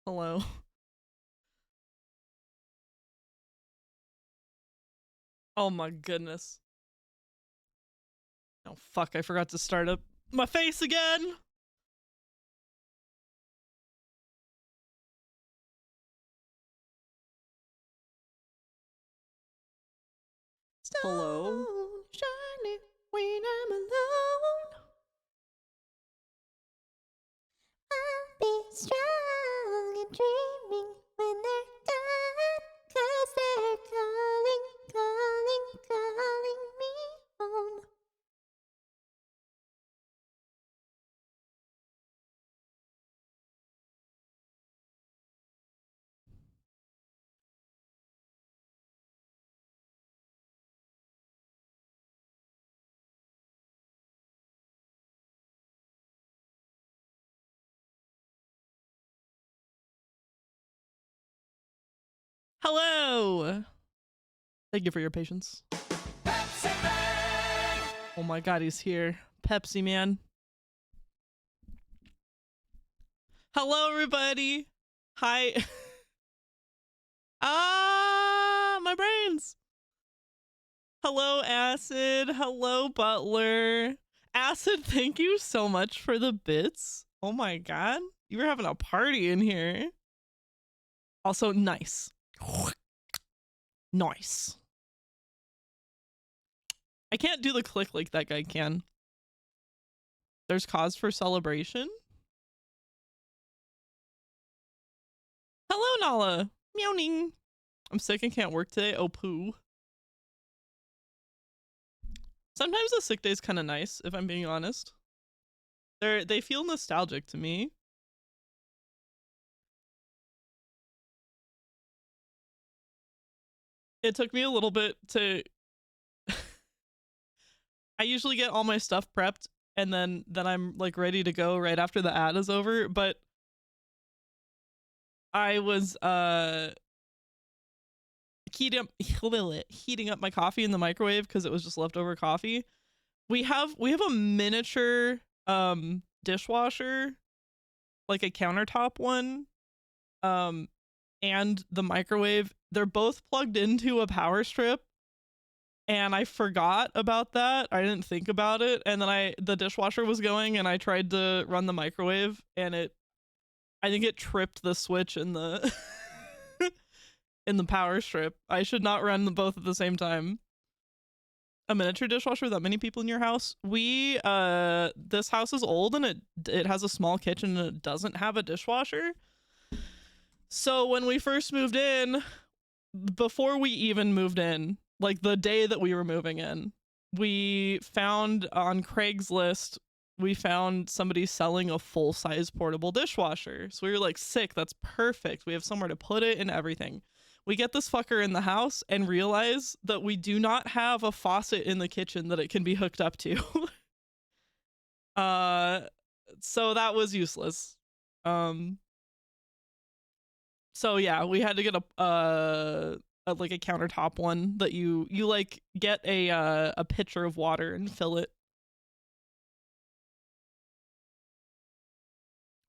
Hello. Oh my goodness. Oh fuck, I forgot to start up my face again. Hello. Shining when I'm alone. I'll be strong and dreaming when they're gone. 'Cause they're calling, calling, calling me home. Hello. Thank you for your patience. Pepsi Man! Oh my god, he's here. Pepsi Man. Hello, everybody. Hi. My brains. Hello, Acid. Hello, Butler. Acid, thank you so much for the bits. Oh my god. You were having a party in here. Also, nice. Nice. I can't do the click like that guy can. There's cause for celebration. Hello, Nala. Meowing. I'm sick and can't work today. Oh, poo. Sometimes a sick day is kind of nice, if I'm being honest. They feel nostalgic to me. It took me a little bit to... I usually get all my stuff prepped and then I'm like ready to go right after the ad is over, but I was heating up my coffee in the microwave because it was just leftover coffee. We have a miniature dishwasher, like a countertop one, and the microwave. They're both plugged into a power strip, and I forgot about that. I didn't think about it, and then the dishwasher was going and I tried to run the microwave and I think it tripped the switch in the in the power strip. I should not run them both at the same time. A miniature dishwasher? That many people in your house? We this house is old and it has a small kitchen and it doesn't have a dishwasher. So when we first moved in, before we even moved in, like the day that we were moving in, we found on Craigslist, we found somebody selling a full-size portable dishwasher. So we were like, sick, that's perfect. We have somewhere to put it and everything. We get this fucker in the house and realize that we do not have a faucet in the kitchen that it can be hooked up to. So that was useless. So yeah, we had to get a like a countertop one that you like get a pitcher of water and fill it.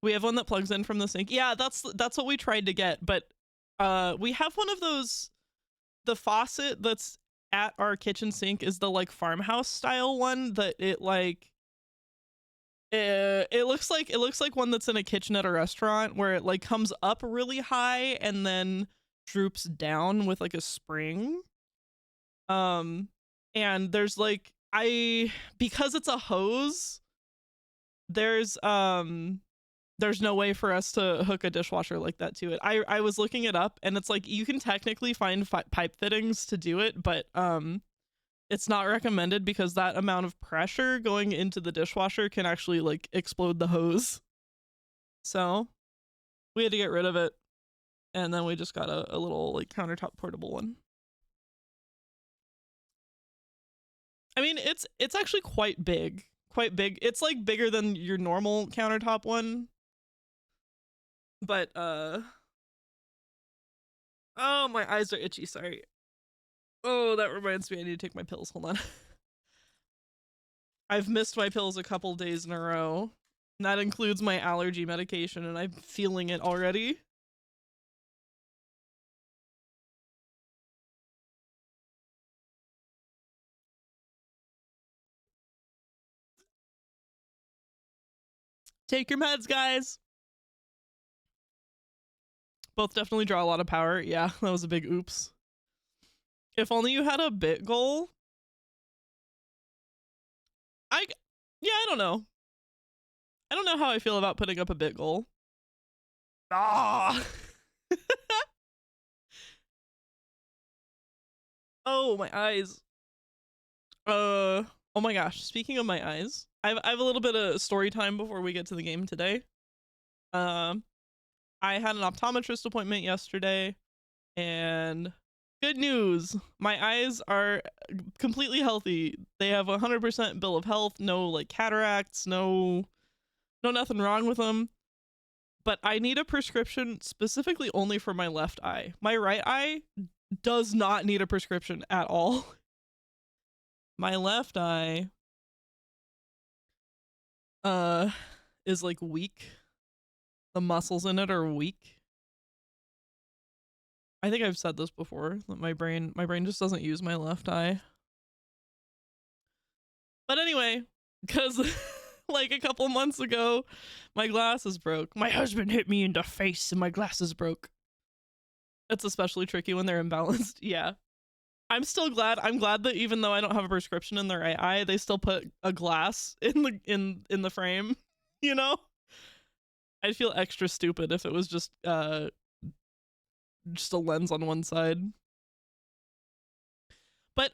We have one that plugs in from the sink. Yeah, that's what we tried to get, but we have one of those. The faucet that's at our kitchen sink is the like farmhouse style one that it like it looks like one that's in a kitchen at a restaurant where it like comes up really high and then droops down with like a spring. And there's like because it's a hose, there's no way for us to hook a dishwasher like that to it. I was looking it up and it's like you can technically find pipe fittings to do it, but it's not recommended because that amount of pressure going into the dishwasher can actually like explode the hose. So we had to get rid of it, and then we just got a little like countertop portable one. I mean, it's actually quite big. It's like bigger than your normal countertop one. But oh, my eyes are itchy, sorry. Oh, that reminds me I need to take my pills. Hold on. I've missed my pills a couple days in a row. And that includes my allergy medication, and I'm feeling it already. Take your meds, guys. Both definitely draw a lot of power. Yeah, that was a big oops. If only you had a bit goal. I don't know. I don't know how I feel about putting up a bit goal. Ah. Oh, my eyes. Oh my gosh. Speaking of my eyes, I have a little bit of story time before we get to the game today. I had an optometrist appointment yesterday, and good news, my eyes are completely healthy. They have 100% bill of health, no like cataracts, no nothing wrong with them. But I need a prescription specifically only for my left eye. My right eye does not need a prescription at all. My left eye is like weak. The muscles in it are weak. I think I've said this before, that my brain just doesn't use my left eye. But anyway, because like a couple months ago, my glasses broke. My husband hit me in the face and my glasses broke. It's especially tricky when they're imbalanced. Yeah. I'm still glad. I'm glad that even though I don't have a prescription in the right eye, they still put a glass in the frame. You know? I'd feel extra stupid if it was just a lens on one side. But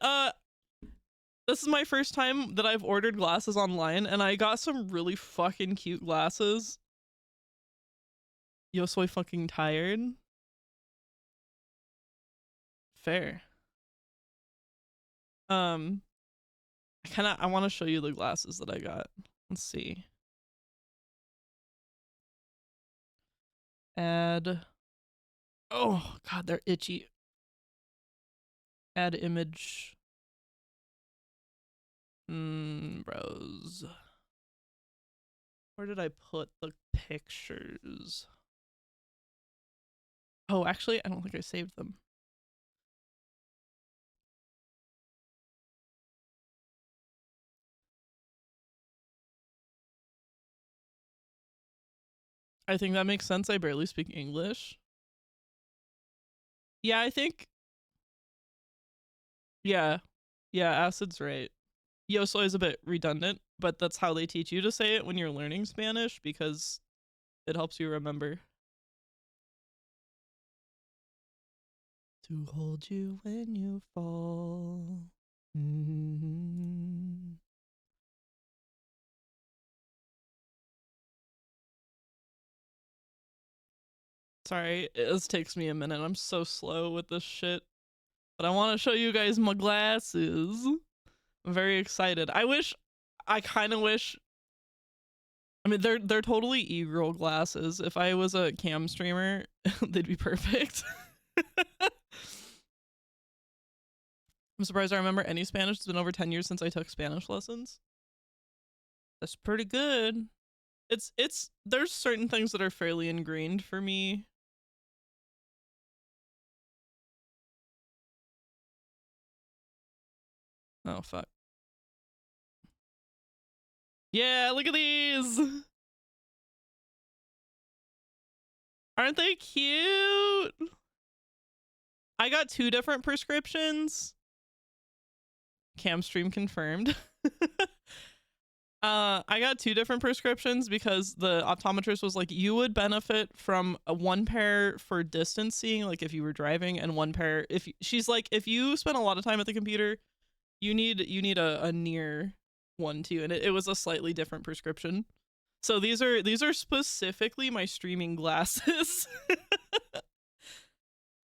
this is my first time that I've ordered glasses online, and I got some really fucking cute glasses. Yo soy fucking tired. Fair. I want to show you the glasses that I got. Let's see. Add. Oh god, they're itchy. Add image. Browse. Where did I put the pictures? Oh, actually, I don't think I saved them. I think that makes sense. I barely speak English. Yeah, I think. Yeah. Yeah, Acid's right. Yo soy is a bit redundant, but that's how they teach you to say it when you're learning Spanish, because it helps you remember. To hold you when you fall. Sorry, this takes me a minute. I'm so slow with this shit. But I want to show you guys my glasses. I'm very excited. I kind of wish. I mean, they're totally e-girl glasses. If I was a cam streamer, they'd be perfect. I'm surprised I remember any Spanish. It's been over 10 years since I took Spanish lessons. That's pretty good. There's certain things that are fairly ingrained for me. Oh, fuck. Yeah, look at these. Aren't they cute? I got 2 different prescriptions. Cam stream confirmed. I got 2 different prescriptions because the optometrist was like, you would benefit from one pair for distance seeing, like if you were driving, and one pair if she's like, if you spend a lot of time at the computer, you need a near one too, and it was a slightly different prescription. So these are specifically my streaming glasses.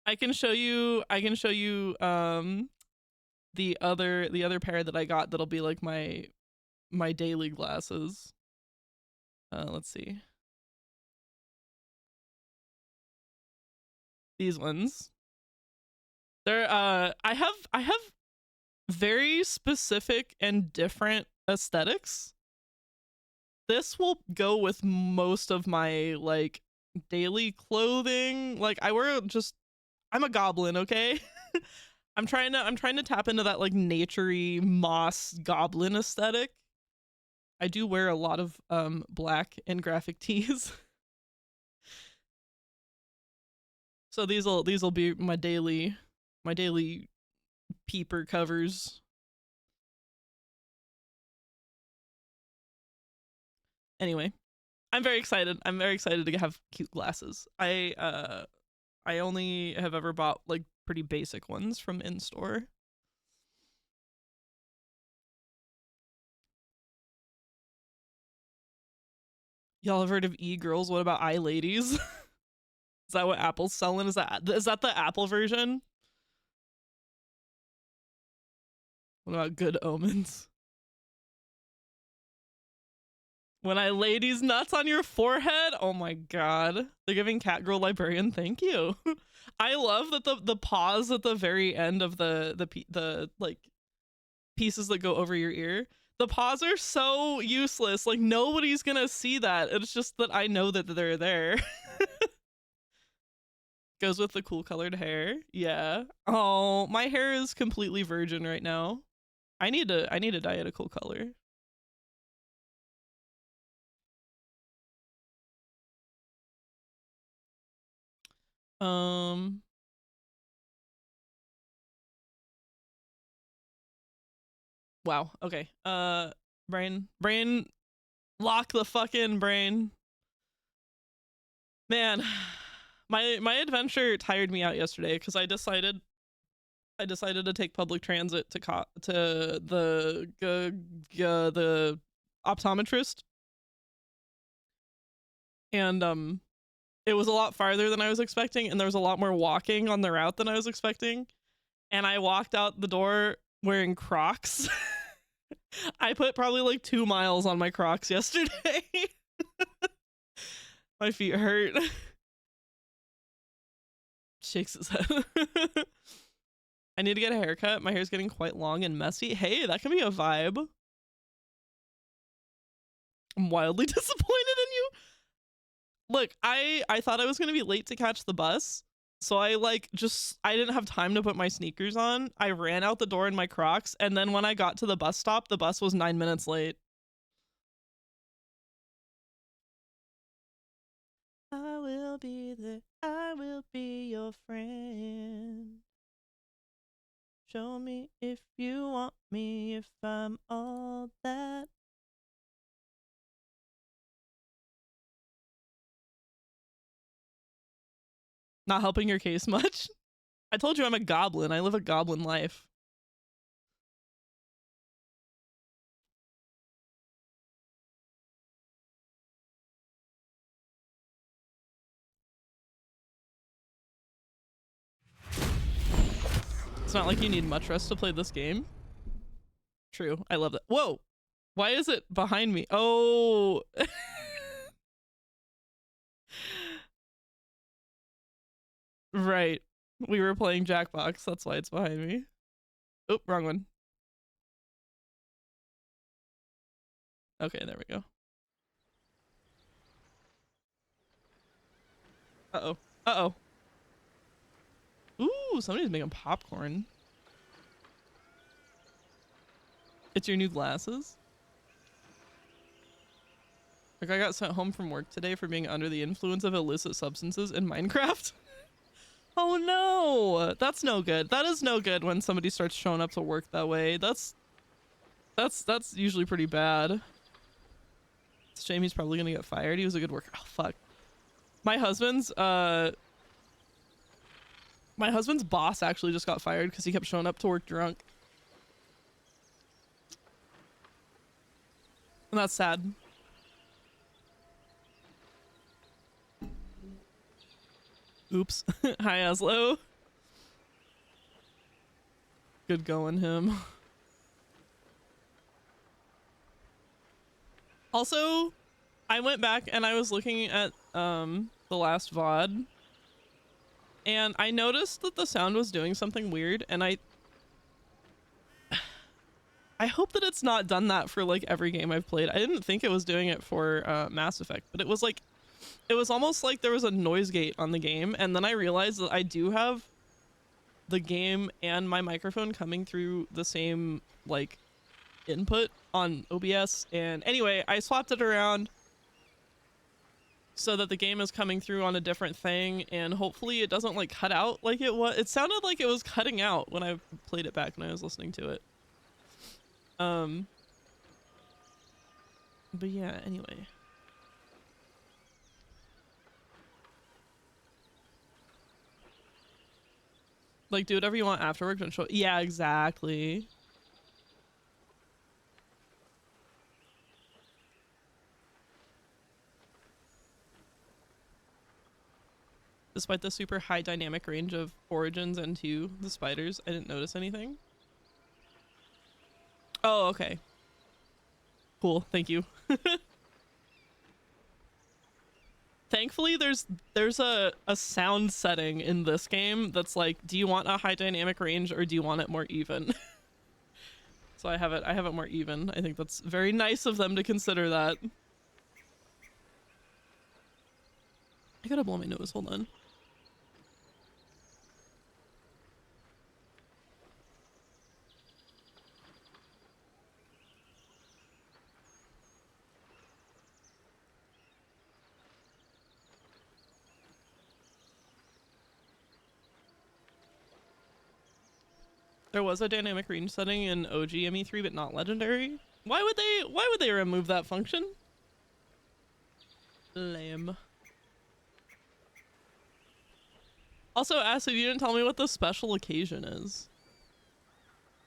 I can show you the other pair that I got that'll be like my daily glasses. Let's see. These ones. They're I have very specific and different aesthetics. This will go with most of my like daily clothing. Like I wear just I'm a goblin, okay? I'm trying to tap into that like naturey moss goblin aesthetic. I do wear a lot of black and graphic tees. So these will be my daily peeper covers. Anyway, I'm very excited. I'm very excited to have cute glasses. I only have ever bought like pretty basic ones from in-store. Y'all have heard of e-girls? What about i-ladies? Is that what Apple's selling? Is that the Apple version? What about good omens? When I lay these nuts on your forehead, oh my god. They're giving Catgirl Librarian thank you. I love that the pause at the very end of the like pieces that go over your ear. The paws are so useless. Like nobody's gonna see that. It's just that I know that they're there. Goes with the cool colored hair. Yeah. Oh, my hair is completely virgin right now. I need to dye it a cool color. Wow. Okay. Brain lock the fucking brain. Man, my adventure tired me out yesterday because I decided to take public transit to the optometrist, and it was a lot farther than I was expecting, and there was a lot more walking on the route than I was expecting, and I walked out the door wearing Crocs. I put probably like 2 miles on my Crocs yesterday. My feet hurt. Shakes his head. I need to get a haircut. My hair's getting quite long and messy. Hey, that can be a vibe. I'm wildly disappointed in you. Look, I thought I was gonna be late to catch the bus, so I didn't have time to put my sneakers on. I ran out the door in my Crocs, and then when I got to the bus stop, the bus was 9 minutes late. I will be there. I will be your friend. Show me if you want me, if I'm all that. Not helping your case much? I told you I'm a goblin. I live a goblin life. It's not like you need much rest to play this game. True. I love that. Whoa! Why is it behind me? Oh! Right. We were playing Jackbox. That's why it's behind me. Oh, wrong one. Okay, there we go. Uh-oh. Uh-oh. Ooh, somebody's making popcorn. It's your new glasses? Like I got sent home from work today for being under the influence of illicit substances in Minecraft. Oh no! That's no good. That is no good when somebody starts showing up to work that way. That's usually pretty bad. It's a shame he's probably gonna get fired. He was a good worker. Oh fuck. My husband's boss actually just got fired because he kept showing up to work drunk. And that's sad. Oops. Hi, Aslo. Good going, him. Also, I went back and I was looking at the last VOD, and I noticed that the sound was doing something weird, and I I hope that it's not done that for like every game I've played. I didn't think it was doing it for Mass Effect, but it was like, it was almost like there was a noise gate on the game, and then I realized that I do have the game and my microphone coming through the same like input on OBS. And anyway, I swapped it around so that the game is coming through on a different thing, and hopefully it doesn't like cut out like it was. It sounded like it was cutting out when I played it back when I was listening to it. But yeah, anyway. Like, do whatever you want afterwards and show. Yeah, exactly. Despite the super high dynamic range of Origins and 2, the spiders, I didn't notice anything. Oh, okay. Cool, thank you. Thankfully, there's a sound setting in this game that's like, do you want a high dynamic range or do you want it more even? So I have it more even. I think that's very nice of them to consider that. I gotta blow my nose, hold on. There was a dynamic range setting in OG ME3, but not legendary. Why would they remove that function? Lame. Also, Acid, you didn't tell me what the special occasion is.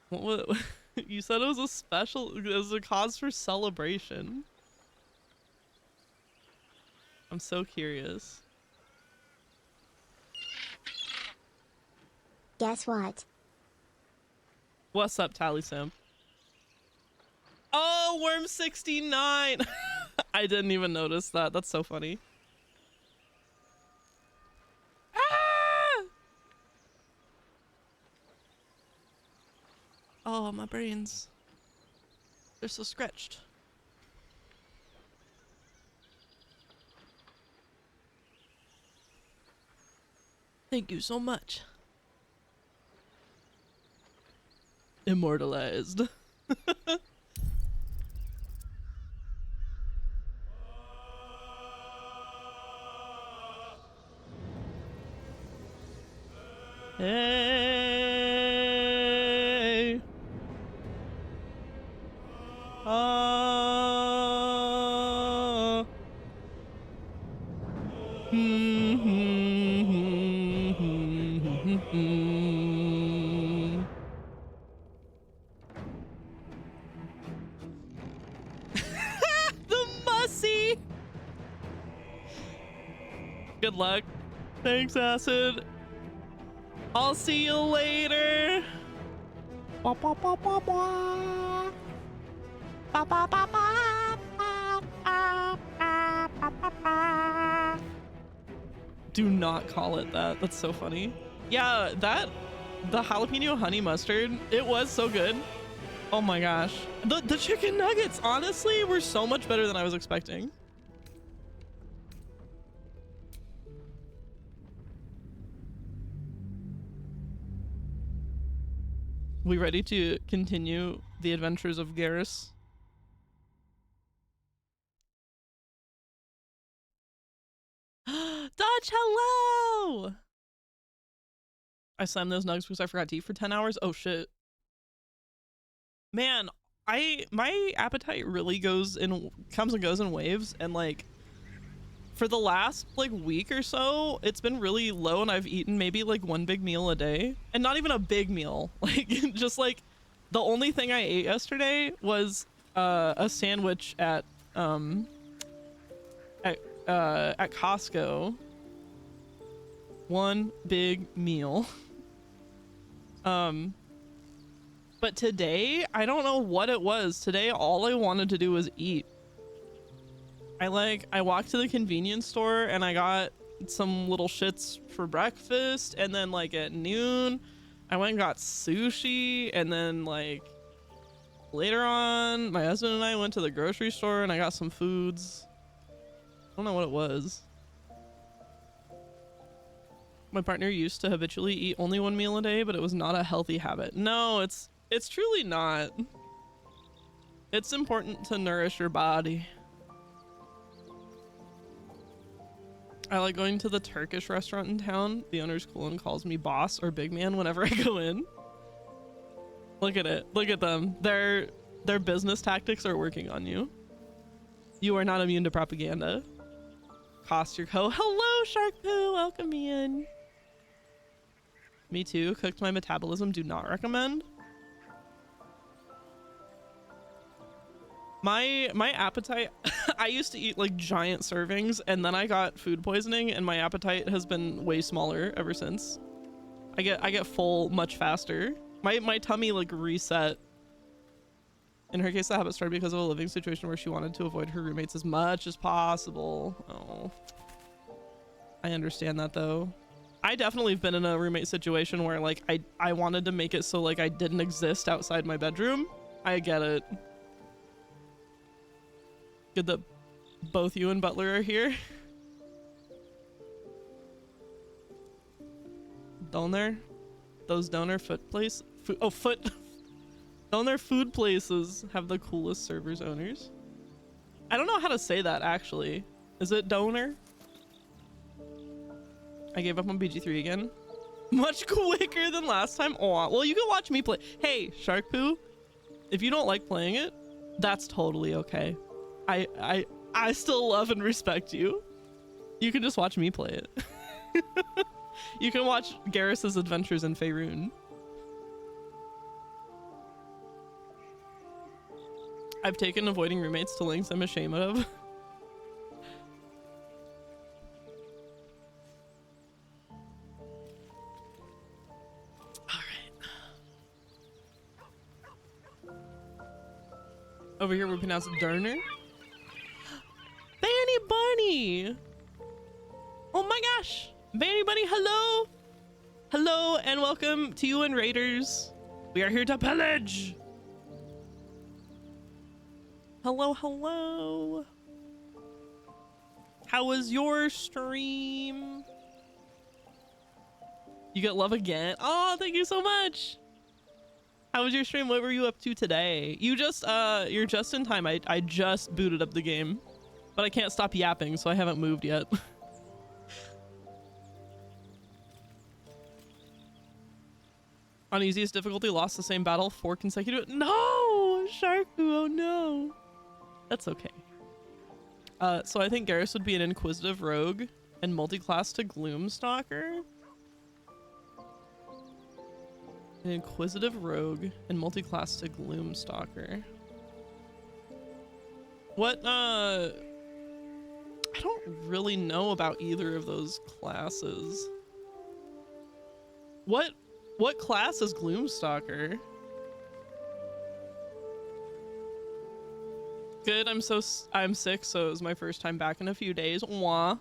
What you said it was a special, it was a cause for celebration. I'm so curious. Guess what? What's up, Tally Simp? Oh, Worm 69! I didn't even notice that. That's so funny. Ah! Oh, my brains. They're so scratched. Thank you so much. Immortalized. Hey. Ah. The mussy. Good luck. Thanks, Acid. I'll see you later. Ba, ba, ba, ba, ba. Ba, ba, ba, ba, ba, ba, ba, ba, ba, ba. Do not call it that. That's so funny. Yeah, the jalapeno honey mustard, it was so good. Oh my gosh. The chicken nuggets, honestly, were so much better than I was expecting. We ready to continue the adventures of Garrus? Dodge, hello! I slammed those nugs because I forgot to eat for 10 hours. Oh shit. Man, my appetite really comes and goes in waves, and like for the last like week or so, it's been really low, and I've eaten maybe like one big meal a day, and not even a big meal. Like just like the only thing I ate yesterday was a sandwich at Costco. One big meal. But today, I don't know what it was. Today, all I wanted to do was eat. I walked to the convenience store and I got some little shits for breakfast, and then like at noon, I went and got sushi, and then like Later on, my husband and I went to the grocery store and I got some foods. I don't know what it was. My partner used to habitually eat only one meal a day, but it was not a healthy habit. No, it's truly not. It's important to nourish your body. I like going to the Turkish restaurant in town. The owner's cool and calls me boss or big man whenever I go in. Look at it. Look at them. Their business tactics are working on you. You are not immune to propaganda. Cost your co. Hello, Shark Poo. Welcome in. Me too. Cooked my metabolism. Do not recommend. My appetite, I used to eat like giant servings and then I got food poisoning and my appetite has been way smaller ever since. I get full much faster. My tummy like reset. In her case, the habit started because of a living situation where she wanted to avoid her roommates as much as possible. Oh, I understand that though. I definitely have been in a roommate situation where like I wanted to make it so like I didn't exist outside my bedroom. I get it. Good that both you and Butler are here. Donor? Those donor foot place? Foot. Donor food places have the coolest servers owners. I don't know how to say that actually. Is it donor? I gave up on BG3 again. Much quicker than last time. Oh, well, you can watch me play. Hey, Shark Poo, if you don't like playing it, that's totally okay. I still love and respect you. You can just watch me play it. You can watch Garrus's Adventures in Faerûn. I've taken avoiding roommates to lengths I'm ashamed of. Alright. Over here we pronounce it Durner. Vanny Bunny! Oh my gosh! Vanny Bunny, hello! Hello and welcome to you and Raiders. We are here to pillage! Hello, hello! How was your stream? You get love again? Oh, thank you so much! How was your stream? What were you up to today? You're just in time. I just booted up the game. But I can't stop yapping, so I haven't moved yet. On easiest difficulty, lost the same battle 4 consecutive. No! Sharku, oh no. That's okay. So I think Garrus would be an inquisitive rogue and multi-class to Gloomstalker. An inquisitive rogue and multi-class to Gloomstalker. What, I don't really know about either of those classes. What class is Gloomstalker? Good, I'm sick, so it was my first time back in a few days. Wah.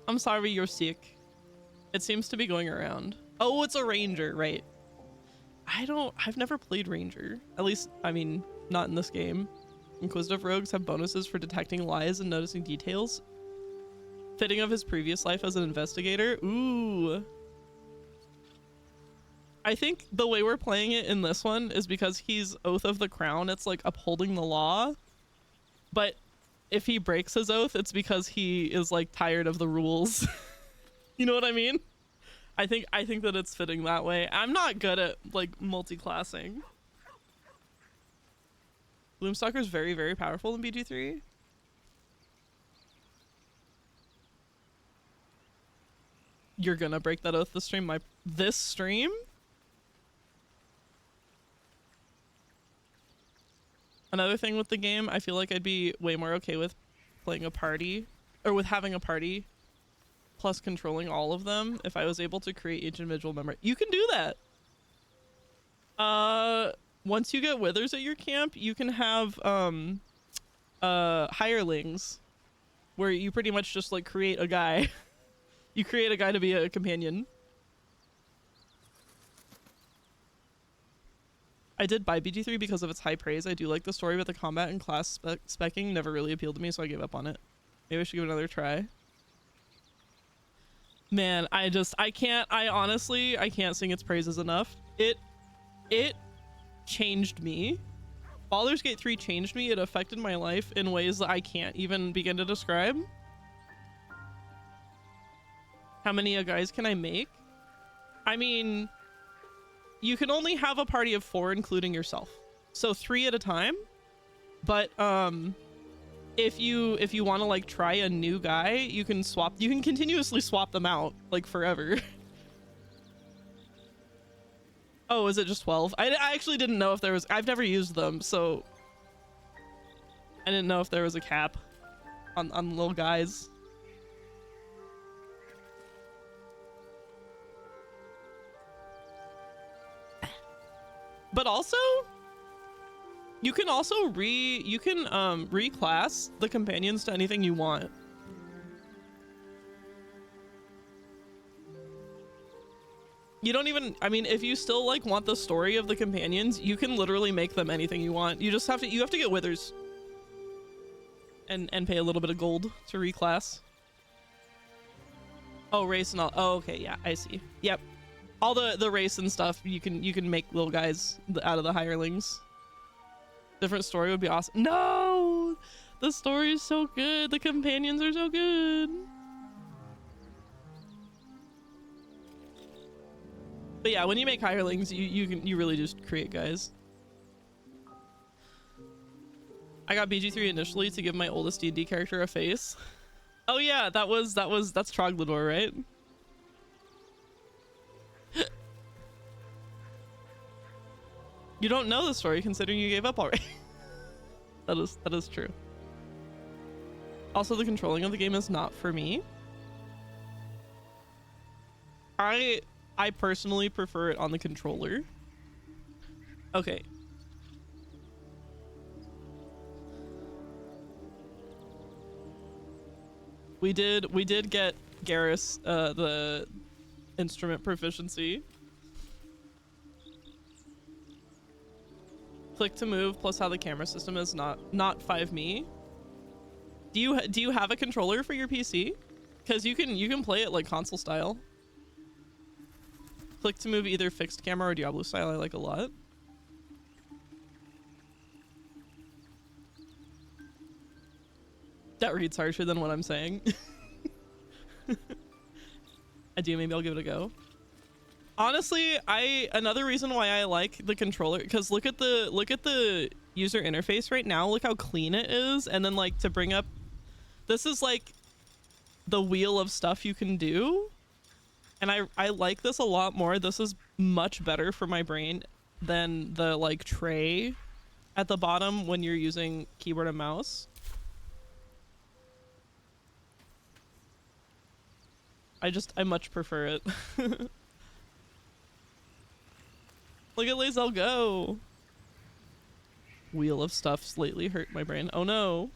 I'm sorry you're sick. It seems to be going around. Oh, it's a ranger, right? I've never played ranger. At least, I mean, not in this game. Inquisitive rogues have bonuses for detecting lies and noticing details. Fitting of his previous life as an investigator. Ooh. I think the way we're playing it in this one is because he's Oath of the Crown. It's like upholding the law. But if he breaks his oath, it's because he is like tired of the rules. You know what I mean? I think that it's fitting that way. I'm not good at like multi-classing. Gloomstalker is very, very powerful in BG3. You're gonna break that oath this stream? This stream? Another thing with the game, I feel like I'd be way more okay with playing a party, or with having a party, plus controlling all of them if I was able to create each individual member. You can do that! Once you get withers at your camp, you can have hirelings, where you pretty much just like create a guy. You create a guy to be a companion. I did buy BG3 because of its high praise. I do like the story, but the combat and class specking never really appealed to me, so I gave up on it. Maybe I should give it another try. Man, I honestly can't sing its praises enough. It changed me. Baldur's Gate 3 changed me. It affected my life in ways that I can't even begin to describe. How many guys can I make? I mean, you can only have a party of 4, including yourself. So 3 at a time. But if you want to like try a new guy, you can continuously swap them out like forever. Oh, is it just 12? I actually didn't know if there was, I've never used them, so I didn't know if there was a cap on little guys. But also, you can also reclass the companions to anything you want. You don't even, I mean, if you still like want the story of the companions, you can literally make them anything you want. You just have to, get withers and pay a little bit of gold to reclass. Oh, race and all. Oh, okay, yeah, I see. Yep. All the race and stuff, you can make little guys out of the hirelings. Different story would be awesome. No! The story is so good. The companions are so good. But yeah, when you make hirelings, you really just create guys. I got BG3 initially to give my oldest D&D character a face. Oh yeah, that's Troglodyte, right? You don't know the story considering you gave up already. That is true. Also, the controlling of the game is not for me. I personally prefer it on the controller. Okay. We did get Garrus the instrument proficiency. Click to move plus how the camera system is not 5me. Do you have a controller for your PC? Because you can play it like console style. Click to move either fixed camera or Diablo style I like a lot. That reads harsher than what I'm saying. I do, maybe I'll give it a go. Honestly, another reason why I like the controller, because look at the user interface right now. Look how clean it is, and then like to bring up, this is like the wheel of stuff you can do, and I like this a lot more. This is much better for my brain than the like tray at the bottom when you're using keyboard and mouse. I much prefer it. Look at Lae'zel go. Wheel of stuff slightly hurt my brain. Oh no.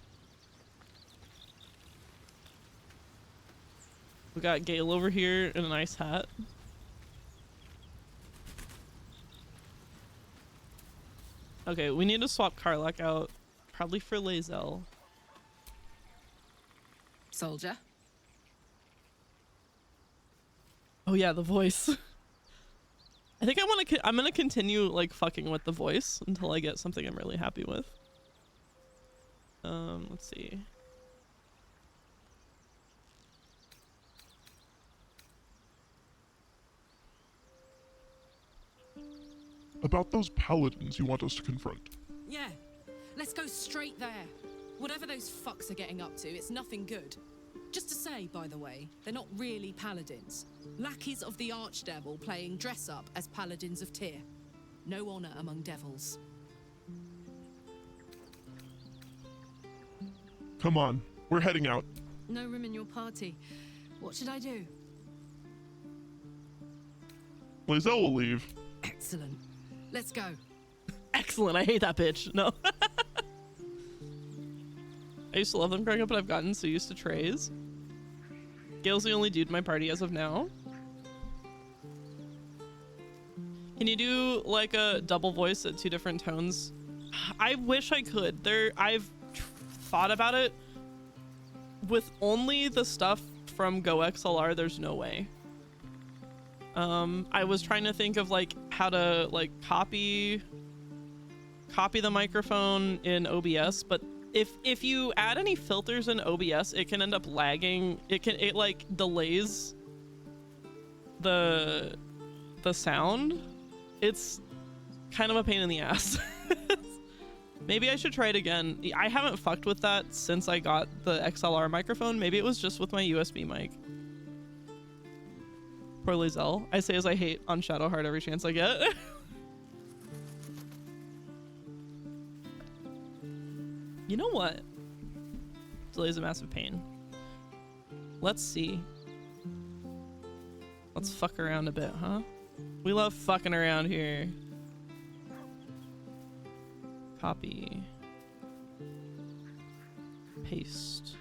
We got Gale over here in a nice hat. Okay, we need to swap Karlach out. Probably for Lae'zel. Soldier. Oh yeah, the voice. I think I'm gonna continue like fucking with the voice until I get something I'm really happy with. Let's see. About those paladins you want us to confront. Yeah, let's go straight there. Whatever those fucks are getting up to, it's nothing good. Just to say, by the way, they're not really paladins. Lackeys of the Archdevil playing dress-up as paladins of Tyr. No honor among devils. Come on, we're heading out. No room in your party. What should I do? Lae'zel will leave. Excellent. Let's go. Excellent. I hate that bitch. No. I used to love them growing up, but I've gotten so used to trays. Gale's the only dude in my party as of now. Can you do like a double voice at 2 different tones? I wish I could. I've thought about it. With only the stuff from Go XLR, there's no way. I was trying to think of like how to like copy the microphone in OBS, but if you add any filters in OBS, it can end up lagging. It like delays the sound. It's kind of a pain in the ass. Maybe I should try it again. I haven't fucked with that since I got the XLR microphone. Maybe it was just with my USB mic. Poor Lizelle. I say as I hate on Shadowheart every chance I get. You know what? Delay is a massive pain. Let's see. Let's fuck around a bit, huh? We love fucking around here. Copy. Paste.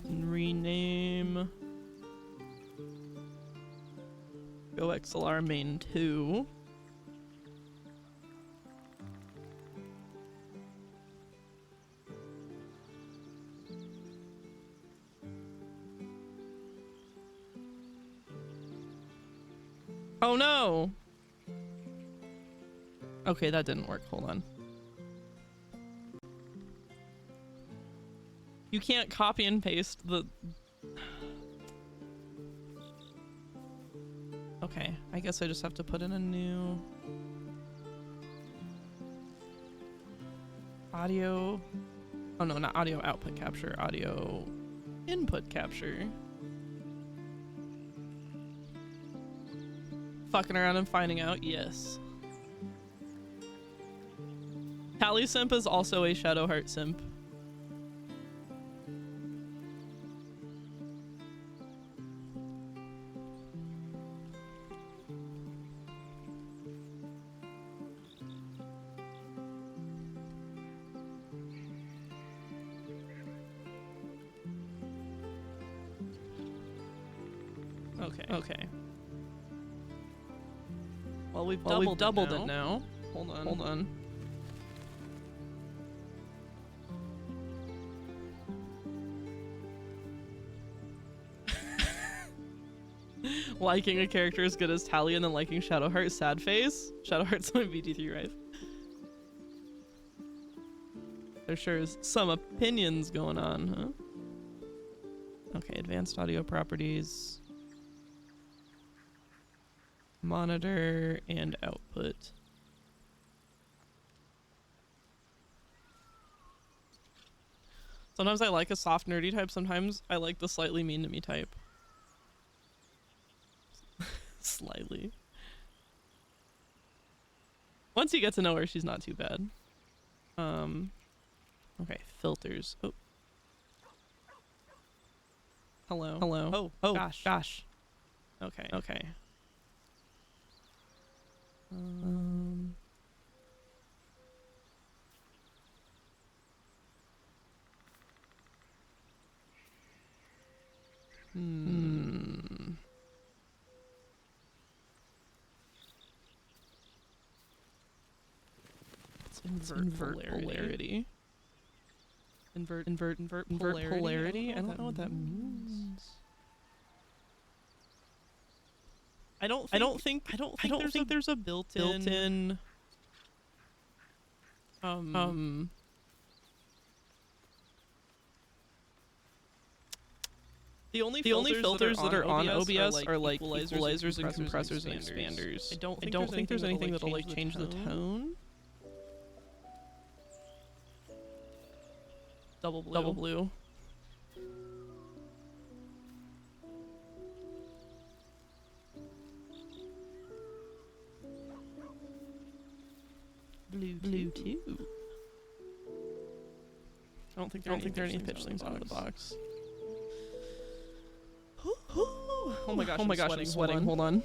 And rename. Go XLR main 2. Oh no! Okay, that didn't work. Hold on. You can't copy and paste the... Okay, I guess I just have to put in a new... audio... Oh no, not audio output capture, audio input capture. Fucking around and finding out, yes. Tally Simp is also a Shadowheart simp. Okay. Well, we've doubled it now. Hold on. Liking a character as good as Tally and then liking Shadowheart, sad face. Shadowheart's my BG3 rife. There sure is some opinions going on, huh? Okay, advanced audio properties. Monitor and output. Sometimes I like a soft nerdy type, sometimes I like the slightly mean to me type. Slightly. Once you get to know her, she's not too bad. Okay, filters. Oh. Hello. Oh, gosh. Okay. Let's invert polarity. Invert polarity. I don't know what that means. I don't think there's a built-in The only filters that are on OBS are like equalizers and compressors and expanders. I don't think there's anything that'll like change the tone. Double blue. Blue too. I don't think there are any pitch things out of the box. Oh my gosh, I'm sweating. Hold on.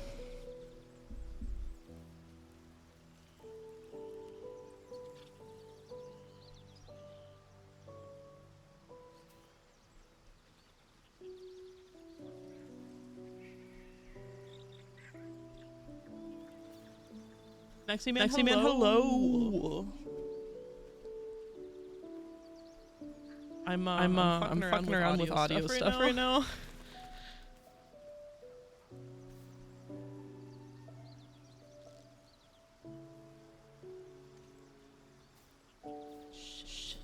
Maxi Man, hello. I'm fucking around with audio stuff right now. Shit.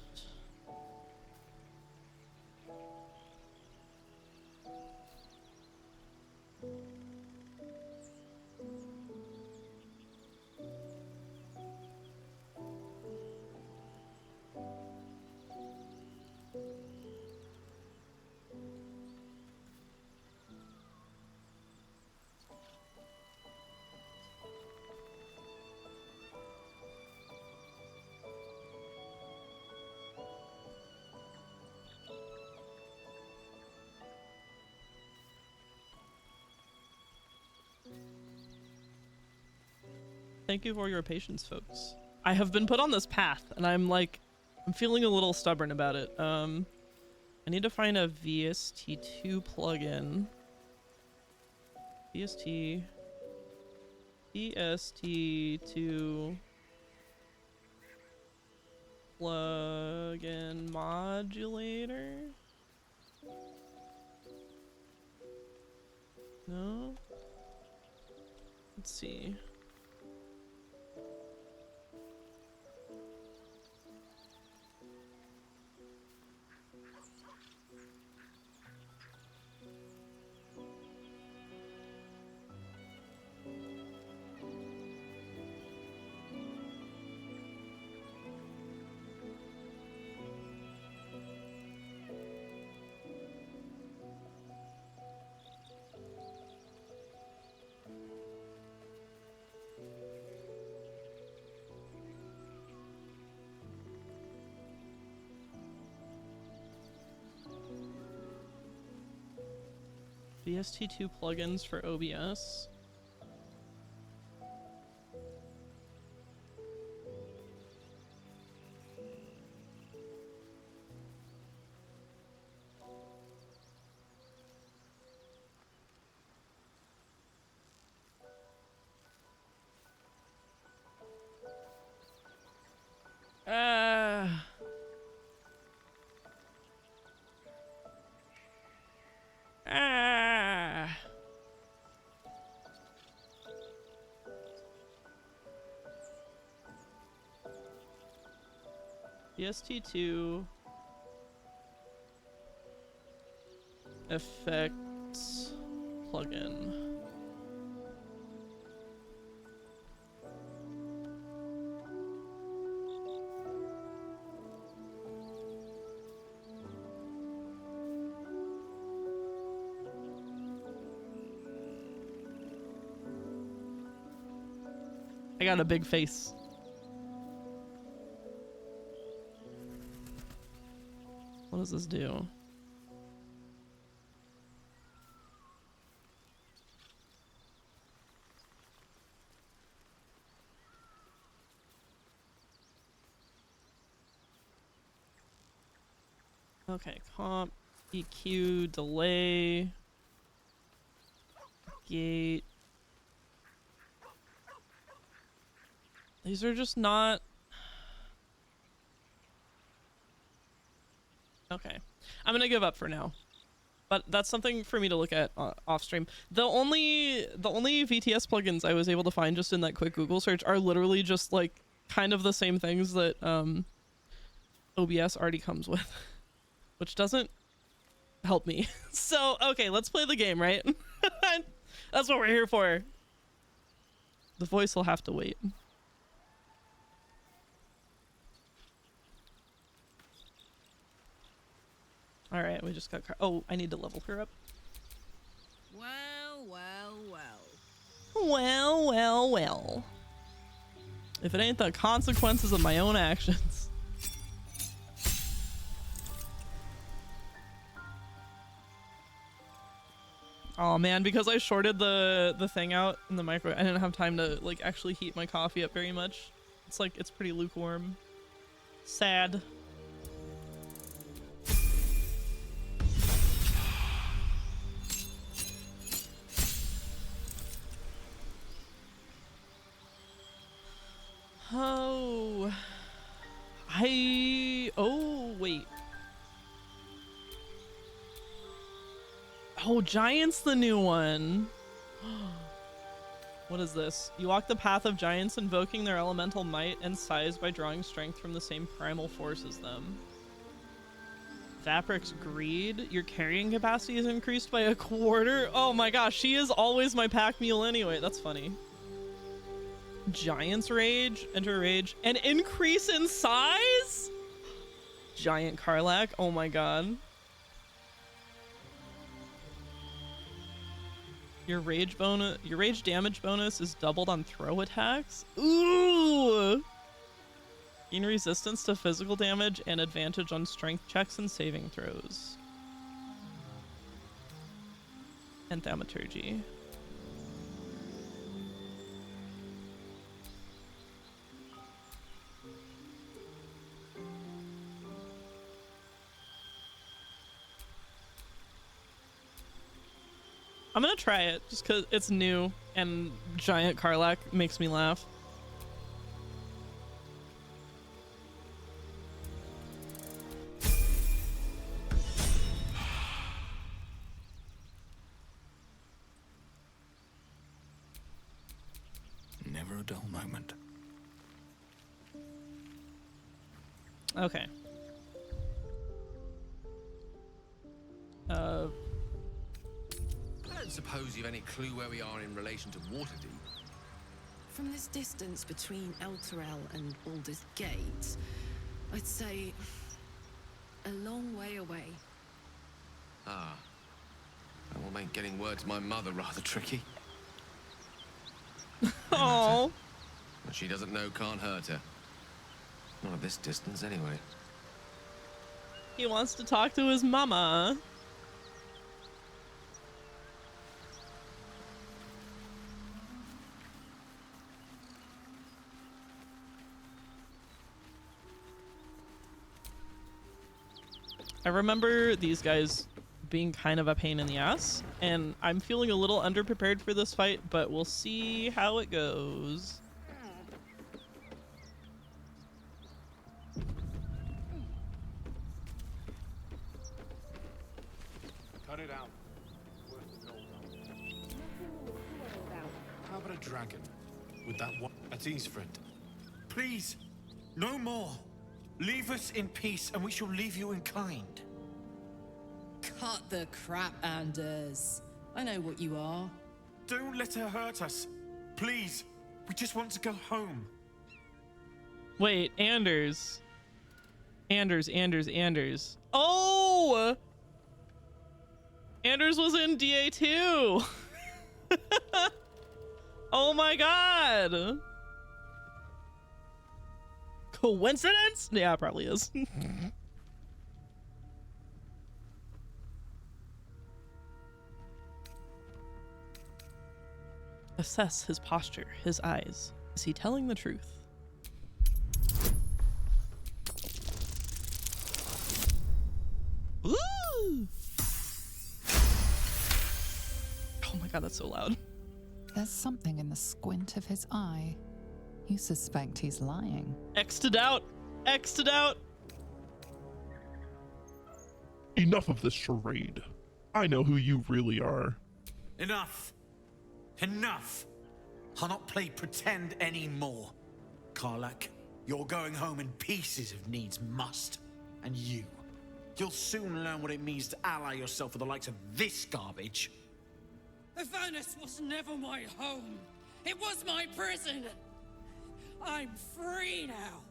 Thank you for your patience, folks. I have been put on this path, and I'm feeling a little stubborn about it. I need to find a VST2 plugin. VST2 plugin modulator. No? Let's see. VST2 plugins for OBS. VST2 effects plugin. I got a big face. What does this do? Okay, comp, EQ, delay, gate. These are just not... Okay, I'm gonna give up for now, but that's something for me to look at off stream. The only VTS plugins I was able to find just in that quick Google search are literally just like kind of the same things that OBS already comes with, which doesn't help me. So okay, let's play the game, right? That's what we're here for. The voice will have to wait. All right, we just got oh, I need to level her up. Well, well, well. Well, well, well. If it ain't the consequences of my own actions. Oh man, because I shorted the thing out in the microwave, I didn't have time to like actually heat my coffee up very much. It's like, it's pretty lukewarm. Sad. Oh, oh, wait. Oh, Giant's the new one. What is this? You walk the path of giants, invoking their elemental might and size by drawing strength from the same primal force as them. Vapric's greed. Your carrying capacity is increased by 1/4. Oh my gosh, she is always my pack mule anyway. That's funny. Giant's rage. Enter rage. An increase in size? Giant Karlach. Oh my god. Your rage damage bonus is doubled on throw attacks. Ooh! Gain resistance to physical damage and advantage on strength checks and saving throws. And thaumaturgy. I'm gonna try it just because it's new and Giant Karlach makes me laugh. Never a dull moment. Okay. I don't suppose you've any clue where we are in relation to Waterdeep. From this distance between Elturel and Baldur's Gate, I'd say a long way away. Ah. That will make getting word to my mother rather tricky. Oh. What she doesn't know can't hurt her. Not at this distance, anyway. He wants to talk to his mama. I remember these guys being kind of a pain in the ass, and I'm feeling a little underprepared for this fight, but we'll see how it goes. Cut it out. How about a dragon? With that one? That's ease, friend. Please, no more. Leave us in peace, and we shall leave you in kind. Cut the crap, Anders. I know what you are. Don't let her hurt us. Please, we just want to go home. Wait, Anders. Anders. Oh! Anders was in DA 2. Oh my god. Coincidence? Yeah, it probably is. Assess his posture, his eyes. Is he telling the truth? Ooh! Oh my god, that's so loud. There's something in the squint of his eye. You suspect he's lying. X'd it out. X'd it out. Enough of this charade. I know who you really are. Enough. Enough. I'll not play pretend anymore. Karlach, you're going home in pieces if needs must. And you'll soon learn what it means to ally yourself with the likes of this garbage. Avernus was never my home. It was my prison. I'm free now.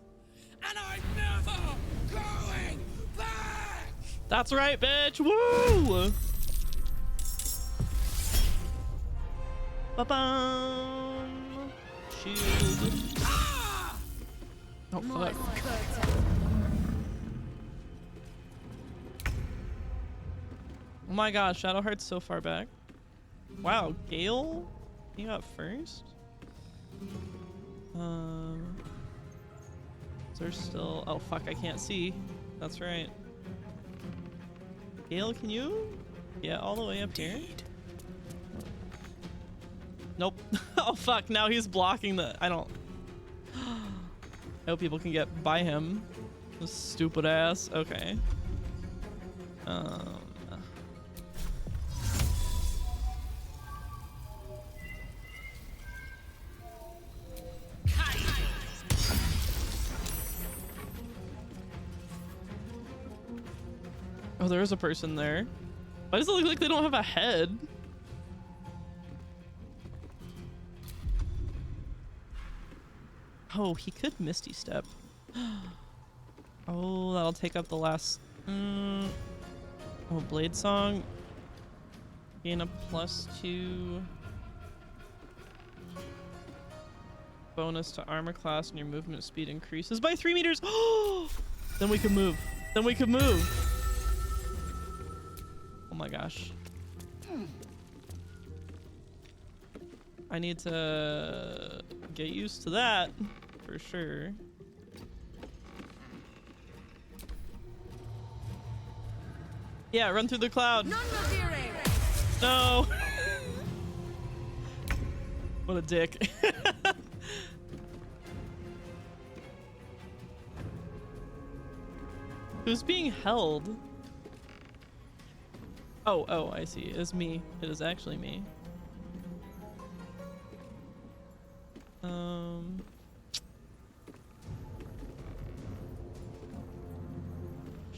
And I'm never going back! That's right, bitch. Woo! Ba-bum. Shield. Ah! Oh, fuck. Oh my gosh, Shadowheart's so far back. Wow, Gale? You got first? Is there still... Oh, fuck, I can't see. That's right. Gale, can you get all the way up here? Nope. Oh, fuck, now he's blocking the... I don't... I hope people can get by him. This stupid ass. Okay. Oh, there is a person there. Why does it look like they don't have a head? Oh, he could Misty Step. Oh, that'll take up the last... Oh, Blade Song. Gain a +2 bonus to armor class and your movement speed increases by 3 meters. Oh, then we can move. Then we can move. Oh my gosh. I need to get used to that for sure. Yeah, run through the cloud. No. What a dick. Who's being held? Oh, I see. It's me. It is actually me.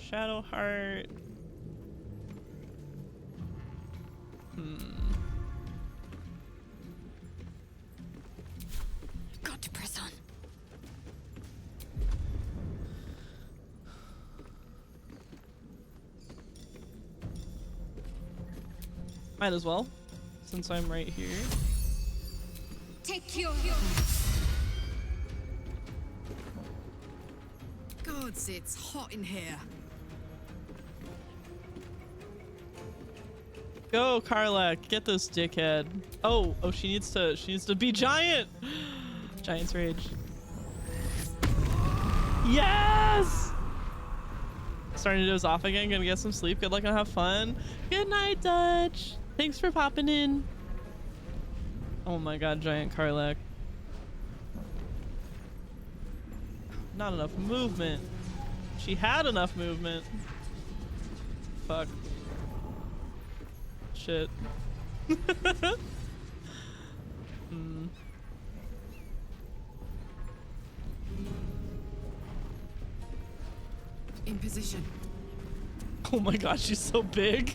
Shadowheart. Got to press on. Might as well, since I'm right here. Take your... Gods, it's hot in here. Go, Karlak, get this dickhead. Oh, she needs to be giant. Giant's rage. Yes! Starting to doze off again, gonna get some sleep. Good luck and have fun. Good night, Dutch. Thanks for popping in. Oh my god, giant Karlak. Not enough movement. She had enough movement. Fuck. Shit. In position. Oh my gosh, she's so big.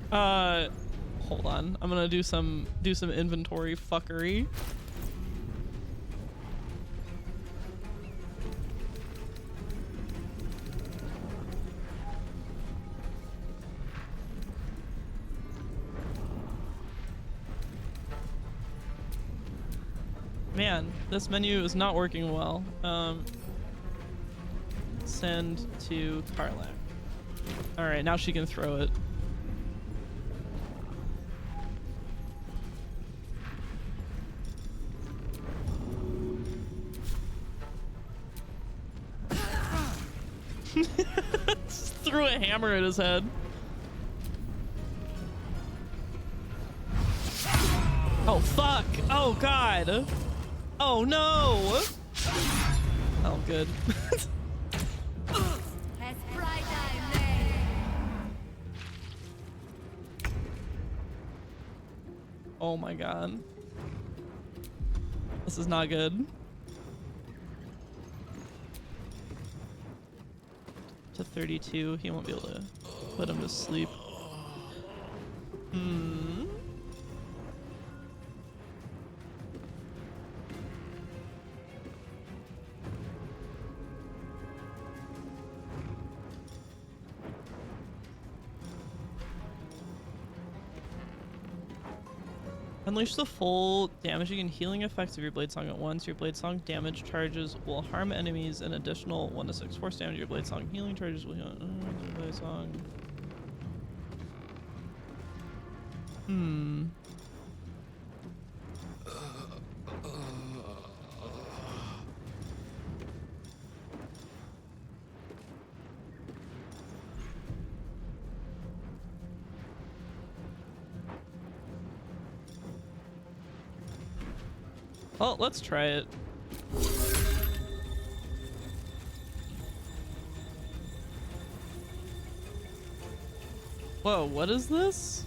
Hold on. I'm gonna do some inventory fuckery. Man, this menu is not working well. Send to Karlak. All right, now she can throw it. Just threw a hammer at his head. Oh fuck! Oh god! Oh no! Oh good. Oh my god. This is not good. To 32, he won't be able to put him to sleep. Unleash the full damaging and healing effects of your blade song at once. Your blade song damage charges will harm enemies an additional 1 to 6 force damage. Your blade song healing charges will heal your blade song. Well, let's try it. Whoa, what is this?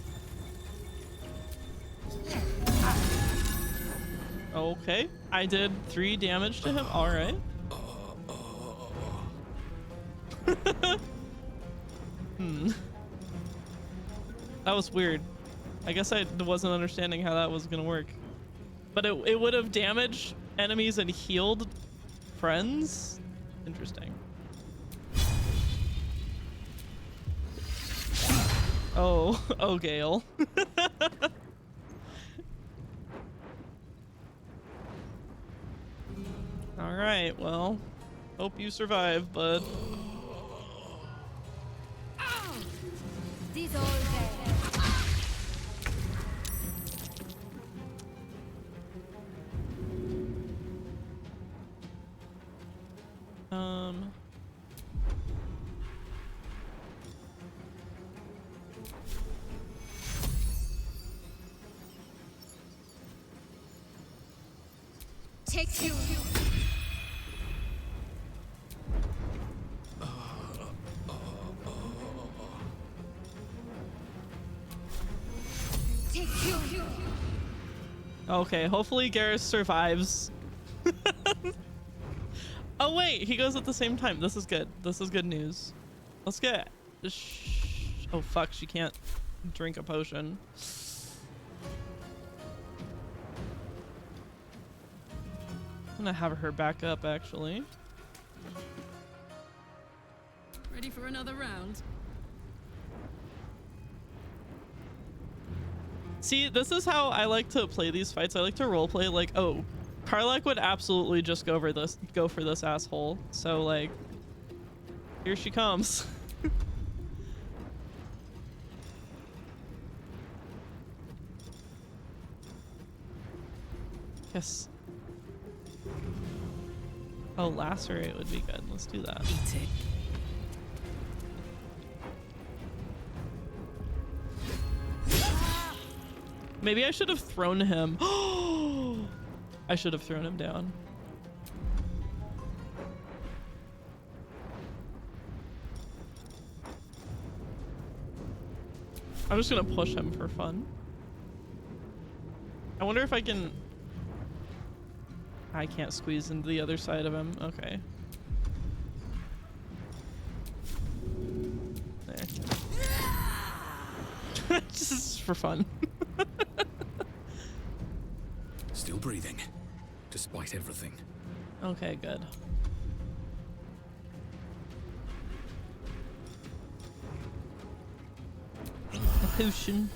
Okay, I did 3 damage to him. All right. That was weird. I guess I wasn't understanding how that was gonna work. But it would have damaged enemies and healed friends? Interesting. Oh, oh, Gale. All right, well, hope you survive, bud. These all there. Take you. Take you. Okay, hopefully Garrus survives. Oh wait, he goes at the same time. This is good. This is good news. Let's get... Oh fuck, she can't drink a potion. I'm gonna have her back up, actually. Ready for another round? See, this is how I like to play these fights. I like to roleplay like, oh, Karlach would absolutely just go for this asshole. So like, here she comes. Yes. Oh, lacerate would be good. Let's do that. Eat it. Maybe I should have thrown him. I should have thrown him down. I'm just gonna push him for fun. I wonder if I can... I can't squeeze into the other side of him. Okay. There. Just for fun. Still breathing, despite everything. Okay, good. A potion.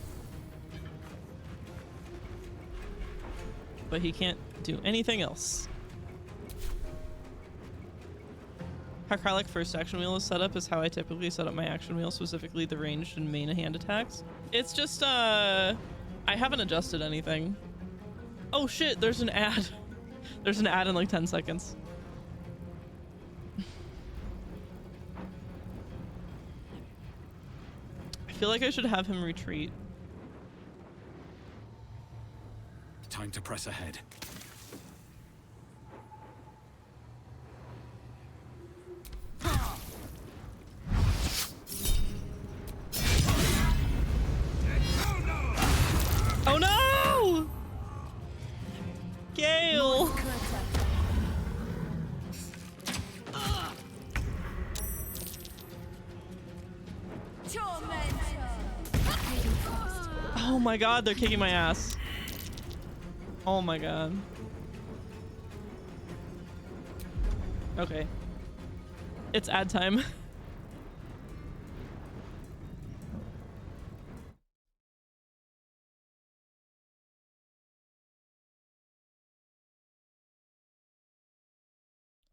But he can't do anything else. How Karlach first action wheel is set up is how I typically set up my action wheel, specifically the ranged and main hand attacks. It's just, I haven't adjusted anything. Oh shit, there's an ad. There's an ad in like 10 seconds. I feel like I should have him retreat. Time to press ahead. Oh no! Gale! Oh my god, they're kicking my ass. Oh my god. Okay. It's ad time.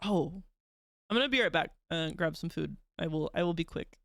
Oh. I'm gonna be right back and grab some food. I will be quick.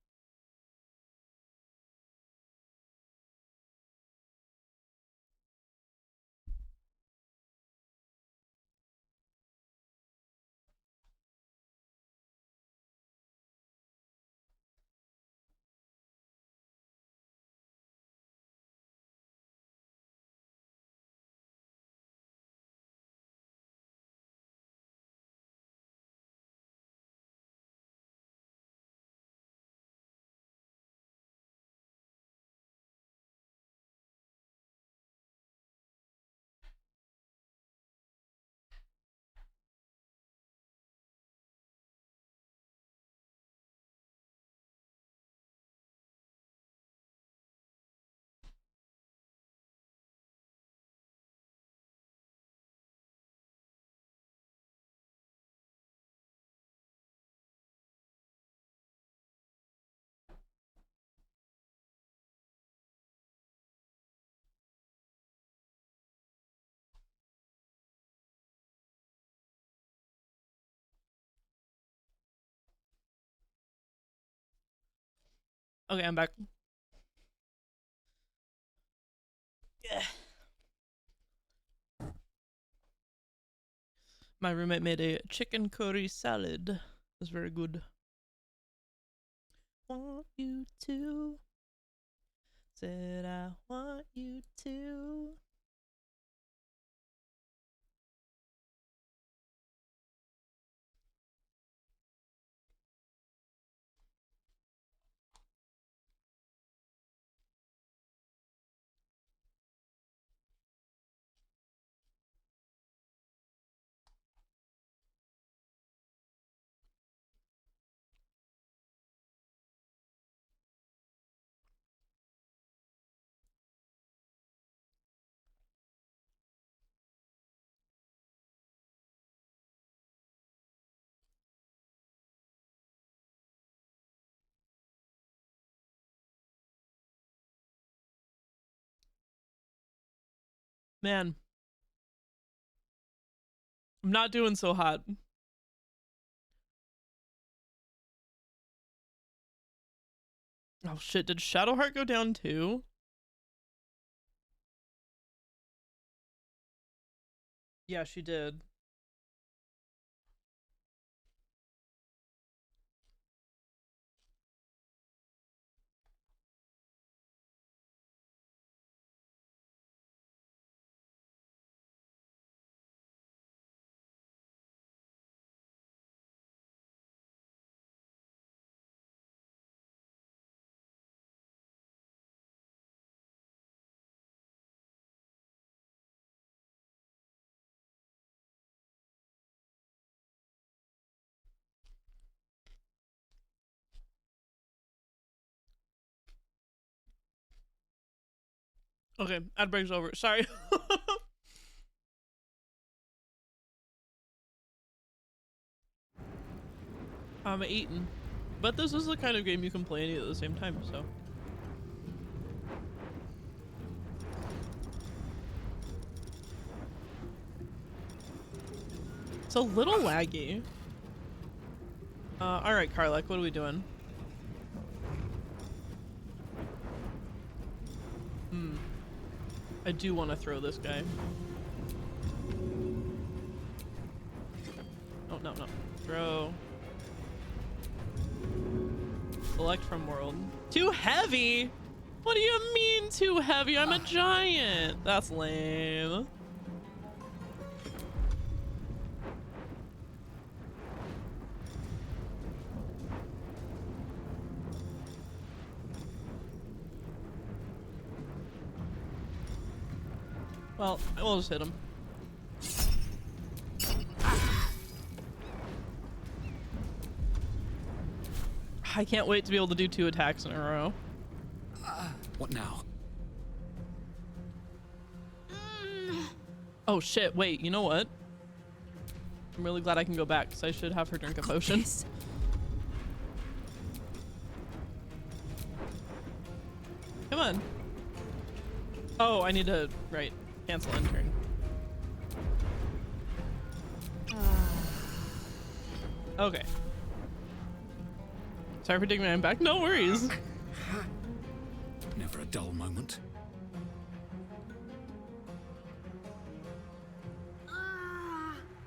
Okay, I'm back. Yeah. My roommate made a chicken curry salad. It was very good. Want you to. Said I want you to. Man, I'm not doing so hot. Oh shit, did Shadowheart go down too? Yeah, she did. Okay, ad break's over. Sorry. I'm eating. But this is the kind of game you can play at the same time, so. It's a little laggy. Alright, Karlak, what are we doing? I do want to throw this guy. Oh, no, no. Throw. Select from world. Too heavy? What do you mean too heavy? I'm a giant. That's lame. Well, we'll just hit him. I can't wait to be able to do 2 attacks in a row. What now? Oh shit, wait, you know what? I'm really glad I can go back because I should have her drink a potion. Yes. Come on. Oh, I need to, right, cancel entering. Okay. Sorry for taking my back. No worries. Never a dull moment.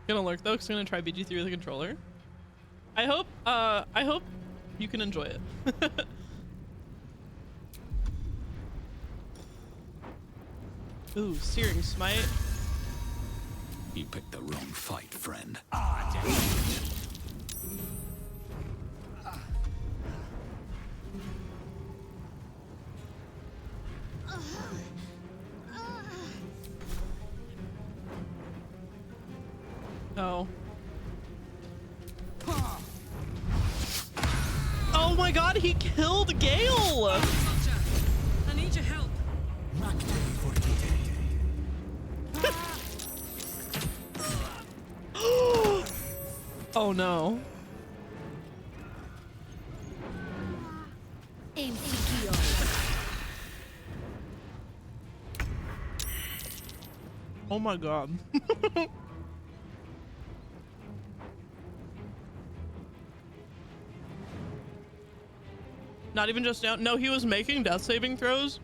Gonna lurk though, because I'm gonna try BG3 with the controller. I hope you can enjoy it. Ooh, Searing Smite. You picked the wrong fight, friend. Oh. Oh my god, he killed Gale! Roger, I need your help. Oh no. Oh my god. Not even just down. No, he was making death saving throws,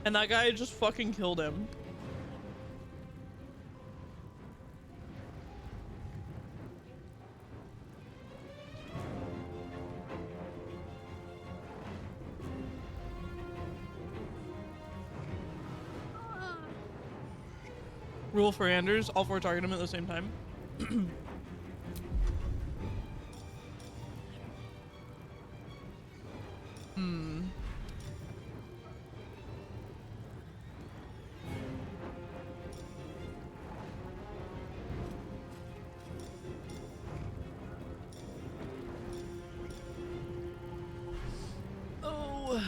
and that guy just fucking killed him. Rule for Anders, all 4 target him at the same time. Oh.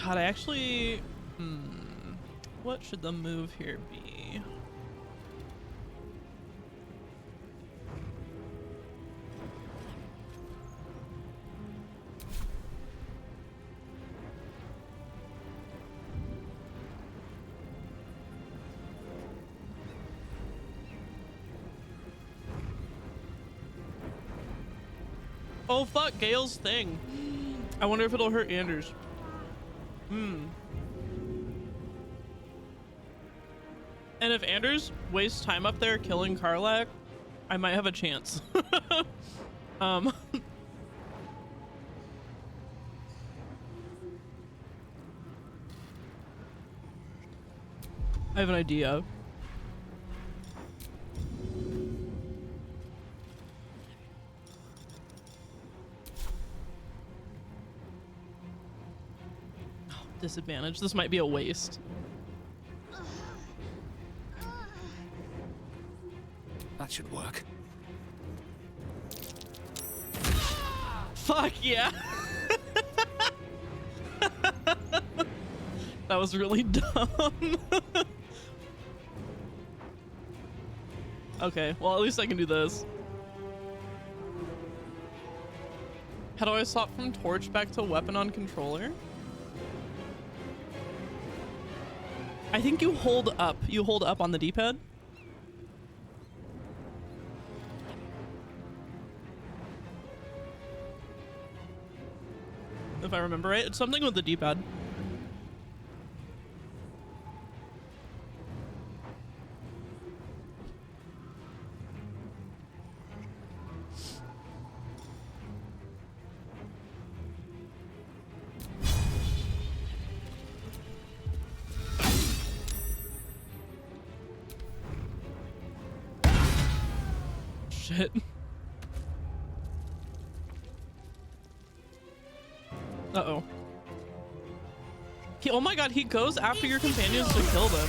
God, I actually... What should the move here be? Oh fuck, Gale's thing. I wonder if it'll hurt Anders. And if Anders wastes time up there killing Karlach, I might have a chance. I have an idea. Disadvantage. This might be a waste. That should work. Fuck yeah. That was really dumb. Okay, well at least I can do this. How do I swap from torch back to weapon on controller? I think you hold up. You hold up on the D-pad. If I remember right, it's something with the D-pad. Shit. Uh-oh. Oh my god, he goes after your companions to kill them.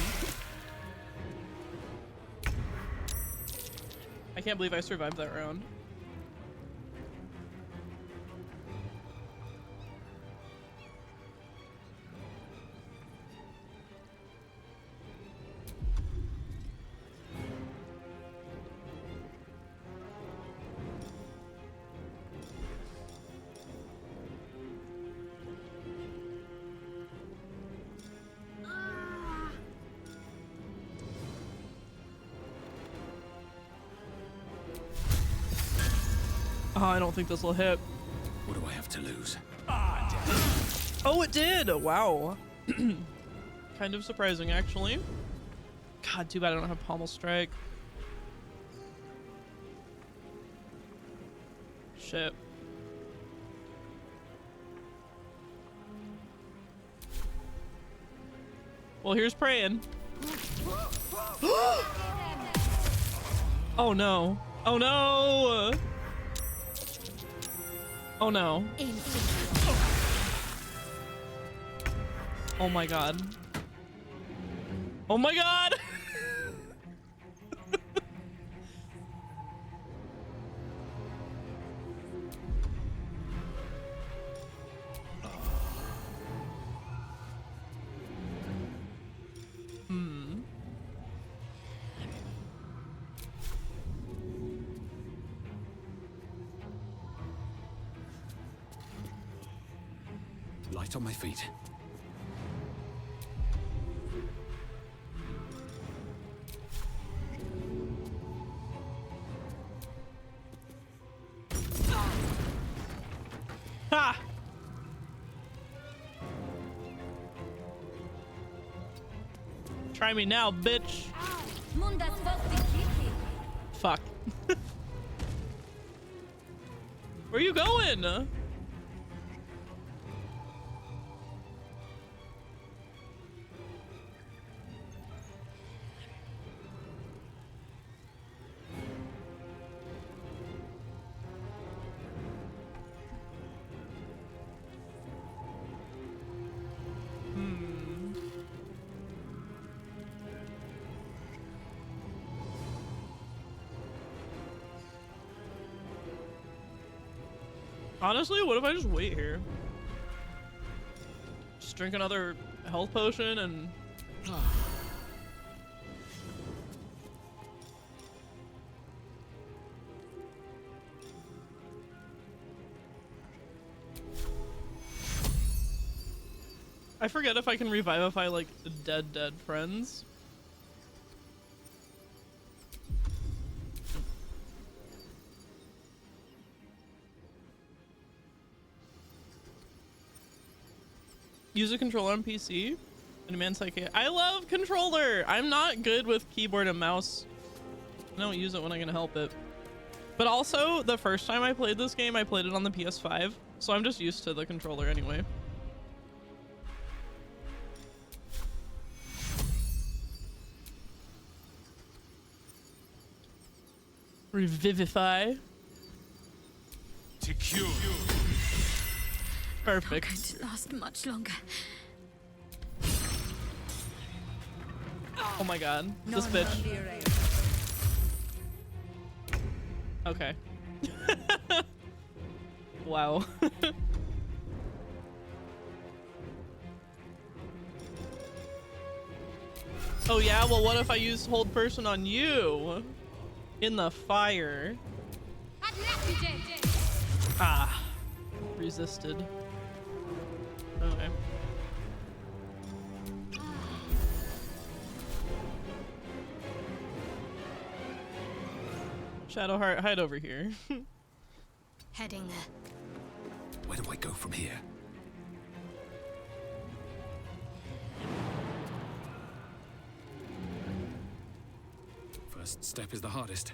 I can't believe I survived that round. Oh, I don't think this will hit. What do I have to lose? Oh, it did! Wow. Kind of surprising, actually. God, too bad I don't have Pommel Strike. Shit. Well, here's praying. Oh no. Oh no! Oh no. Oh my god. Oh my god! right on my feet. Ha! Try me now, bitch. Mundas Vosti. Fuck. Where you going? Honestly, what if I just wait here? Just drink another health potion and... I forget if I can revivify, like, dead friends. Use a controller on PC. And man psychic. I love controller. I'm not good with keyboard and mouse. I don't use it when I can help it. But also, the first time I played this game, I played it on the PS5. So I'm just used to the controller anyway. Revivify. To cure. Perfect. Not going to last much longer. Oh my god. This bitch. Okay. Wow. Oh yeah? Well, what if I use hold person on you? In the fire. Ah. Resisted. Okay. Shadowheart, hide over here. Heading there. Where do I go from here? First step is the hardest.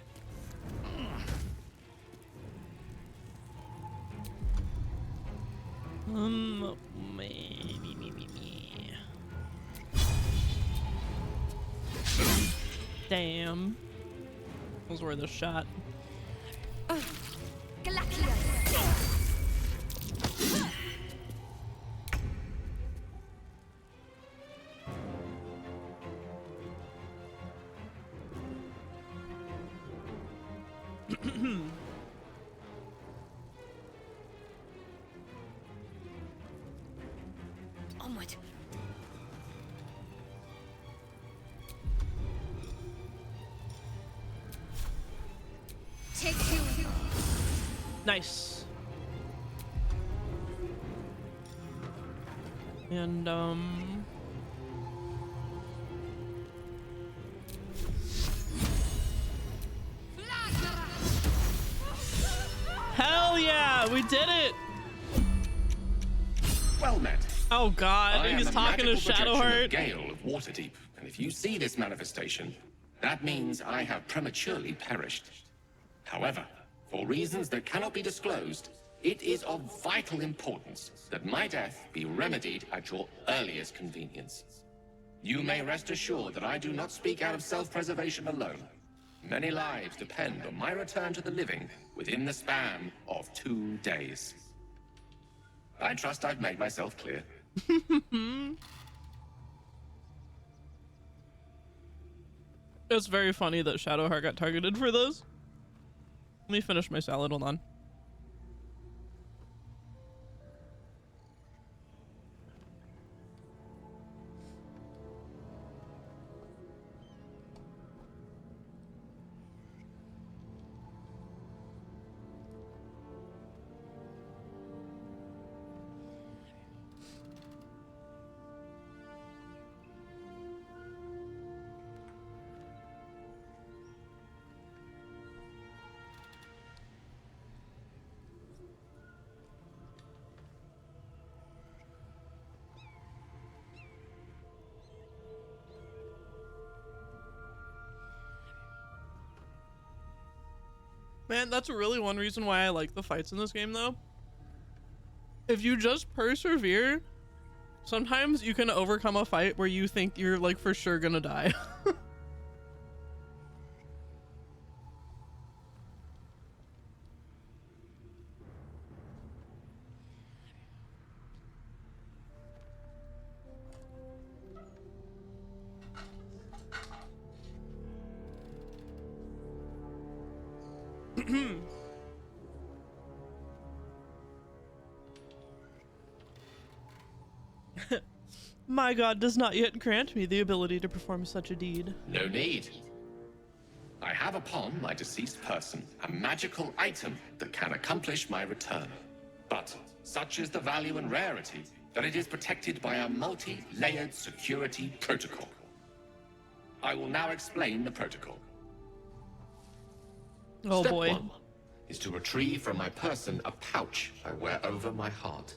Damn. Was worth a shot. Onward. Take you. Nice. And hell yeah, we did it. Well met. Oh god, he's talking to Shadowheart. Gale of Waterdeep, and if you see this manifestation, that means I have prematurely perished. However, for reasons that cannot be disclosed, it is of vital importance that my death be remedied at your earliest convenience. You may rest assured that I do not speak out of self-preservation alone. Many lives depend on my return to the living within the span of 2 days. I trust I've made myself clear. It's very funny that Shadowheart got targeted for this. Let me finish my salad, hold on. Man, that's really one reason why I like the fights in this game, though. If you just persevere, sometimes you can overcome a fight where you think you're like for sure gonna die. My god does not yet grant me the ability to perform such a deed. No need. I have upon my deceased person a magical item that can accomplish my return. But such is the value and rarity that it is protected by a multi-layered security protocol. I will now explain the protocol. Oh Step boy. 1 is to retrieve from my person a pouch I wear over my heart.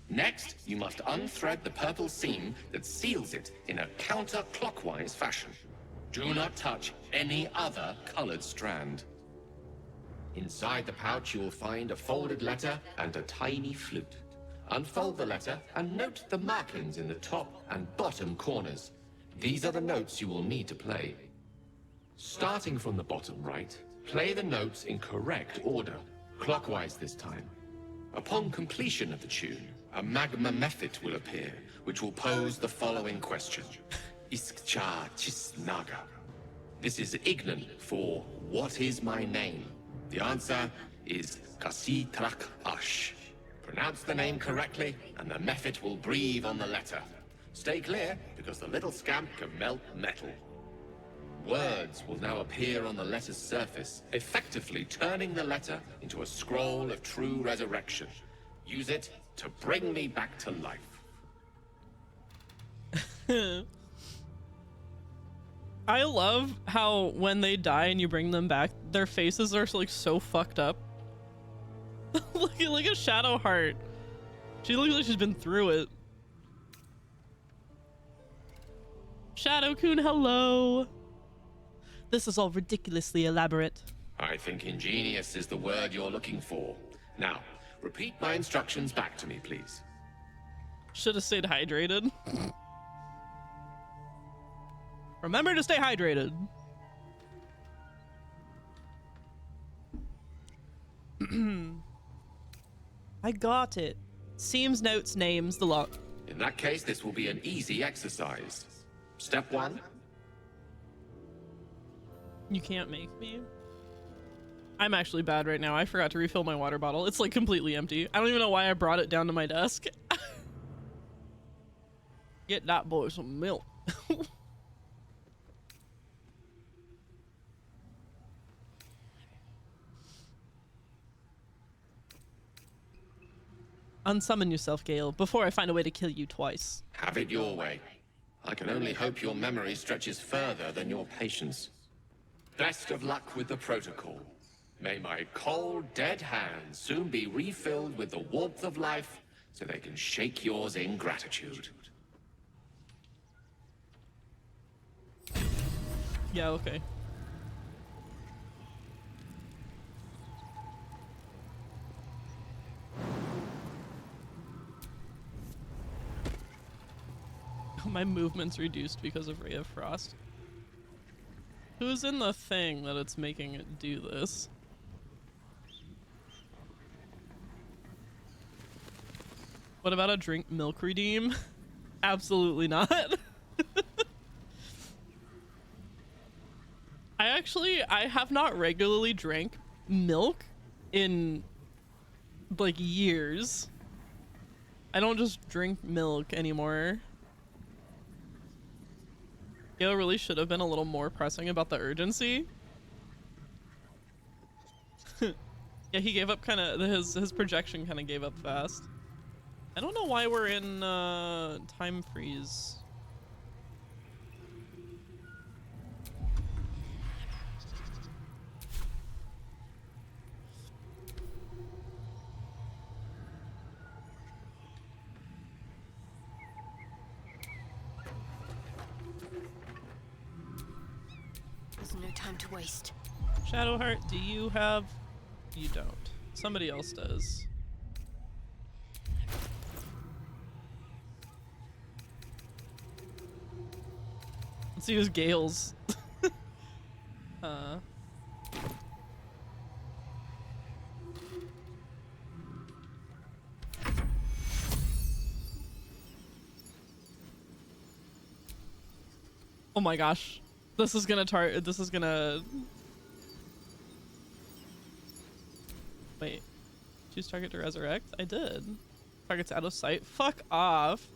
Next, you must unthread the purple seam that seals it in a counterclockwise fashion. Do not touch any other colored strand. Inside the pouch, you will find a folded letter and a tiny flute. Unfold the letter and note the markings in the top and bottom corners. These are the notes you will need to play. Starting from the bottom right, play the notes in correct order, clockwise this time. Upon completion of the tune, a magma method will appear, which will pose the following question. Iskcha Chisnaga. This is Ignan for what is my name? The answer is Kasitrak Ash. Pronounce the name correctly, and the method will breathe on the letter. Stay clear, because the little scamp can melt metal. Words will now appear on the letter's surface, effectively turning the letter into a scroll of true resurrection. Use it to bring me back to life. I love how when they die and you bring them back, their faces are like so fucked up. Look at Shadow Heart. She looks like she's been through it. Shadow-kun, hello. This is all ridiculously elaborate. I think ingenious is the word you're looking for. Now, repeat my instructions back to me, please. Should have stayed hydrated. Remember to stay hydrated. I got it. Seams, notes, names, the lot. In that case, this will be an easy exercise. Step 1. You can't make me. I'm actually bad right now. I forgot to refill my water bottle. It's like completely empty. I don't even know why I brought it down to my desk. Get that boy some milk. Unsummon yourself, Gale, before I find a way to kill you twice. Have it your way. I can only hope your memory stretches further than your patience. Best of luck with the protocol. May my cold, dead hands soon be refilled with the warmth of life so they can shake yours in gratitude. Yeah, okay. My movement's reduced because of Ray of Frost. Who's in the thing that it's making it do this? What about a drink milk redeem? Absolutely not. I have not regularly drank milk in like years. I don't just drink milk anymore. Gale really should have been a little more pressing about the urgency. Yeah, he gave up kind of, his projection kind of gave up fast. I don't know why we're in time freeze. There's no time to waste. Shadowheart, do you have? You don't. Somebody else does. Let's use Gale's. Oh my gosh. This is gonna wait. Choose target to resurrect? I did. Target's out of sight. Fuck off.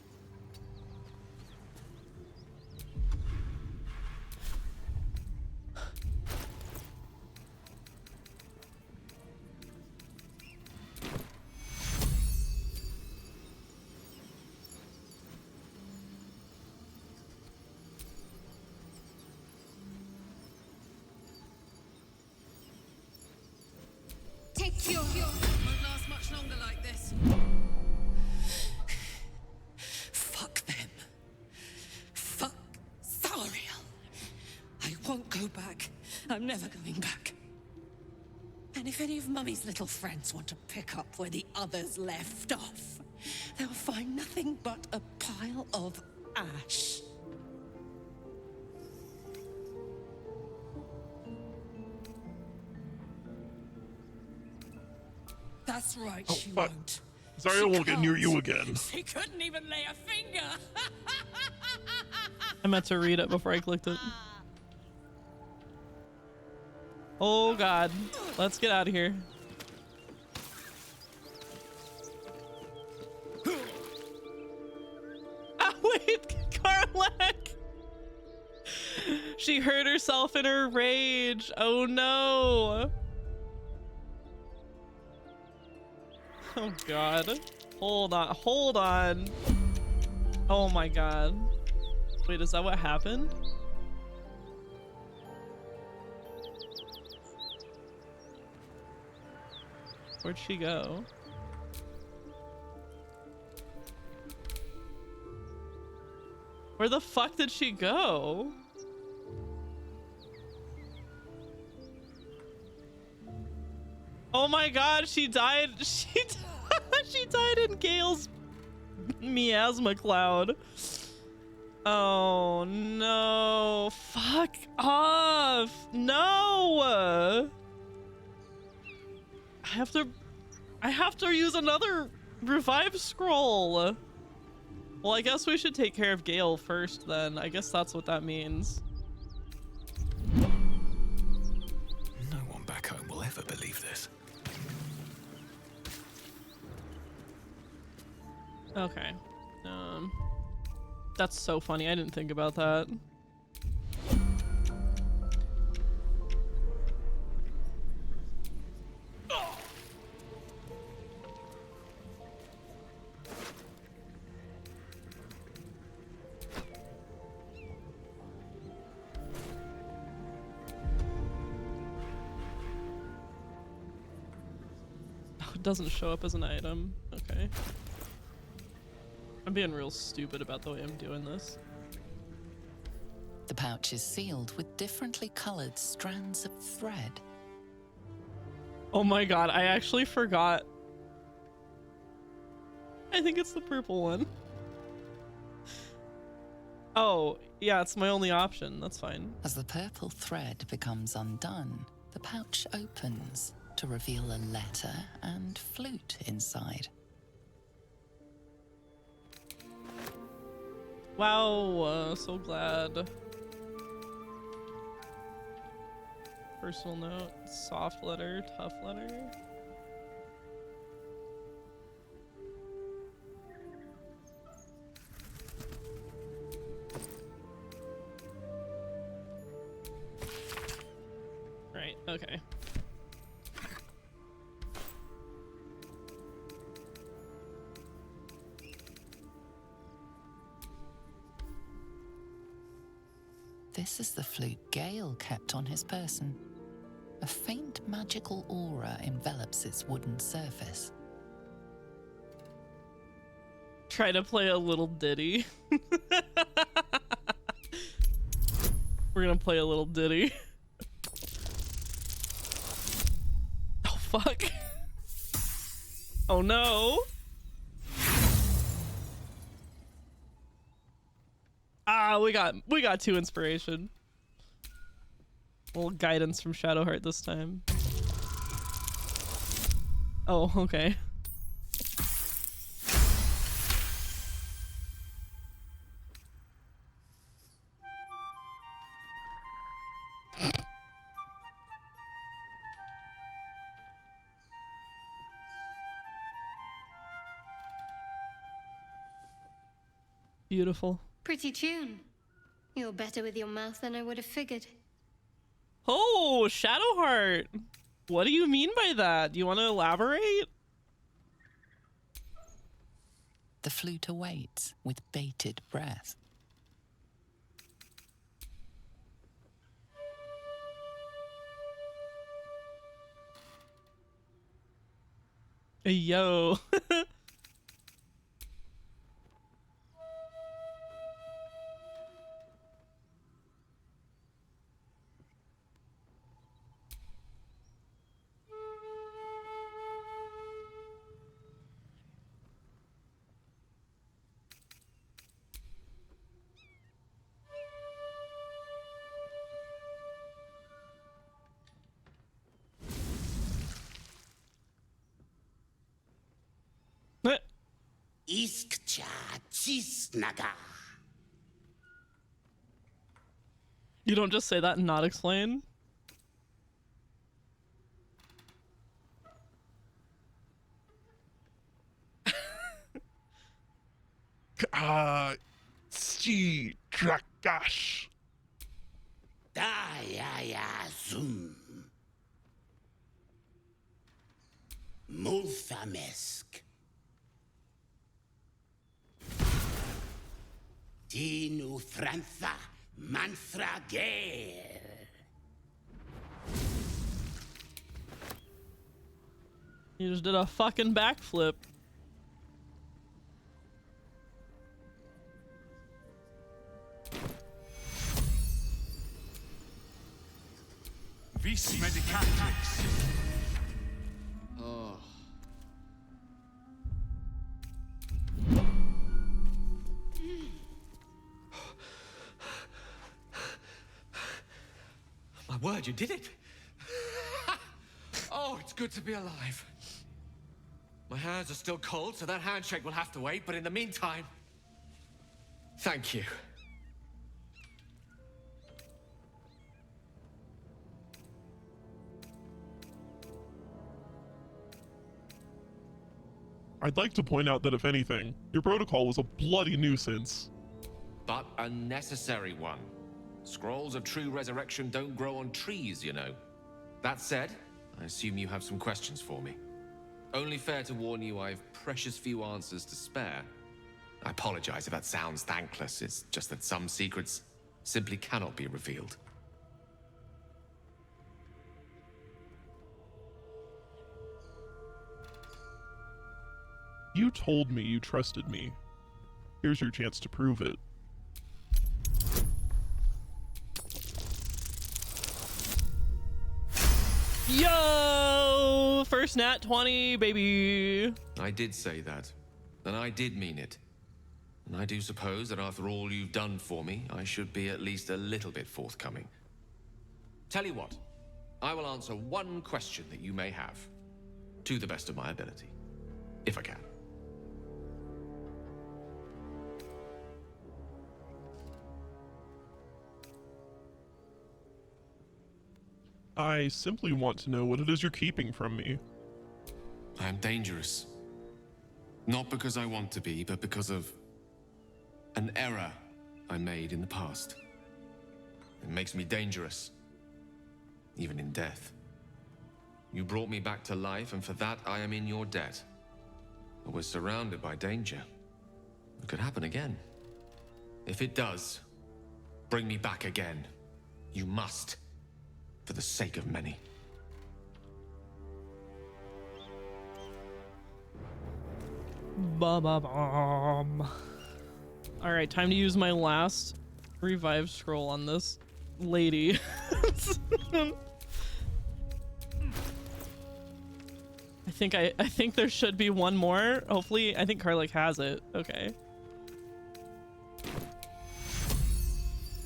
Take your Won't last much longer like this. Fuck them. Fuck Thariel. I won't go back. I'm never going back. And if any of Mummy's little friends want to pick up where the others left off, they'll find nothing but a pile of ash. That's right, Oh, she fuck. won't. Sorry, She I won't get near can't. you again. She couldn't even lay a finger. I meant to read it before I clicked it. Oh god. Let's get out of here. Ah, wait! Karlak! She hurt herself in her rage. Oh no. Oh god. Hold on. Hold on. Oh my god. Wait, is that what happened? Where'd she go? Where the fuck did she go? Oh my god, she died. She died in Gale's miasma cloud. Oh no. Fuck off. No. I have to use another revive scroll. Well, I guess we should take care of Gale first then. I guess that's what that means. No one back home will ever believe this. Okay. That's so funny. I didn't think about that. Oh, it doesn't show up as an item. Okay. I'm being real stupid about the way I'm doing this. The pouch is sealed with differently colored strands of thread. Oh my god, I actually forgot. I think it's the purple one. Oh, yeah, it's my only option. That's fine. As the purple thread becomes undone, the pouch opens to reveal a letter and flute inside. Wow, so glad. Personal note, soft letter, tough letter. Right, okay. This is the flute Gale kept on his person. A faint magical aura envelops its wooden surface. Try to play a little ditty. We're gonna play a little ditty. fuck? Oh no. Ah, we got 2 inspiration. A little guidance from Shadowheart this time. Oh, okay. Beautiful. Pretty tune. You're better with your mouth than I would have figured. Oh, Shadowheart. What do you mean by that? Do you want to elaborate? The flute awaits with bated breath. Yo. Iskcha Chisnaga. You don't just say that and not explain? Sti Drakash. Daya Zoom. Multhamesk. Tinu Frantha Manthra Gale. You just did a fucking backflip. Vis Medicatrix. Oh. My word, you did it! Oh, it's good to be alive. My hands are still cold, so that handshake will have to wait, but in the meantime, thank you. I'd like to point out that if anything, your protocol was a bloody nuisance. But a necessary one. Scrolls of true resurrection don't grow on trees, you know. That said, I assume you have some questions for me. Only fair to warn you I've precious few answers to spare. I apologize if that sounds thankless, it's just that some secrets simply cannot be revealed. You told me you trusted me. Here's your chance to prove it. Yo! First nat 20, baby. I did say that, and I did mean it. And I do suppose that after all you've done for me, I should be at least a little bit forthcoming. Tell you what, I will answer one question that you may have, to the best of my ability, if I can. I simply want to know what it is you're keeping from me. I am dangerous. Not because I want to be, but because of an error I made in the past. It makes me dangerous, even in death. You brought me back to life, and for that I am in your debt. But we're surrounded by danger. It could happen again. If it does, bring me back again. You must, for the sake of many. Ba-ba-bum. All right, time to use my last revive scroll on this lady. I think there should be one more. Hopefully, I think Karlach has it. Okay.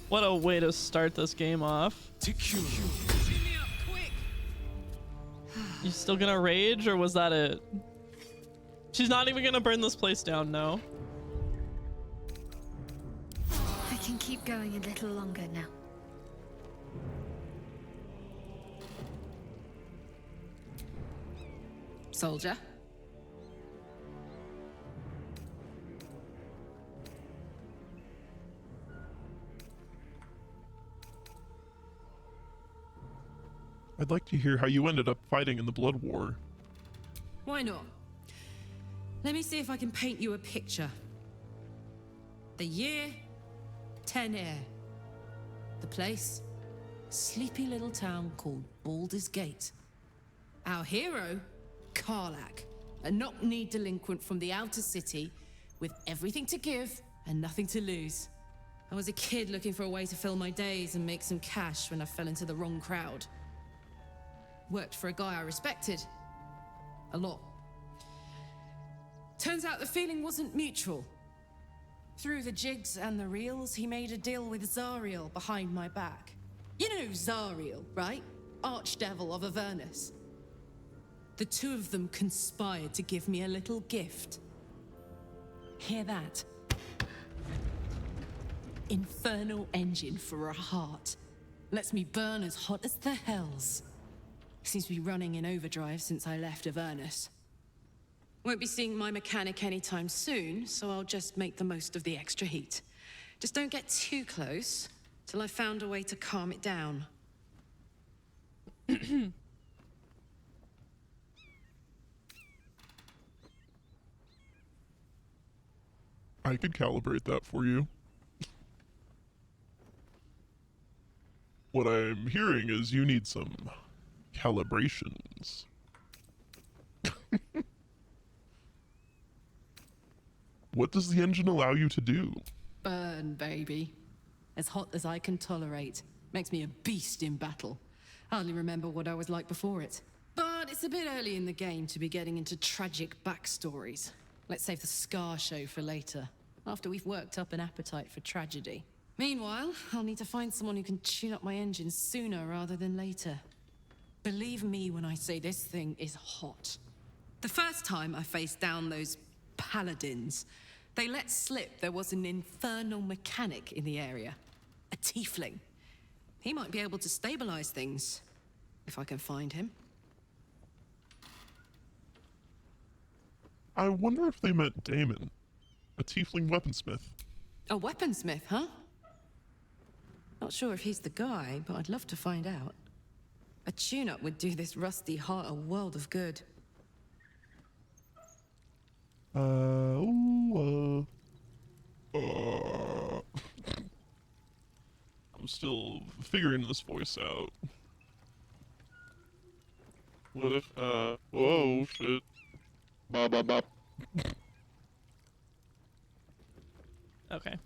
What a way to start this game off. You still gonna rage, or was that it? She's not even gonna burn this place down, no. I can keep going a little longer now. Soldier. I'd like to hear how you ended up fighting in the Blood War. Why not? Let me see if I can paint you a picture. The year, 10 Air. The place, sleepy little town called Baldur's Gate. Our hero, Karlach, a knock-kneed delinquent from the outer city with everything to give and nothing to lose. I was a kid looking for a way to fill my days and make some cash when I fell into the wrong crowd. Worked for a guy I respected. A lot. Turns out the feeling wasn't mutual. Through the jigs and the reels, he made a deal with Zariel behind my back. You know Zariel, right? Archdevil of Avernus. The two of them conspired to give me a little gift. Hear that? Infernal engine for a heart. Lets me burn as hot as the hells. Seems to be running in overdrive since I left Avernus. Won't be seeing my mechanic anytime soon, so I'll just make the most of the extra heat. Just don't get too close till I've found a way to calm it down. I could calibrate that for you. What I'm hearing is you need some calibrations. What does the engine allow you to do? Burn, baby. As hot as I can tolerate. Makes me a beast in battle. Hardly remember what I was like before it. But it's a bit early in the game to be getting into tragic backstories. Let's save the Scar show for later, after we've worked up an appetite for tragedy. Meanwhile, I'll need to find someone who can tune up my engine sooner rather than later. Believe me when I say this thing is hot. The first time I faced down those paladins, they let slip there was an infernal mechanic in the area. A tiefling. He might be able to stabilize things, if I can find him. I wonder if they meant Damon, a tiefling weaponsmith. A weaponsmith, huh? Not sure if he's the guy, but I'd love to find out. A tune-up would do this rusty heart a world of good. I'm still figuring this voice out. What if, whoa, shit. Bop, bop, bop. Okay.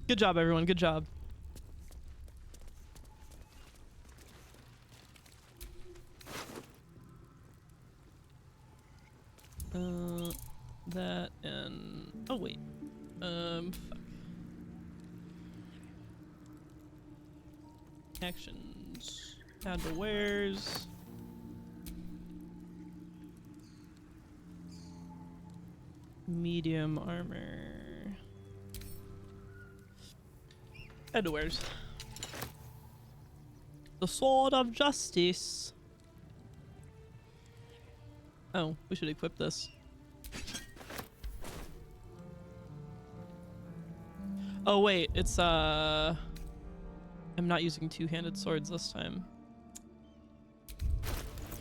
Good job, everyone. Good job. That and oh wait, fuck. Actions. Add to wares. Medium armor. Add to wares. The Sword of Justice. Oh, we should equip this. Oh wait, it's I'm not using two-handed swords this time.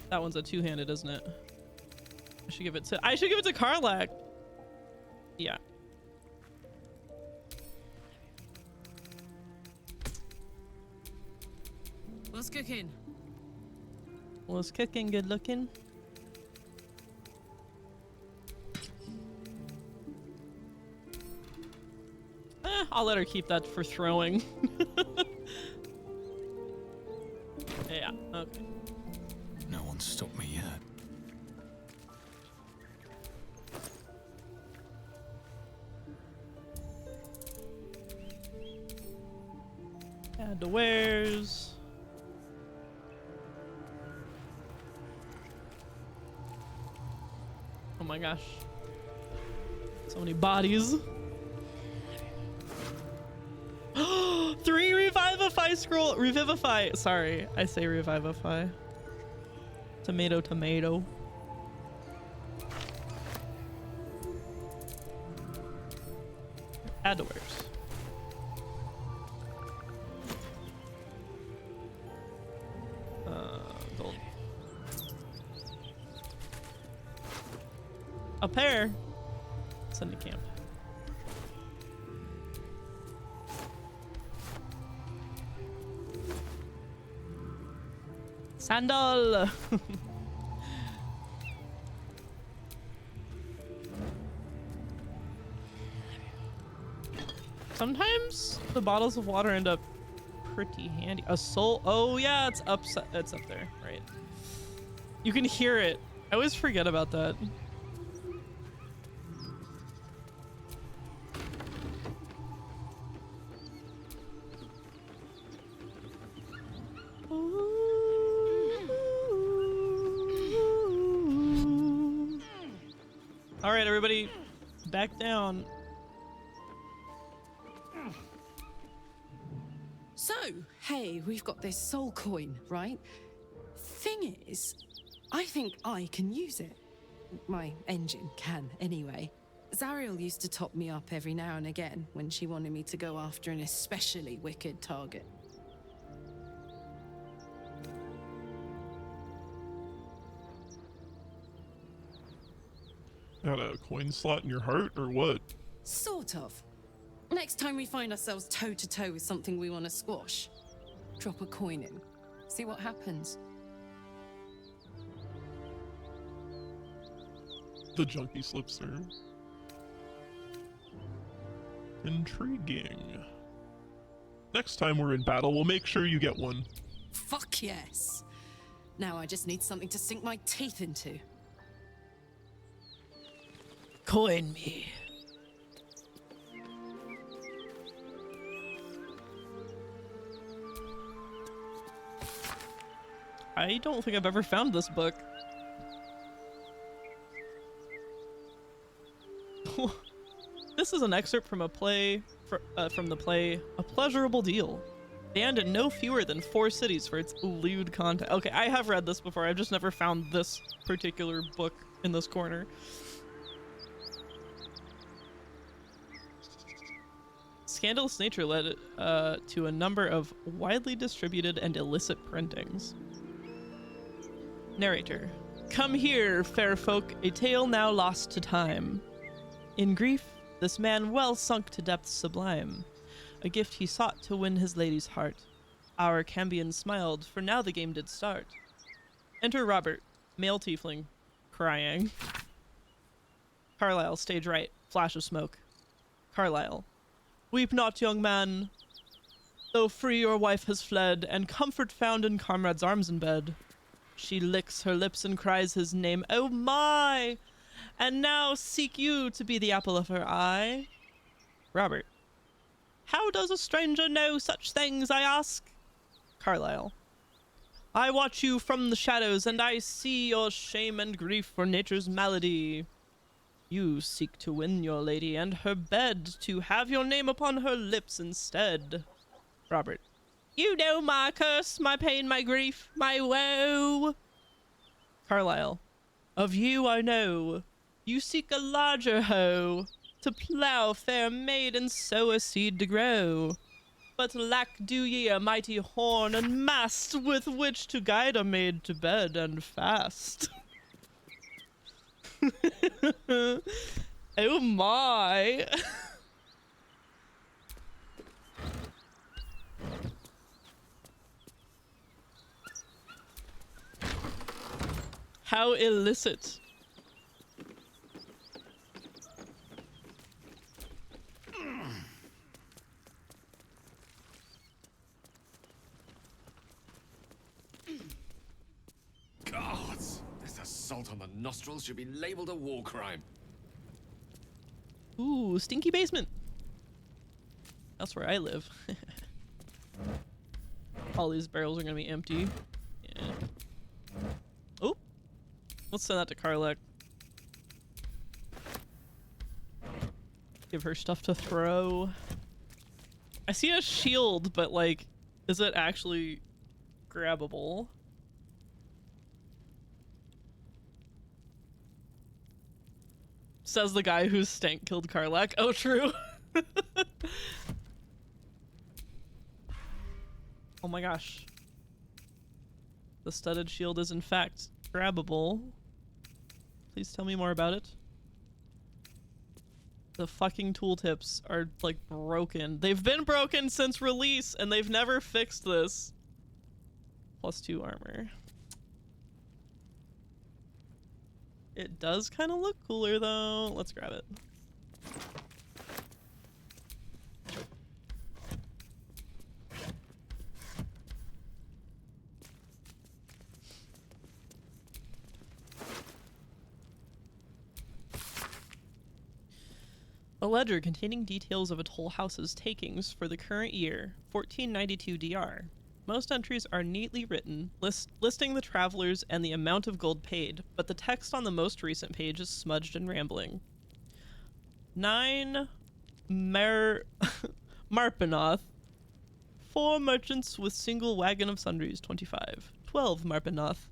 That one's a two-handed, isn't it? I should give it to Karlach. Yeah. What's cooking? What's cooking? Good looking. I'll let her keep that for throwing. Yeah, okay. No one stopped me yet. Add the wares. Oh my gosh. So many bodies. 3 revivify scroll. Revivify. Sorry, I say revivify. Tomato, tomato. Add the wares. Gold. A pair. Send to camp. Sandal. Sometimes the bottles of water end up pretty handy. A soul. Oh yeah, it's up. It's up there, right? You can hear it. I always forget about that. All right, everybody, back down. So, hey, we've got this soul coin, right? Thing is, I think I can use it. My engine can, anyway. Zariel used to top me up every now and again when she wanted me to go after an especially wicked target. Got a coin slot in your heart, or what? Sort of. Next time we find ourselves toe-to-toe with something we want to squash, drop a coin in. See what happens. The junkie slips through. Intriguing. Next time we're in battle, we'll make sure you get one. Fuck yes. Now I just need something to sink my teeth into. Coin me. I don't think I've ever found this book. This is an excerpt from a play, from the play A Pleasurable Deal. Banned in no fewer than 4 cities for its lewd content. Okay, I have read this before. I've just never found this particular book in this corner. Scandalous nature led to a number of widely distributed and illicit printings. Narrator. Come here, fair folk, a tale now lost to time. In grief, this man well sunk to depths sublime. A gift he sought to win his lady's heart. Our Cambion smiled, for now the game did start. Enter Robert, male tiefling, crying. Carlisle, stage right, flash of smoke. Carlisle. Weep not, young man. Though free your wife has fled, and comfort found in comrade's arms in bed. She licks her lips and cries his name, oh my! And now seek you to be the apple of her eye. Robert. How does a stranger know such things, I ask? Carlisle. I watch you from the shadows, and I see your shame and grief for nature's malady. You seek to win your lady and her bed, to have your name upon her lips instead. Robert. You know my curse, my pain, my grief, my woe. Carlisle. Of you I know. You seek a larger hoe, to plough, fair maid, and sow a seed to grow. But lack do ye a mighty horn and mast, with which to guide a maid to bed and fast. Oh my. How illicit. salt on the nostrils should be labeled a war crime. Ooh, stinky basement. That's where I live. All these barrels are gonna be empty. Yeah. Oh, let's send that to Karlek. Give her stuff to throw. I see a shield, but like, is it actually grabbable? Says the guy whose stank killed Karlek. Oh, true. Oh my gosh. The studded shield is in fact grabbable. Please tell me more about it. The fucking tooltips are like broken. They've been broken since release and they've never fixed this. +2 armor. It does kind of look cooler though. Let's grab it. A ledger containing details of a toll house's takings for the current year, 1492 DR. Most entries are neatly written, listing the travelers and the amount of gold paid, but the text on the most recent page is smudged and rambling. 9 Marpenoth. 4 merchants with single wagon of sundries, 25. 12 Marpenoth.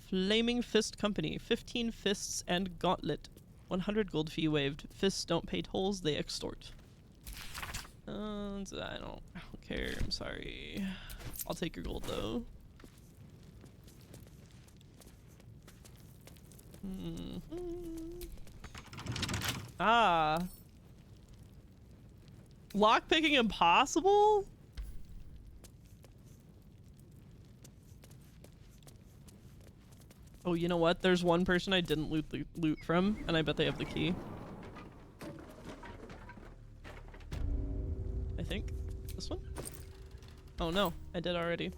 Flaming Fist Company, 15 fists and gauntlet. 100 gold fee waived. Fists don't pay tolls, they extort. I don't care, I'm sorry. I'll take your gold though. Ah. Lockpicking impossible? Oh, you know what? There's one person I didn't loot from, and I bet they have the key. I think. This one? Oh no, I did already.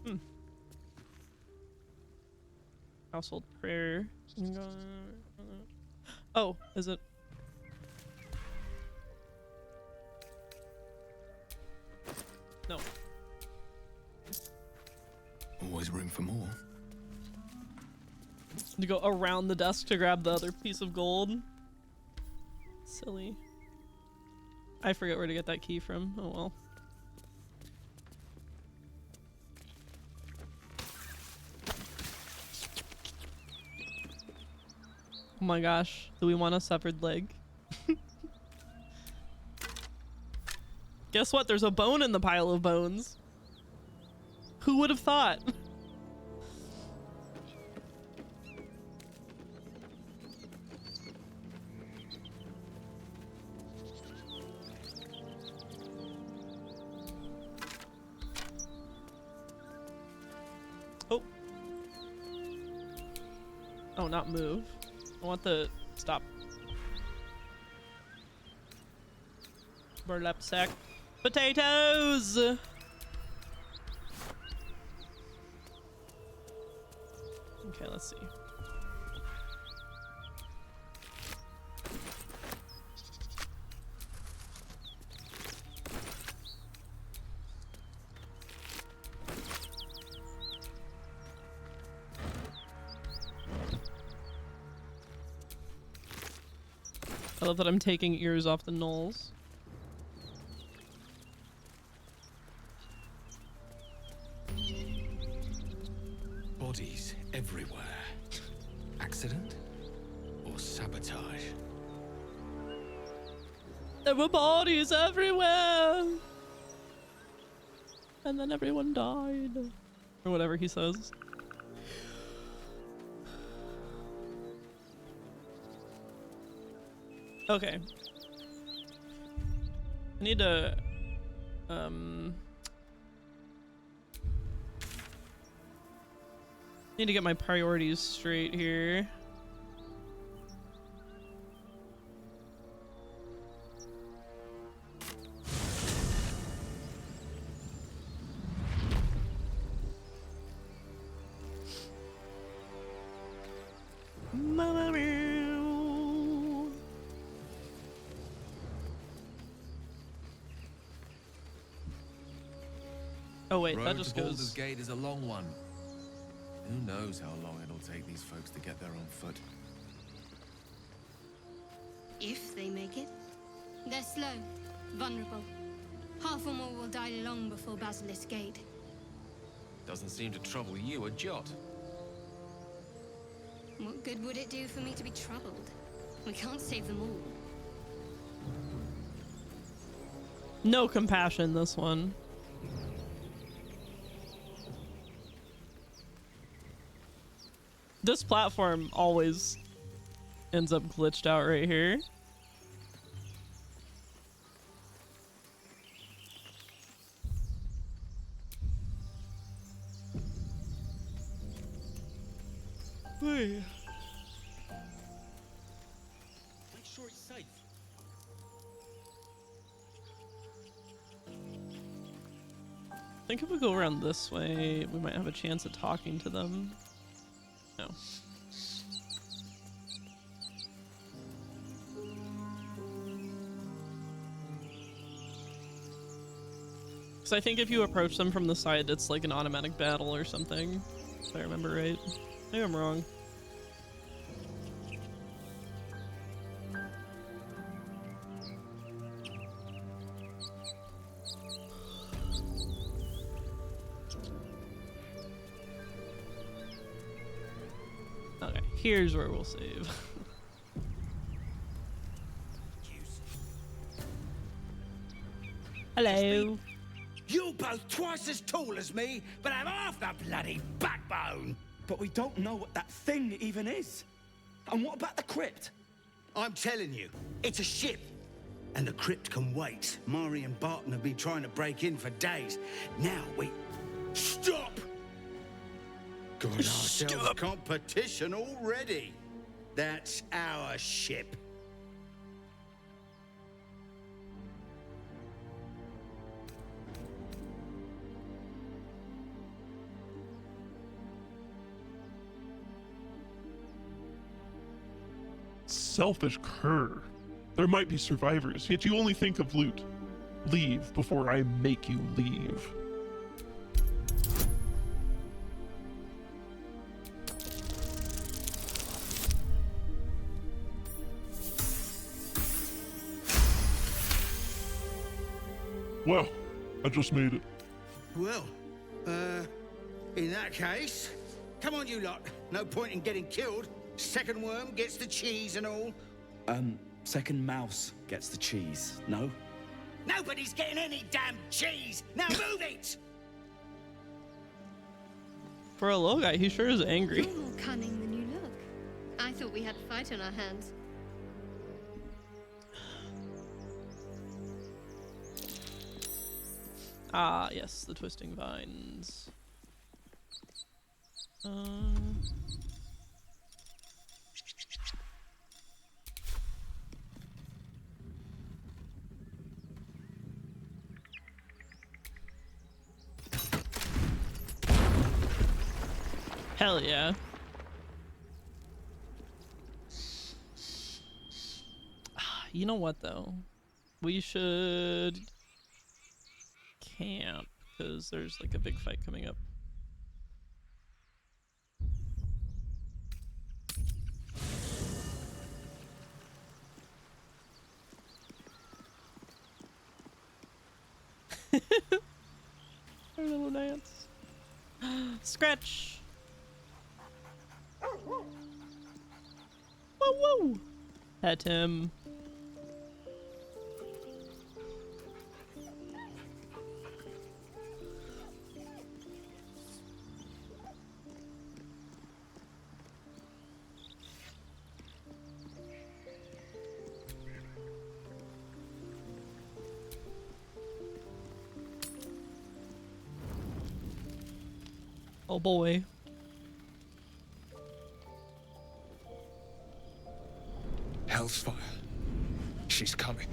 Household prayer. Oh, is it? No. Always room for more. To go around the desk to grab the other piece of gold. Silly. I forget where to get that key from. Oh well. Oh my gosh. Do we want a severed leg? Guess what? There's a bone in the pile of bones. Who would have thought? Oh. Oh, not move. I want the stop. Burlap sack. Potatoes! Okay, let's see. I love that I'm taking ears off the gnolls. Bodies everywhere. Accident or sabotage? There were bodies everywhere! And then everyone died. Or whatever he says. Okay. I need to need to get my priorities straight here. Oh wait, Road that just to Baldur's goes. Gate is a long one. Who knows how long it'll take these folks to get there on foot. If they make it. They're slow, vulnerable. Half or more will die long before Basilisk Gate. Doesn't seem to trouble you a jot. What good would it do for me to be troubled? We can't save them all. No compassion, this one. This platform always ends up glitched out right here. Hey. Make sure it's safe. I think if we go around this way, we might have a chance at talking to them. No. Because I think if you approach them from the side, it's like an automatic battle or something. If I remember right. Maybe I'm wrong. Okay, here's where we'll save. Hello. You're both twice as tall as me, but have half the bloody backbone. But we don't know what that thing even is. And what about the crypt? I'm telling you, it's a ship. And the crypt can wait. Mari and Barton have been trying to break in for days. Now we... Stop! Got ourselves competition already. That's our ship. Selfish cur. There might be survivors, yet you only think of loot. Leave before I make you leave. Well, I just made it. Well, in that case, come on you lot. No point in getting killed. Second worm gets the cheese and all. Second mouse gets the cheese, no? Nobody's getting any damn cheese! Now move it! For a low guy, he sure is angry. You're more cunning than you look. I thought we had a fight on our hands. Ah, yes, the twisting vines. Hell yeah. You know what though? We should camp because there's like a big fight coming up. Our little dance. Scratch. Woo woo. Pet him. Oh boy. Hellsfire. She's coming.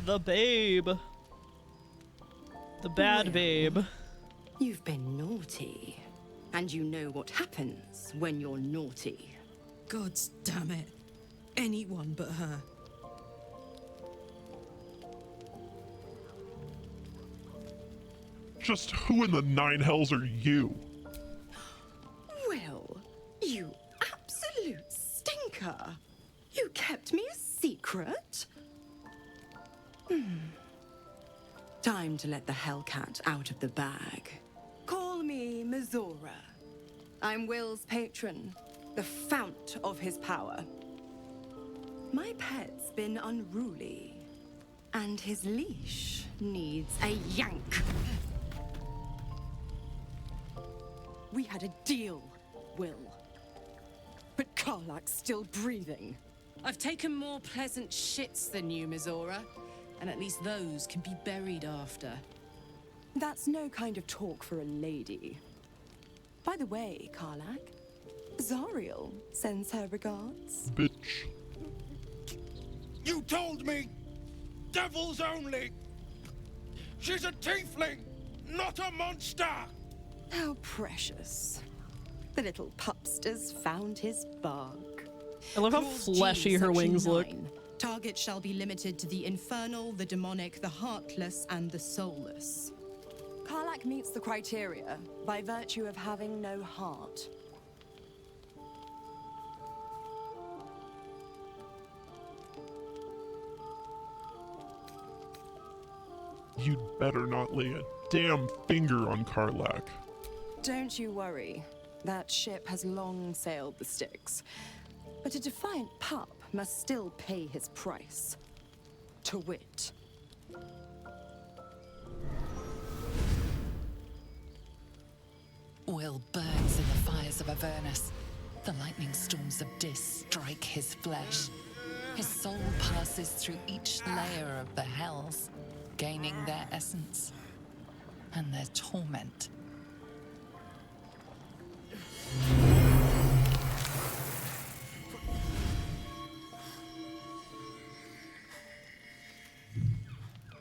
The babe. The bad babe. You've been naughty. And you know what happens when you're naughty. God damn it. Anyone but her. Just who in the nine hells are you? Will, you absolute stinker. You kept me a secret? Time to let the Hellcat out of the bag. Call me Mizora. I'm Will's patron, the fount of his power. My pet's been unruly, and his leash needs a yank. We had a deal, Will. But Karlak's still breathing. I've taken more pleasant shits than you, Mizora. And at least those can be buried after. That's no kind of talk for a lady. By the way, Karlak, Zariel sends her regards. Bitch. You told me! Devils only! She's a tiefling, not a monster! How precious. The little pupster's found his bug. I love how Clause fleshy G, her Section wings look. 9. Targets shall be limited to the infernal, the demonic, the heartless, and the soulless. Karlak meets the criteria by virtue of having no heart. You'd better not lay a damn finger on Karlak. Don't you worry. That ship has long sailed the Styx. But a defiant pup must still pay his price. To wit. Will burns in the fires of Avernus. The lightning storms of Dis strike his flesh. His soul passes through each layer of the hells, gaining their essence and their torment.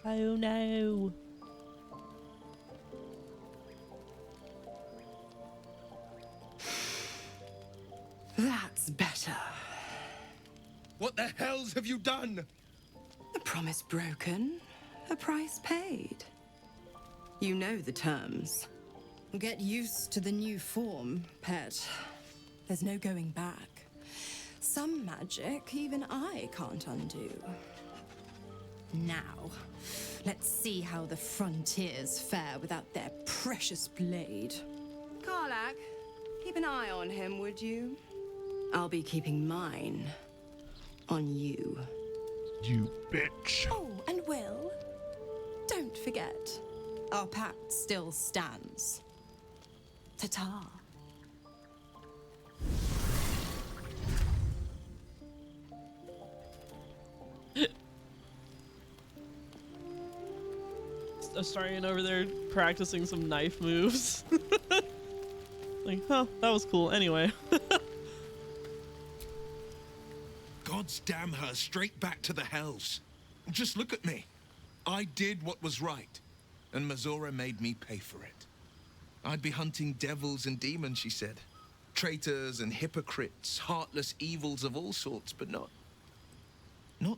Oh no. That's better. What the hells have you done? A promise broken, a price paid. You know the terms. Get used to the new form, pet. There's no going back. Some magic even I can't undo. Now, let's see how the frontiers fare without their precious blade. Karlak, keep an eye on him, would you? I'll be keeping mine on you. You bitch. Oh, and Will, don't forget, our pact still stands. Ta-ta. Astarion over there practicing some knife moves. Like, huh, that was cool. Anyway. God's damn her, straight back to the hells. Just look at me. I did what was right, and Mizora made me pay for it. I'd be hunting devils and demons, she said. Traitors and hypocrites, heartless evils of all sorts, but not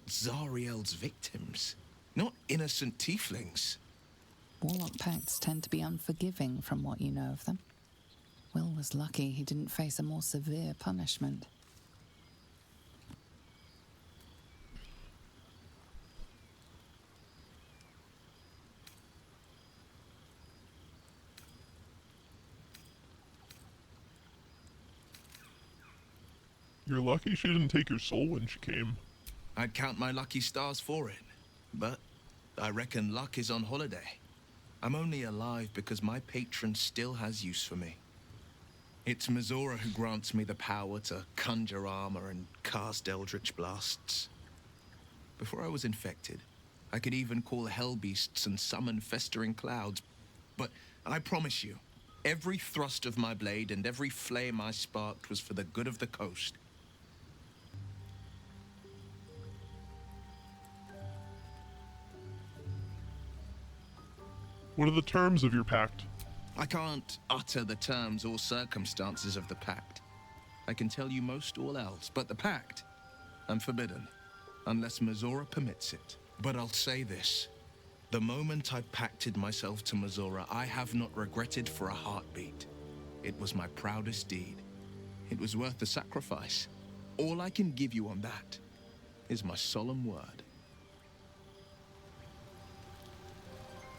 Zariel's victims. Not innocent tieflings. Warlock pacts tend to be unforgiving from what you know of them. Will was lucky he didn't face a more severe punishment. You're lucky she didn't take your soul when she came. I'd count my lucky stars for it, but I reckon luck is on holiday. I'm only alive because my patron still has use for me. It's Mizora who grants me the power to conjure armor and cast eldritch blasts. Before I was infected, I could even call hell beasts and summon festering clouds. But I promise you, every thrust of my blade and every flame I sparked was for the good of the coast. What are the terms of your pact? I can't utter the terms or circumstances of the pact. I can tell you most all else, but the pact, I'm forbidden, unless Mizora permits it. But I'll say this. The moment I pacted myself to Mizora, I have not regretted for a heartbeat. It was my proudest deed. It was worth the sacrifice. All I can give you on that is my solemn word.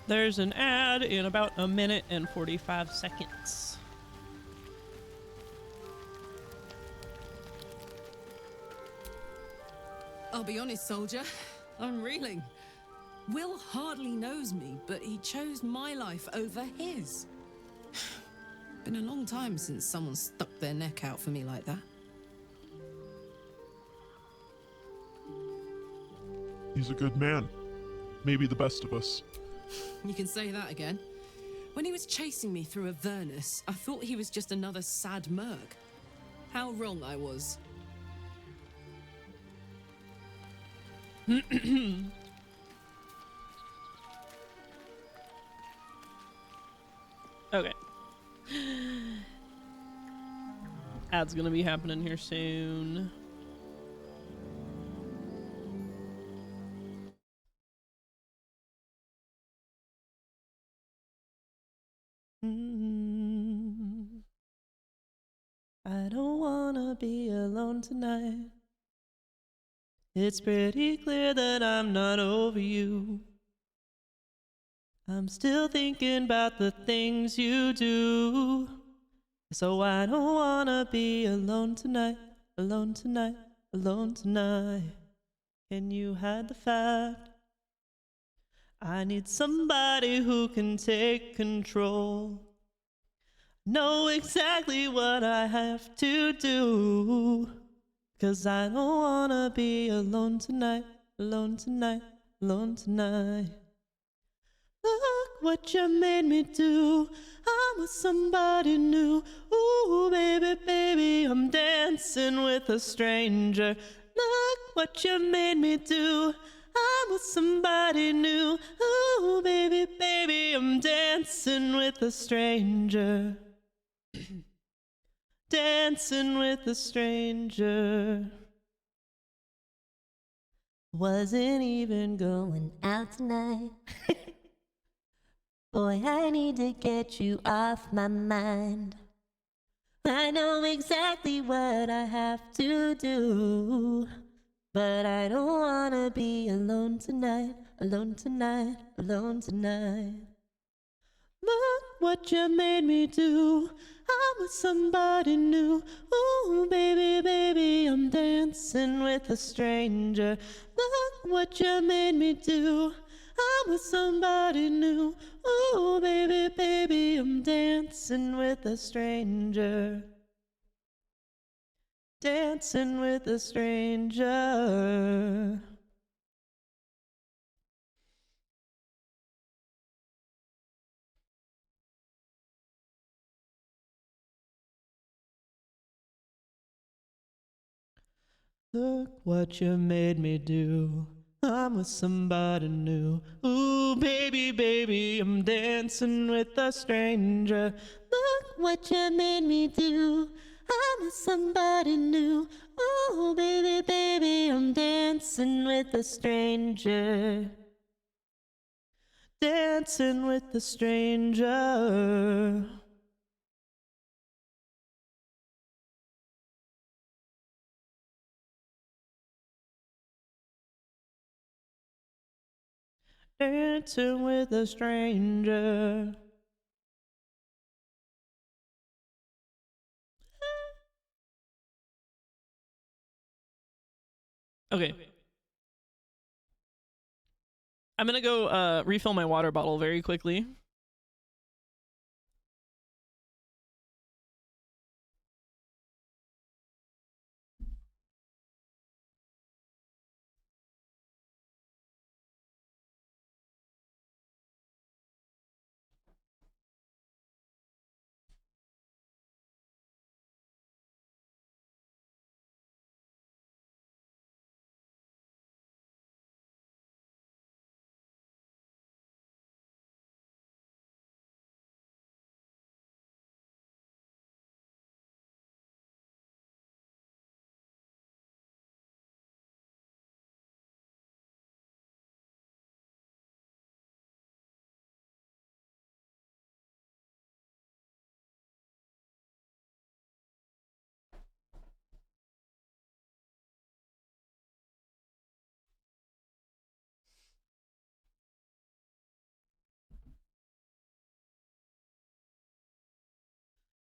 There's an ad in about a minute and 45 seconds. I'll be honest, soldier. I'm reeling. Will hardly knows me, but he chose my life over his. Been a long time since someone stuck their neck out for me like that. He's a good man. Maybe the best of us. You can say that again. When he was chasing me through Avernus, I thought he was just another sad merc. How wrong I was. Okay. Ad's gonna be happening here soon. I don't wanna be alone tonight. It's pretty clear that I'm not over you. I'm still thinking about the things you do. So I don't wanna be alone tonight, alone tonight, alone tonight. Can you hide the fact? I need somebody who can take control. Know exactly what I have to do. 'Cause I don't wanna be alone tonight, alone tonight, alone tonight. Look what you made me do. I'm with somebody new. Ooh, baby, baby, I'm dancing with a stranger. Look what you made me do. I'm with somebody new. Ooh, baby, baby, I'm dancing with a stranger. Dancing with a stranger. Wasn't even going out tonight. Boy, I need to get you off my mind. I know exactly what I have to do. But I don't wanna be alone tonight, alone tonight, alone tonight. Look what you made me do. I'm with somebody new. Ooh, baby, baby, I'm dancing with a stranger. Look what you made me do. I'm with somebody new. Ooh, baby, baby, I'm dancing with a stranger. Dancing with a stranger. Look what you made me do. I'm with somebody new. Ooh, baby, baby, I'm dancing with a stranger. Look what you made me do. I'm with somebody new. Ooh, baby, baby, I'm dancing with a stranger. Dancing with a stranger. Dancing with a stranger. Okay. I'm gonna go refill my water bottle very quickly.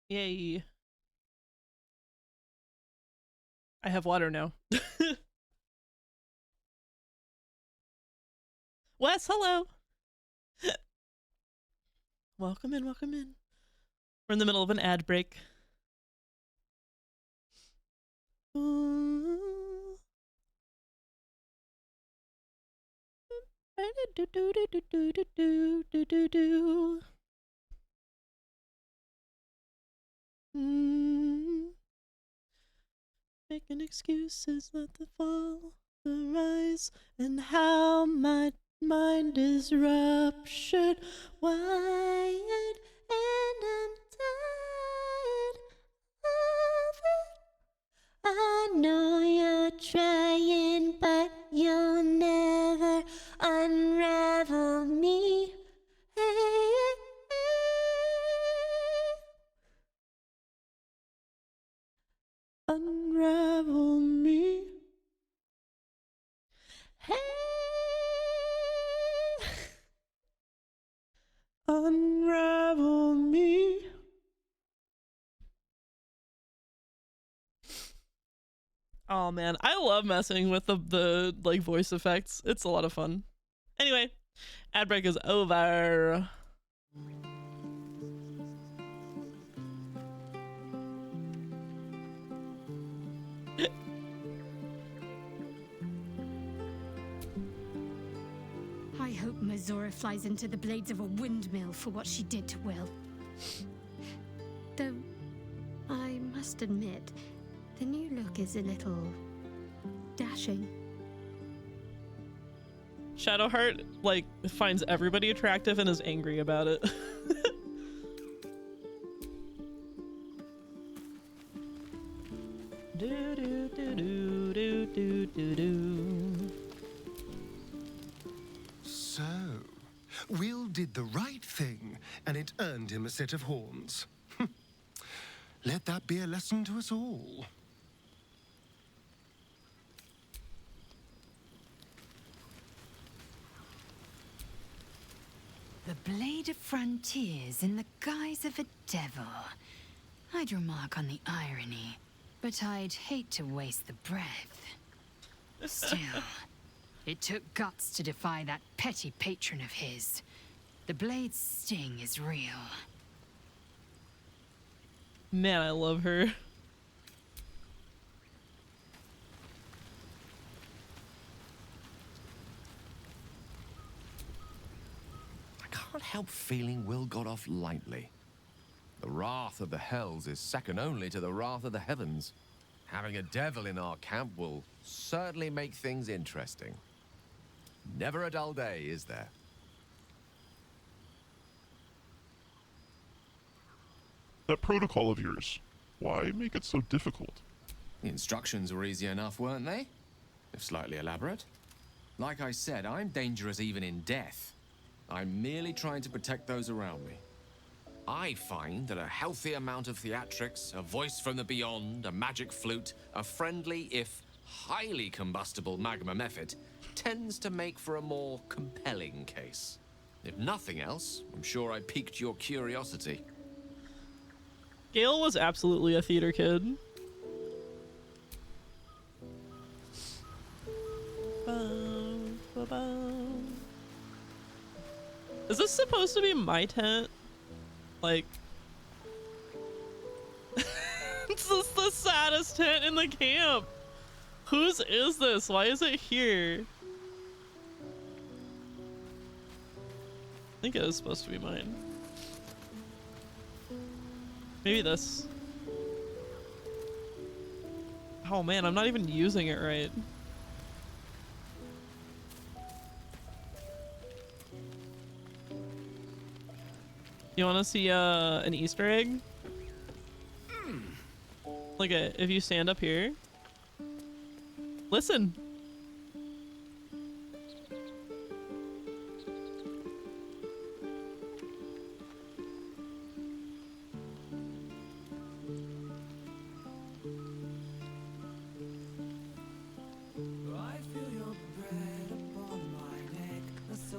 Yay. I have water now. Wes, hello. Welcome in, welcome in. We're in the middle of an ad break. Making excuses, not the fall, the rise, and how my mind is ruptured, wired, and I'm tired of it. I know you're trying, but you'll never unravel me. Hey, unravel me. Hey, unravel me. Oh man, I love messing with the like voice effects. It's a lot of fun. Anyway, ad break is over. I hope Mazora flies into the blades of a windmill for what she did to Will. Though, I must admit, the new look is a little dashing. Shadowheart like finds everybody attractive and is angry about it. Do do do do do do do do. So, Will did the right thing, and it earned him a set of horns. Let that be a lesson to us all. The Blade of Frontiers in the guise of a devil. I'd remark on the irony, but I'd hate to waste the breath. Still, it took guts to defy that petty patron of his. The Blade's sting is real. Man, I love her. I can't help feeling Will got off lightly. The wrath of the hells is second only to the wrath of the heavens. Having a devil in our camp will certainly make things interesting. Never a dull day, is there? That protocol of yours, why make it so difficult? The instructions were easy enough, weren't they? If slightly elaborate. Like I said, I'm dangerous even in death. I'm merely trying to protect those around me. I find that a healthy amount of theatrics, a voice from the beyond, a magic flute, a friendly, if highly combustible magma method, tends to make for a more compelling case. If nothing else, I'm sure I piqued your curiosity. Gale was absolutely a theater kid. Is this supposed to be my tent? Like, this is the saddest tent in the camp. Whose is this? Why is it here? I think it was supposed to be mine. Maybe this. Oh man, I'm not even using it right. You want to see an Easter egg? Like if you stand up here. Listen.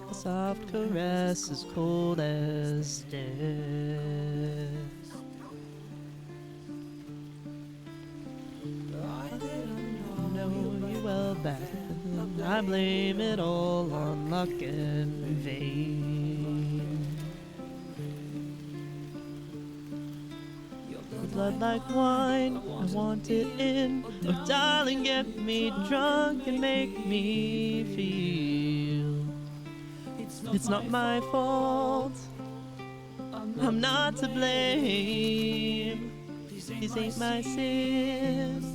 A soft caress as cold as death. back. I blame it all on luck and fate. Your blood like wine, I want it in. Oh, darling, get me drunk and make me feel. It's not my fault. I'm not to blame. These ain't my sins.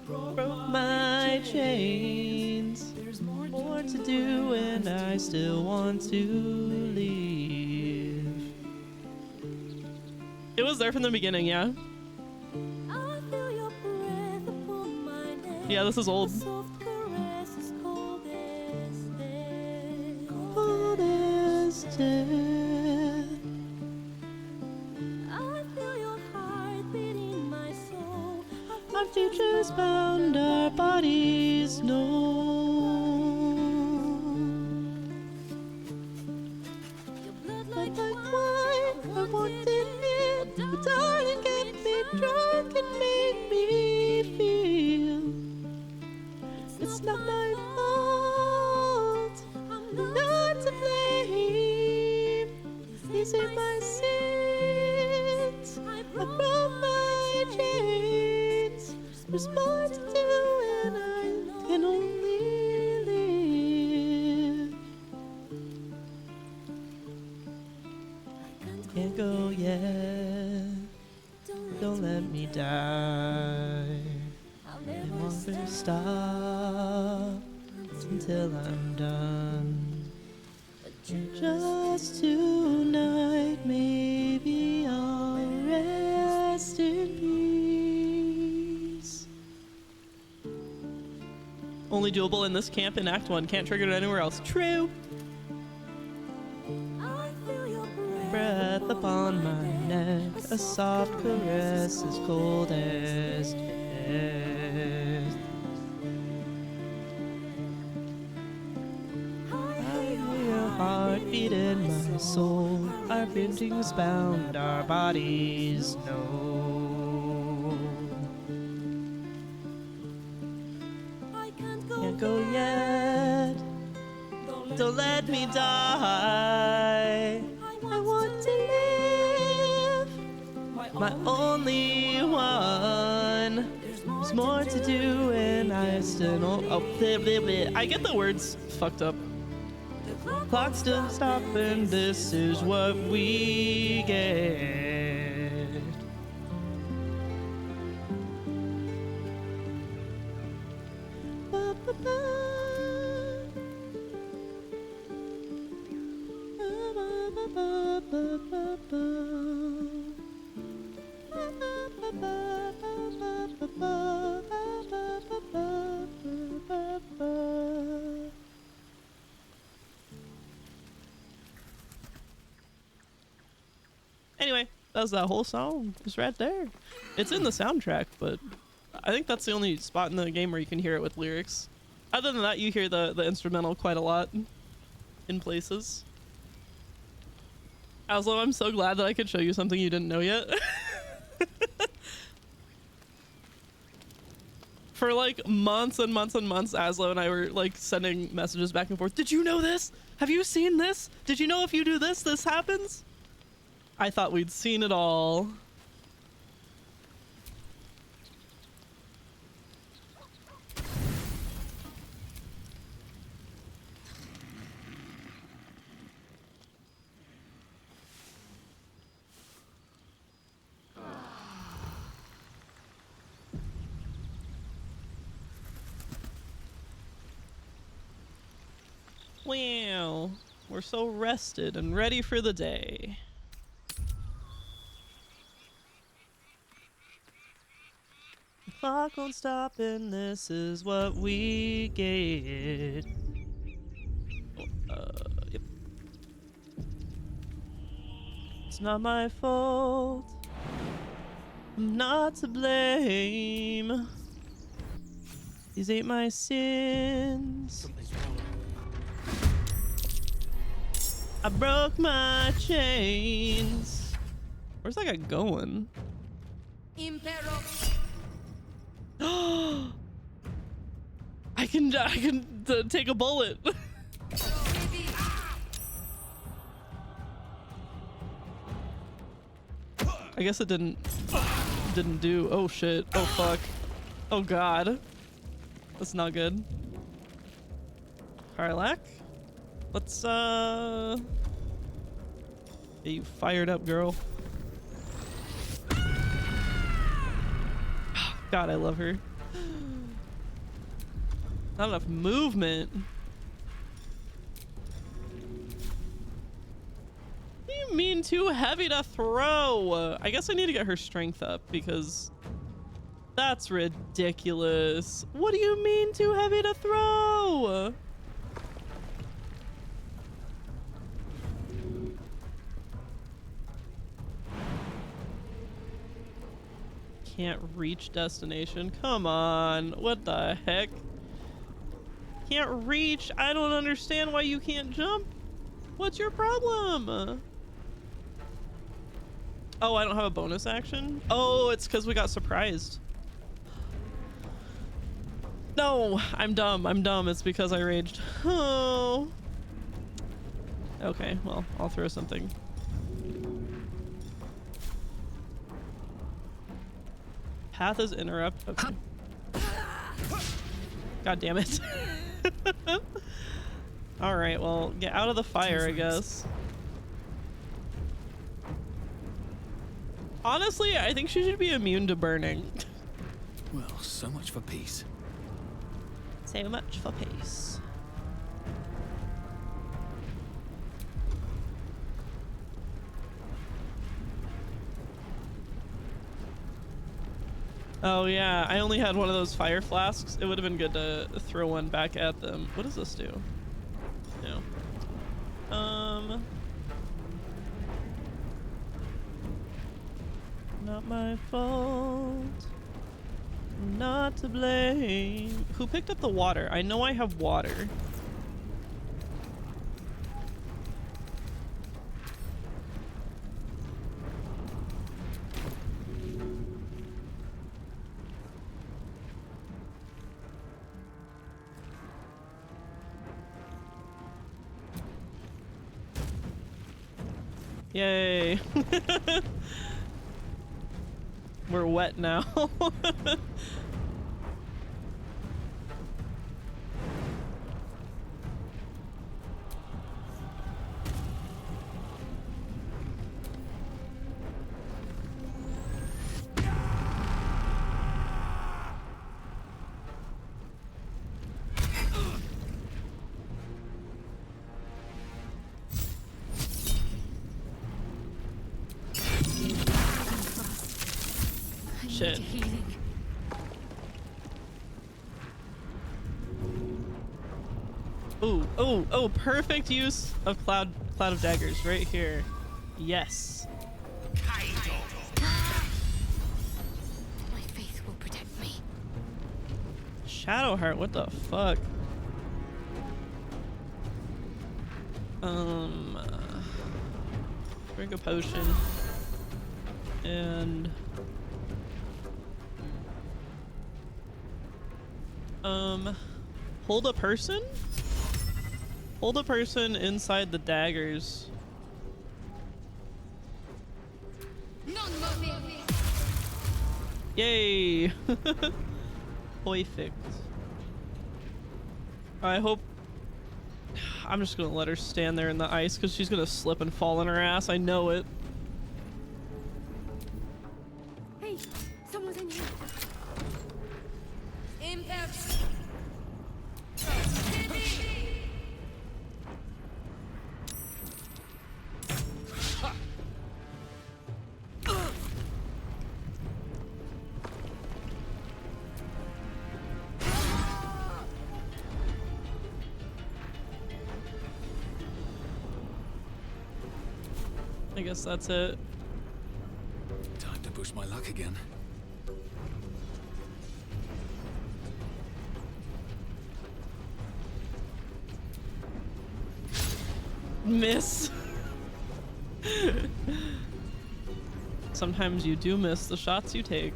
Broke my chains. There's more to do, and I still want to leave. It was there from the beginning, yeah. Yeah, this is old. Cold as death. Our futures bound, our bodies know. Your blood like wine, I want it in. But darling, get me drunk and make me feel. It's not my fault, I'm not to blame. These ain't my sins, I broke my chains. There's more to do, and I can only live. Can't go yet. Don't let me die. It won't ever stop until I'm done. Just tonight, maybe I'll rest in peace. Only doable in this camp in Act 1. Can't trigger it anywhere else. True. Breath upon my neck, a soft caress as cold as death. I hear your heartbeat in my soul. Our paintings bound, our bodies know. Can't go yet. Don't let me die. I want to live, my only one. There's more to do, and I still don't. Oh, bleh, bleh, bleh. I get the words fucked up. Clock's still stopping. This is what we get. Ba, ba, ba. Anyway, that was that whole song. Just right there. It's in the soundtrack, but I think that's the only spot in the game where you can hear it with lyrics. Other than that, you hear the instrumental quite a lot in places. Aslo, I'm so glad that I could show you something you didn't know yet. For like months and months and months, Aslo and I were like sending messages back and forth. Did you know this? Have you seen this? Did you know if you do this, this happens? I thought we'd seen it all. Wow, we're so rested and ready for the day. The clock won't stop, and this is what we get. Yep. It's not my fault. I'm not to blame. These ain't my sins. I broke my chains. Where's that guy going? I can take a bullet. I guess it didn't do. Oh shit. Oh fuck. Oh god. That's not good. Karlak? Let's get you fired up, girl. God, I love her. Not enough movement. What do you mean too heavy to throw? I guess I need to get her strength up because that's ridiculous. What do you mean too heavy to throw? Can't reach destination. Come on. What the heck? Can't reach. I don't understand why you can't jump. What's your problem? Oh, I don't have a bonus action? Oh, it's because we got surprised. No, I'm dumb. I'm dumb. It's because I raged. Oh. Okay, well, I'll throw something. Path is interrupt. Okay. God damn it. All right, well, get out of the fire, I guess. Honestly, I think she should be immune to burning. Well, so much for peace. So much for peace. Oh yeah, I only had one of those fire flasks. It would have been good to throw one back at them. What does this do? No. Not my fault. Not to blame. Who picked up the water? I know I have water. Yay. We're wet now. Shit. Ooh, oh, perfect use of cloud of daggers right here. Yes. My faith will protect me. Shadowheart, what the fuck? Drink a potion. And hold a person? Hold a person inside the daggers. Yay! Perfect. I hope... I'm just gonna let her stand there in the ice because she's gonna slip and fall on her ass. I know it. Hey, someone's in here. I guess that's it. Time to push my luck again. Miss. Sometimes you do miss the shots you take.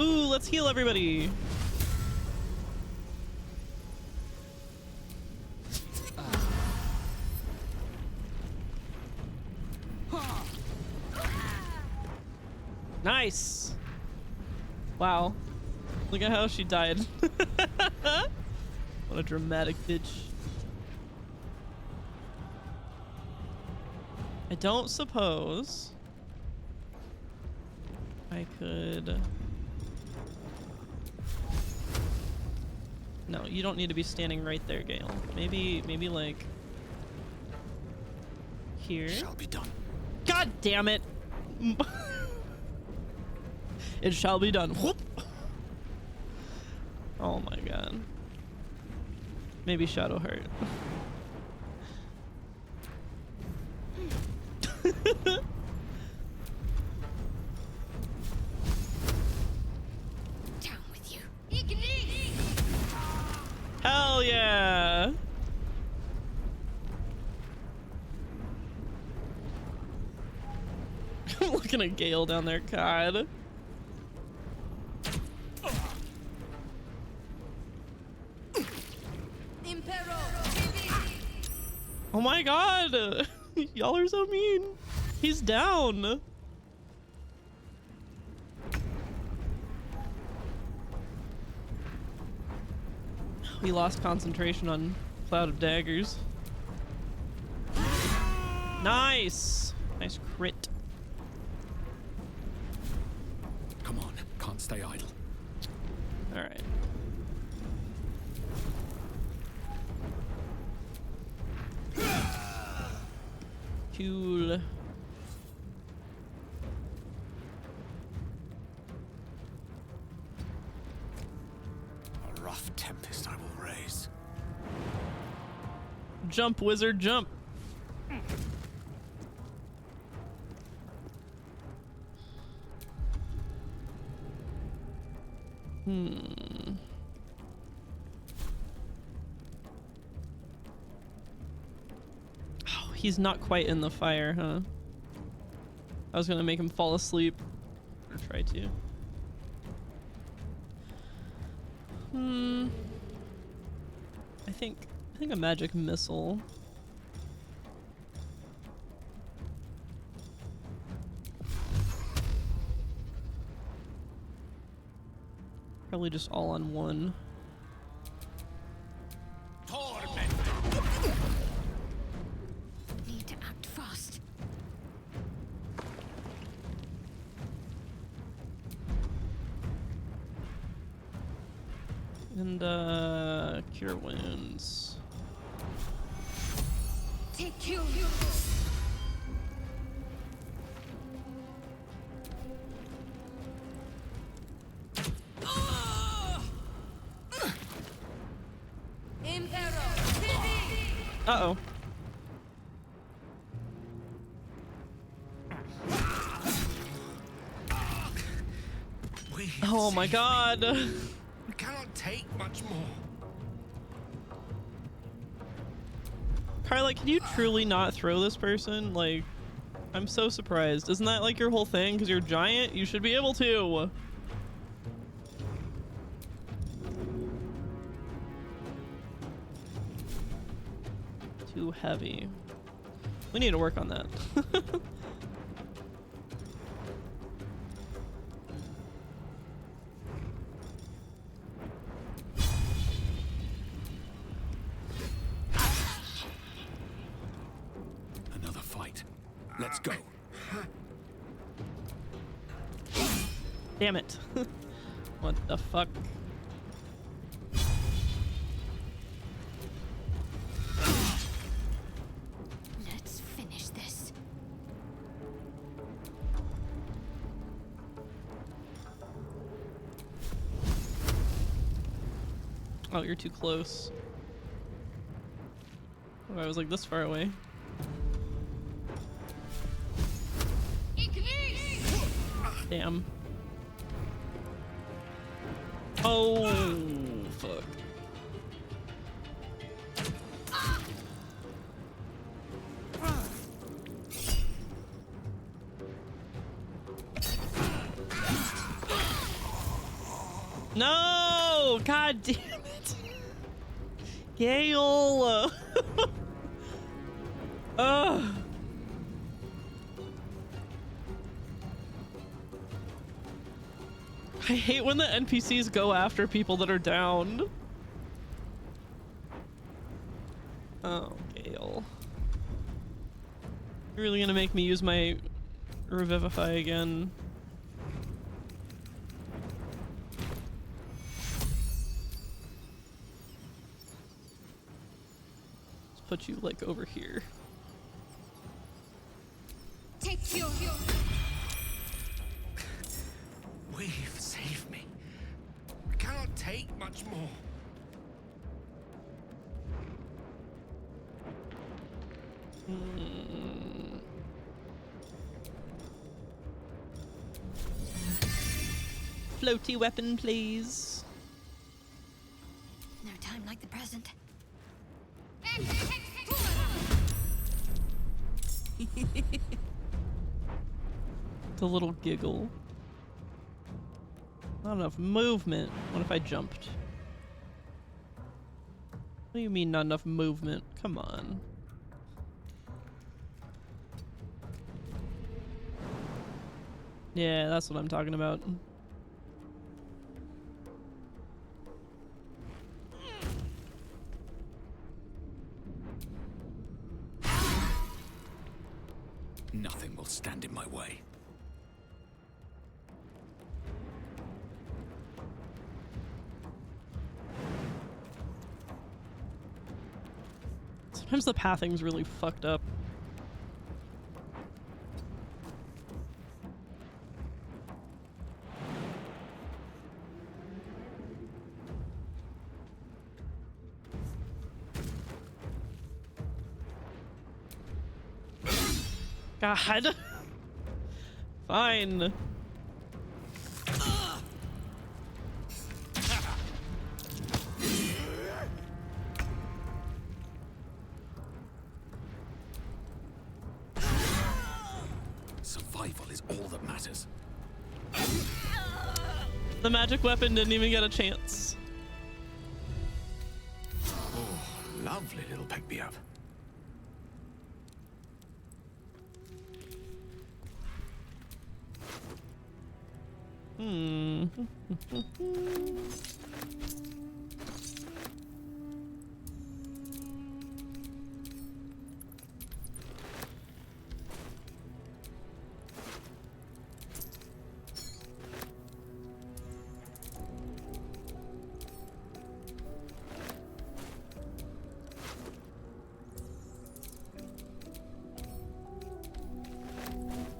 Ooh, let's heal everybody. Nice. Wow. Look at how she died. What a dramatic bitch. I don't suppose I could... No, you don't need to be standing right there, Gale. Maybe like... here? Shall be done. God damn it! It shall be done. Whoop. Oh my god. Maybe Shadowheart. Down with you. Hell yeah! I'm looking at Gale down there, God. Oh my god! Y'all are so mean. He's down. We lost concentration on Cloud of Daggers. Nice! Nice crit. Come on, can't stay idle. Alright. Cool. A rough tempest I will raise. Jump, wizard, jump. Oh, he's not quite in the fire, huh? I was gonna make him fall asleep. Or try to. I think a magic missile. Probably just all on one. Need to act fast. And cure wounds. Take you. Uh-oh. Oh my god. We cannot take much more. Carla, can you truly not throw this person? Like, I'm so surprised. Isn't that like your whole thing? Because you're giant, you should be able to. Too heavy. We need to work on that. Another fight. Let's go. Damn it. What the fuck? Let's finish this. Oh, you're too close. Oh, I was like this far away. Damn. Oh, fuck. No! God damn it! Gale! Ugh. I hate when the NPCs go after people that are down. Oh, Gale. You're really gonna make me use my Revivify again. Let's put you like over here. Take your... We've saved me. I cannot take much more. Floaty weapon, please. No time like the present. The little giggle. Not enough movement. What if I jumped? What do you mean not enough movement? Come on. Yeah, that's what I'm talking about. Nothing will stand in my way. Sometimes the pathing's really fucked up. God. Fine. Survival is all that matters. The magic weapon didn't even get a chance. Oh, lovely little pick-me-up.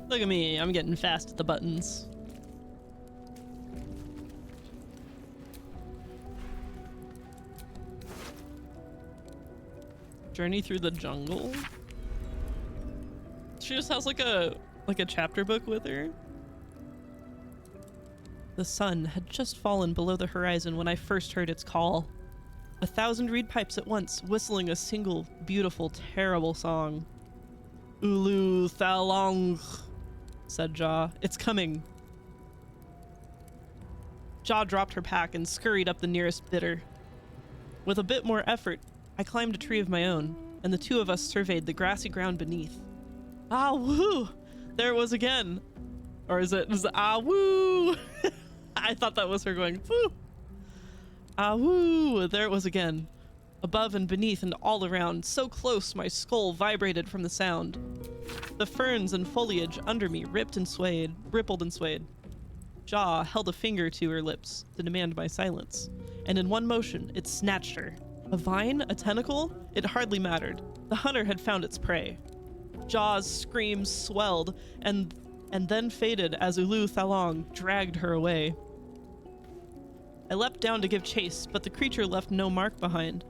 Look at me, I'm getting fast at the buttons. Journey through the jungle. She just has like a chapter book with her. The sun had just fallen below the horizon when I first heard its call. 1,000 reed pipes at once, whistling a single beautiful, terrible song. Ulu Thalong, said Jaw. It's coming. Jaw dropped her pack and scurried up the nearest bitter. With a bit more effort, I climbed a tree of my own, and the two of us surveyed the grassy ground beneath. Ah, woo! There it was again. Or is it ah, woo? I thought that was her going, woo! Ah, woo! There it was again. Above and beneath and all around, so close my skull vibrated from the sound. The ferns and foliage under me rippled and swayed. Jaw held a finger to her lips to demand my silence, and in one motion, it snatched her. A vine? A tentacle? It hardly mattered. The hunter had found its prey. Jaw's screams swelled and then faded as Ulu Thalong dragged her away. I leapt down to give chase, but the creature left no mark behind.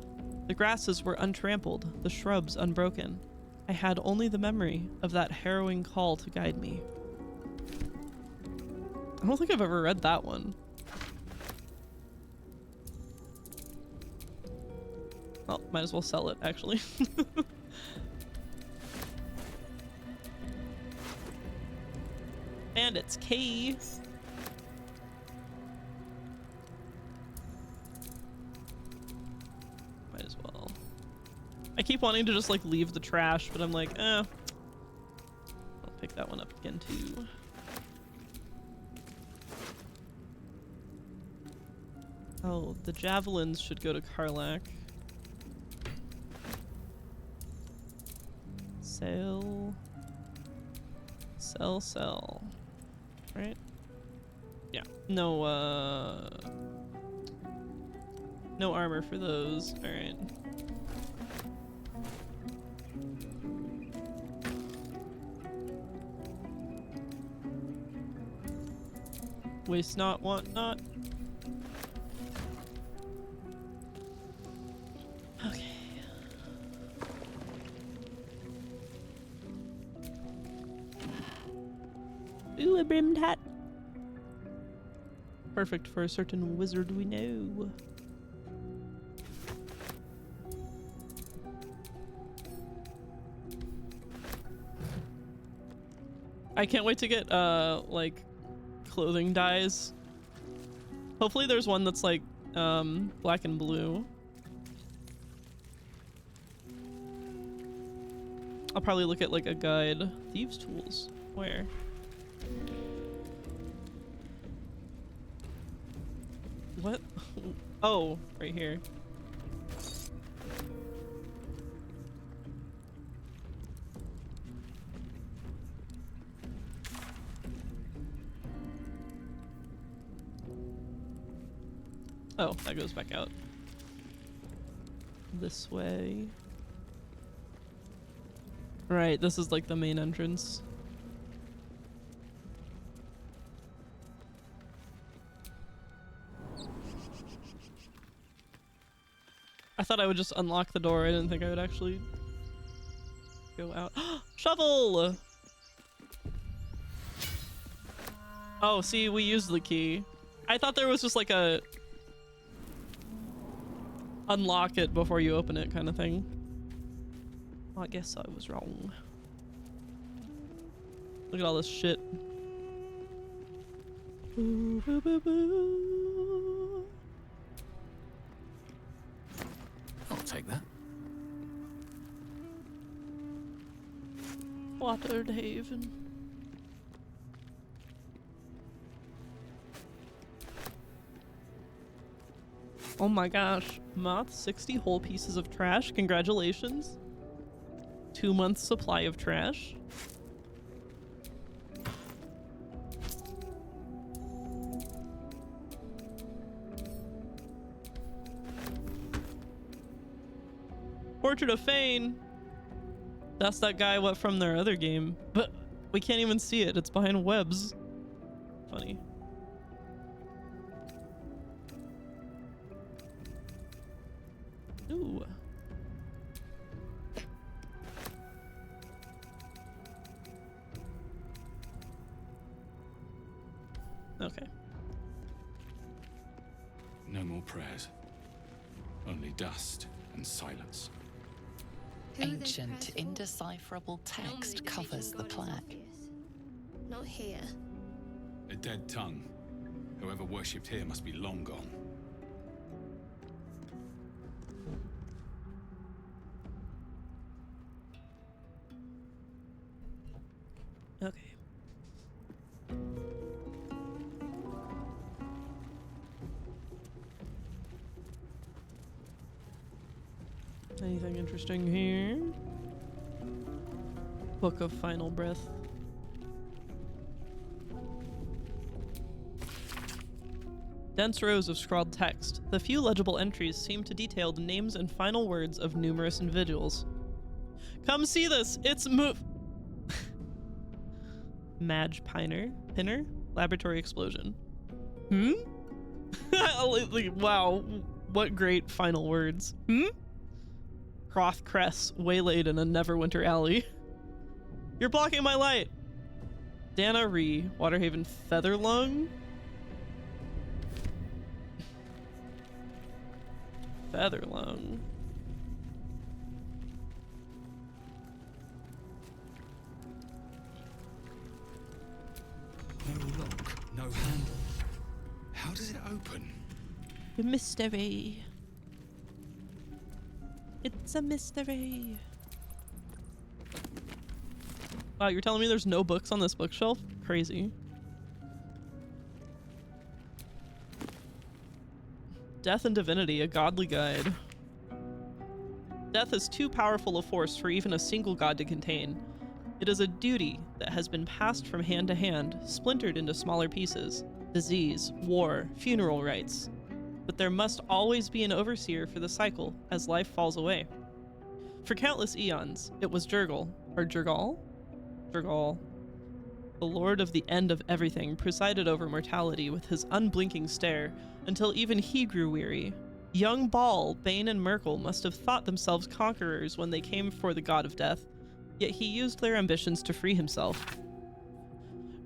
The grasses were untrampled, the shrubs unbroken. I had only the memory of that harrowing call to guide me. I don't think I've ever read that one. Well, might as well sell it, actually. Bandit's Cave. Might as well. I keep wanting to just like leave the trash, but I'm like, I'll pick that one up again too. Oh, the javelins should go to Karlak. Sell. Sell. Right? Yeah. No, no armor for those. Alright. Waste not, want not. Okay. Ooh, a brimmed hat. Perfect for a certain wizard we know. I can't wait to get, like, clothing dyes. Hopefully there's one that's like black and blue. I'll probably look at like a guide. Thieves' tools. Where? What? Oh, right here. Oh, that goes back out. This way. Right, this is like the main entrance. I thought I would just unlock the door. I didn't think I would actually go out. Shovel! Oh, see, we used the key. I thought there was just like a unlock it before you open it kind of thing. Well, I guess I was wrong. Look at all this shit. Boo, boo, boo, boo. I'll take that. Watered Haven. Oh my gosh. Moth, 60 whole pieces of trash. Congratulations. 2 months supply of trash. Portrait of Fane. That's that guy what from their other game. But we can't even see it. It's behind webs. Funny. Ooh. Okay. No more prayers. Only dust and silence. Ancient, indecipherable text covers the plaque. Not here. A dead tongue. Whoever worshipped here must be long gone. Okay. Anything interesting here? Book of Final Breath. Dense rows of scrawled text. The few legible entries seem to detail the names and final words of numerous individuals. Come see this! It's Madge Pinner? Laboratory explosion. Wow, what great final words. Croth Cress, waylaid in a Neverwinter alley. You're blocking my light! Dana Ree, Waterhaven Featherlung? Featherlung. No lock, no handle. How does it open? A mystery. It's a mystery. Wow, you're telling me there's no books on this bookshelf? Crazy. Death and Divinity, a godly guide. Death is too powerful a force for even a single god to contain. It is a duty that has been passed from hand to hand, splintered into smaller pieces. Disease, war, funeral rites. But there must always be an overseer for the cycle as life falls away. For countless eons, it was Jurgal, or Jurgal? Jurgal. The lord of the end of everything presided over mortality with his unblinking stare until even he grew weary. Young Ball, Bane, and Merkel must have thought themselves conquerors when they came for the god of death, yet he used their ambitions to free himself.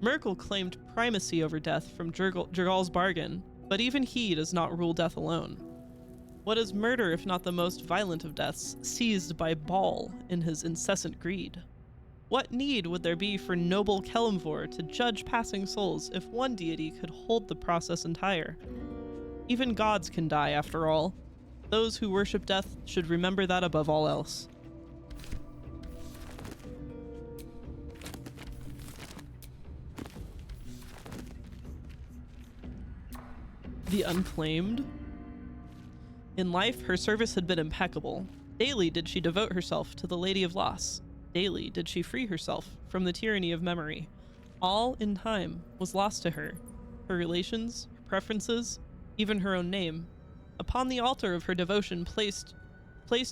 Merkel claimed primacy over death from Jurgal's bargain, but even he does not rule death alone. What is murder if not the most violent of deaths, seized by Ball in his incessant greed? What need would there be for noble Kelemvor to judge passing souls if one deity could hold the process entire? Even gods can die, after all. Those who worship death should remember that above all else. The Unclaimed. In life, her service had been impeccable. Daily did she devote herself to the Lady of Loss. Daily did she free herself from the tyranny of memory. All in time was lost to her. Her relations, her preferences, even her own name. Upon the altar of her devotion placed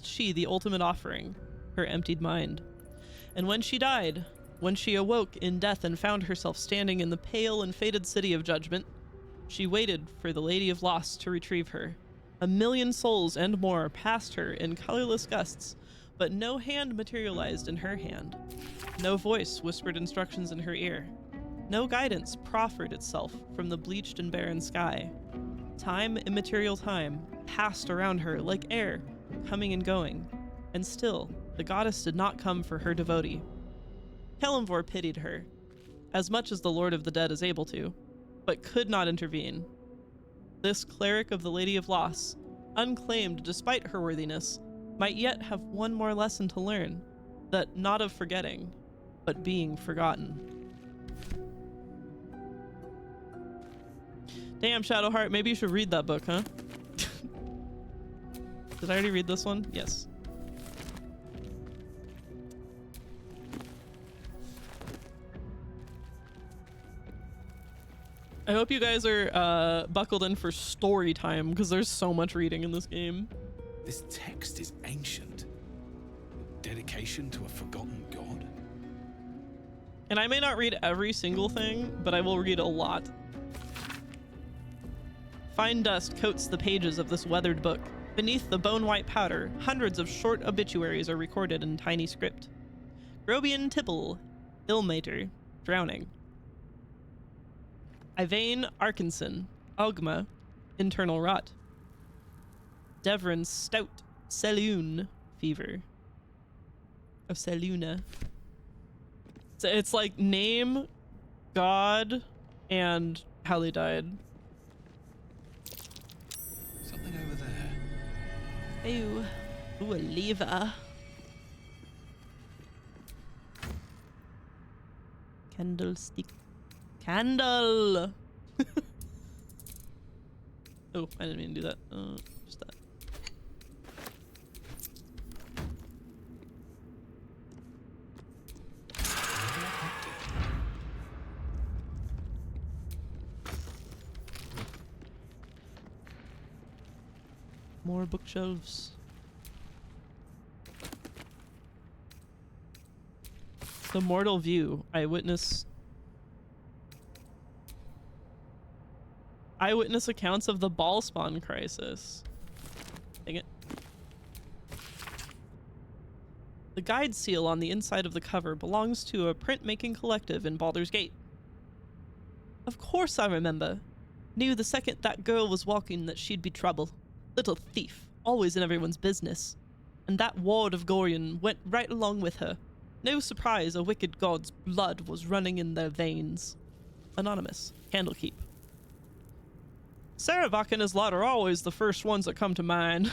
she the ultimate offering, her emptied mind. And when she died, when she awoke in death and found herself standing in the pale and fated city of judgment, she waited for the Lady of Loss to retrieve her. 1,000,000 souls and more passed her in colorless gusts, but no hand materialized in her hand. No voice whispered instructions in her ear. No guidance proffered itself from the bleached and barren sky. Time, immaterial time, passed around her like air, coming and going, and still the goddess did not come for her devotee. Kelemvor pitied her, as much as the Lord of the Dead is able to, but could not intervene. This cleric of the Lady of Loss, unclaimed despite her worthiness, might yet have one more lesson to learn, that not of forgetting, but being forgotten. Damn, Shadowheart, maybe you should read that book, huh? Did I already read this one? Yes. I hope you guys are buckled in for story time, because there's so much reading in this game. This text is ancient. Dedication to a forgotten god. And I may not read every single thing, but I will read a lot. Fine dust coats the pages of this weathered book. Beneath the bone-white powder, hundreds of short obituaries are recorded in tiny script. Grobian Tipple, Illmater, drowning. Yvain Arkinson, Ogma, internal rot. Devrin Stout, Selûne, fever. Of Selûne. So it's like name, god, and how they died. Something over there. Ooh. Ooh, a lever. Candlestick. Candle! Oh, I didn't mean to do that. Just that. More bookshelves. The Mortal View. Eyewitness accounts of the ball spawn crisis. Dang it. The guide seal on the inside of the cover belongs to a printmaking collective in Baldur's Gate. Of course I remember. Knew the second that girl was walking that she'd be trouble. Little thief, always in everyone's business. And that ward of Gorion went right along with her. No surprise a wicked god's blood was running in their veins. Anonymous, Candlekeep. Saravak and his lot are always the first ones that come to mind.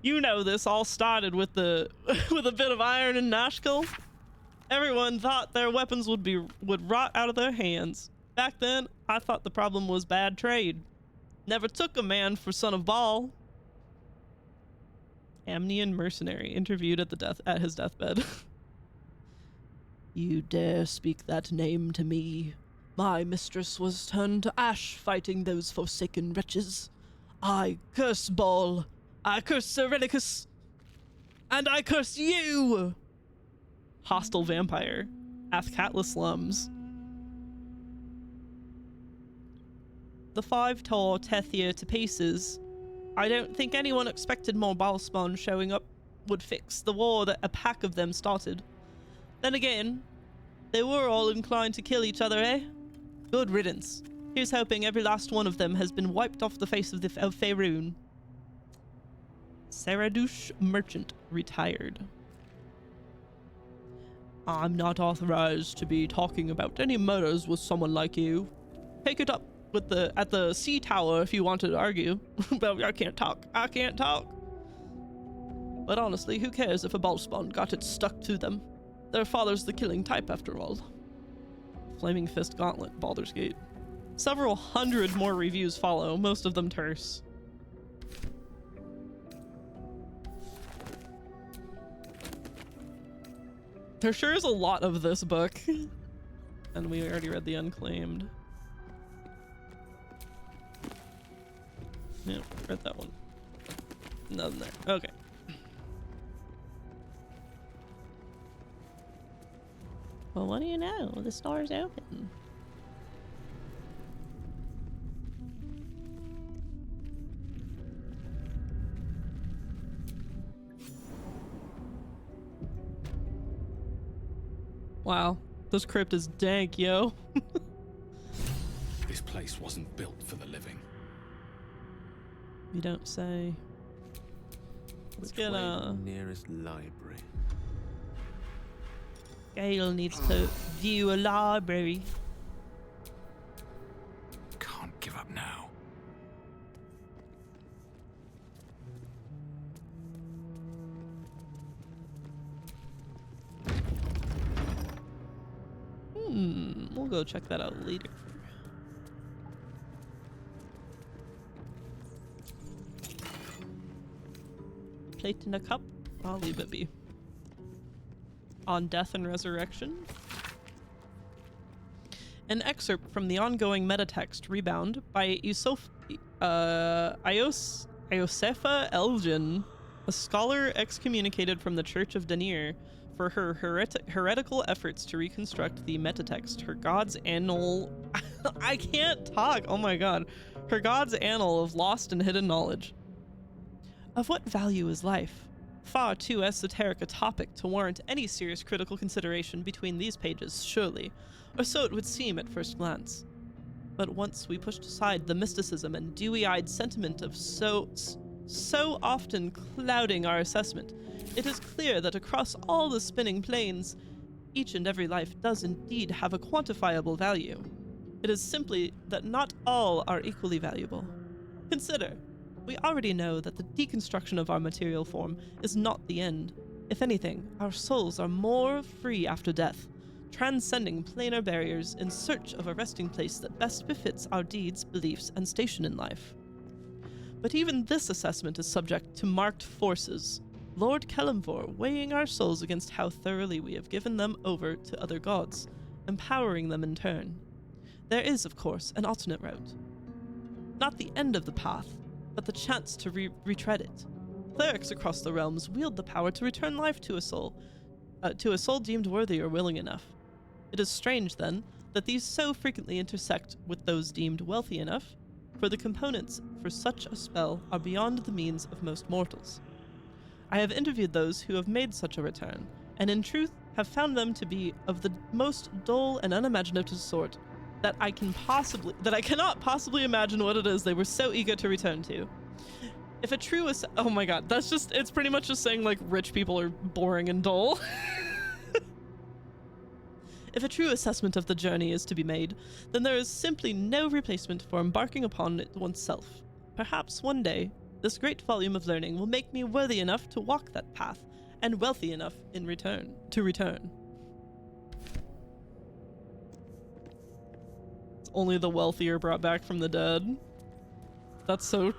You know this all started with with a bit of iron in Nashkel. Everyone thought their weapons would rot out of their hands. Back then, I thought the problem was bad trade. Never took a man for son of Baal. Amnian mercenary interviewed at his deathbed. You dare speak that name to me? My mistress was turned to ash fighting those forsaken wretches. I curse Baal. I curse Serenicus. And I curse you! Hostile vampire. Athkatla slums. The five tore Tethia to pieces. I don't think anyone expected more Baalspawn showing up would fix the war that a pack of them started. Then again, they were all inclined to kill each other, eh? Good riddance. Here's hoping every last one of them has been wiped off the face of Faerûn. Saradush Merchant retired. I'm not authorized to be talking about any murders with someone like you. Take it up with at the sea tower if you wanted to argue. But I can't talk. I can't talk. But honestly, who cares if a Baalspawn got it stuck to them? Their father's the killing type after all. Flaming Fist Gauntlet, Baldur's Gate. Several hundred more reviews follow, most of them terse. There sure is a lot of this book. And we already read The Unclaimed. Yeah, read that one. Nothing there. Okay. Well, what do you know? The store's open. Wow, this crypt is dank, yo. This place wasn't built for the living. You don't say. Let's Which get way nearest library? Gale needs to view a library. Can't give up now. We'll go check that out later. Plate in a cup? I'll leave it be. On Death and Resurrection. An excerpt from the ongoing metatext Rebound by Iosefa Elgin, a scholar excommunicated from the Church of Danir for her heretical efforts to reconstruct the metatext, her God's Annal... I can't talk! Oh my god. Her God's Annal of lost and hidden knowledge. Of what value is life? Far too esoteric a topic to warrant any serious critical consideration between these pages, surely, or so it would seem at first glance. But once we pushed aside the mysticism and dewy-eyed sentiment of so often clouding our assessment, it is clear that across all the spinning planes, each and every life does indeed have a quantifiable value. It is simply that not all are equally valuable. Consider. We already know that the deconstruction of our material form is not the end. If anything, our souls are more free after death, transcending planar barriers in search of a resting place that best befits our deeds, beliefs, and station in life. But even this assessment is subject to marked forces, Lord Kelemvor weighing our souls against how thoroughly we have given them over to other gods, empowering them in turn. There is, of course, an alternate route. Not the end of the path, but the chance to retread it. Clerics across the realms wield the power to return life to a soul deemed worthy or willing enough. It is strange, then, that these so frequently intersect with those deemed wealthy enough, for the components for such a spell are beyond the means of most mortals. I have interviewed those who have made such a return, and in truth have found them to be of the most dull and unimaginative sort that I cannot possibly imagine what it is they were so eager to return to. If a true oh my god, it's pretty much just saying like rich people are boring and dull. If a true assessment of the journey is to be made, then there is simply no replacement for embarking upon it oneself. Perhaps one day, this great volume of learning will make me worthy enough to walk that path, and wealthy enough to return. Only the wealthy are brought back from the dead. That's so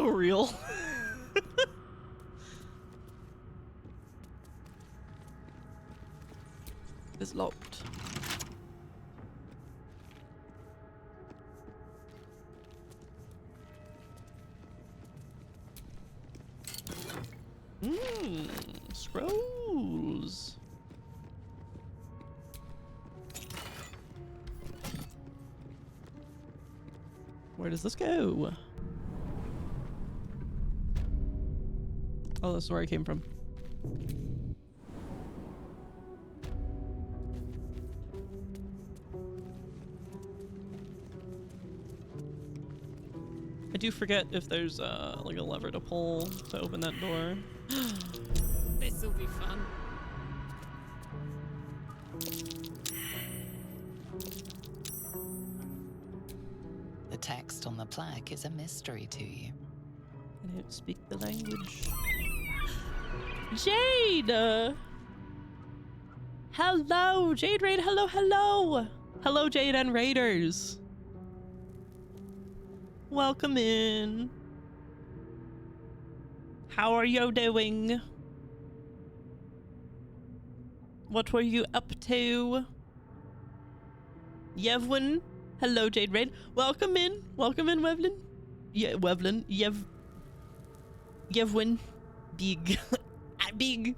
real. It's locked. Scrolls. Where does this go? Oh, that's where I came from. I do forget if there's like a lever to pull to open that door. This'll be fun. The text on the plaque is a mystery to you. I don't speak the language. Jade! Hello, Jade Raid. Hello, hello. Hello, Jade and Raiders. Welcome in. How are you doing? What were you up to? Yevwin. Hello, Jade Raid. Welcome in. Welcome in, Wevlin. Yeah, Wevlin. Yevwin. Big. Big.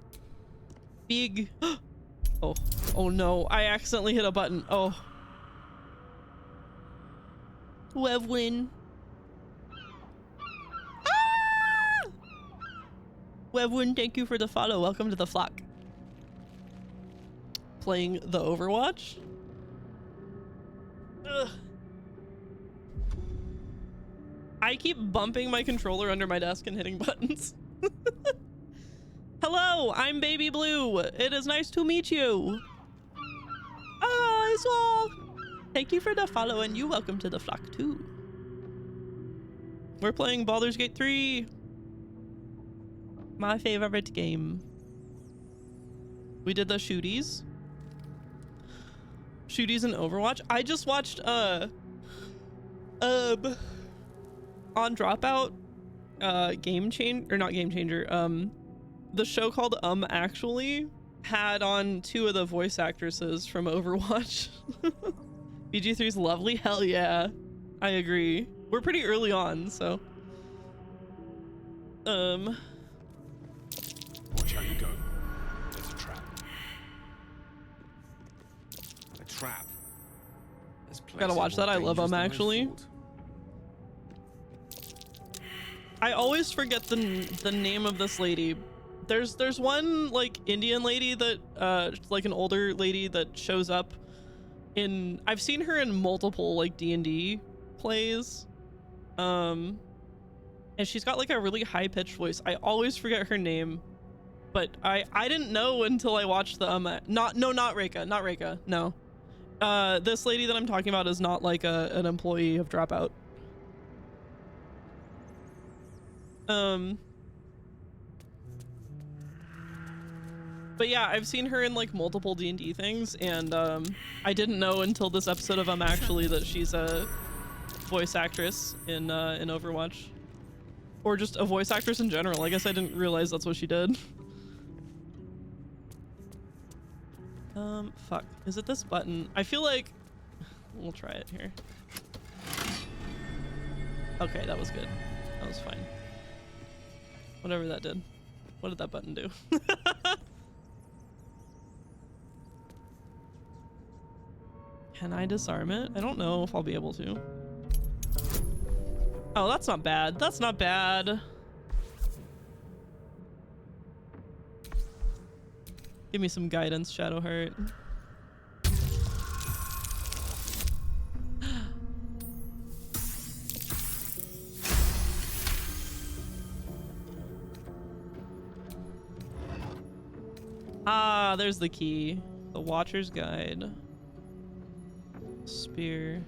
Big. Oh. Oh no. I accidentally hit a button. Oh. Wevwin. Ah! Wevwin, thank you for the follow. Welcome to the flock. Playing the Overwatch. Ugh. I keep bumping my controller under my desk and hitting buttons. Hello, I'm Baby Blue. It is nice to meet you. It's all. Thank you for the follow, and you welcome to the flock too. We're playing Baldur's Gate 3. My favorite game. We did the shooties. Shooties in Overwatch. I just watched on Dropout Game Changer, or not Game Changer, the show called Actually had on 2 of the voice actresses from Overwatch. BG3's lovely. Hell yeah. I agree. We're pretty early on, so Watch how you go. There's a trap. A trap? Gotta watch that. I love Actually. I always forget the name of this lady. There's one like Indian lady that like an older lady that shows up in, I've seen her in multiple like D&D plays. And she's got like a really high-pitched voice. I always forget her name, but I didn't know until I watched the not Reka. No. This lady that I'm talking about is not like an employee of Dropout. But yeah, I've seen her in like multiple D&D things, and I didn't know until this episode of Actually that she's a voice actress in Overwatch, or just a voice actress in general. I guess I didn't realize that's what she did. Fuck. Is it this button? I feel like we'll try it here. Okay, that was good. That was fine. Whatever that did. What did that button do? Can I disarm it? I don't know if I'll be able to. Oh, that's not bad. That's not bad. Give me some guidance, Shadowheart. Ah, there's the key. The Watcher's Guide. Spear.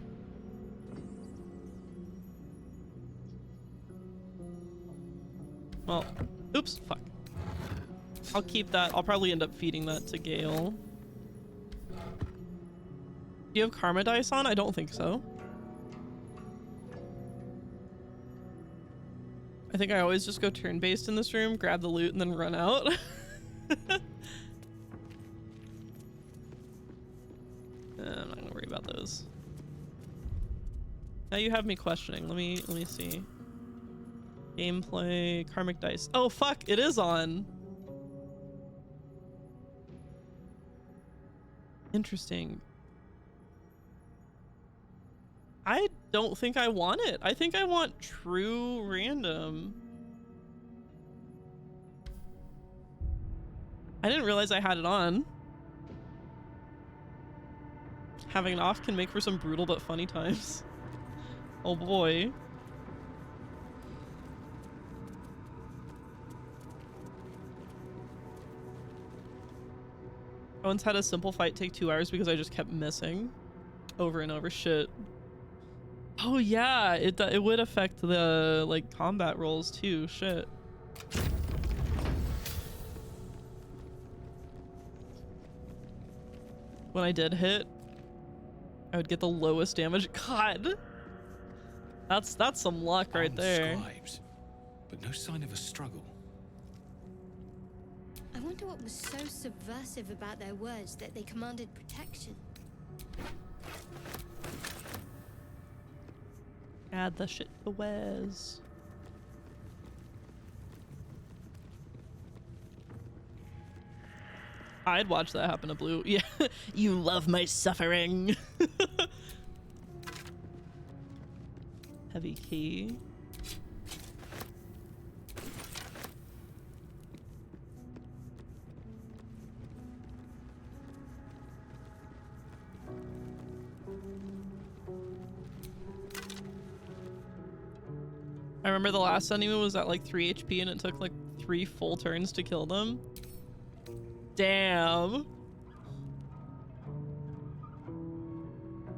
Well, oops, fuck. I'll keep that. I'll probably end up feeding that to Gale. Do you have Karma Dice on? I don't think so. I think I always just go turn-based in this room, grab the loot, and then run out. I'm not gonna worry about those. Now you have me questioning. Let me see. Gameplay, karmic dice. Oh fuck, it is on. Interesting. I don't think I want it. I think I want true random. I didn't realize I had it on. Having it off can make for some brutal but funny times. Oh boy. I once had a simple fight take 2 hours because I just kept missing over and over. Shit. Oh yeah, it would affect the like combat rolls too. Shit. When I did hit, I would get the lowest damage. God, that's some luck right there. Scribes, but no sign of a struggle. I wonder what was so subversive about their words that they commanded protection. Add the shit to Wes. I'd watch that happen to Blue. Yeah, you love my suffering. Heavy key. I remember the last enemy was at like 3 HP and it took like 3 full turns to kill them. Damn.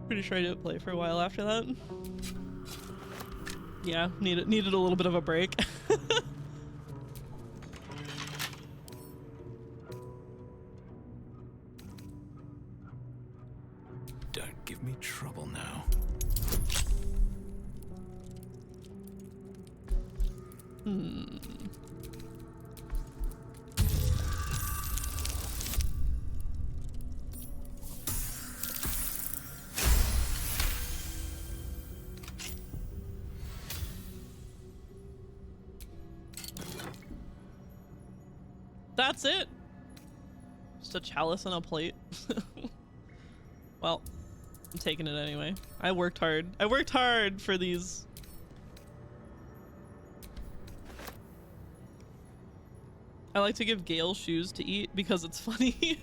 Pretty sure I didn't play for a while after that. Yeah, needed a little bit of a break. Don't give me trouble now. That's it. Just a chalice and a plate. Well, I'm taking it anyway. I worked hard. I worked hard for these. I like to give Gale shoes to eat because it's funny.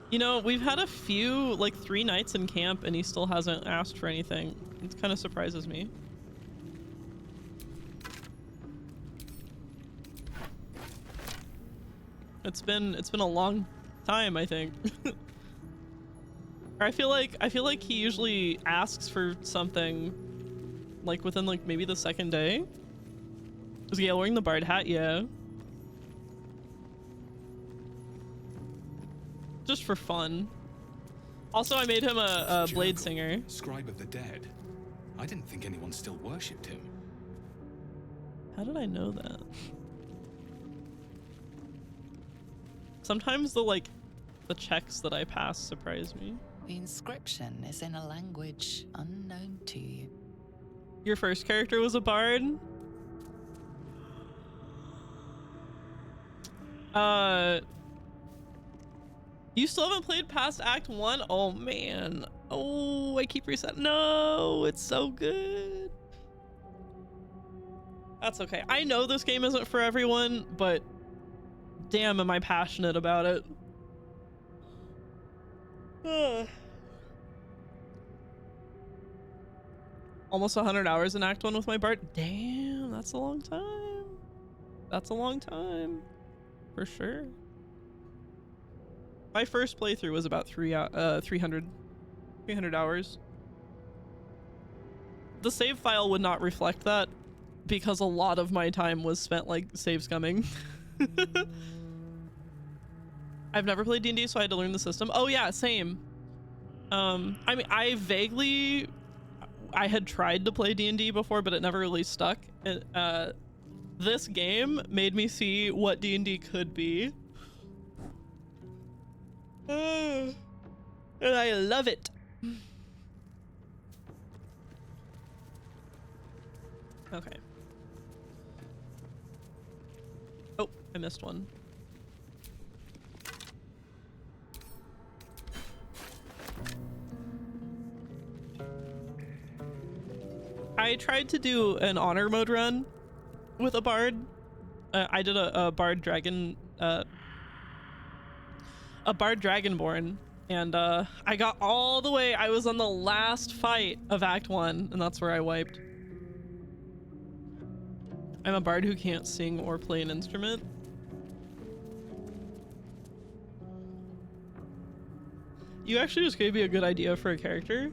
You know, we've had a few, like 3 nights in camp and he still hasn't asked for anything. It kind of surprises me. It's been a long time, I think. I feel like he usually asks for something like within like maybe the 2nd day. Is Gale wearing the bard hat? Yeah. Just for fun. Also, I made him a blade singer. Scribe of the dead. I didn't think anyone still worshipped him. How did I know that? Sometimes the checks that I pass surprise me. The inscription is in a language unknown to you. Your first character was a bard? You still haven't played past Act 1? Oh man. Oh, I keep resetting. No, it's so good. That's okay. I know this game isn't for everyone, but damn, am I passionate about it. Almost 100 hours in Act 1 with my bard. Damn, that's a long time. That's a long time. For sure. My first playthrough was about 300 hours. The save file would not reflect that because a lot of my time was spent like save scumming. I've never played D&D, so I had to learn the system. Oh yeah, same. I mean, I I had tried to play D&D before, but it never really stuck. This game made me see what D&D could be. And I love it. Okay. Oh, I missed one. I tried to do an honor mode run with a bard. I did a bard dragon, a bard dragonborn, and I got all the way. I was on the last fight of Act 1, and that's where I wiped. I'm a bard who can't sing or play an instrument. You actually just gave me a good idea for a character.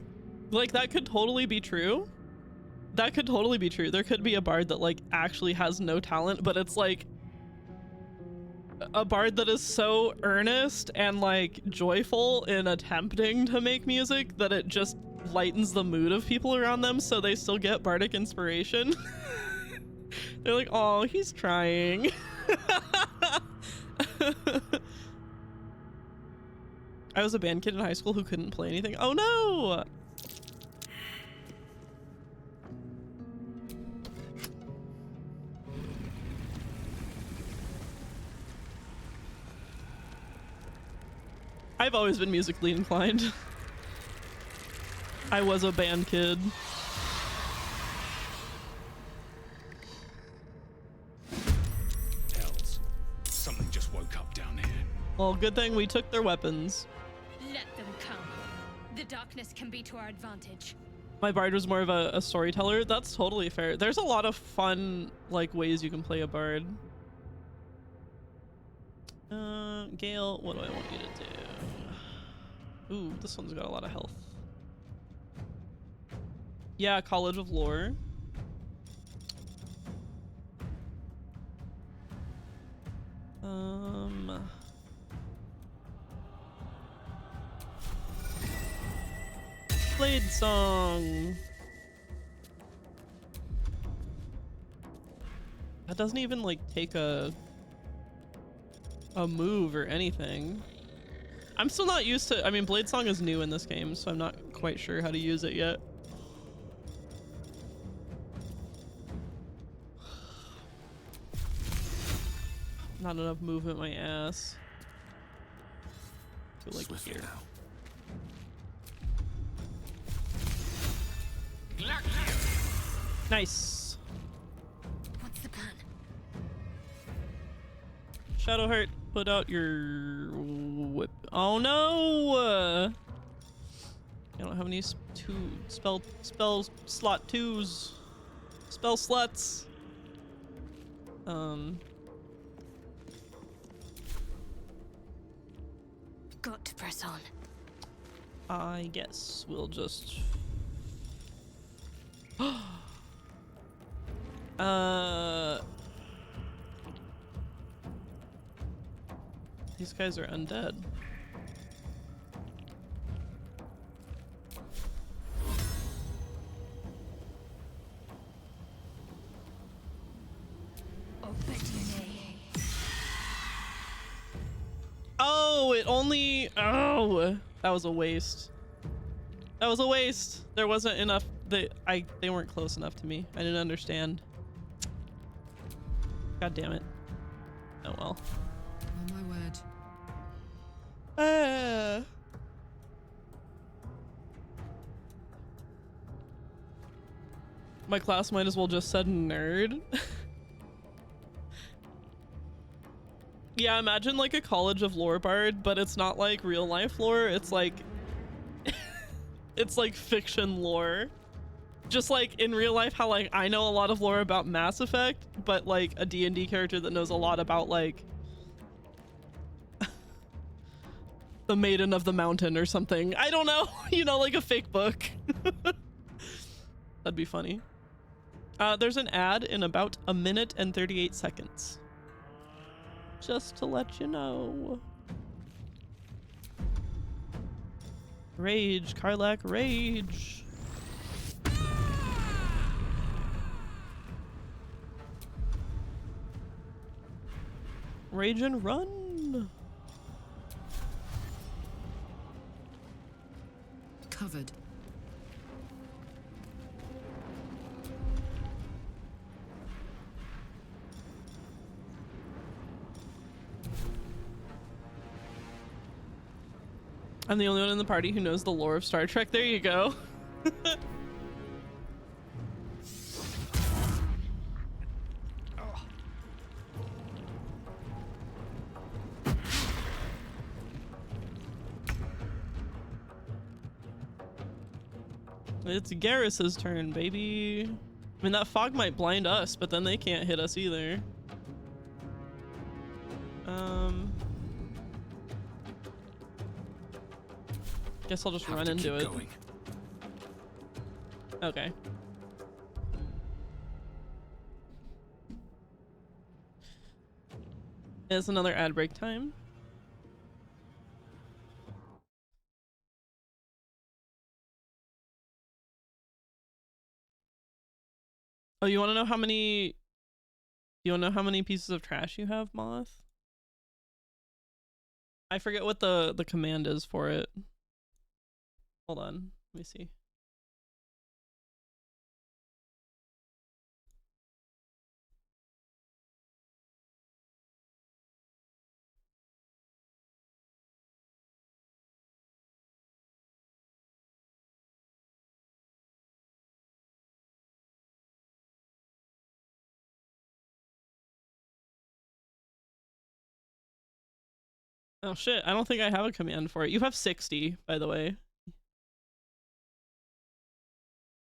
Like, that could totally be true. That could totally be true. There could be a bard that like actually has no talent, but it's like a bard that is so earnest and like joyful in attempting to make music that it just lightens the mood of people around them, so they still get bardic inspiration. They're like, oh, he's trying. I was a band kid in high school who couldn't play anything. Oh no! I've always been musically inclined. I was a band kid. Hells. Something just woke up down here. Well, good thing we took their weapons. Let them come. The darkness can be to our advantage. My bard was more of a storyteller. That's totally fair. There's a lot of fun like ways you can play a bard. Gale, what do I want you to do? Ooh, this one's got a lot of health. Yeah, College of Lore. Blade Song. That doesn't even like take a move or anything. I'm still not used to, I mean, Blade Song is new in this game, so I'm not quite sure how to use it yet. Not enough movement, my ass. Go like here. Nice. What's the plan? Shadowheart, put out your whip. Oh no! I don't have any spell slot 2s. Spell sluts. Got to press on. I guess we'll just these guys are undead. Oh, it only, oh, that was a waste. That was a waste. There wasn't enough. They weren't close enough to me. I didn't understand. God damn it. Oh well. Oh my word. My class might as well just said nerd. Yeah, imagine like a College of Lore bard, but it's not like real life lore. It's like it's like fiction lore. Just like in real life how like I know a lot of lore about Mass Effect, but like a D&D character that knows a lot about like the Maiden of the Mountain or something. I don't know. You know, like a fake book. That'd be funny. There's an ad in about 1 minute and 38 seconds. Just to let you know. Rage, Karlach, rage. Rage and run. Covered. I'm the only one in the party who knows the lore of Star Trek. There you go. It's Garrus's turn, baby. I mean, that fog might blind us, but then they can't hit us either. Guess I'll just run into it. Okay. It's another ad break time. Oh, you want to know how many? You want to know how many pieces of trash you have, Moth? I forget what the command is for it. Hold on, let me see. Oh shit, I don't think I have a command for it. You have 60, by the way.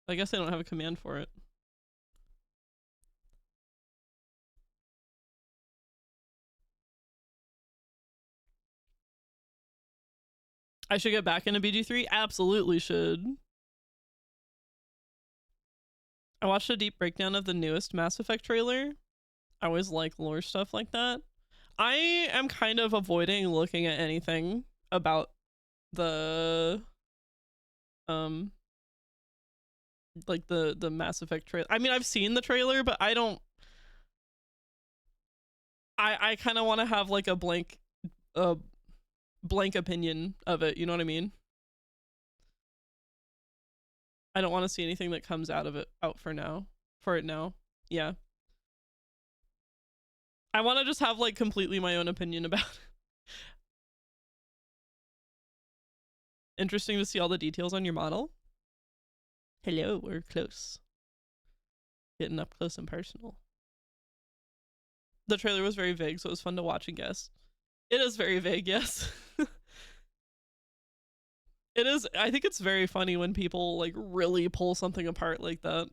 I guess I don't have a command for it. I should get back into BG3? Absolutely should. I watched a deep breakdown of the newest Mass Effect trailer. I always like lore stuff like that. I am kind of avoiding looking at anything about the like the Mass Effect trailer. I mean, I've seen the trailer, but I don't I kind of want to have like a blank opinion of it, you know what I mean? I don't want to see anything that comes out of it for it now. Yeah. I want to just have like completely my own opinion about it. Interesting to see all the details on your model. Hello, we're close. Getting up close and personal. The trailer was very vague, so it was fun to watch and guess. It is very vague, yes. It is. I think it's very funny when people like really pull something apart like that.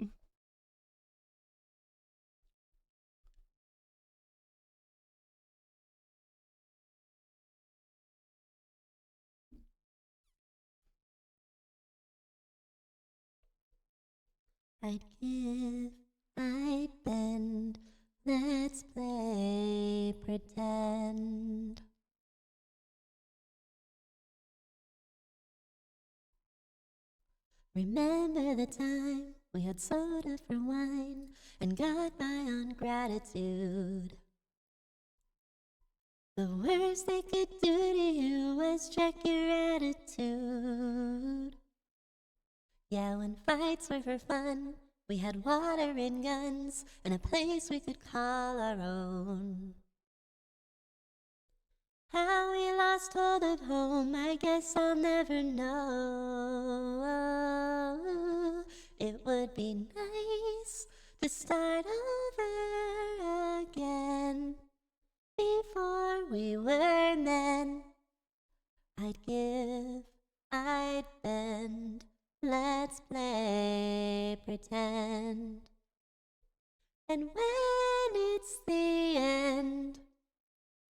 I'd give, I'd bend, let's play pretend. Remember the time we had soda for wine and got by on gratitude. The worst they could do to you was check your attitude. Yeah, when fights were for fun, we had water and guns and a place we could call our own. How we lost hold of home, I guess I'll never know. It would be nice to start over again. Before we were men, I'd give, I'd bend, let's play pretend. And when it's the end,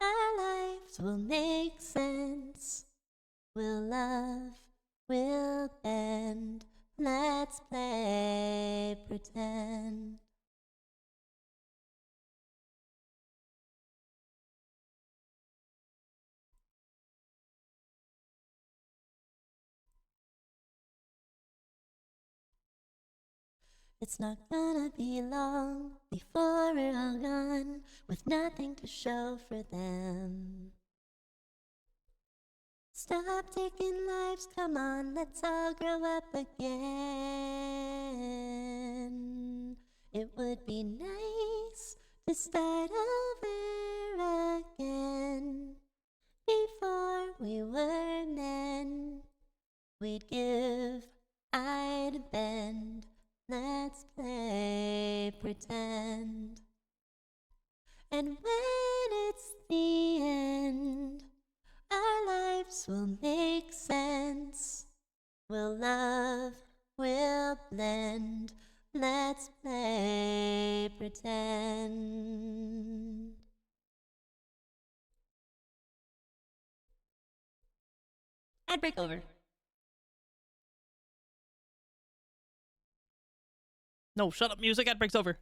our lives will make sense. We'll love, we'll bend, let's play pretend. It's not gonna be long before we're all gone. with nothing to show for them. Stop taking lives, come on, let's all grow up again. It would be nice to start over again. Before we were men, we'd give, I'd bend, let's play pretend. And when it's the end, our lives will make sense. We'll love, we'll blend, let's play pretend. Ad break over. No, shut up, music. Ad break's over.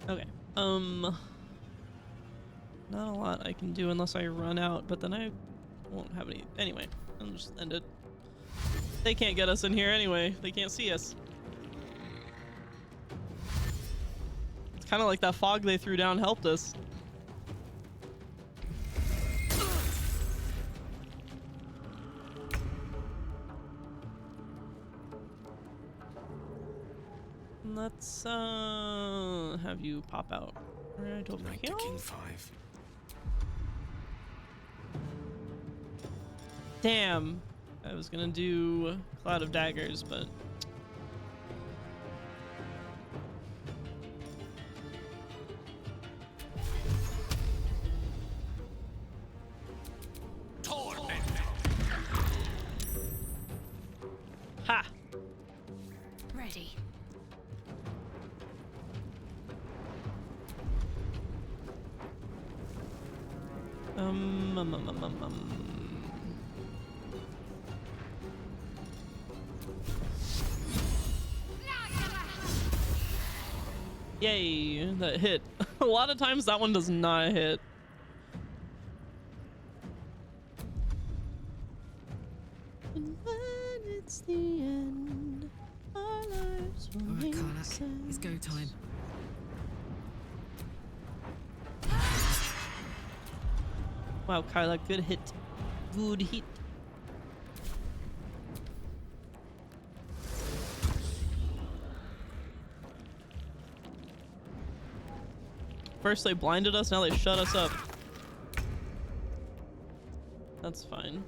Okay. Not a lot I can do unless I run out, but then I won't have any. Anyway, I'll just end it. They can't get us in here anyway. They can't see us. It's kind of like that fog they threw down helped us. Let's have you pop out right over here. King 5. Damn, I was gonna do Cloud of Daggers, but ha! Ready. Yay, that hit. A lot of times that one does not hit. And when it's the end, our lives will make sense. It's go time. Wow, Kyla, good hit. Good hit. First they blinded us, now they shut us up. That's fine.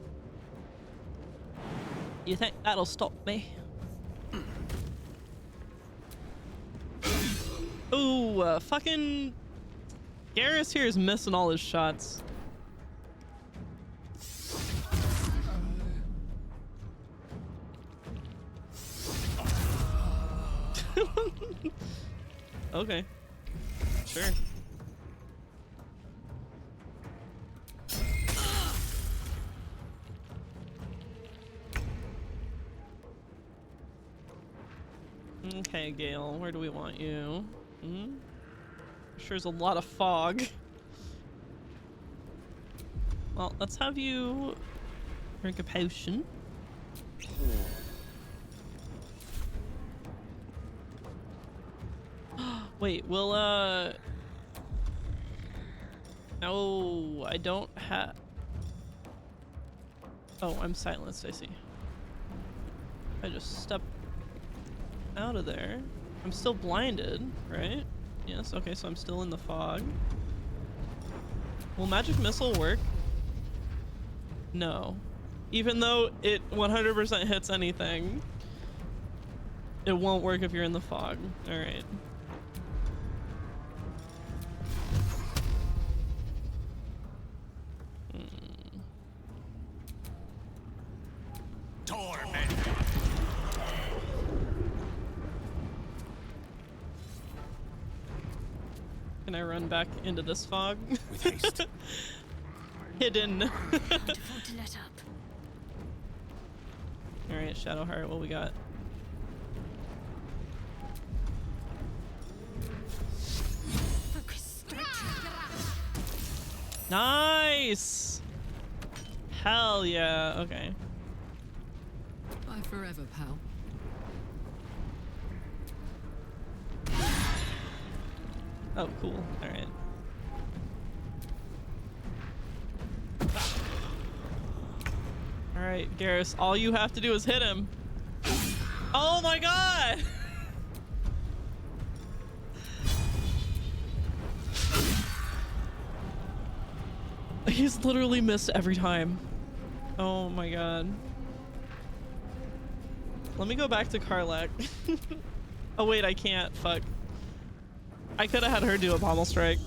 You think that'll stop me? Ooh, fucking Garrus here is missing all his shots. Okay. Sure. Okay, Gale, where do we want you? Hmm? Sure, there's a lot of fog. Well, let's have you drink a potion. Wait, we'll, no, I don't have... Oh, I'm silenced, I see. I just stepped out of there. I'm still blinded, right? Yes, okay, so I'm still in the fog. Will Magic Missile work? No. Even though it 100% hits anything, it won't work if you're in the fog. Alright. Can I run back into this fog? With haste. Hidden. Can't afford to let up. Alright, Shadowheart, what we got? Nice. Hell yeah. Okay. Bye forever, pal. Oh, cool. All right. All right, Garrus, all you have to do is hit him. Oh my god! He's literally missed every time. Oh my god. Let me go back to Karlak. Oh wait, I can't. Fuck. I could have had her do a pommel strike.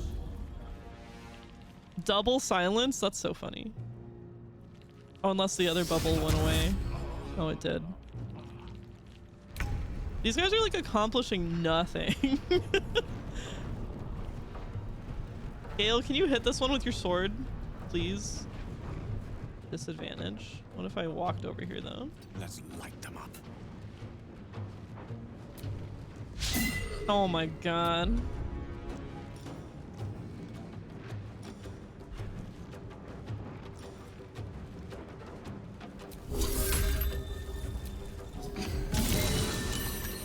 Double silence? That's so funny. Oh, unless the other bubble went away. Oh, it did. These guys are like accomplishing nothing. Gale, can you hit this one with your sword, please? Disadvantage. What if I walked over here though? Let's light them up. Oh my god.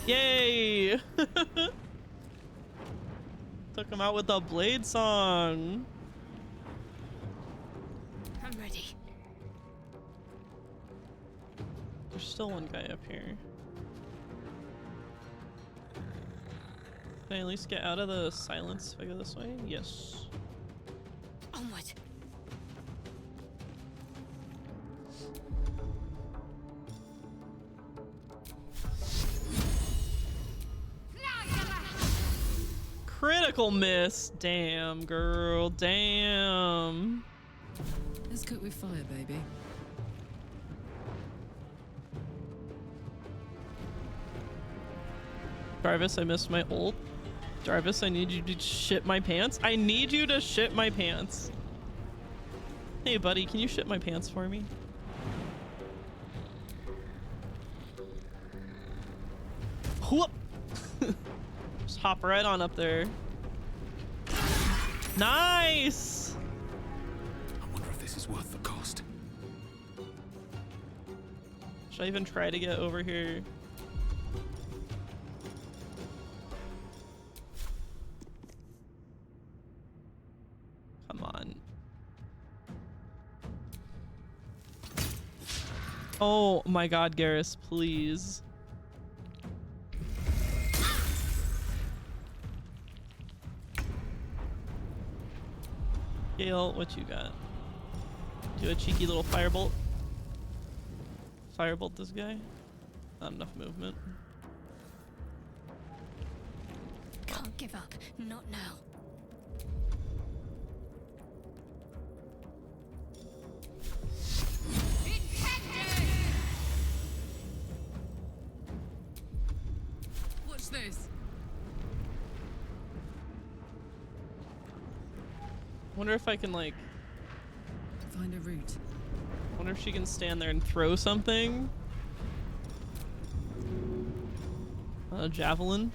Yay! Took him out with the blade song. I'm ready. There's still one guy up here. Can I at least get out of the silence if I go this way? Yes. Onward. Critical miss. Damn, girl. Damn. Let's cook with fire, baby. Jarvis, I missed my ult. Jarvis, I need you to shit my pants. I need you to shit my pants. Hey, buddy, can you shit my pants for me? Whoop! Just hop right on up there. Nice! I wonder if this is worth the cost. Should I even try to get over here? Come on. Oh my god, Garrus, please. Gale, what you got? Do a cheeky little firebolt. Firebolt this guy. Not enough movement. Can't give up. Not now. Watch this. Wonder if I can like Find a route. wonder if she can stand there and throw something. A javelin.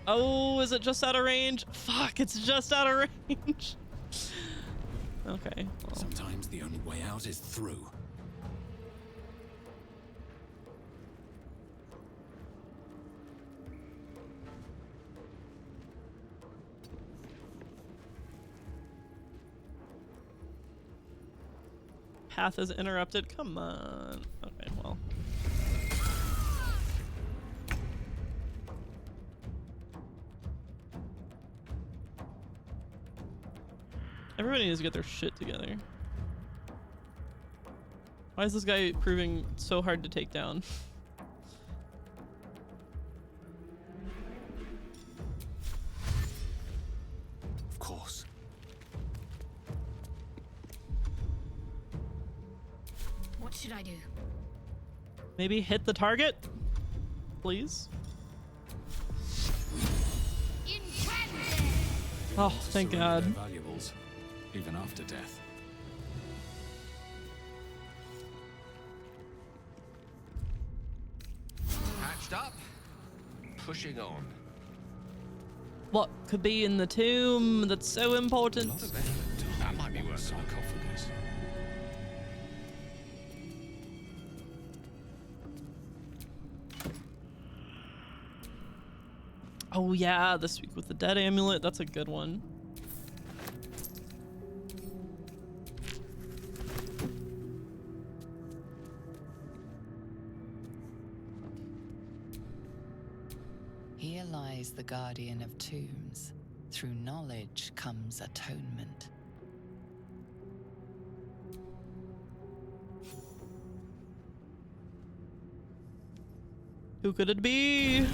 Oh, is it just out of range? Fuck, it's just out of range. Okay. Well. Sometimes the only way out is through. Path is interrupted. Come on. Okay, well. Everybody needs to get their shit together. Why is this guy proving so hard to take down? Of course. What should I do? Maybe hit the target? Please? Oh, thank God. Their valuables, even after death. Patched up, pushing on. What could be in the tomb that's so important? That might be worth sarcophagus. Oh yeah, the Speak with the Dead amulet, that's a good one. Here lies the guardian of tombs. Through knowledge comes atonement. Who could it be?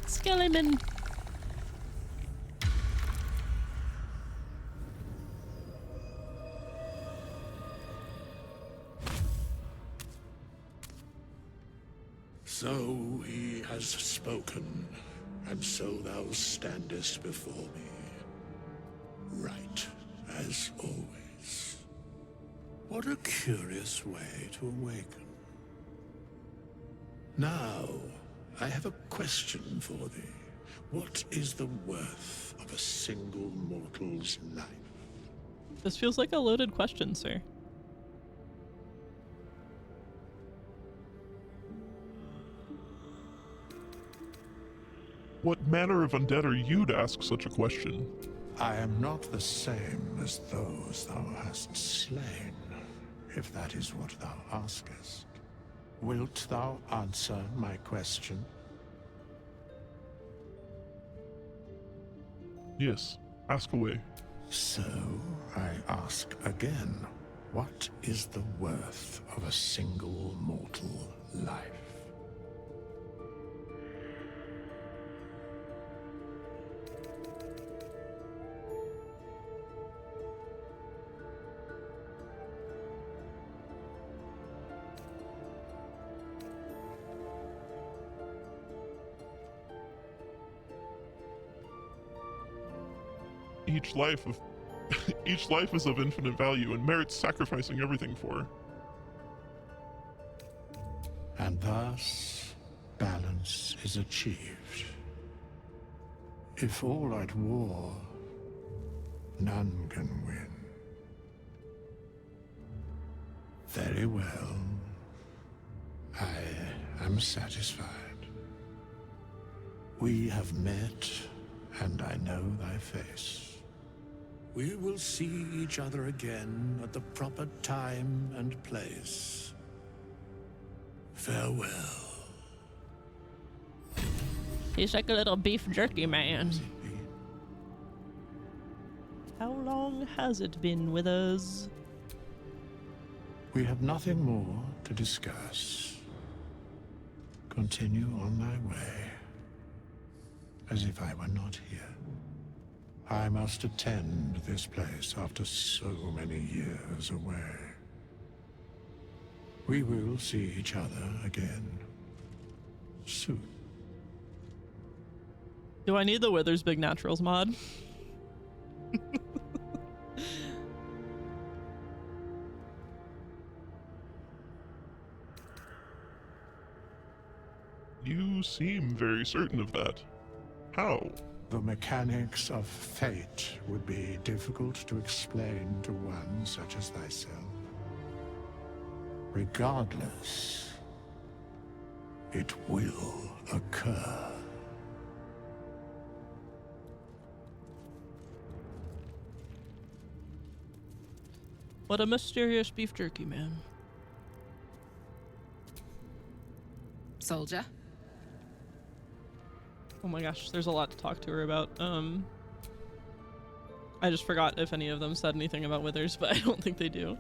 Skeleton. So he has spoken, and so thou standest before me. Right, as always. What a curious way to awaken. Now, I have a question for thee. What is the worth of a single mortal's life? This feels like a loaded question, sir. What manner of undead are you to ask such a question? I am not the same as those thou hast slain, if that is what thou askest. Wilt thou answer my question? Yes, ask away. So, I ask again, what is the worth of a single mortal life? Each life is of infinite value and merits sacrificing everything for. And thus, balance is achieved. If all are at war, none can win. Very well. I am satisfied. We have met, and I know thy face. We will see each other again at the proper time and place. Farewell. He's like a little beef jerky man. How long has it been with us? We have nothing more to discuss. Continue on thy way, as if I were not here. I must attend this place after so many years away. We will see each other again soon. Do I need the Withers Big Naturals mod? You seem very certain of that. How? The mechanics of fate would be difficult to explain to one such as thyself. Regardless, it will occur. What a mysterious beef jerky man. Soldier? Oh my gosh, there's a lot to talk to her about. I just forgot if any of them said anything about Withers, but I don't think they do.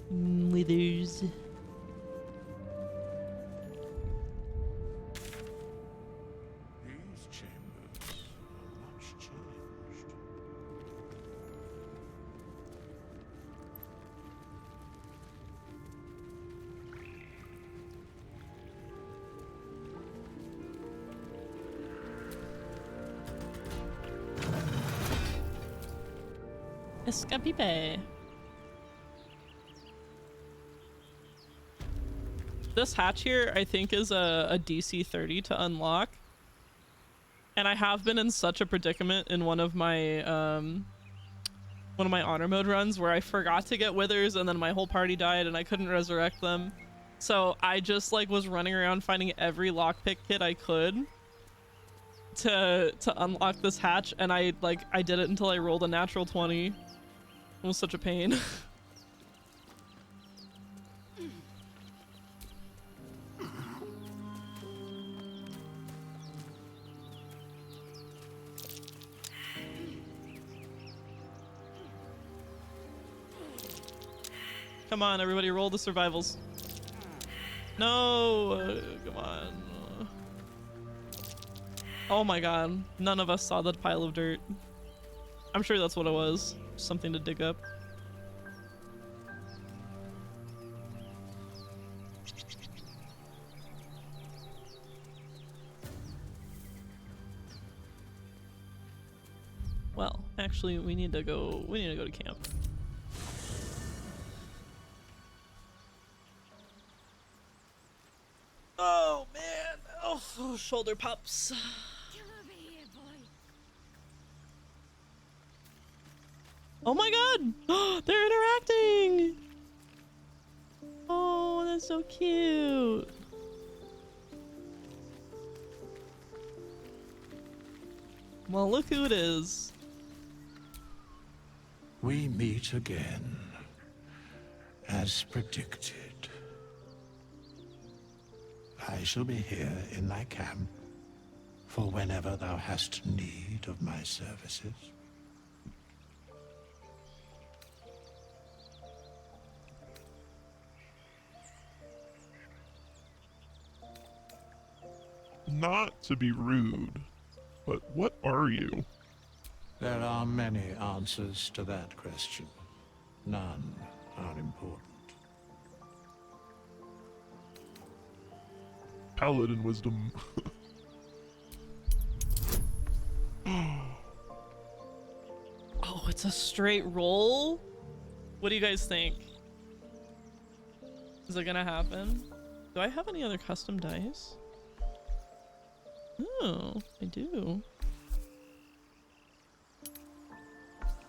Withers. These chambers are much changed. Escapipe. This hatch here, I think, is a DC 30 to unlock. And I have been in such a predicament in one of my honor mode runs where I forgot to get withers and then my whole party died and I couldn't resurrect them. So I just like was running around finding every lockpick kit I could to unlock this hatch, and I did it until I rolled a natural 20. It was such a pain. Come on, everybody, roll the survivals. No, come on. Oh my god, none of us saw that pile of dirt. I'm sure that's what it was. Something to dig up. Well, actually, we need to go to camp. Oh man, oh, shoulder pops. Oh my god, they're interacting. Oh, that's so cute. Well, look who it is. We meet again, as predicted. I shall be here in thy camp for whenever thou hast need of my services. Not to be rude, but what are you? There are many answers to that question. None are important. Paladin wisdom. Oh, it's a straight roll? What do you guys think? Is it gonna happen? Do I have any other custom dice? Oh, I do.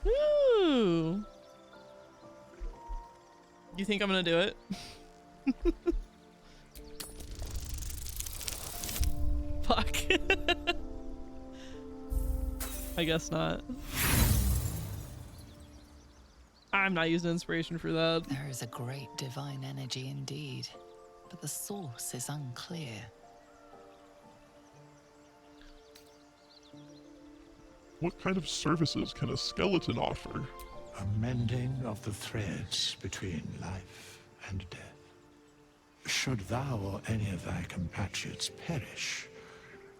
Ooh. You think I'm gonna do it? Fuck. I guess not. I'm not using inspiration for that. There is a great divine energy indeed, but the source is unclear. What kind of services can a skeleton offer? A mending of the threads between life and death. Should thou or any of thy compatriots perish,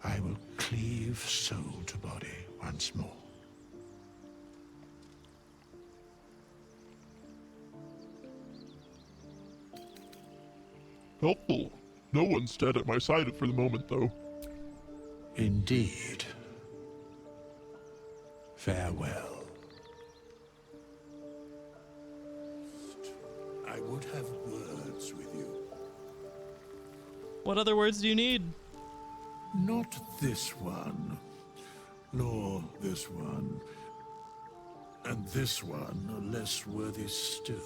I will cleave soul to body once more. Helpful. No one's dead at my side for the moment, though. Indeed. Farewell. I would have words with you. What other words do you need? Not this one, nor this one, and this one are less worthy still.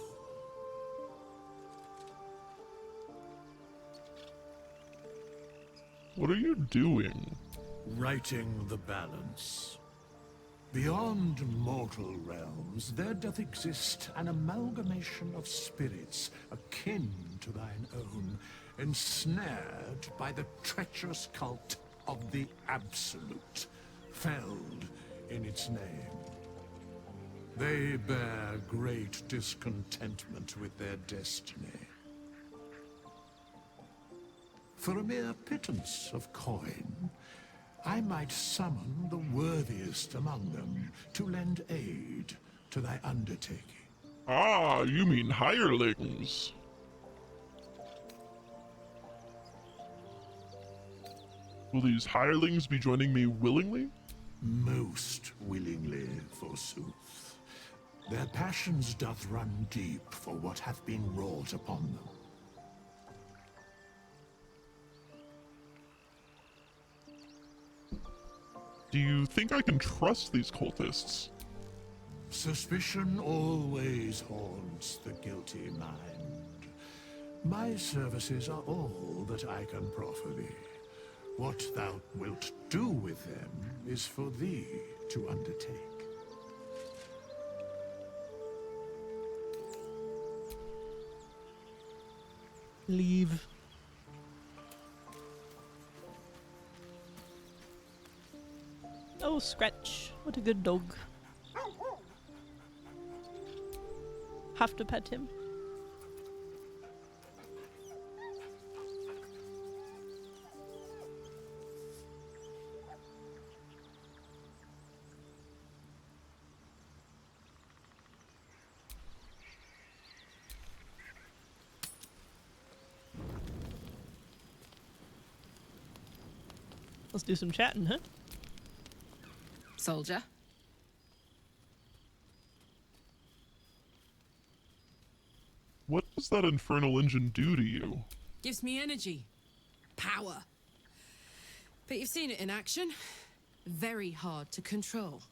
What are you doing? Righting the balance. Beyond mortal realms, there doth exist an amalgamation of spirits akin to thine own, ensnared by the treacherous cult of the Absolute, felled in its name. They bear great discontentment with their destiny. For a mere pittance of coin, I might summon the worthiest among them to lend aid to thy undertaking. Ah, you mean hirelings. Will these hirelings be joining me willingly? Most willingly, forsooth. Their passions doth run deep for what hath been wrought upon them. Do you think I can trust these cultists? Suspicion always haunts the guilty mind. My services are all that I can proffer thee. What thou wilt do with them is for thee to undertake. Leave. Oh, Scratch. What a good dog. Have to pet him. Let's do some chatting, huh? Soldier. What does that infernal engine do to you? Gives me energy. Power. But you've seen it in action. Very hard to control.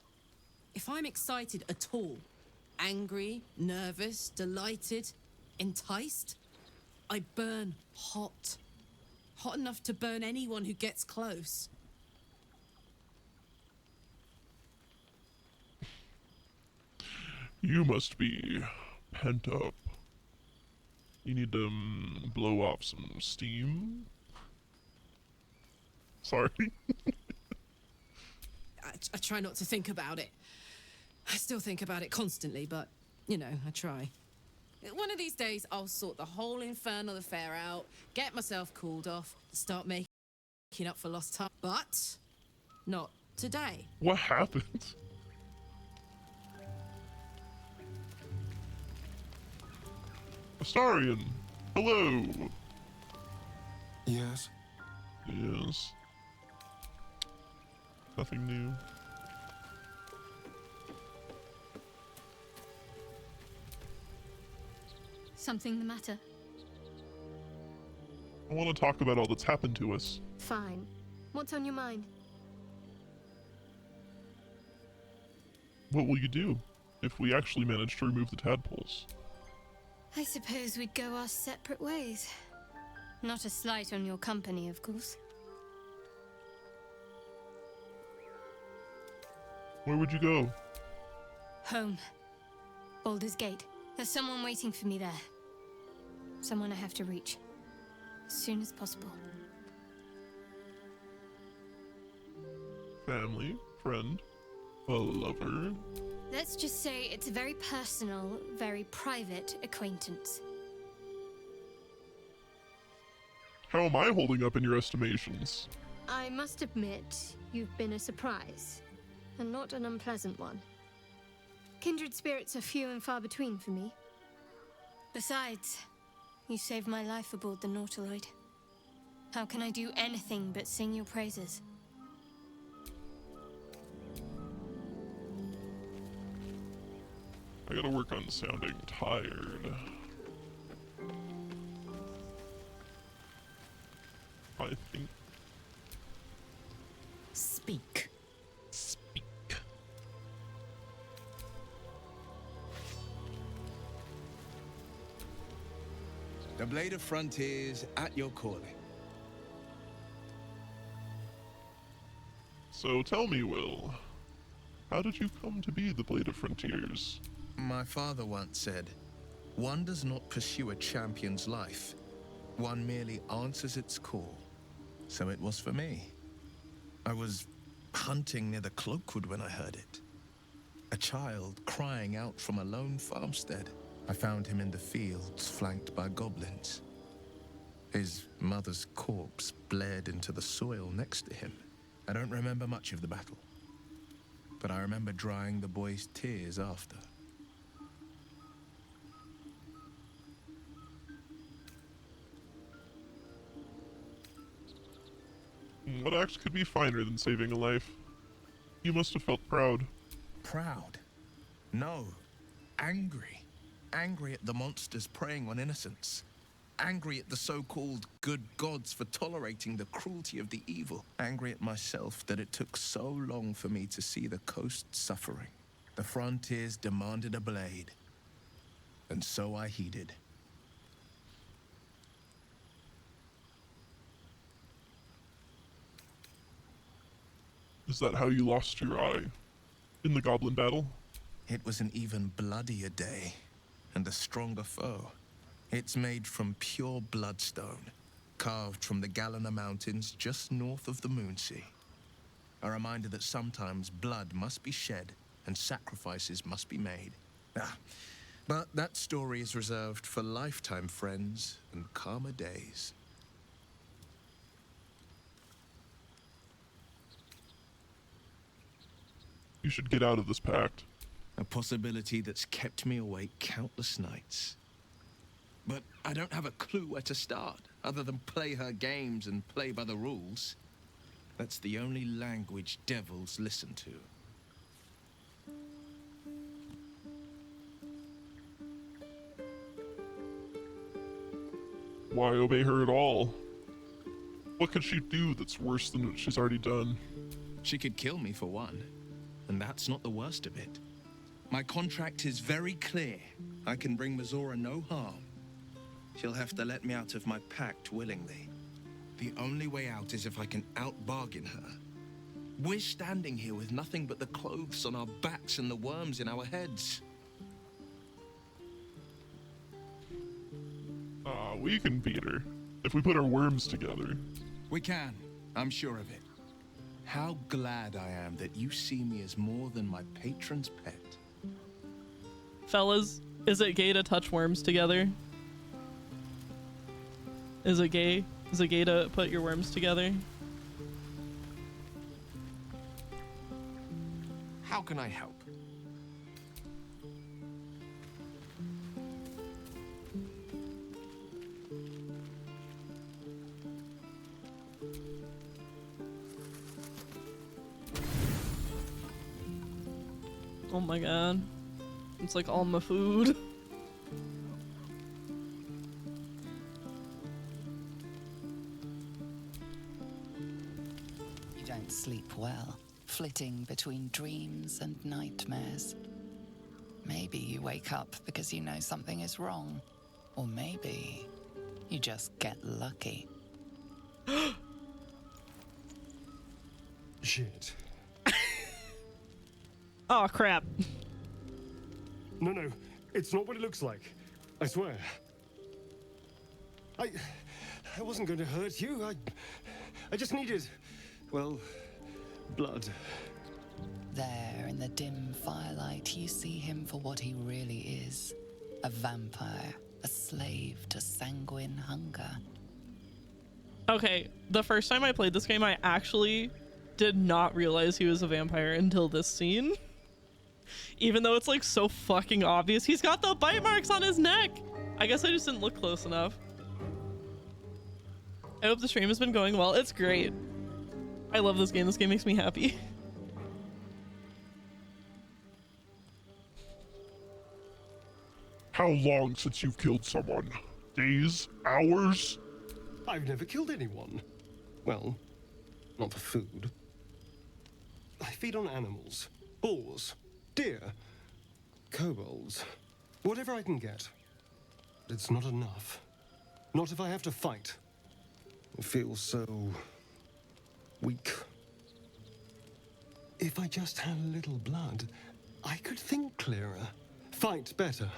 If I'm excited at all, angry, nervous, delighted, enticed, I burn hot. Hot enough to burn anyone who gets close. You must be pent up. You need to blow off some steam. Sorry. I try not to think about it. I still think about it constantly, but, you know, I try. One of these days, I'll sort the whole infernal affair out, get myself cooled off, start making up for lost time. But not today. What happened? Astarion, hello. Yes? Yes. Nothing new. Something the matter? I want to talk about all that's happened to us. Fine. What's on your mind? What will you do if we actually manage to remove the tadpoles? I suppose we'd go our separate ways. Not a slight on your company, of course. Where would you go? Home. Baldur's Gate. There's someone waiting for me there. Someone I have to reach. As soon as possible. Family, friend, a lover. Let's just say it's a very personal, very private acquaintance. How am I holding up in your estimations? I must admit, you've been a surprise. And not an unpleasant one. Kindred spirits are few and far between for me. Besides, you saved my life aboard the Nautiloid. How can I do anything but sing your praises? I gotta work on sounding tired. I think. Speak. Speak. The Blade of Frontiers at your calling. So tell me, Will, how did you come to be the Blade of Frontiers? My father once said, one does not pursue a champion's life. One merely answers its call. So it was for me. I was hunting near the Cloakwood when I heard it. A child crying out from a lone farmstead. I found him in the fields, flanked by goblins. His mother's corpse blared into the soil next to him. I don't remember much of the battle, but I remember drying the boy's tears after. What act could be finer than saving a life? You must have felt proud. Proud? No. angry. Angry at the monsters preying on innocents. Angry at the so-called good gods for tolerating the cruelty of the evil. Angry at myself that it took so long for me to see the coast suffering. The frontiers demanded a blade, and so I heeded. Is that how you lost your eye? In the goblin battle? It was an even bloodier day, and a stronger foe. It's made from pure bloodstone, carved from the Galena Mountains just north of the Moonsea. A reminder that sometimes blood must be shed and sacrifices must be made. But that story is reserved for lifetime friends and calmer days. You should get out of this pact. A possibility that's kept me awake countless nights. But I don't have a clue where to start, other than play her games and play by the rules. That's the only language devils listen to. Why obey her at all? What could she do that's worse than what she's already done? She could kill me for one, and that's not the worst of it. My contract is very clear. I can bring Mizora no harm. She'll have to let me out of my pact willingly. The only way out is if I can out-bargain her. We're standing here with nothing but the clothes on our backs and the worms in our heads. We can beat her if we put our worms together. We can. I'm sure of it. How glad I am that you see me as more than my patron's pet. Fellas, is it gay to touch worms together? Is it gay? Is it gay to put your worms together? How can I help? Oh my god. It's like all my food. You don't sleep well, flitting between dreams and nightmares. Maybe you wake up because you know something is wrong. Or maybe you just get lucky. Shit. Oh crap. No, it's not what it looks like. I swear. I wasn't going to hurt you. I just needed, well, blood. There, in the dim firelight, you see him for what he really is. A vampire, a slave to sanguine hunger. Okay, the first time I played this game, I actually did not realize he was a vampire until this scene. Even though it's like so fucking obvious. He's got the bite marks on his neck. I guess I just didn't look close enough. I hope the stream has been going well. It's great. I love this game. This game makes me happy. How long since you've killed someone? Days? Hours? I've never killed anyone. Well, not for food. I feed on animals. Boars. Deer. Kobolds. Whatever I can get. But it's not enough. Not if I have to fight. I feel so weak. If I just had a little blood, I could think clearer. Fight better.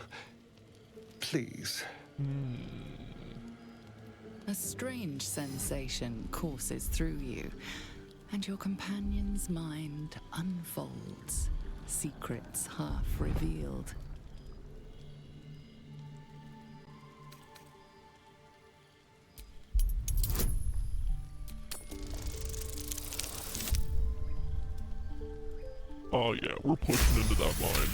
Please. A strange sensation courses through you, and your companion's mind unfolds, secrets half revealed. Oh yeah, we're pushing into that mind.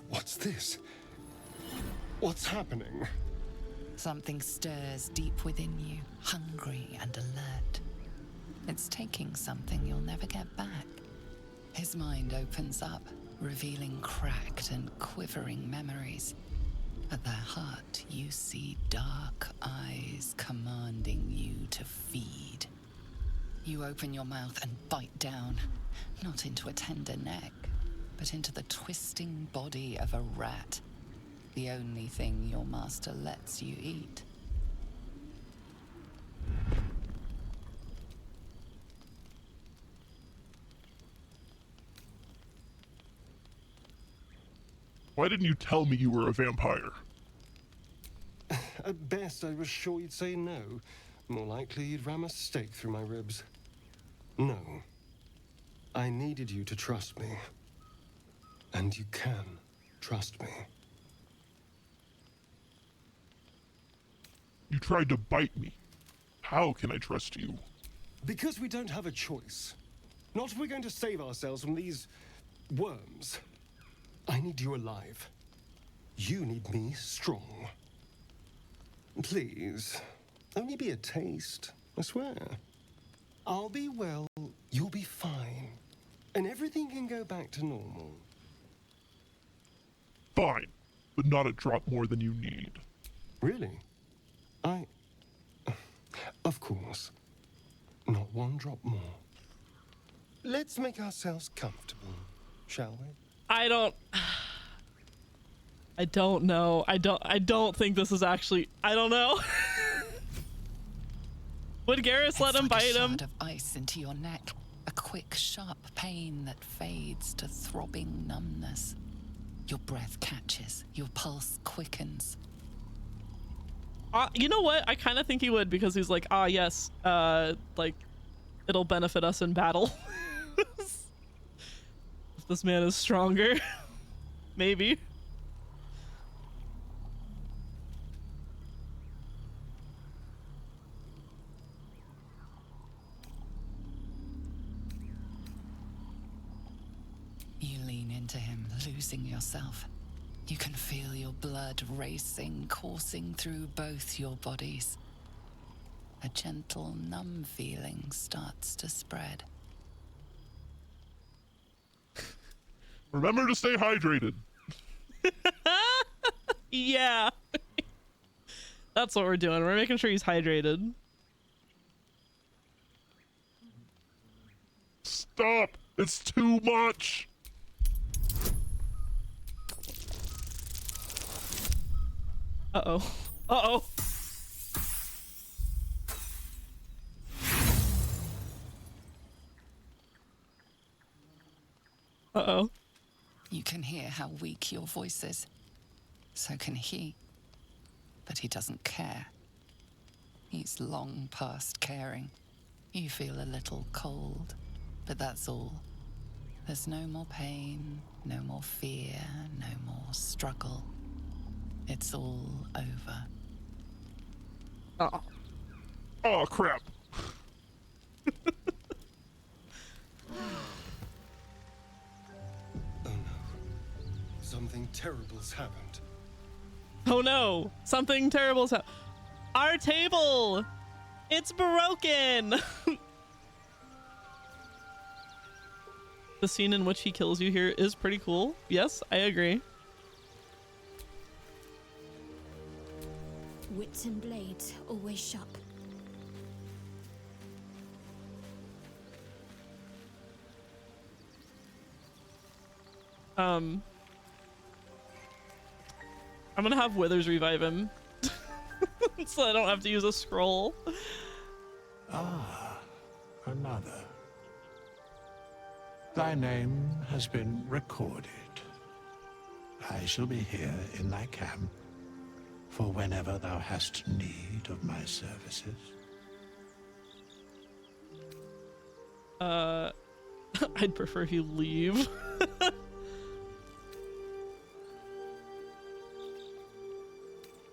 What's this? What's happening? Something stirs deep within you, hungry and alert. It's taking something you'll never get back. His mind opens up, revealing cracked and quivering memories. At their heart, you see dark eyes commanding you to feed. You open your mouth and bite down, not into a tender neck, but into the twisting body of a rat, the only thing your master lets you eat. Why didn't you tell me you were a vampire? At best, I was sure you'd say no. More likely, you'd ram a stake through my ribs. No. I needed you to trust me. And you can trust me. You tried to bite me. How can I trust you? Because we don't have a choice. Not if we're going to save ourselves from these worms. I need you alive. You need me strong. Please, only be a taste, I swear. I'll be well, you'll be fine, and everything can go back to normal. Fine, but not a drop more than you need. Really? Of course. Not one drop more. Let's make ourselves comfortable, shall we? I don't know. I don't think this is actually. I don't know. Would Garrus let him bite him? A shard of ice into your neck, a quick, sharp pain that fades to throbbing numbness. Your breath catches, your pulse quickens. You know what? I kind of think he would, because he's like, yes, like, it'll benefit us in battle. If this man is stronger, maybe. You lean into him, losing yourself. You can feel your blood racing, coursing through both your bodies. A gentle, numb feeling starts to spread. Remember to stay hydrated. Yeah. That's what we're doing. We're making sure he's hydrated. Stop! It's too much! Uh-oh. Uh-oh. Uh-oh. You can hear how weak your voice is. So can he. But he doesn't care. He's long past caring. You feel a little cold, but that's all. There's no more pain, no more fear, no more struggle. It's all over. Oh, crap. Oh no. Something terrible's happened. Oh no! Something terrible's happened. Our table! It's broken! The scene in which he kills you here is pretty cool. Yes, I agree. Wits and blades always sharp. I'm gonna have Withers revive him. So I don't have to use a scroll. Ah, another. Thy name has been recorded. I shall be here in thy camp for whenever thou hast need of my services. I'd prefer if you leave.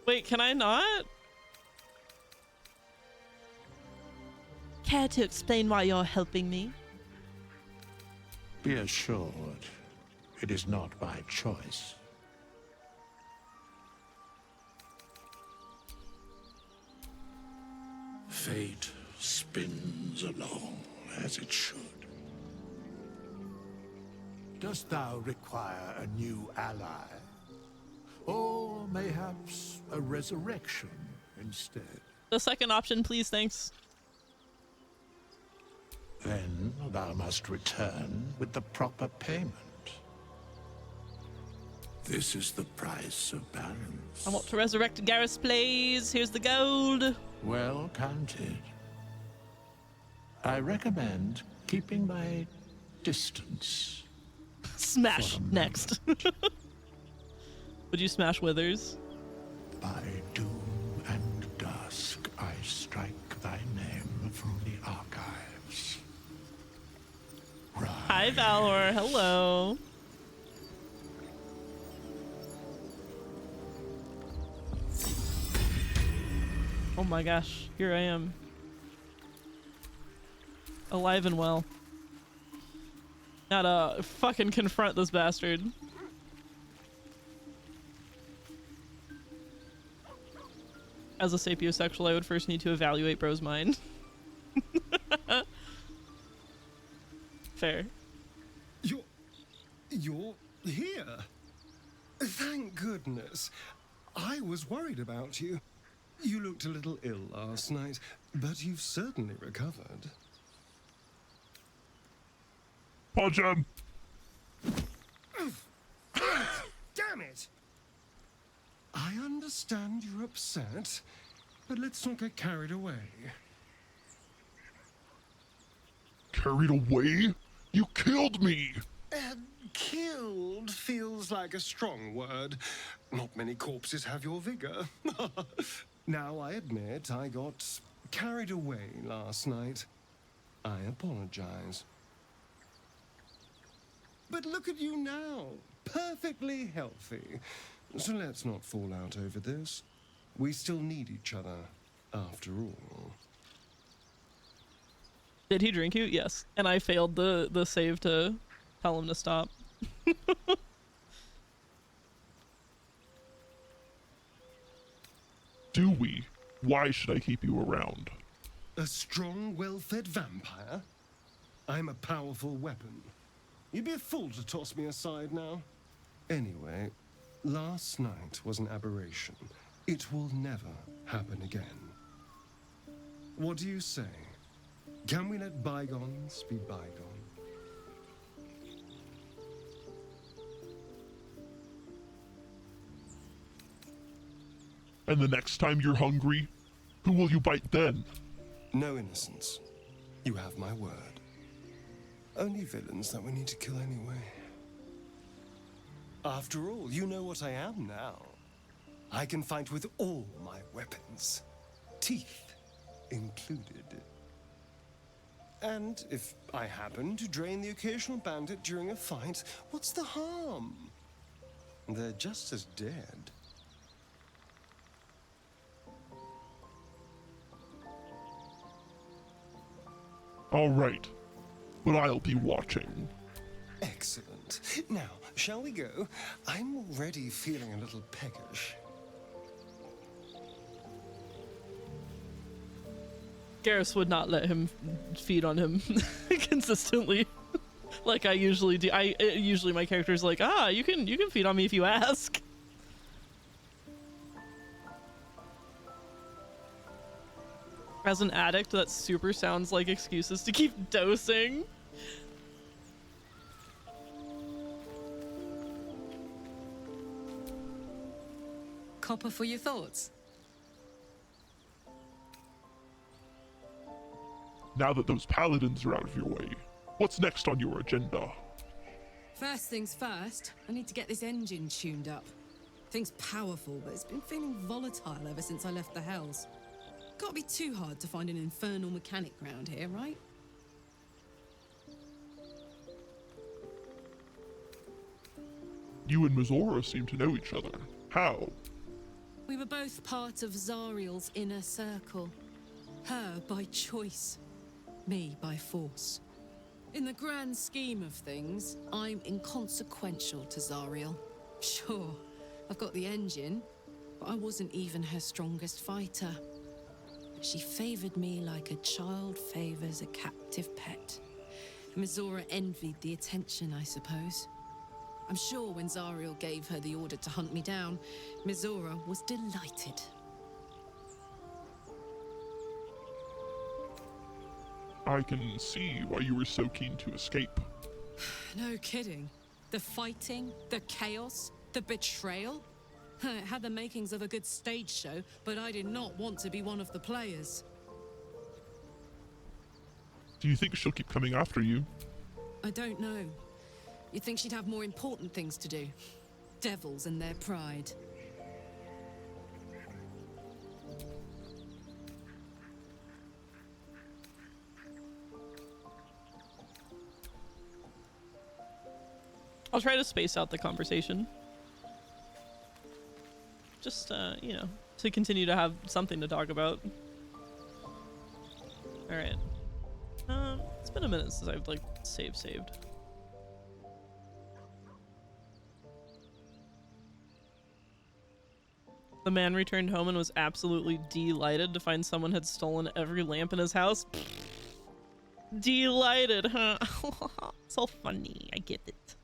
Wait, can I not? Care to explain why you're helping me? Be assured, it is not by choice. Fate spins along as it should. Dost thou require a new ally? Or mayhaps a resurrection instead? The second option, please, thanks. Then thou must return with the proper payment. This is the price of balance. I want to resurrect Garrus, please. Here's the gold. Well counted. I recommend keeping my distance. Smash next. Would you smash Withers? By doom and dusk, I strike thy name from the archives. Hi, Valor. Hello. Oh my gosh, here I am. Alive and well. Gotta fucking confront this bastard. As a sapiosexual, I would first need to evaluate bro's mind. Fair. You're here. Thank goodness. I was worried about you. You looked a little ill last night, but you've certainly recovered. Punch him! Damn it! I understand you're upset, but let's not get carried away. Carried away? You killed me! Killed feels like a strong word. Not many corpses have your vigor. Now, I admit I got carried away last night. I apologize. But look at you now, perfectly healthy. So let's not fall out over this. We still need each other, after all. Did he drink you? Yes. And I failed the save to tell him to stop. Do we? Why should I keep you around? A strong, well-fed vampire? I'm a powerful weapon. You'd be a fool to toss me aside now. Anyway, last night was an aberration. It will never happen again. What do you say? Can we let bygones be bygones? And the next time you're hungry, who will you bite then? No innocence. You have my word. Only villains that we need to kill anyway. After all, you know what I am now. I can fight with all my weapons, teeth included. And if I happen to drain the occasional bandit during a fight, what's the harm? They're just as dead. All right, but I'll be watching. Excellent. Now, shall we go? I'm already feeling a little peckish. Garrus would not let him feed on him consistently, like I usually do. Usually my character's like, you can feed on me if you ask. As an addict, that super sounds like excuses to keep dosing. Copper for your thoughts. Now that those paladins are out of your way, what's next on your agenda? First things first, I need to get this engine tuned up. Thing's powerful, but it's been feeling volatile ever since I left the Hells. Can't be too hard to find an infernal mechanic round here, right? You and Mizora seem to know each other. How? We were both part of Zariel's inner circle. Her by choice, me by force. In the grand scheme of things, I'm inconsequential to Zariel. Sure, I've got the engine, but I wasn't even her strongest fighter. She favored me like a child favors a captive pet. Mizora envied the attention, I suppose. I'm sure when Zariel gave her the order to hunt me down, Mizora was delighted. I can see why you were so keen to escape. No kidding. The fighting, the chaos, the betrayal. It had the makings of a good stage show, but I did not want to be one of the players. Do you think she'll keep coming after you? I don't know. You'd think she'd have more important things to do. Devils and their pride. I'll try to space out the conversation. Just, you know, to continue to have something to talk about. Alright. It's been a minute since I've, like, saved. The man returned home and was absolutely delighted to find someone had stolen every lamp in his house. Delighted, huh? So funny, I get it.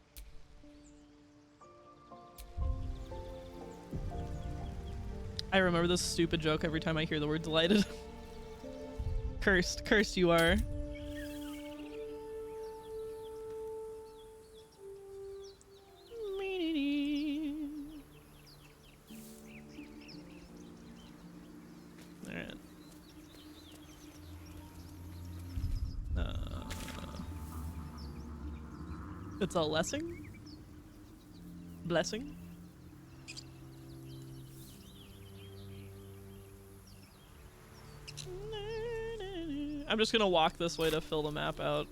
I remember this stupid joke every time I hear the word delighted. Cursed you are. Alright. It's a blessing? Blessing? I'm just gonna walk this way to fill the map out.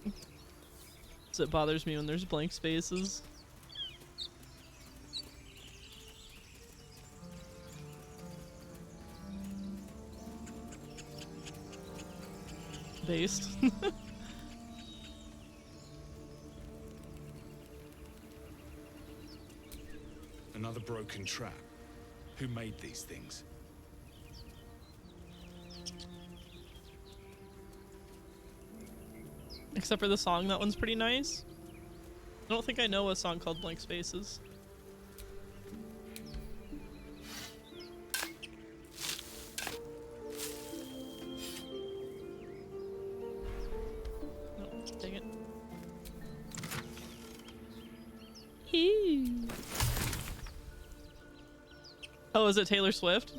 So it bothers me when there's blank spaces. Based. Another broken trap. Who made these things? Except for the song, that one's pretty nice. I don't think I know a song called Blank Spaces. No, dang it. Ew. Oh, is it Taylor Swift?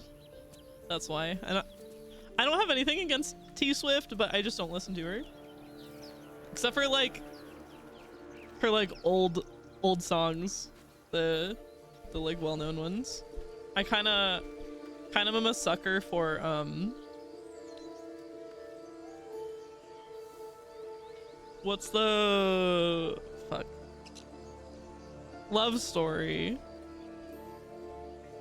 That's why. I don't have anything against T Swift, but I just don't listen to her. Except for like her like old songs, the like well-known ones. I kind of am a sucker for what's the fuck? Love Story.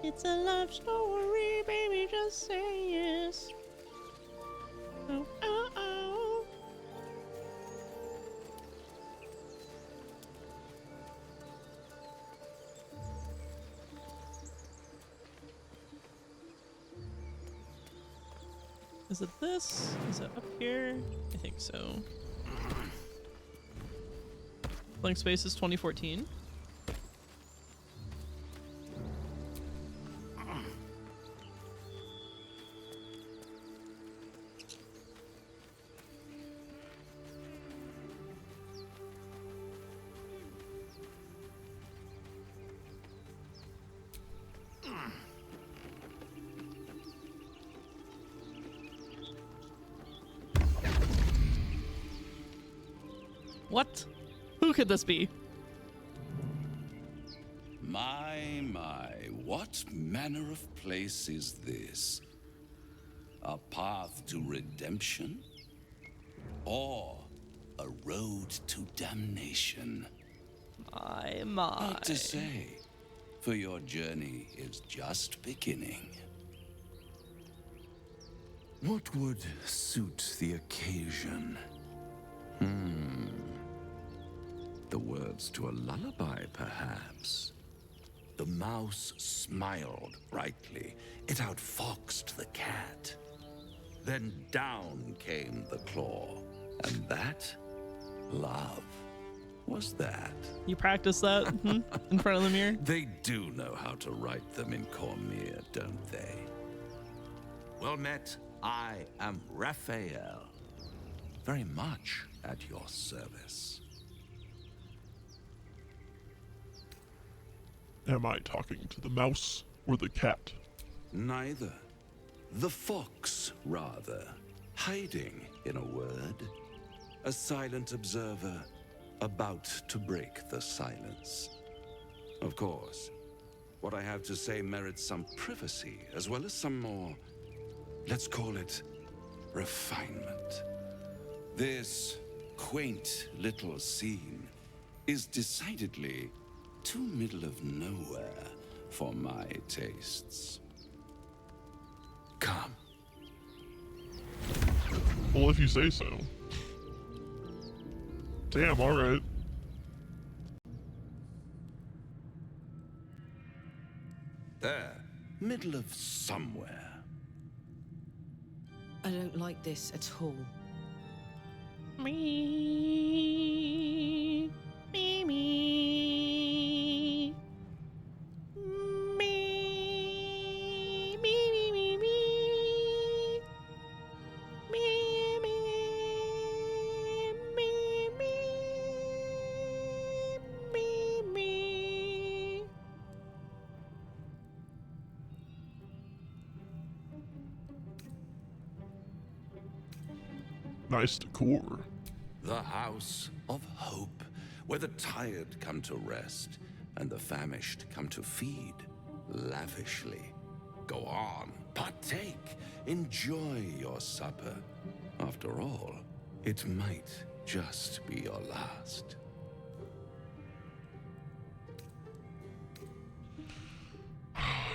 It's a love story, baby, just say yes. Oh, oh, oh. Is it this? Is it up here? I think so. Blank Spaces 2014. What? Who could this be? My, what manner of place is this? A path to redemption? Or a road to damnation? My. Hard to say, for your journey is just beginning. What would suit the occasion? The words to a lullaby, perhaps. The mouse smiled brightly. It outfoxed the cat. Then down came the claw. And that love, was that? You practice that in front of the mirror? They do know how to write them in Cormier, don't they? Well met, I am Raphael. Very much at your service. Am I talking to the mouse or the cat? Neither. The fox, rather. Hiding, in a word. A silent observer, about to break the silence. Of course, what I have to say merits some privacy, as well as some more, let's call it, refinement. This quaint little scene is decidedly too middle of nowhere for my tastes. Come. Well, if you say so. Damn, alright. There, middle of somewhere. I don't like this at all. Me. Me. Me. Me. Me. Me. Me. Nice decor. The House of Hope, where the tired come to rest and the famished come to feed lavishly. Go on, partake, enjoy your supper. After all, it might just be your last.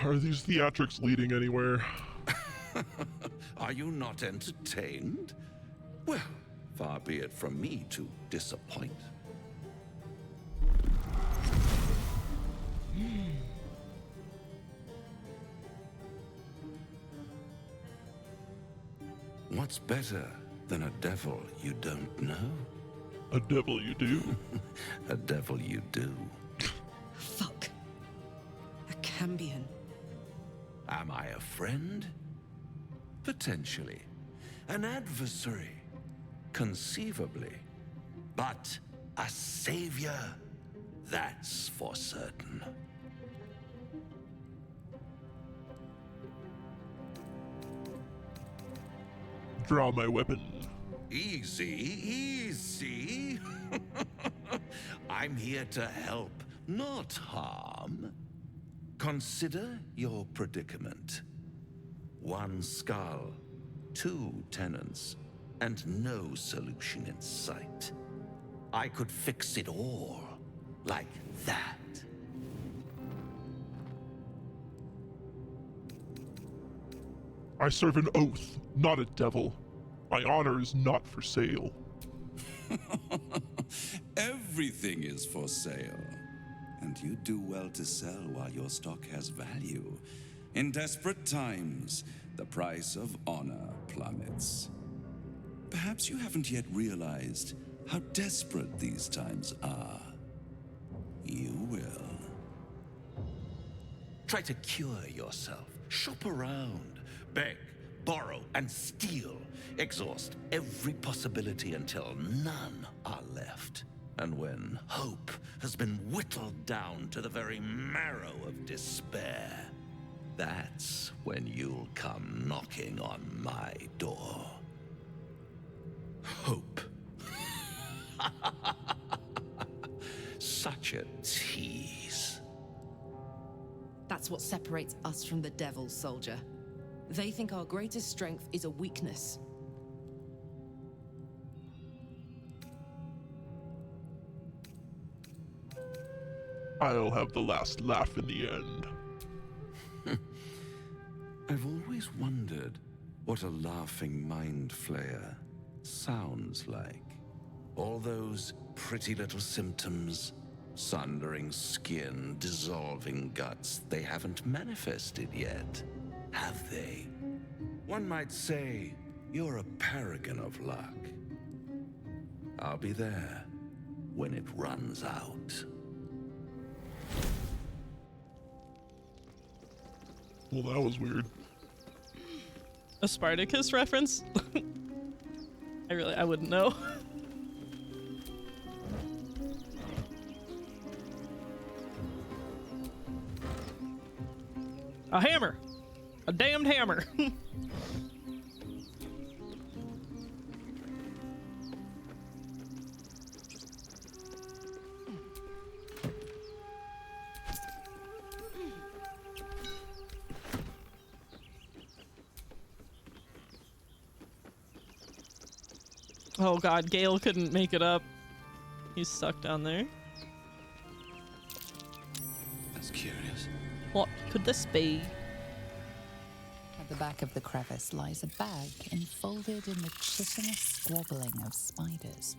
Are these theatrics leading anywhere? Are you not entertained? Well, far be it from me to disappoint. What's better than a devil you don't know? A devil you do. A devil you do. Fuck. A Cambion. Am I a friend? Potentially. An adversary? Conceivably. But a savior? That's for certain. Draw my weapon. Easy, easy. I'm here to help, not harm. Consider your predicament. One skull, two tenants, and no solution in sight. I could fix it all, like that. I serve an oath, not a devil. My honor is not for sale. Everything is for sale. And you do well to sell while your stock has value. In desperate times, the price of honor plummets. Perhaps you haven't yet realized how desperate these times are. You will. Try to cure yourself. Shop around. Beg, borrow, and steal. Exhaust every possibility until none are left. And when hope has been whittled down to the very marrow of despair, that's when you'll come knocking on my door. Hope. Such a tease. That's what separates us from the devil, soldier. They think our greatest strength is a weakness. I'll have the last laugh in the end. I've always wondered what a laughing mind flayer sounds like. All those pretty little symptoms, sundering skin, dissolving guts, they haven't manifested yet, have they? One might say you're a paragon of luck. I'll be there when it runs out. Well, that was weird. A Spartacus reference? I wouldn't know. A hammer! A damned hammer! Oh god, Gale couldn't make it up. He's stuck down there. That's curious. What could this be? At the back of the crevice lies a bag enfolded in the chitinous squabbling of spiders.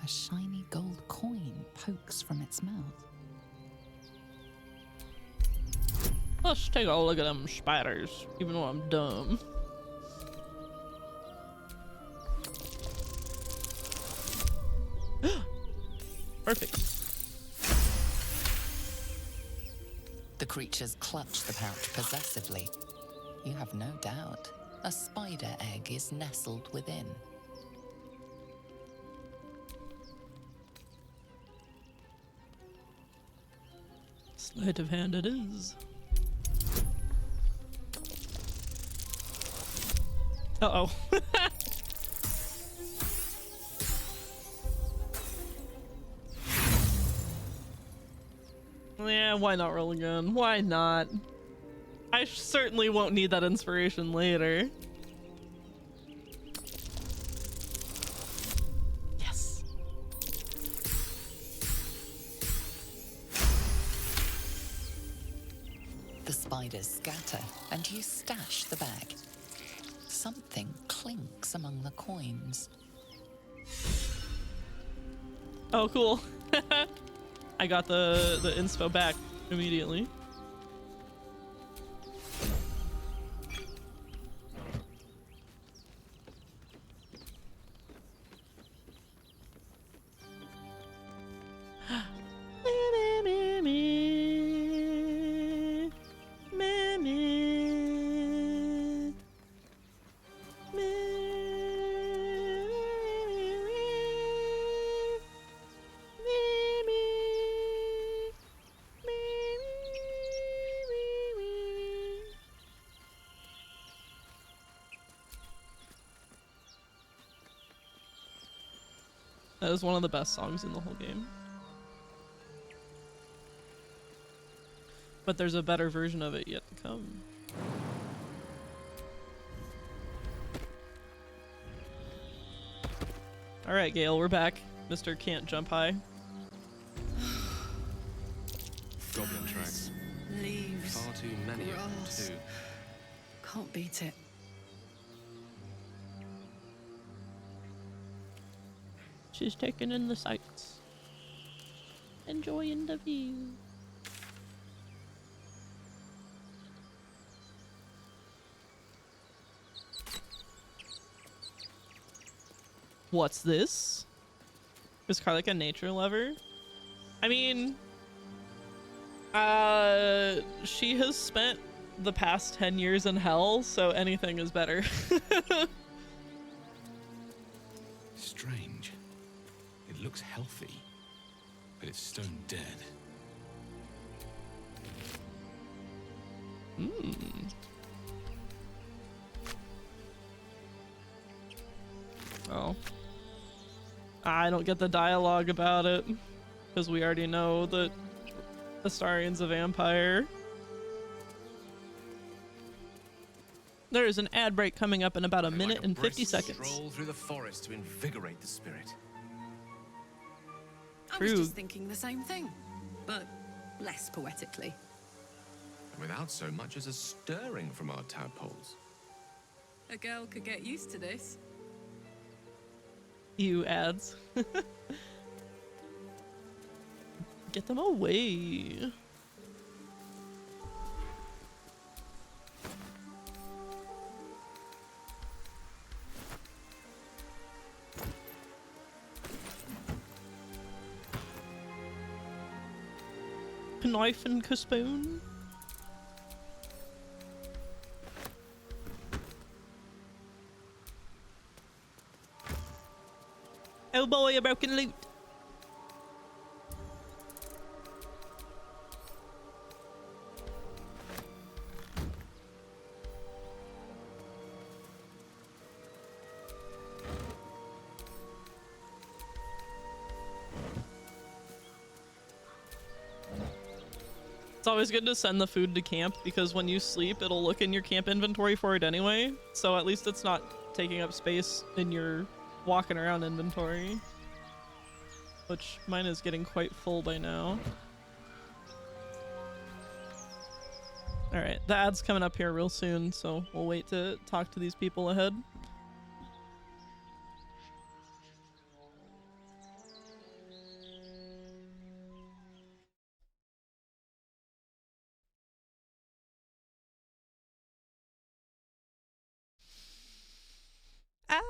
A shiny gold coin pokes from its mouth. Let's take a look at them spiders, even though I'm dumb. Perfect. The creatures clutch the pouch possessively. You have no doubt a spider egg is nestled within. Sleight of hand it is. Uh-oh. Yeah, why not roll again? Why not? I certainly won't need that inspiration later. Yes. The spiders scatter, and you stash the bag. Something clinks among the coins. Oh, cool. I got the inspo back immediately. That is one of the best songs in the whole game. But there's a better version of it yet to come. Alright, Gale, we're back. Mr. Can't Jump High. Goblin tracks. Leaves. Far too many of them, grass. too. Can't beat it. She's taking in the sights. Enjoying the view. What's this? Is Car like a nature lover? I mean, she has spent the past 10 years in hell, so anything is better. Strange. It looks healthy, but it's stone dead. Oh. I don't get the dialogue about it, because we already know that Astarian's a vampire. There is an ad break coming up in about a minute and 50 seconds. Stroll through the forest to invigorate the spirit. I was just thinking the same thing, but less poetically. And without so much as a stirring from our tadpoles. A girl could get used to this. You ads. Get them away. Knife and spoon. Oh boy, a broken loot. It's always good to send the food to camp because when you sleep, it'll look in your camp inventory for it anyway. So at least it's not taking up space in your walking around inventory. Which mine is getting quite full by now. Alright, the ad's coming up here real soon, so we'll wait to talk to these people ahead. Ah!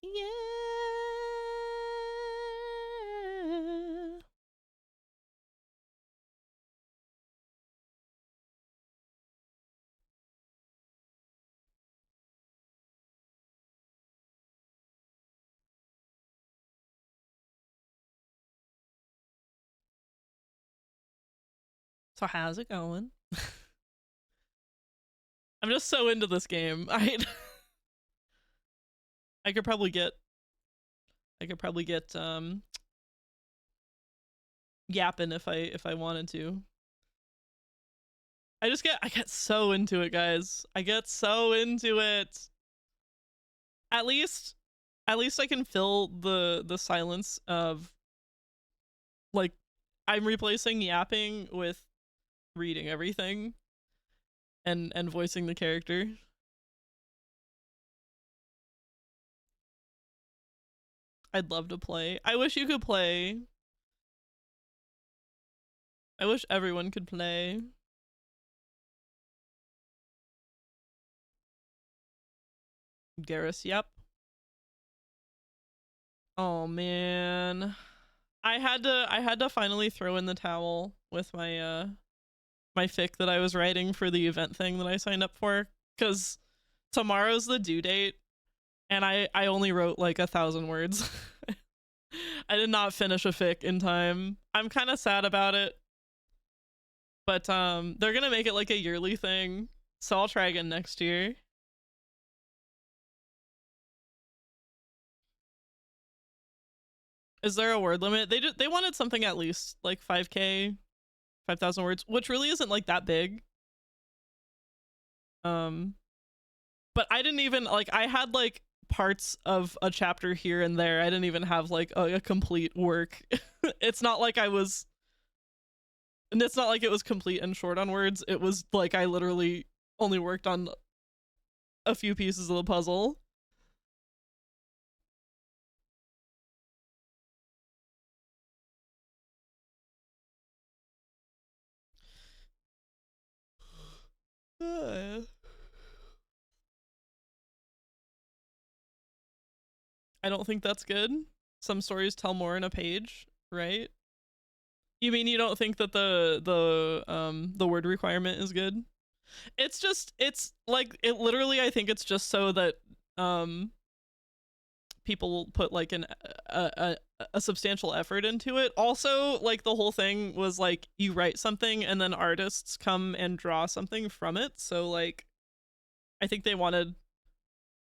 Yeah. So how's it going? I'm just so into this game. I could probably get yapping if I wanted to. I get so into it, guys. I get so into it. At least I can fill the silence of, like, I'm replacing yapping with reading everything and voicing the character. I'd love to play. I wish you could play. I wish everyone could play. Garrus, yep. Oh man. I had to finally throw in the towel with my my fic that I was writing for the event thing that I signed up for, because tomorrow's the due date and I only wrote like 1,000 words. I did not finish a fic in time. I'm kind of sad about it, but they're gonna make it like a yearly thing, so I'll try again next year. Is there a word limit? They wanted something at least like 5K, 5,000 words, which really isn't like that big. But I didn't even, like, I had like parts of a chapter here and there. I didn't even have like a complete work. It's not like it was complete and short on words. It was like I literally only worked on a few pieces of the puzzle. I don't think that's good. Some stories tell more in a page, right? You mean you don't think that the word requirement is good? It's like, it literally, I think it's just so that people put like a substantial effort into it. Also, like, the whole thing was like you write something and then artists come and draw something from it. So like, I think they wanted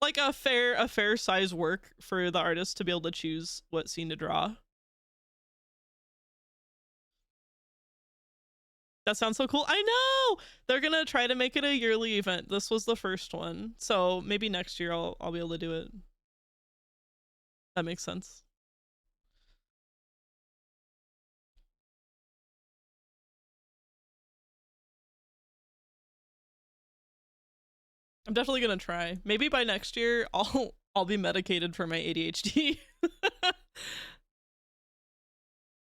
like a fair size work for the artist to be able to choose what scene to draw. That sounds so cool. I know! They're gonna try to make it a yearly event. This was the first one. So maybe next year I'll be able to do it. That makes sense. I'm definitely gonna try. Maybe by next year I'll be medicated for my ADHD.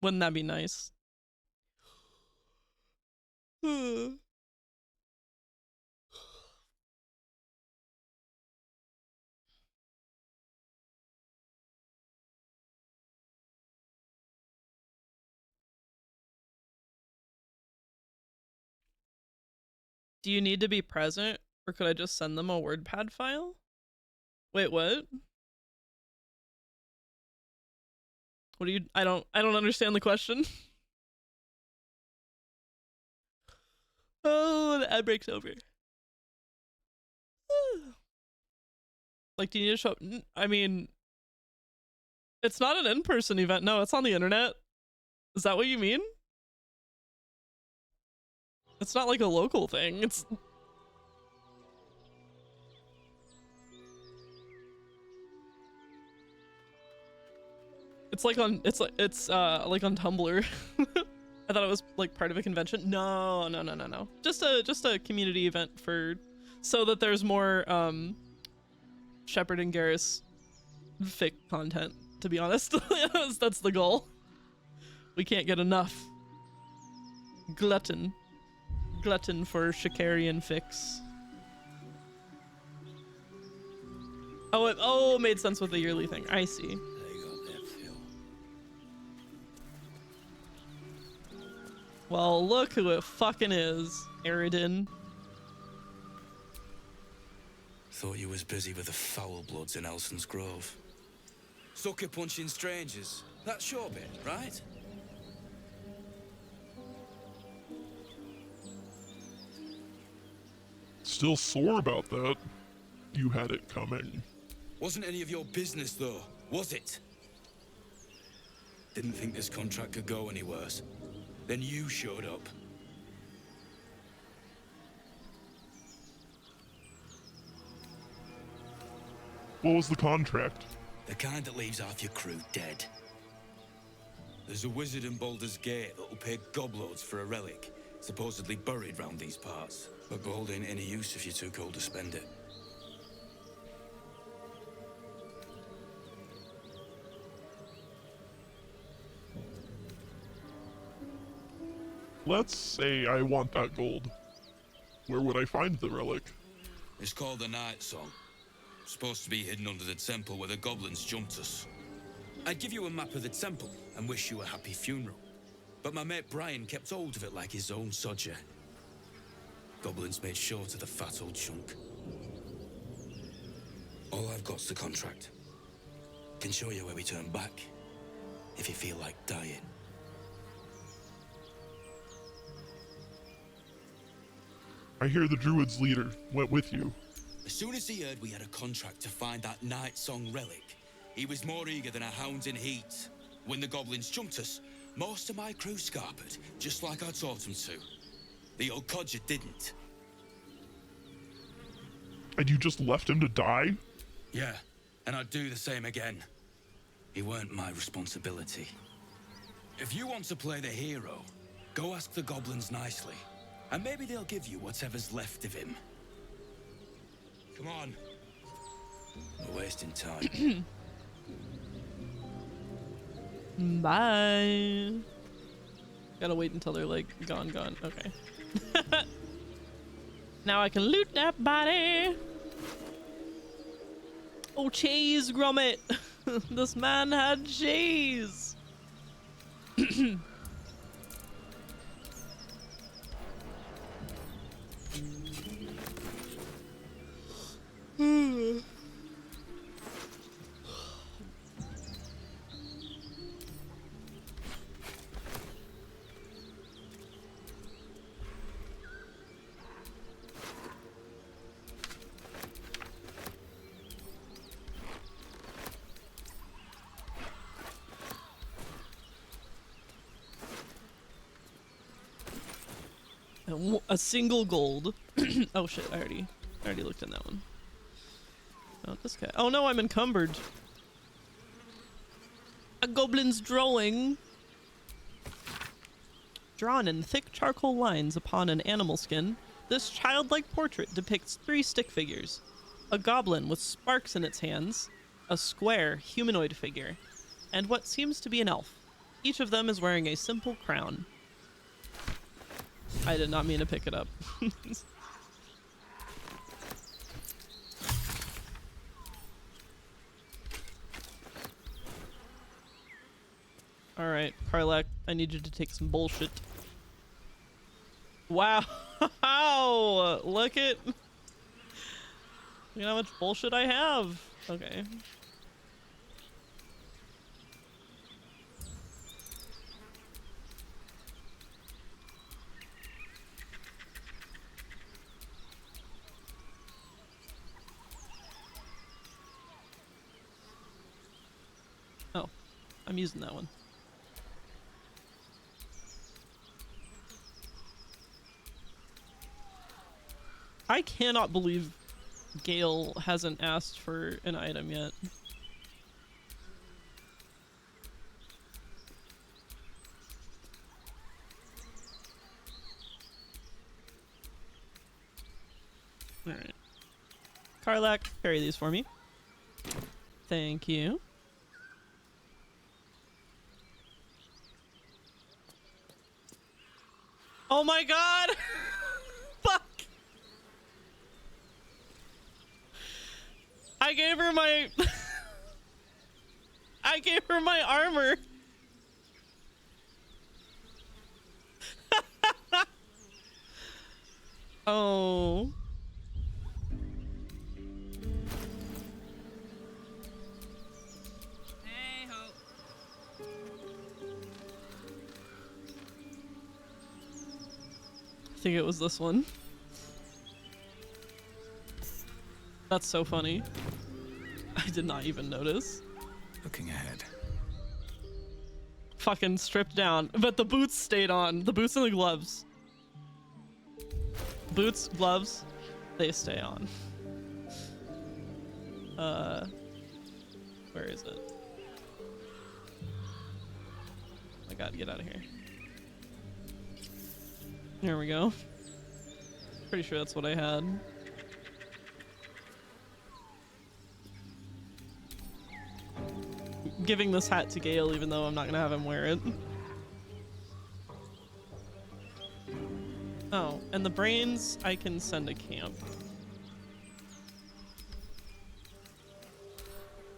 Wouldn't that be nice? Do you need to be present, or could I just send them a WordPad file? Wait, what? What do you? I don't understand the question. Oh, the ad break's over. Like, do you need to show up? I mean, it's not an in-person event. No, it's on the internet. Is that what you mean? It's not like a local thing. It's like on like on Tumblr. I thought it was like part of a convention. No. Just a community event so that there's more Shepard and Garrus fic content, to be honest. That's the goal. We can't get enough. Glutton for Shakarian fics. Oh, it made sense with the yearly thing. I see. Well, look who it fucking is, Aridin. Thought you was busy with the foul bloods in Elson's Grove. Sucker punching strangers. That's your bit, right? Still sore about that. You had it coming. Wasn't any of your business, though, was it? Didn't think this contract could go any worse. Then you showed up. What was the contract? The kind that leaves half your crew dead. There's a wizard in Baldur's Gate that'll pay gobloads for a relic, supposedly buried round these parts. But gold ain't any use if you're too cold to spend it. Let's say I want that gold. Where would I find the relic? It's called the Night Song. Supposed to be hidden under the temple where the goblins jumped us. I'd give you a map of the temple and wish you a happy funeral. But my mate Brian kept hold of it like his own sodger. Goblins made short of the fat old chunk. All I've got's the contract. Can show you where we turn back, if you feel like dying. I hear the druid's leader went with you. As soon as he heard we had a contract to find that Night Song relic, he was more eager than a hound in heat. When the goblins jumped us, most of my crew scarpered, just like I taught them to. The old codger didn't. And you just left him to die? Yeah, and I'd do the same again. He weren't my responsibility. If you want to play the hero, go ask the goblins nicely. And maybe they'll give you whatever's left of him. Come on. We're wasting time. Bye. Gotta wait until they're like gone. Okay. Now I can loot that body. Oh, cheese, Gromit. This man had cheese. A single gold. Oh shit, I already looked in that one. Oh, this guy. Oh no, I'm encumbered. A goblin's drawing. Drawn in thick charcoal lines upon an animal skin, this childlike portrait depicts 3 stick figures. A goblin with sparks in its hands, a square humanoid figure, and what seems to be an elf. Each of them is wearing a simple crown. I did not mean to pick it up. Alright, Karlak, I need you to take some bullshit. Wow! Look at how much bullshit I have. Okay. Oh, I'm using that one. I cannot believe Gale hasn't asked for an item yet. Alright. Karlak, carry these for me. Thank you. Oh my god! Fuck! I gave her my... I gave her my armor! Oh... I think it was this one. That's so funny. I did not even notice. Looking ahead. Fucking stripped down. But the boots stayed on. The boots and the gloves. Boots, gloves, they stay on. Where is it? I gotta get out of here. There we go. Pretty sure that's what I had. Giving this hat to Gale even though I'm not gonna have him wear it. Oh, and the brains I can send to camp.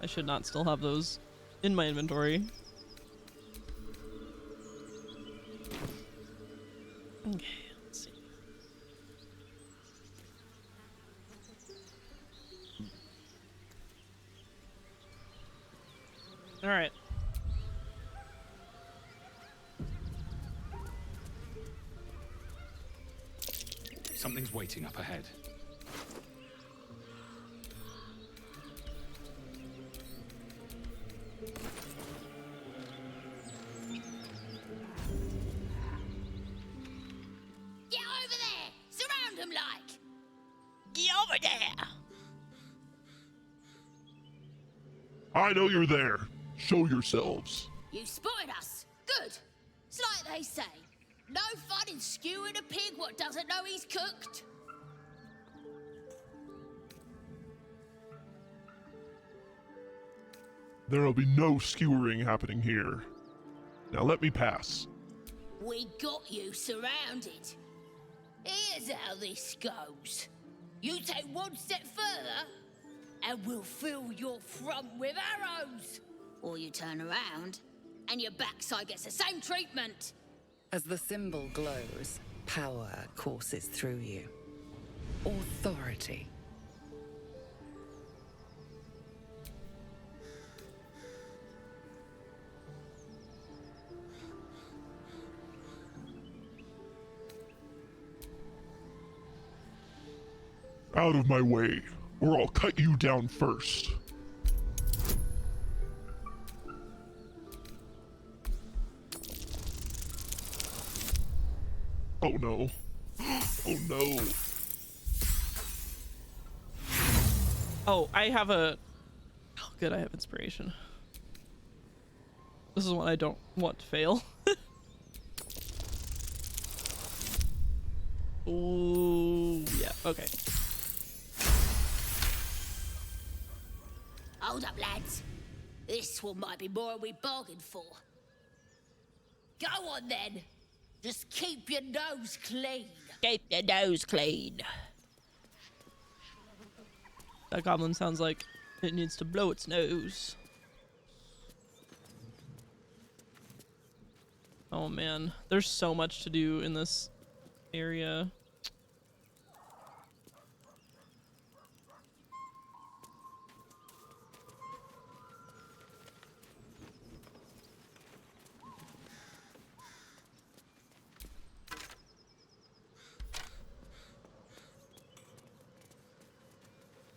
I should not still have those in my inventory. Okay, let's see. All right. Something's waiting up ahead. Get over there! Surround them like! Get over there! I know you're there. Show yourselves. You spotted us. Good. It's like they say. No fun in skewing a pig what doesn't know he's cooked. There'll be no skewering happening here. Now let me pass. We got you surrounded. Here's how this goes. You take one step further, and we'll fill your front with arrows. Or you turn around, and your backside gets the same treatment. As the symbol glows, power courses through you. Authority. Out of my way, or I'll cut you down first. Oh no. Oh no. Oh, I have a... Oh, good, I have inspiration. This is one I don't want to fail. Ooh, yeah, okay. Hold up, lads. This one might be more than we bargained for. Go on then. Just keep your nose clean. Keep your nose clean. That goblin sounds like it needs to blow its nose. Oh man, there's so much to do in this area.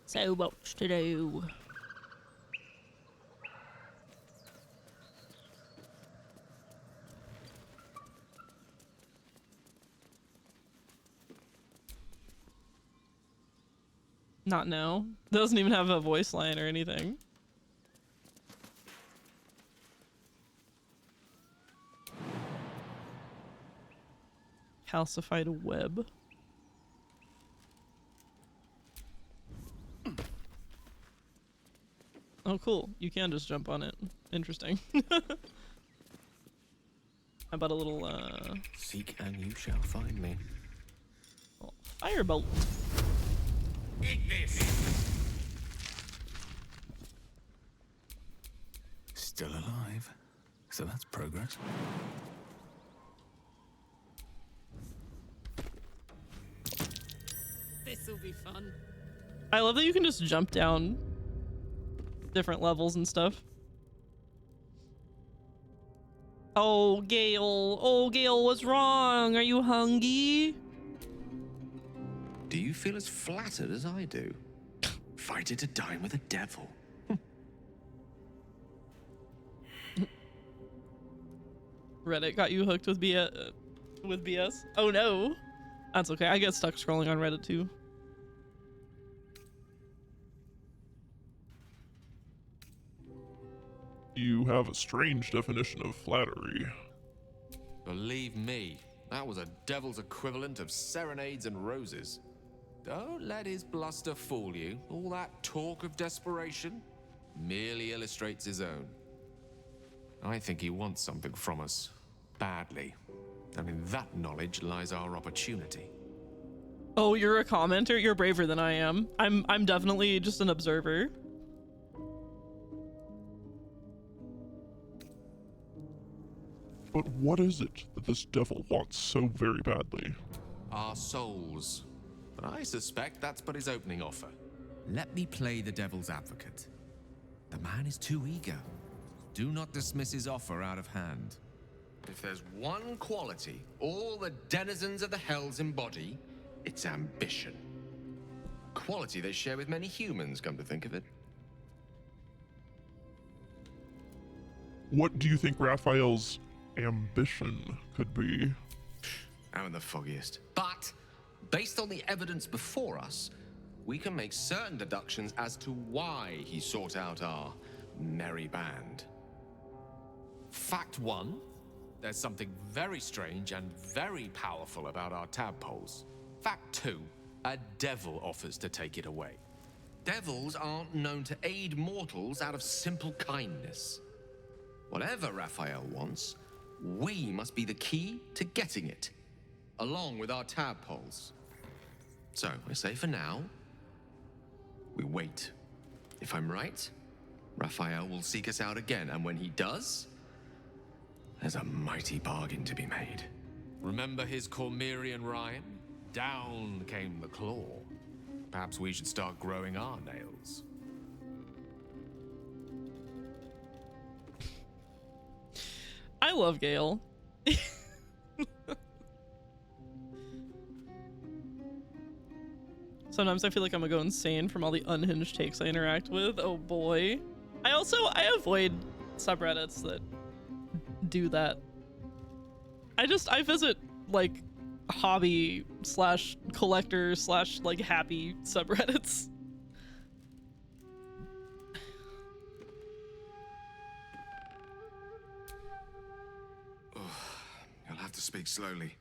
So much to do. Not now. Doesn't even have a voice line or anything. Calcified web. Oh, cool. You can just jump on it. Interesting. How about a little, Seek and you shall find me. Oh, firebolt. Eat this! Still alive. So that's progress. This'll be fun. I love that you can just jump down different levels and stuff. Oh, Gale. Oh, Gale, what's wrong? Are you hungry? Do you feel as flattered as I do? Fighting to dine with a devil. Reddit got you hooked with BS. Oh no. That's okay. I get stuck scrolling on Reddit too. You have a strange definition of flattery. Believe me, that was a devil's equivalent of serenades and roses. Don't let his bluster fool you. All that talk of desperation merely illustrates his own. I think he wants something from us, badly. And in that knowledge lies our opportunity. Oh, you're a commenter? You're braver than I am. I'm definitely just an observer. But what is it that this devil wants so very badly? Our souls. But I suspect that's but his opening offer. Let me play the devil's advocate. The man is too eager. Do not dismiss his offer out of hand. If there's one quality all the denizens of the hells embody, it's ambition. Quality they share with many humans, come to think of it. What do you think Raphael's ambition could be? I'm in the foggiest. But, based on the evidence before us, we can make certain deductions as to why he sought out our merry band. Fact one, there's something very strange and very powerful about our tadpoles. Fact two, a devil offers to take it away. Devils aren't known to aid mortals out of simple kindness. Whatever Raphael wants, we must be the key to getting it, along with our tadpoles. So, I say for now, we wait. If I'm right, Raphael will seek us out again, and when he does, there's a mighty bargain to be made. Remember his Cormyrean rhyme? Down came the claw. Perhaps we should start growing our nails. I love Gale. Sometimes I feel like I'm gonna go insane from all the unhinged takes I interact with. Oh boy. I avoid subreddits that do that. I visit like hobby / collector / like happy subreddits. You'll have to speak slowly.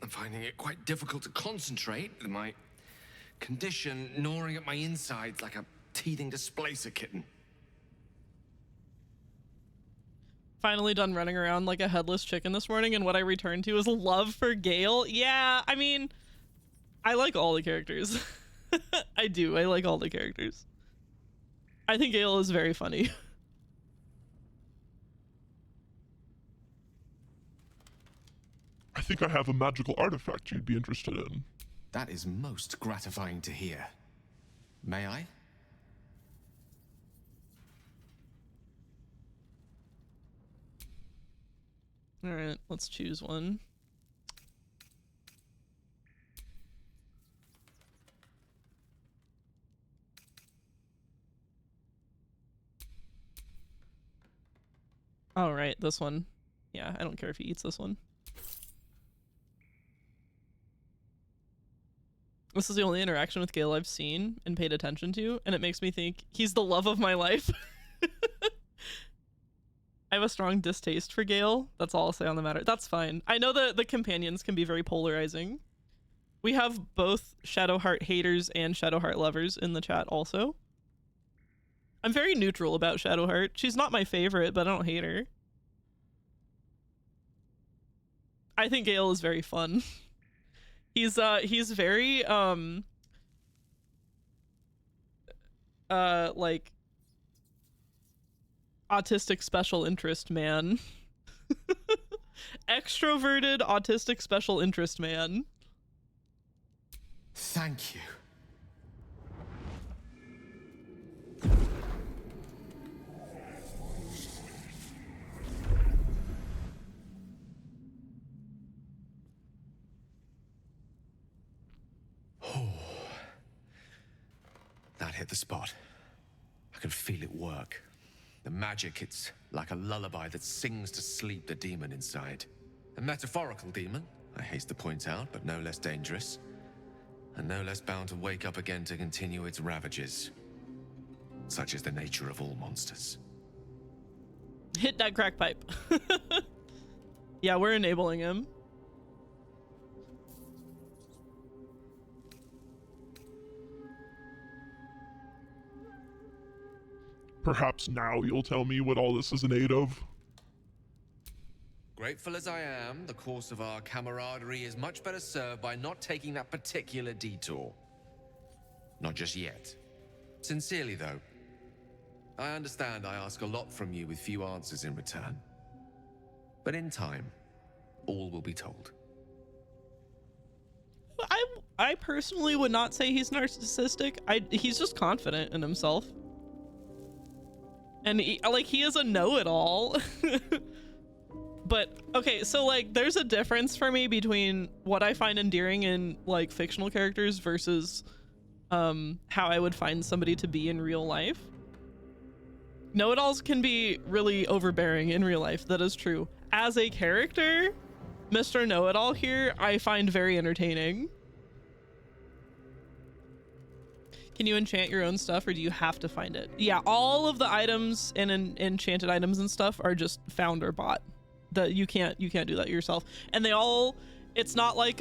I'm finding it quite difficult to concentrate with my condition gnawing at my insides like a teething displacer kitten. finally done running around like a headless chicken this morning, and what I returned to is love for Gale. Yeah, I mean, I like all the characters. I do. I like all the characters. I think Gale is very funny. I think I have a magical artifact you'd be interested in. That is most gratifying to hear. May I? All right, let's choose one. All right, this one. Yeah, I don't care if he eats this one. This is the only interaction with Gale I've seen and paid attention to, and it makes me think he's the love of my life. I have a strong distaste for Gale. That's all I'll say on the matter. That's fine. I know that the companions can be very polarizing. We have both Shadowheart haters and Shadowheart lovers in the chat also. I'm very neutral about Shadowheart. She's not my favorite, but I don't hate her. I think Gale is very fun. He's very like autistic special interest man. Extroverted autistic special interest man. Thank you. That hit the spot. I can feel it work. The magic, it's like a lullaby that sings to sleep the demon inside. A metaphorical demon, I haste to point out, but no less dangerous. And no less bound to wake up again to continue its ravages. Such is the nature of all monsters. Hit that crack pipe. Yeah, we're enabling him. Perhaps now you'll tell me what all this is in aid of? Grateful as I am, the course of our camaraderie is much better served by not taking that particular detour. Not just yet. Sincerely, though, I understand I ask a lot from you with few answers in return. But in time, all will be told. I personally would not say he's narcissistic. He's just confident in himself. And he is a know-it-all. But okay, so like there's a difference for me between what I find endearing in like fictional characters versus how I would find somebody to be in real life. Know-it-alls can be really overbearing in real life. That is true. As a character, Mr. Know-it-all here, I find very entertaining. Can you enchant your own stuff, or do you have to find it? Yeah, all of the items and enchanted items and stuff are just found or bought. That you can't do that yourself. And they all, it's not like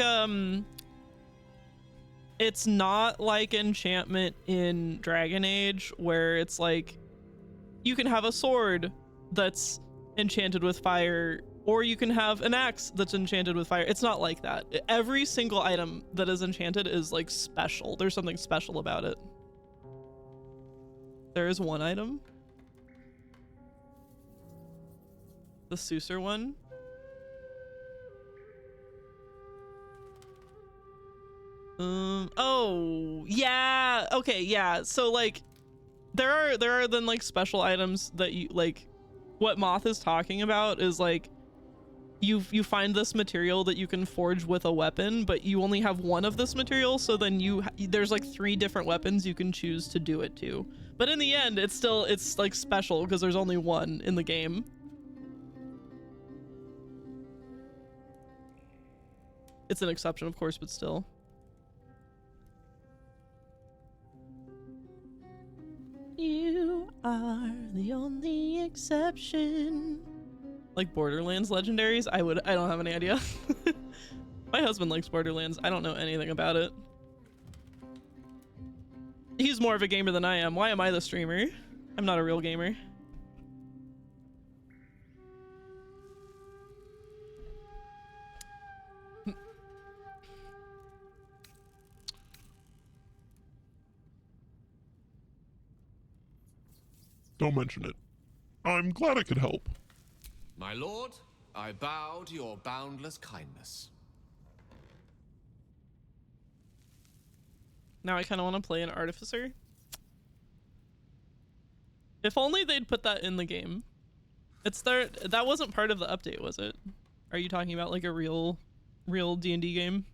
enchantment in Dragon Age where it's like you can have a sword that's enchanted with fire, or you can have an axe that's enchanted with fire. It's not like that. Every single item that is enchanted is like special. There's something special about it. There is one item. The Susur one. Oh, yeah. Okay, yeah. So like there are then like special items that you like. What Moth is talking about is like you find this material that you can forge with a weapon, but you only have one of this material, so then there's like 3 different weapons you can choose to do it to. But in the end, it's like special because there's only one in the game. It's an exception, of course, but still. You are the only exception. Like Borderlands legendaries? I don't have any idea. My husband likes Borderlands. I don't know anything about it. He's more of a gamer than I am. Why am I the streamer? I'm not a real gamer. Don't mention it. I'm glad I could help. My lord, I bow to your boundless kindness. Now I kind of want to play an artificer. If only they'd put that in the game. It's there. That wasn't part of the update, was it? Are you talking about like a real D&D game?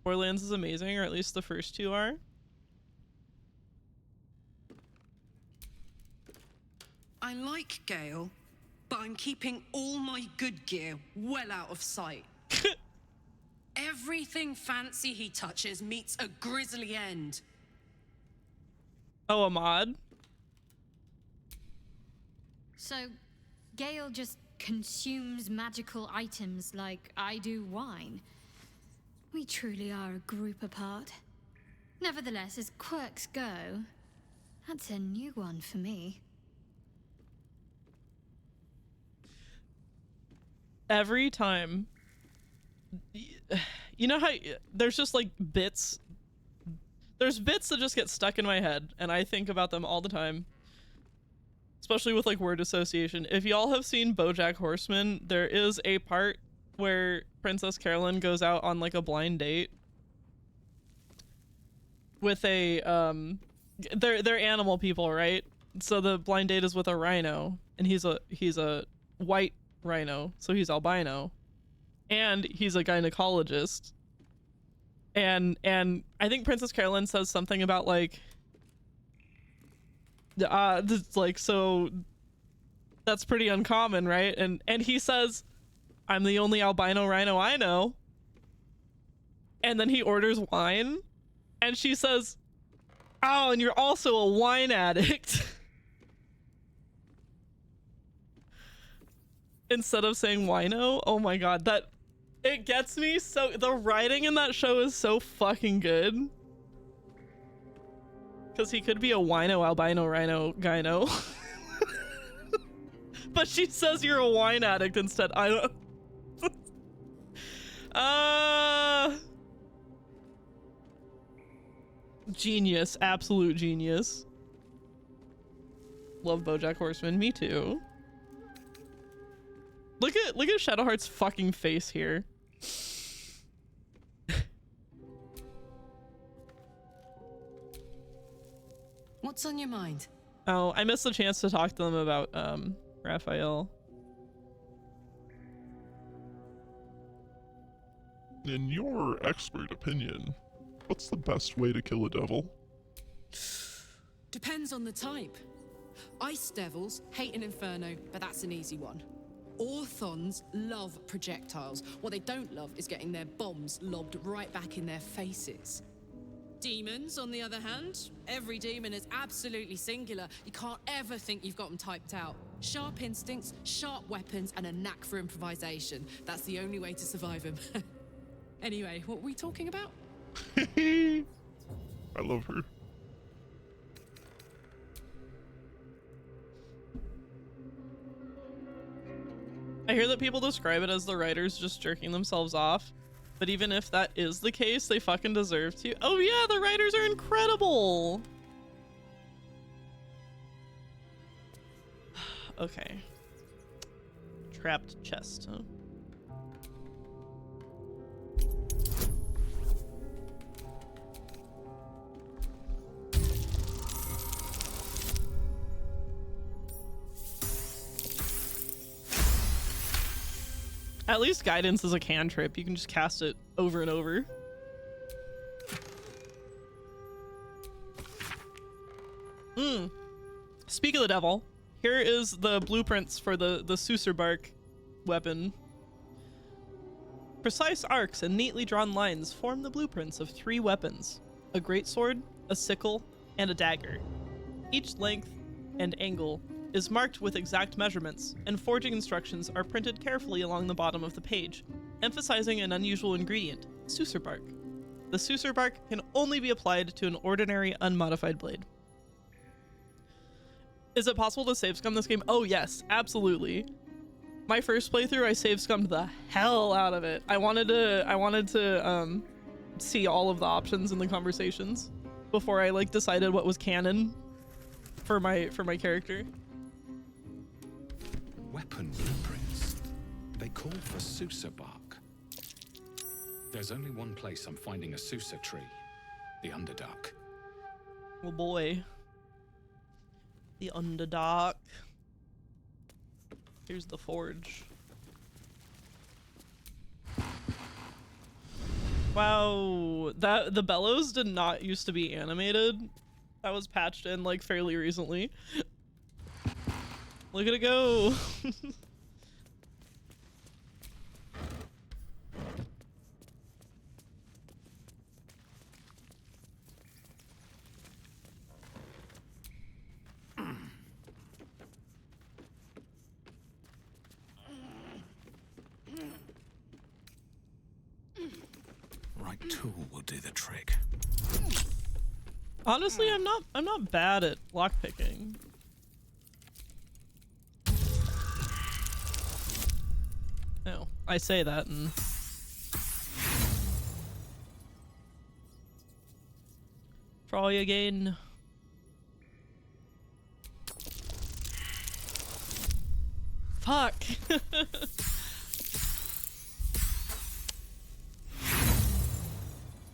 Borderlands is amazing, or at least the first two are. I like Gale, but I'm keeping all my good gear well out of sight. Everything fancy he touches meets a grisly end. Oh, a mod? So, Gale just consumes magical items like I do wine. We truly are a group apart. Nevertheless, as quirks go, that's a new one for me. Every time, you know how there's just like bits, there's bits that just get stuck in my head and I think about them all the time, especially with like word association. If y'all have seen BoJack Horseman, there is a part where Princess Carolyn goes out on like a blind date with a they're animal people, right? So the blind date is with a rhino, and he's a white rhino, so he's albino, and he's a gynecologist, and I think Princess Carolyn says something about like this, like, so that's pretty uncommon, right? And he says, I'm the only albino rhino I know. And then he orders wine, and she says, oh, and you're also a wine addict. Instead of saying wino. Oh my god, that it gets me so. The writing in that show is so fucking good, because he could be a wino albino rhino gyno. But she says you're a wine addict instead. I don't genius, absolute genius. Love BoJack Horseman. Me too. Look at Shadowheart's fucking face here. What's on your mind? Oh, I missed the chance to talk to them about Raphael. In your expert opinion, what's the best way to kill a devil? Depends on the type. Ice devils hate an inferno, but that's an easy one. Orthons love projectiles. What they don't love is getting their bombs lobbed right back in their faces. Demons, on the other hand, every demon is absolutely singular. You can't ever think you've got them typed out. Sharp instincts, sharp weapons, and a knack for improvisation. That's the only way to survive them. Anyway, what were we talking about? I love her. I hear that people describe it as the writers just jerking themselves off, but even if that is the case, they fucking deserve to. Oh yeah, the writers are incredible! Okay. Trapped chest, huh? At least guidance is a cantrip. You can just cast it over and over. Speak of the devil, here is the blueprints for the Susurbark weapon. Precise arcs and neatly drawn lines form the blueprints of 3 weapons: a greatsword, a sickle, and a dagger. Each length and angle is marked with exact measurements, and forging instructions are printed carefully along the bottom of the page, emphasizing an unusual ingredient, Susurbark. The Susurbark can only be applied to an ordinary unmodified blade. Is it possible to save scum this game? Oh yes, absolutely. My first playthrough, I save scummed the hell out of it. I wanted to see all of the options in the conversations before I like decided what was canon for my character. Weapon blueprints. They call for Sousa bark. There's only one place I'm finding a Sousa tree. The Underdark. Oh boy. The Underdark. Here's the forge. Wow, the bellows did not used to be animated. That was patched in like fairly recently. Look at it go. Right tool will do the trick. Honestly, I'm not bad at lockpicking. No, I say that and try again. Fuck.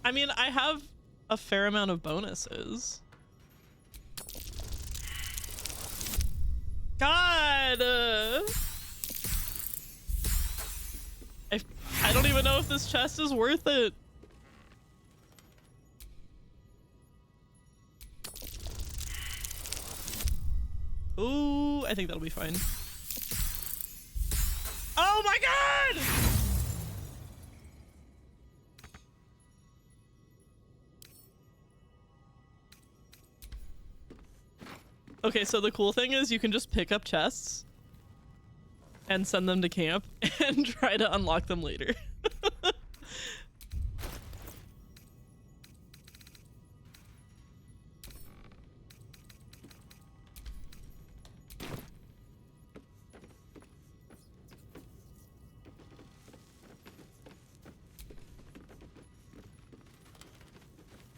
I mean, I have a fair amount of bonuses. God! I don't even know if this chest is worth it. Ooh, I think that'll be fine. Oh my god! Okay, so the cool thing is you can just pick up chests and send them to camp and try to unlock them later.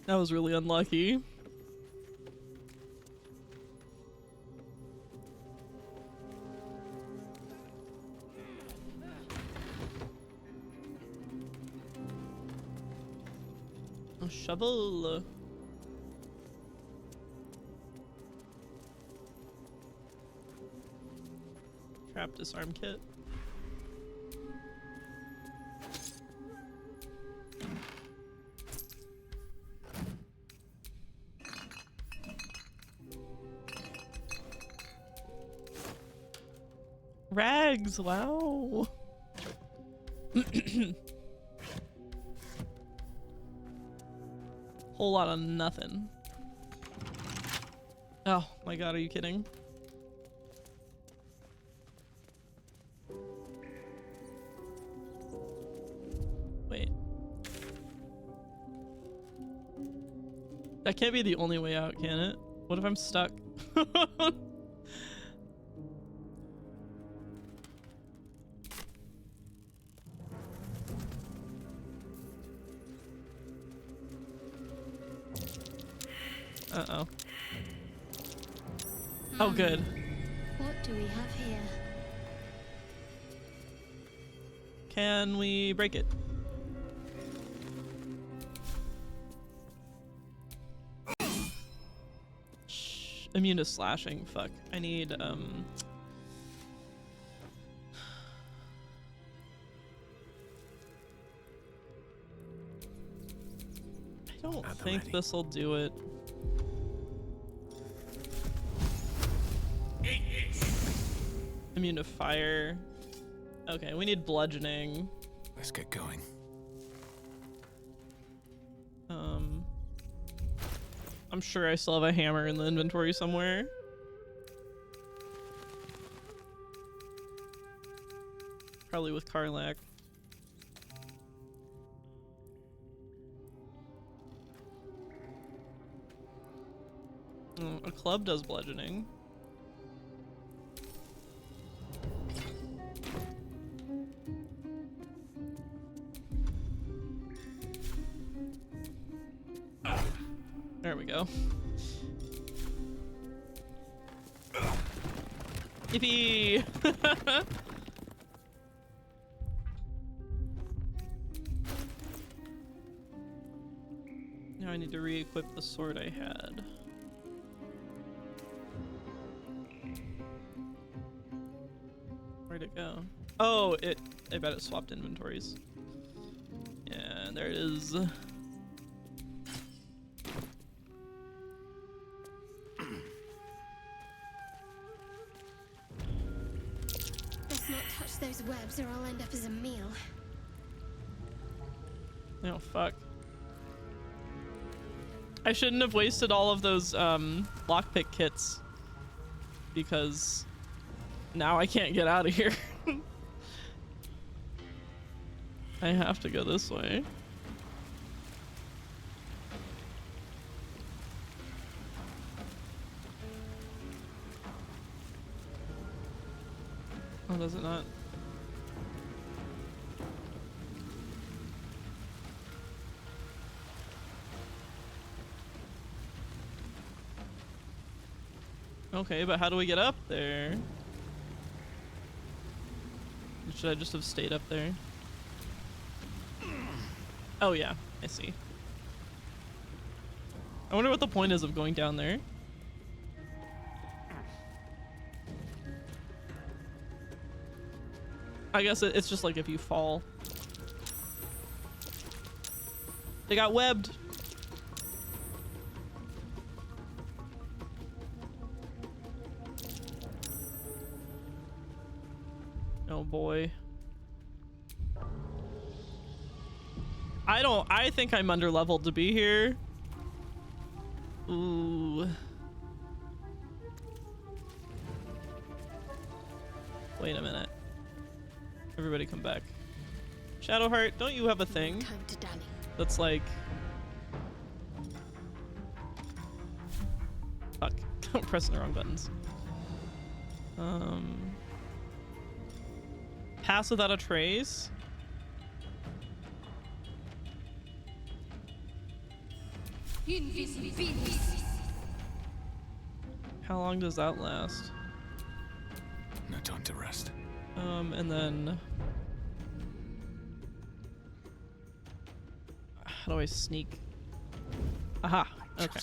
That was really unlucky. A shovel. Trap disarm kit. Rags, wow. Whole lot of nothing. Oh my god, are you kidding? Wait. That can't be the only way out, can it? What if I'm stuck? Uh-oh. Oh, good. What do we have here? Can we break it? Immune to slashing. Fuck. I need, I don't think this'll do it. Immune to fire. Okay, we need bludgeoning. Let's get going. I'm sure I still have a hammer in the inventory somewhere. Probably with Karlak. A club does bludgeoning. There we go. Yippee! Now I need to re-equip the sword I had. Where'd it go? Oh, I bet it swapped inventories. Yeah, there it is. Let's not touch those webs or I'll end up as a meal. Oh, fuck. I shouldn't have wasted all of those lockpick kits because now I can't get out of here. I have to go this way. Oh, does it not? Okay, but how do we get up there? Should I just have stayed up there? Oh yeah, I see. I wonder what the point is of going down there. I guess it's just like if you fall. They got webbed. Oh boy. I think I'm underleveled to be here. Ooh. Wait a minute. Everybody come back. Shadowheart, don't you have a thing that's like... Fuck. I'm pressing the wrong buttons. Pass without a trace? How long does that last? No time to rest. And then... How do I sneak? Aha, okay.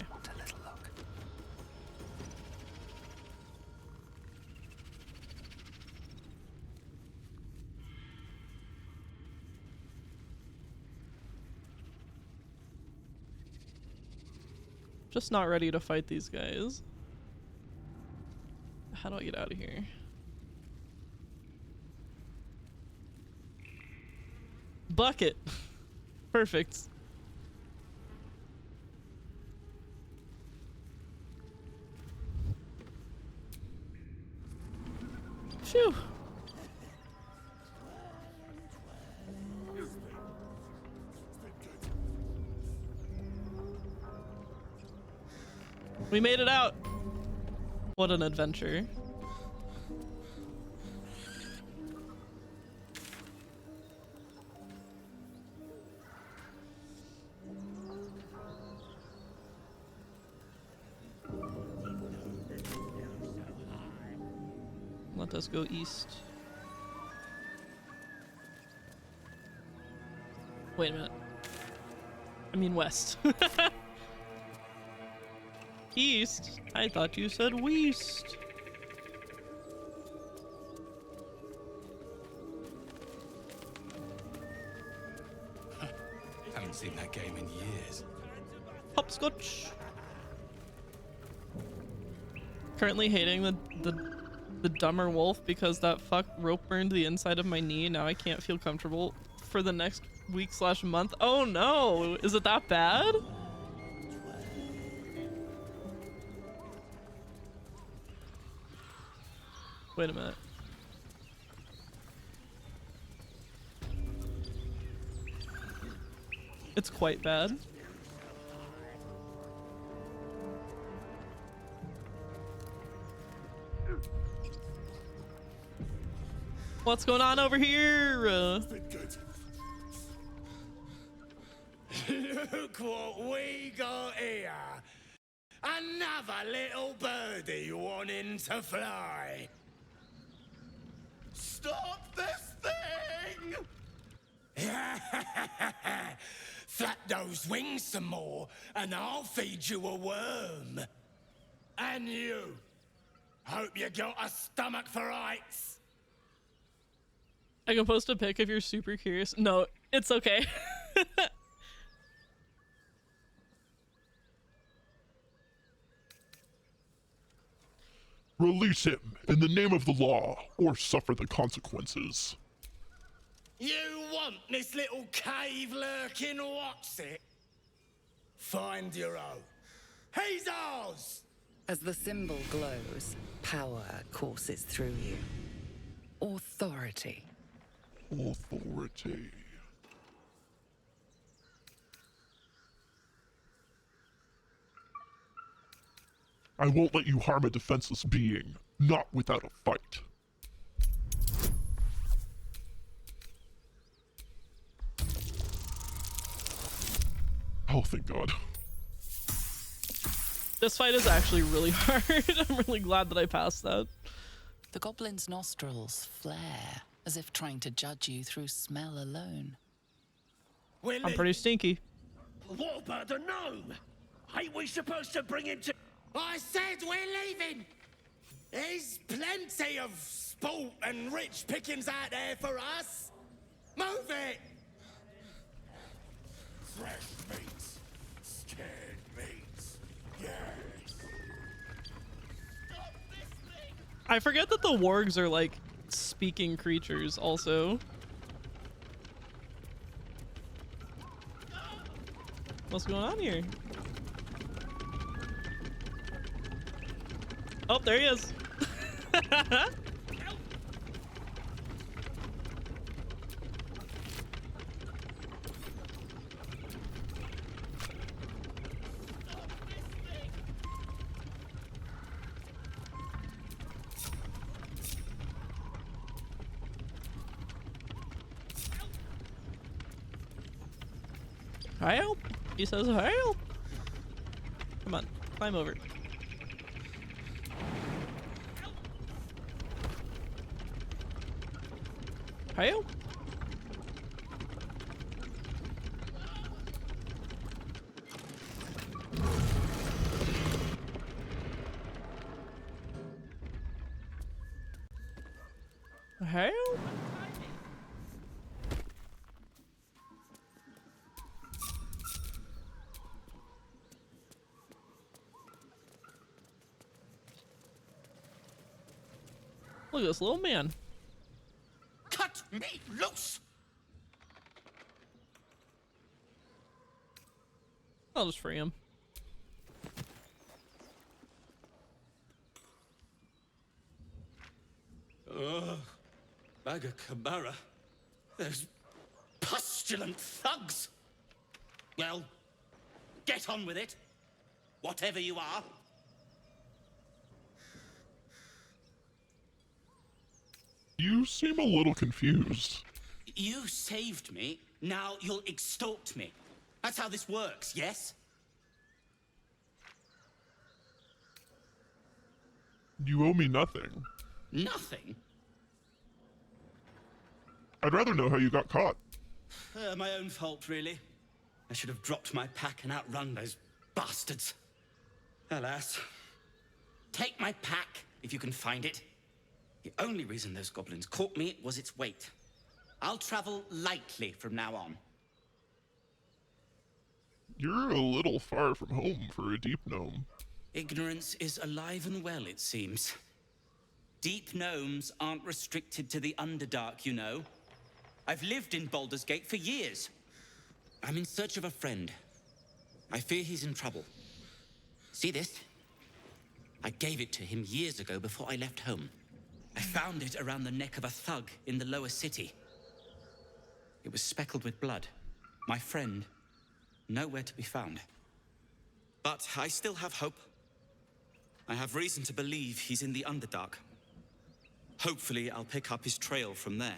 Just not ready to fight these guys. How do I get out of here? Bucket! Perfect. Phew. We made it out. What an adventure. Let us go east. Wait a minute. I mean west. East? I thought you said west. Haven't seen that game in years. Hopscotch. Currently hating the dumber wolf because that fuck rope burned the inside of my knee. Now I can't feel comfortable for the next week/month. Oh no! Is it that bad? Wait a minute. It's quite bad. What's going on over here? Look what we got here. Another little birdie wanting to fly. stop this thing! Flap those wings some more, and I'll feed you a worm. And you. Hope you got a stomach for heights. I can post a pic if you're super curious. No, it's okay. Release him in the name of the law, or suffer the consequences. You want this little cave lurking what's it? Find your own. He's ours! As the symbol glows, power courses through you. Authority. Authority. I won't let you harm a defenseless being, not without a fight. Oh, thank God. This fight is actually really hard. I'm really glad that I passed that. The goblin's nostrils flare, as if trying to judge you through smell alone. I'm pretty stinky. What about the gnome? Ain't we supposed to bring him to... I said we're leaving! There's plenty of sport and rich pickings out there for us. Move it! Fresh meats. Scared meats. Yes. Stop this thing! I forget that the wargs are like speaking creatures also. What's going on here? Oh, there he is. Help! He says help! Come on, climb over. Help! Help! Look at this little man. Cut me loose! I'll just free him. Ugh. Bag of Cabara. Those pustulant thugs. Well, get on with it. Whatever you are. You seem a little confused. You saved me, now you'll extort me. That's how this works, yes? You owe me nothing. Nothing? I'd rather know how you got caught. My own fault, really. I should have dropped my pack and outrun those bastards. Alas. Take my pack, if you can find it. The only reason those goblins caught me was its weight. I'll travel lightly from now on. You're a little far from home for a deep gnome. Ignorance is alive and well, it seems. Deep gnomes aren't restricted to the Underdark, you know. I've lived in Baldur's Gate for years. I'm in search of a friend. I fear he's in trouble. See this? I gave it to him years ago before I left home. I found it around the neck of a thug in the lower city. It was speckled with blood. My friend, nowhere to be found. But I still have hope. I have reason to believe he's in the Underdark. Hopefully, I'll pick up his trail from there.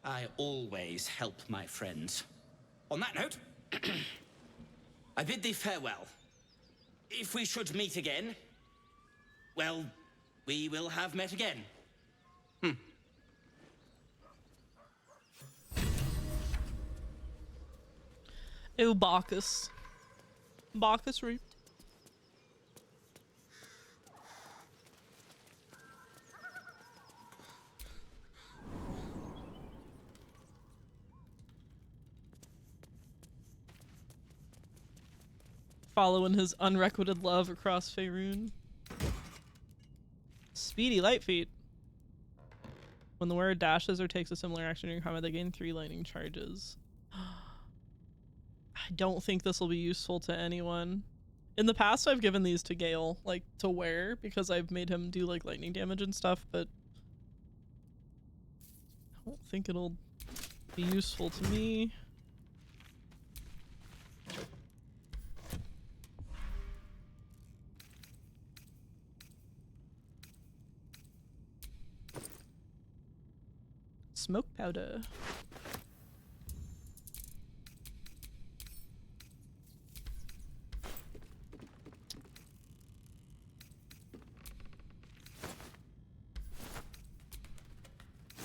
I always help my friends. On that note, I bid thee farewell. If we should meet again, well, we will have met again. Oh, Bacchus. Bacchus reaped. Following his unrequited love across Faerûn. Speedy light feet. When the wearer dashes or takes a similar action during combat, they gain 3 lightning charges. I don't think this will be useful to anyone. In the past, I've given these to Gale, like, to wear, because I've made him do, like, lightning damage and stuff, but I don't think it'll be useful to me. Smoke powder.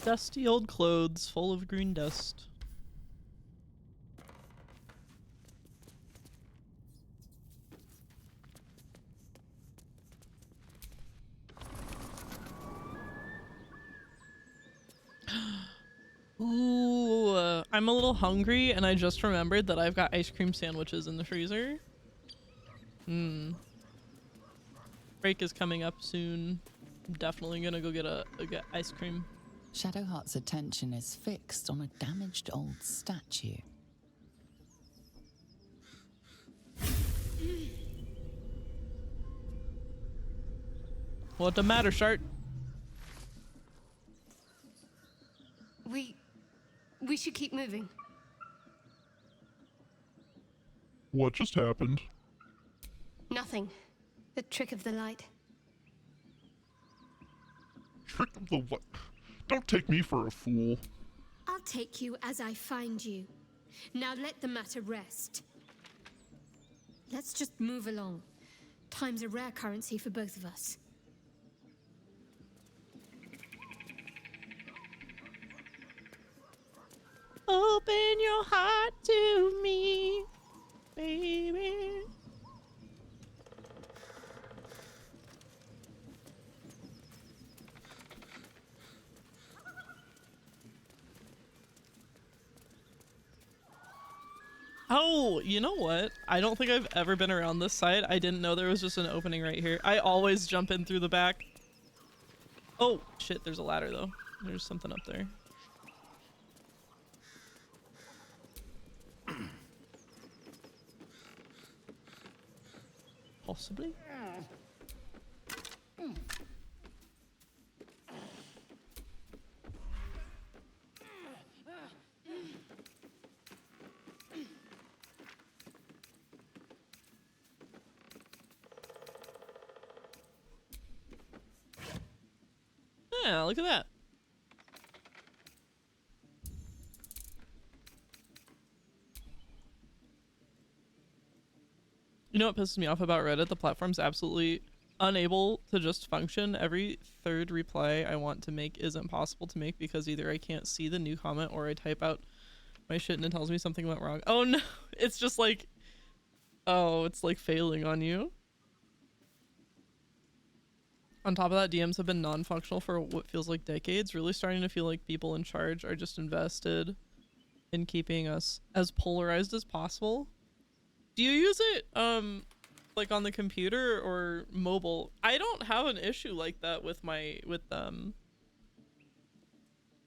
Dusty old clothes full of green dust. Ooh, I'm a little hungry and I just remembered that I've got ice cream sandwiches in the freezer. Break is coming up soon. I'm definitely gonna go get ice cream. Shadowheart's attention is fixed on a damaged old statue. What the matter, Shart? We should keep moving. What just happened? Nothing. The trick of the light. Trick of the what? Don't take me for a fool. I'll take you as I find you. Now let the matter rest. Let's just move along. Time's a rare currency for both of us. Open your heart to me, baby. Oh, you know what? I don't think I've ever been around this side. I didn't know there was just an opening right here. I always jump in through the back. Oh, shit, there's a ladder though. There's something up there. Possibly. Yeah, look at that. You know what pisses me off about Reddit? The platform's absolutely unable to just function. Every third reply I want to make isn't possible to make because either I can't see the new comment or I type out my shit and it tells me something went wrong. Oh no, it's just like, oh, it's like failing on you. On top of that, DMs have been non-functional for what feels like decades, really starting to feel like people in charge are just invested in keeping us as polarized as possible. Do you use it like on the computer or mobile? I don't have an issue like that with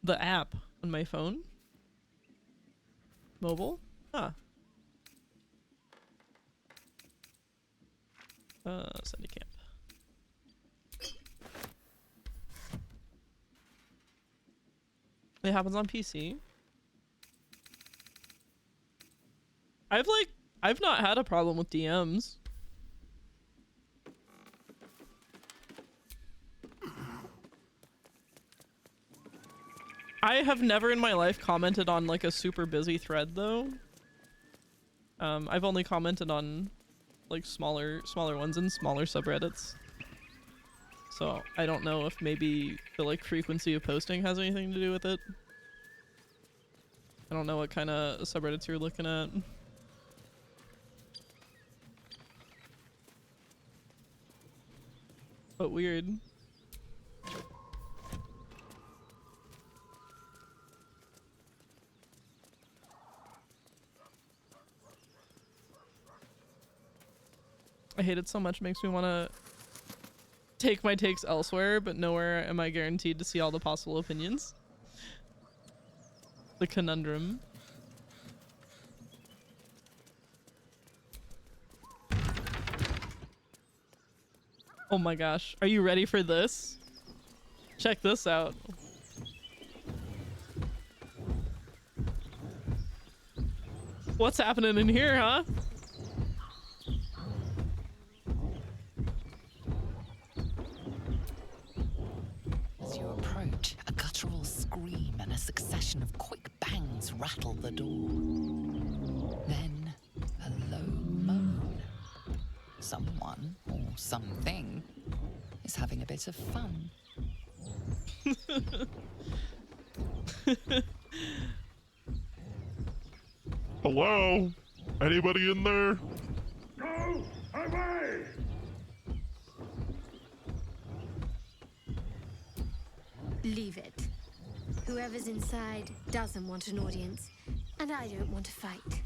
the app on my phone. Mobile? Huh. Send a camp. It happens on PC. I've not had a problem with DMs. I have never in my life commented on like a super busy thread though. I've only commented on like smaller ones in smaller subreddits. So I don't know if maybe the like frequency of posting has anything to do with it. I don't know what kind of subreddits you're looking at. but weird. I hate it so much, makes me want to take my takes elsewhere, but nowhere am I guaranteed to see all the possible opinions. The conundrum. Oh my gosh, are you ready for this? Check this out. What's happening in here, huh? As you approach, a guttural scream and a succession of quick bangs rattle the door. Then, a low moan. Someone, or something, is having a bit of fun. Hello? Anybody in there? Go away! Leave it. Whoever's inside doesn't want an audience, and I don't want to fight.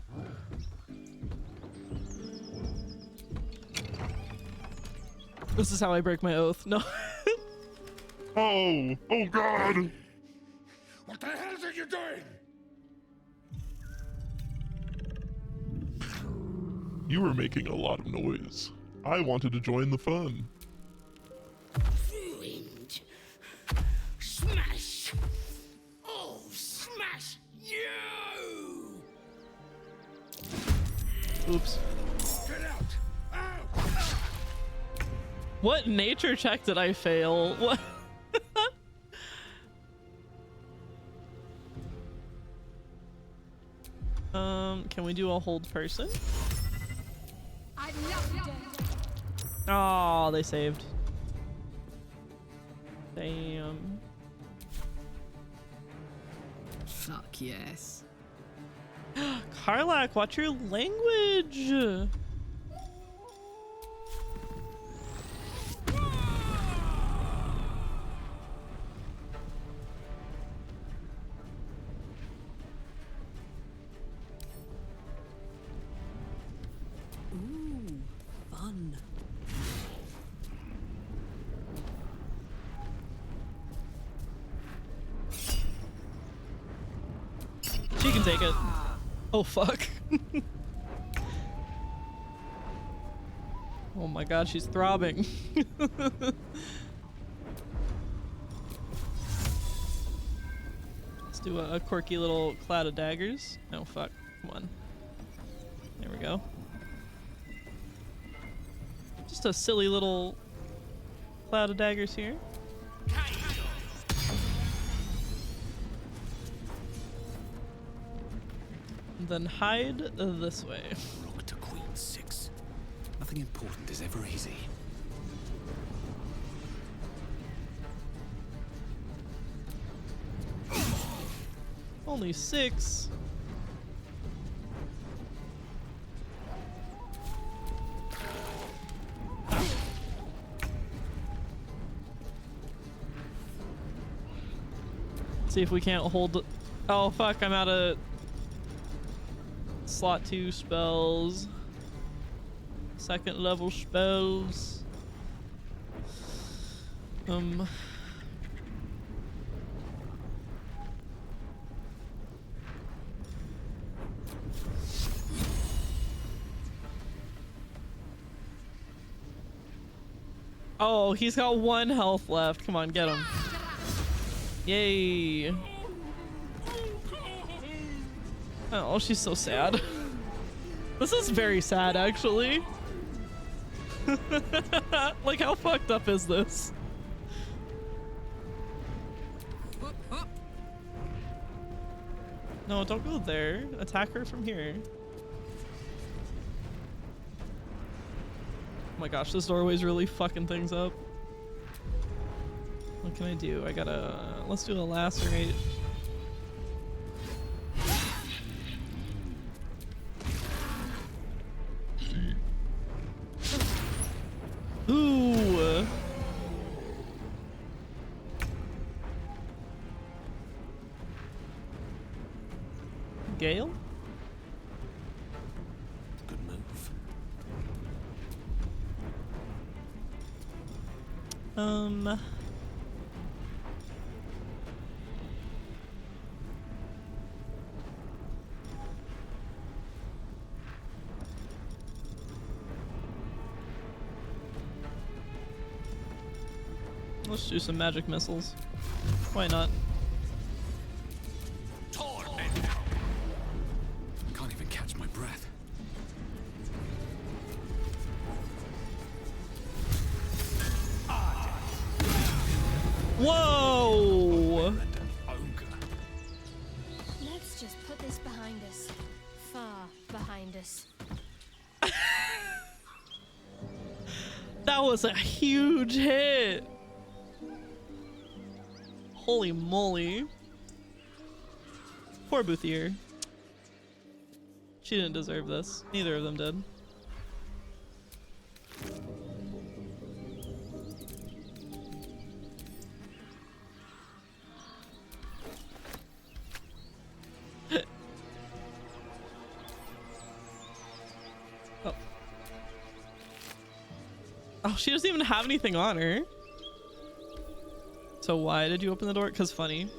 This is how I break my oath. No. Oh God! What the hell are you doing? You were making a lot of noise. I wanted to join the fun. Ruined. Smash. Oh, smash you! Oops. Get out! Out! What nature check did I fail? What? Can we do a hold person? I love you. Oh, they saved. Damn. Fuck yes. Karlak, watch your language. Ooh, fun. She can take it. Oh fuck. Oh my god, she's throbbing. Let's do a quirky little cloud of daggers. Oh fuck, come on. There we go. Just a silly little cloud of daggers here. And then hide this way. Rock to Queen 6. Nothing important is ever easy. Only 6. See if we can't hold. Oh fuck, I'm out of slot 2 spells. Second level spells. Oh, he's got 1 health left. Come on, get him. Yay. Oh, she's so sad. This is very sad, actually. Like, how fucked up is this? No, don't go there. Attack her from here. Oh my gosh, this doorway's really fucking things up. What can I do? I gotta... Let's do a lacerate. Ooh. Gale? Good move. Let's do some magic missiles. Why not? I can't even catch my breath. Whoa! Let's just put this behind us. Far behind us. That was a huge hit. Holy moly. Poor Bouthier. She didn't deserve this. Neither of them did. Oh. Oh, she doesn't even have anything on her. So why did you open the door? Because funny.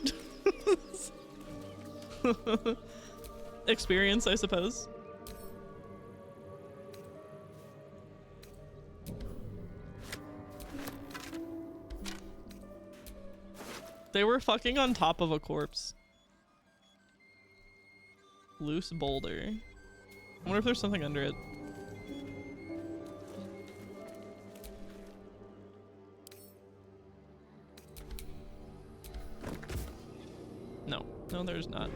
Experience, I suppose. They were fucking on top of a corpse. Loose boulder. I wonder if there's something under it. No. No, there's not.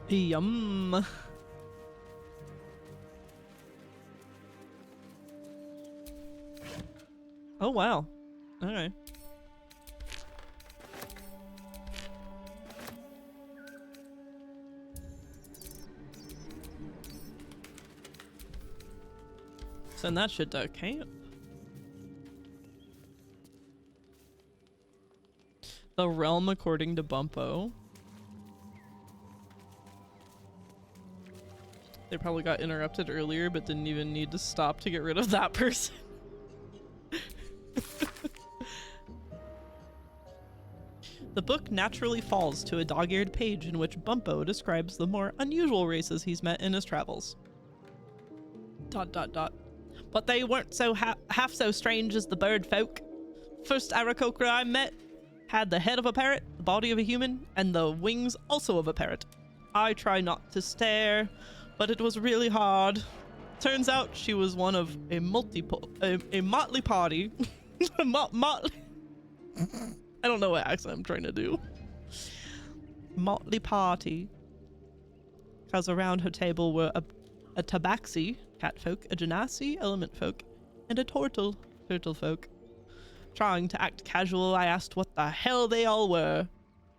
Yum. Oh, wow. Okay. Send that shit to camp. The realm according to Bumpo. They probably got interrupted earlier, but didn't even need to stop to get rid of that person. The book naturally falls to a dog-eared page in which Bumpo describes the more unusual races he's met in his travels. ... But they weren't so half so strange as the bird folk. First Aarakocra I met had the head of a parrot, the body of a human, and the wings also of a parrot. I try not to stare, but it was really hard. Turns out she was one of a motley party. Motley. I don't know what accent I'm trying to do. Motley party. Because around her table were a tabaxi, cat folk, a genasi, element folk, and a turtle folk. Trying to act casual, I asked what the hell they all were.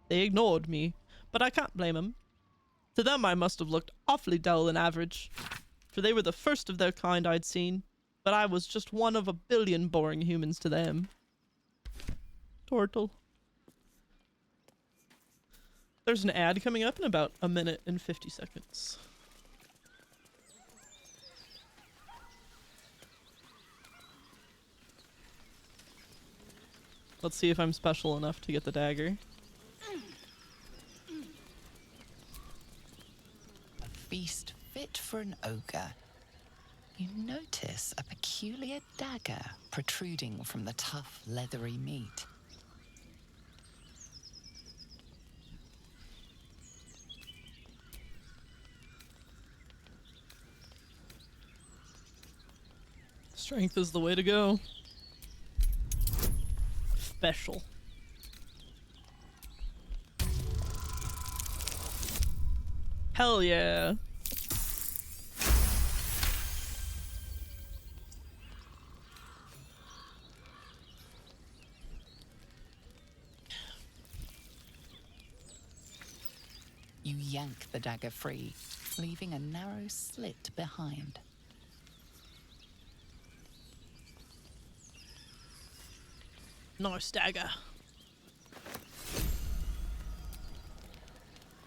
They ignored me, but I can't blame them. To them I must have looked awfully dull and average, for they were the first of their kind I'd seen, but I was just one of a billion boring humans to them. Turtle. There's an ad coming up in about 1 minute and 50 seconds. Let's see if I'm special enough to get the dagger. A feast fit for an ogre. You notice a peculiar dagger protruding from the tough, leathery meat. Strength is the way to go. Special. Hell yeah. You yank the dagger free, leaving a narrow slit behind. Nice dagger.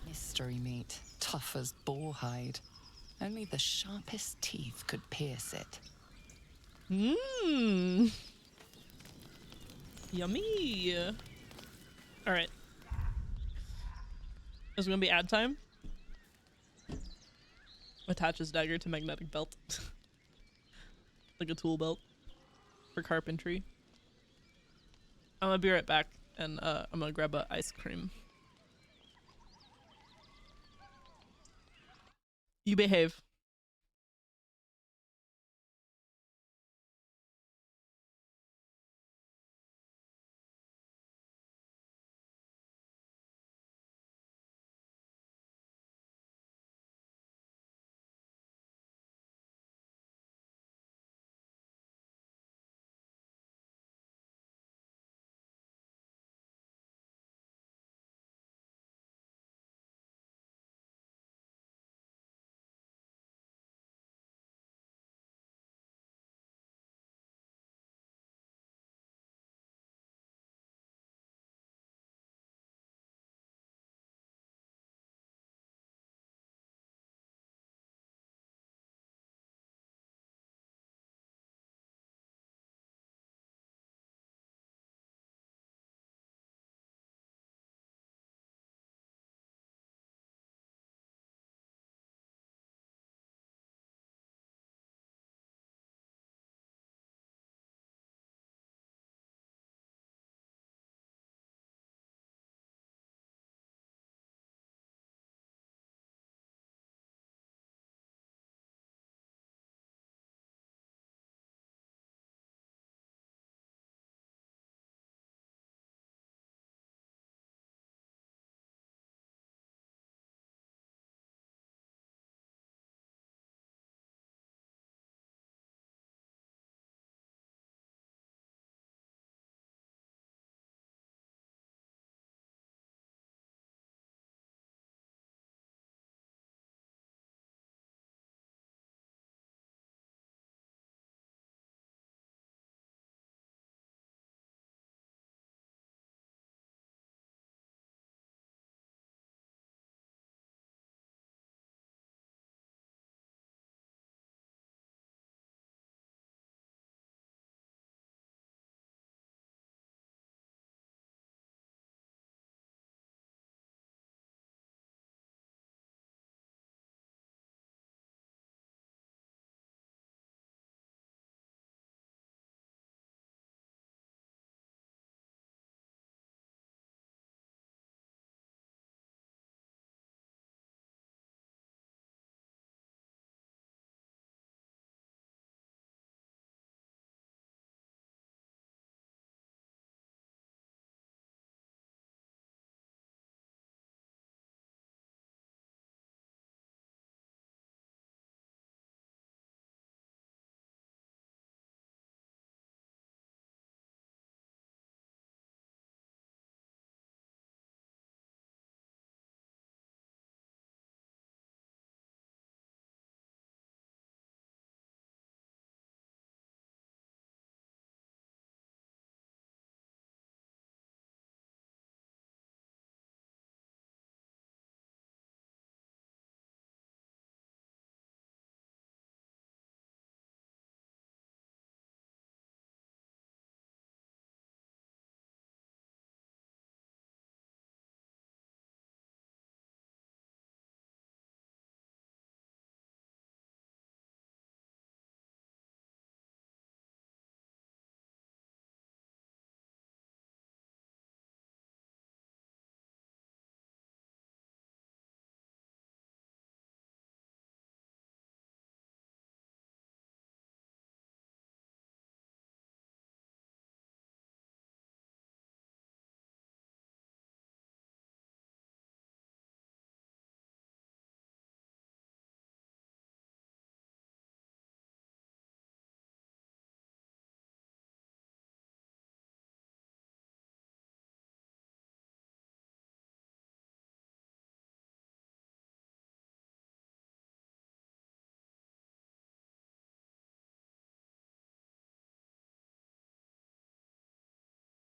Mystery meat, tough as boar hide. Only the sharpest teeth could pierce it. Mmm. Yummy. All right. This is gonna be ad time. Attaches dagger to magnetic belt. Like a tool belt for carpentry. I'm gonna be right back, and I'm gonna grab a ice cream. You behave.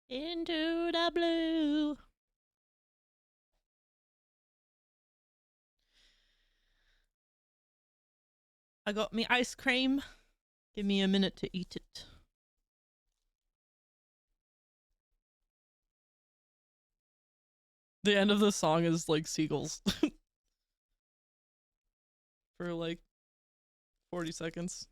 Into the blue. I got me ice cream. Give me a minute to eat it. The end of the song is like seagulls. For like 40 seconds.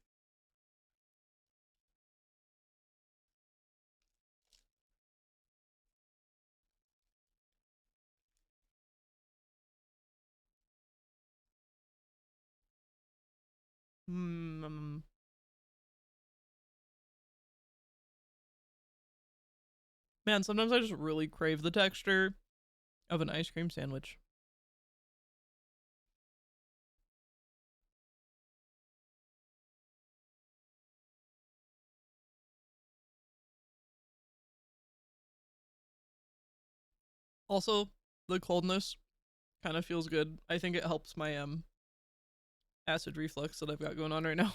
Man, sometimes I just really crave the texture of an ice cream sandwich. Also, the coldness kind of feels good. I think it helps my acid reflux that I've got going on right now.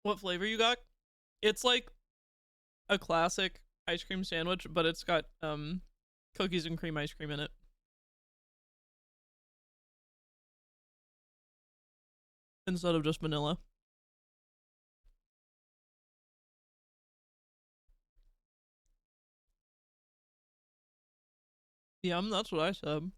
What flavor you got? It's like a classic ice cream sandwich, but it's got cookies and cream ice cream in it. Instead of just vanilla. Yum, that's what I said.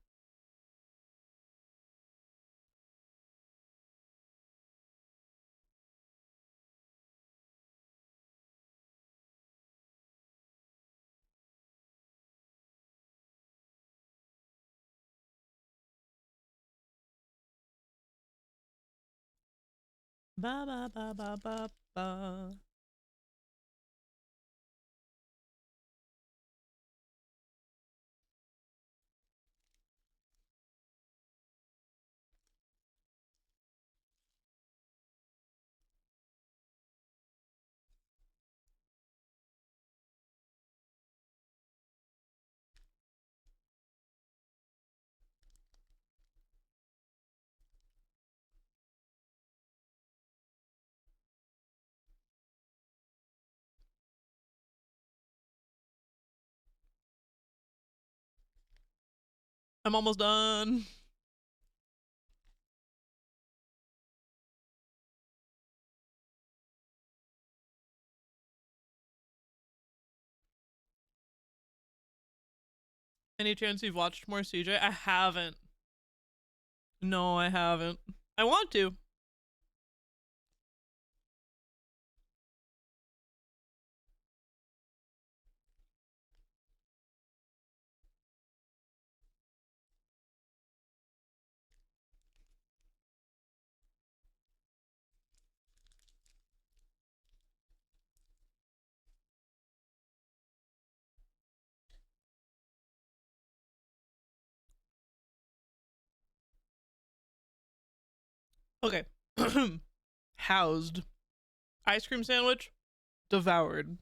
Ba ba ba ba ba ba. I'm almost done. Any chance you've watched more CJ? I haven't. No, I haven't. I want to. Okay. Housed. Ice cream sandwich. Devoured.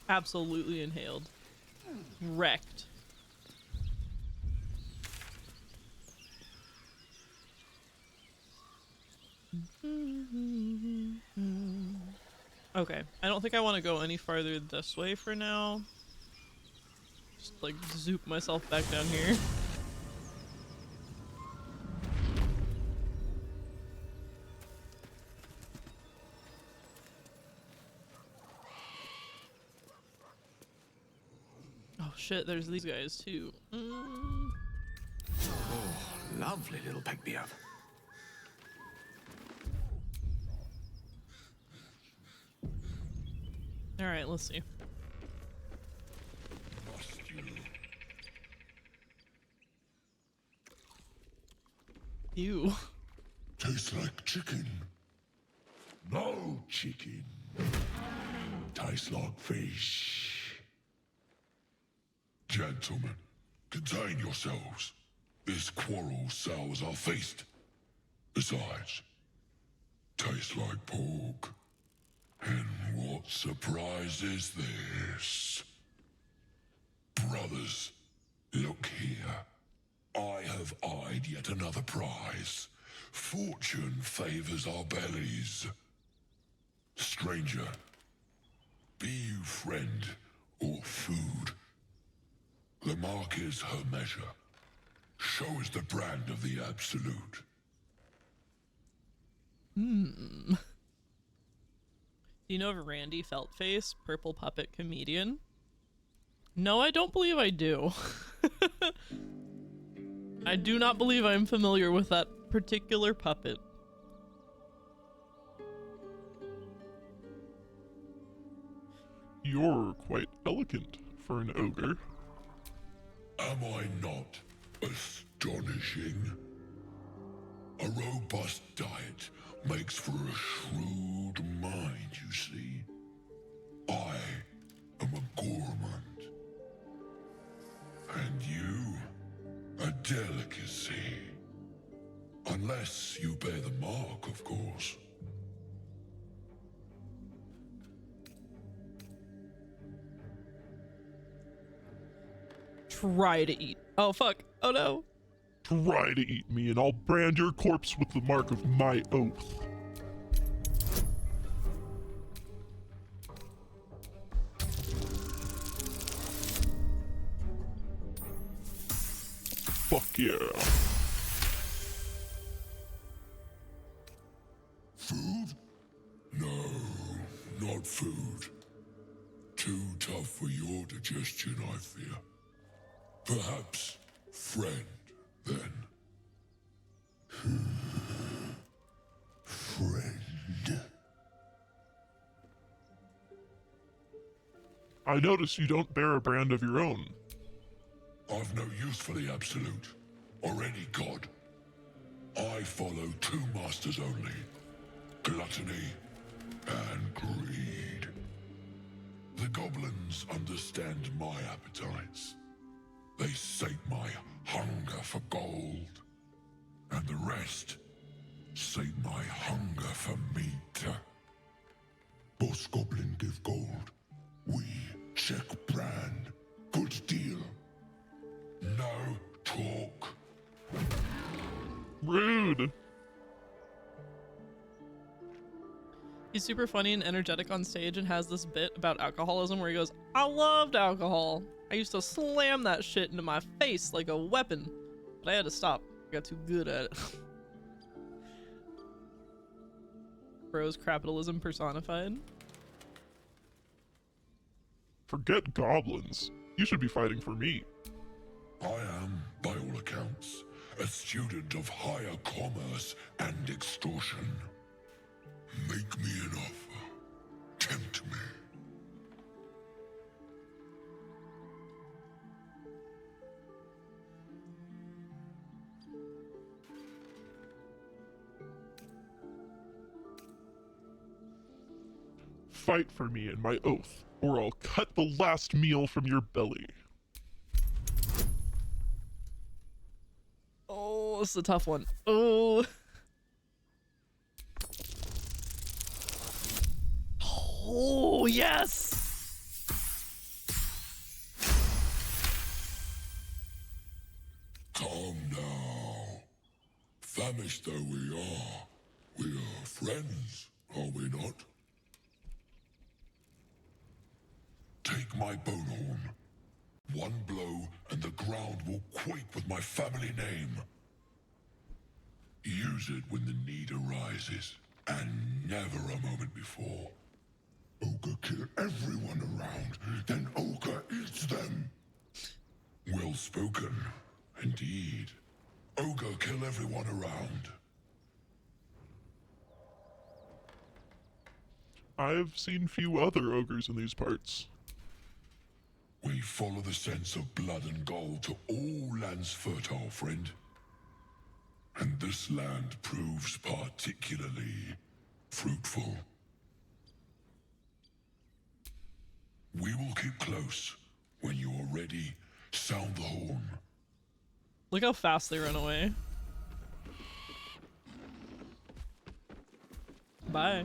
Absolutely inhaled. Wrecked. Okay, I don't think I want to go any farther this way for now. Just like zoop myself back down here. Oh shit, there's these guys too. Oh, lovely little pick-me-up. Alright, let's see. Ew. Tastes like chicken. No chicken. tastes like fish. Gentlemen, contain yourselves. This quarrel sours our feast. Besides, tastes like pork. And what surprise is this? Brothers, look here. I have eyed yet another prize. Fortune favors our bellies. Stranger, be you friend or food. The mark is her measure. Show us the brand of the absolute. Do you know of Randy Feltface, purple puppet comedian? No, I don't believe I do. I do not believe I'm familiar with that particular puppet. You're quite elegant for an ogre. Am I not astonishing? A robust diet makes for a shrewd mind, you see. I am a gourmand. And you, a delicacy. Unless you bear the mark, of course. Try to eat. Oh, fuck. Oh, no. Try to eat me, and I'll brand your corpse with the mark of my oath. Fuck yeah. Food? No, not food. Too tough for your digestion, I fear. Perhaps friend, then. Friend. I notice you don't bear a brand of your own. I've no use for the Absolute, or any god. I follow two masters only, gluttony and greed. The goblins understand my appetites. They sate my hunger for gold, and the rest sate my hunger for meat. Boss Goblin give gold, we check brand. Good deal. No talk. Rude. He's super funny and energetic on stage and has this bit about alcoholism where he goes, I loved alcohol. I used to slam that shit into my face like a weapon, but I had to stop. I got too good at it. Bros capitalism personified. Forget goblins. You should be fighting for me. I am, by all accounts, a student of higher commerce and extortion. Make me an offer. Tempt me. Fight for me and my oath, or I'll cut the last meal from your belly. Oh, this is a tough one. Oh. Oh, yes! Calm now. Famished though we are friends, are we not? Take my bone horn. One blow and the ground will quake with my family name. Use it when the need arises, and never a moment before. Ogre kill everyone around, then Ogre eats them. Well spoken, indeed. Ogre kill everyone around. I've seen few other ogres in these parts. We follow the sense of blood and gold to all lands fertile, friend. And this land proves particularly fruitful. We will keep close. When you are ready, sound the horn. Look how fast they run away. Bye.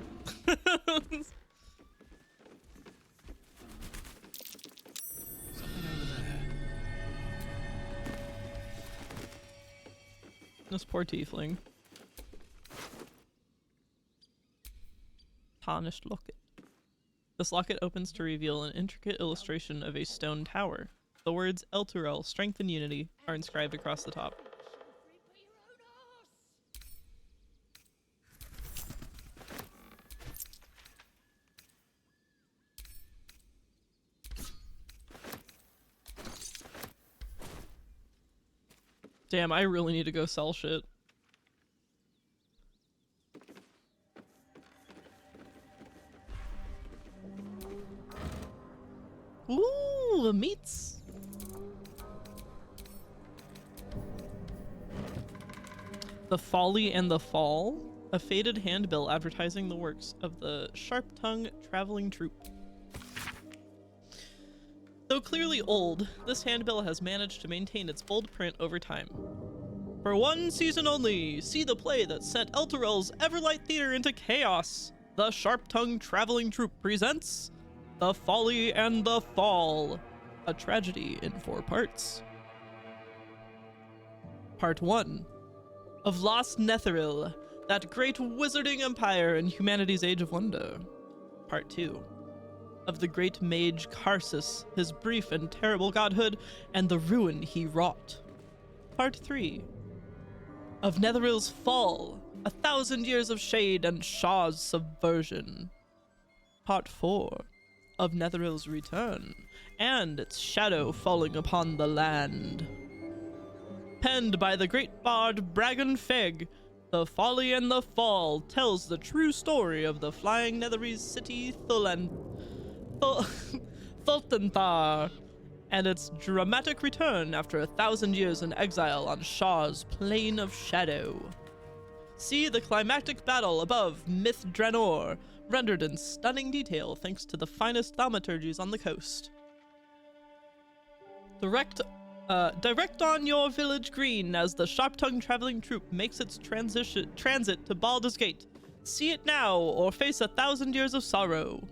This poor tiefling. Tarnished locket. This locket opens to reveal an intricate illustration of a stone tower. The words Elturel, strength and unity, are inscribed across the top. Damn, I really need to go sell shit. Ooh, meats. The Folly and the Fall, a faded handbill advertising the works of the Sharp-Tongue Traveling Troupe. Though clearly old, this handbill has managed to maintain its bold print over time. For one season only, see the play that sent Elturel's Everlight Theater into chaos. The Sharp-Tongue Traveling Troupe presents The Folly and the Fall, a tragedy in 4 parts. Part 1. Of Lost Netheril, that great wizarding empire in humanity's age of wonder. Part 2. Of the great mage Karsus, his brief and terrible godhood, and the ruin he wrought. Part 3. Of Netheril's fall, 1,000 years of shade and Shaw's subversion. Part 4. Of Netheril's return, and its shadow falling upon the land. Penned by the great bard Bragan Feg, The Folly and the Fall tells the true story of the flying Netherese city Thultanthar, and its dramatic return after 1,000 years in exile on Shaw's Plane of Shadow. See the climactic battle above Myth Draenor, rendered in stunning detail thanks to the finest thaumaturgies on the coast. Direct on your village green as the Sharp-Tongue Traveling Troupe makes its transit to Baldur's Gate. See it now, or face 1,000 years of sorrow.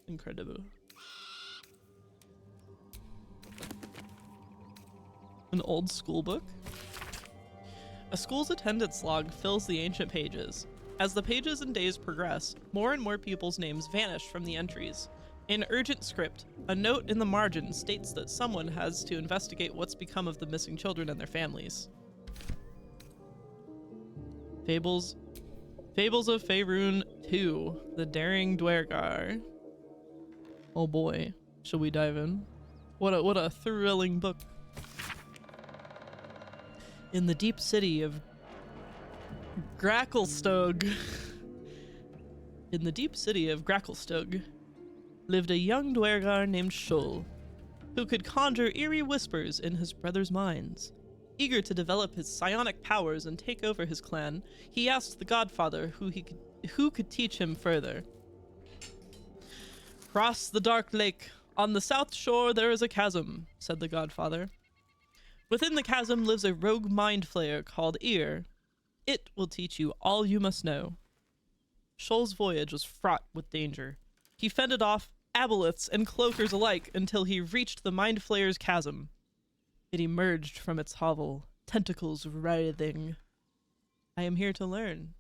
Incredible. An old school book? A school's attendance log fills the ancient pages. As the pages and days progress, more and more pupils' names vanish from the entries. In urgent script, a note in the margin states that someone has to investigate what's become of the missing children and their families. Fables of Faerûn 2, The Daring Dwergar. Oh boy, shall we dive in? What a thrilling book. In the deep city of Gracklestug, lived a young Dwergar named Shul, who could conjure eerie whispers in his brothers' minds. Eager to develop his psionic powers and take over his clan, he asked the Godfather who could teach him further. "Cross the dark lake. On the south shore there is a chasm," said the Godfather. "Within the chasm lives a rogue mind flayer called Ear. It will teach you all you must know." Shul's voyage was fraught with danger. He fended off aboleths and cloakers alike until he reached the mind flayer's chasm. It emerged from its hovel, tentacles writhing. "I am here to learn,"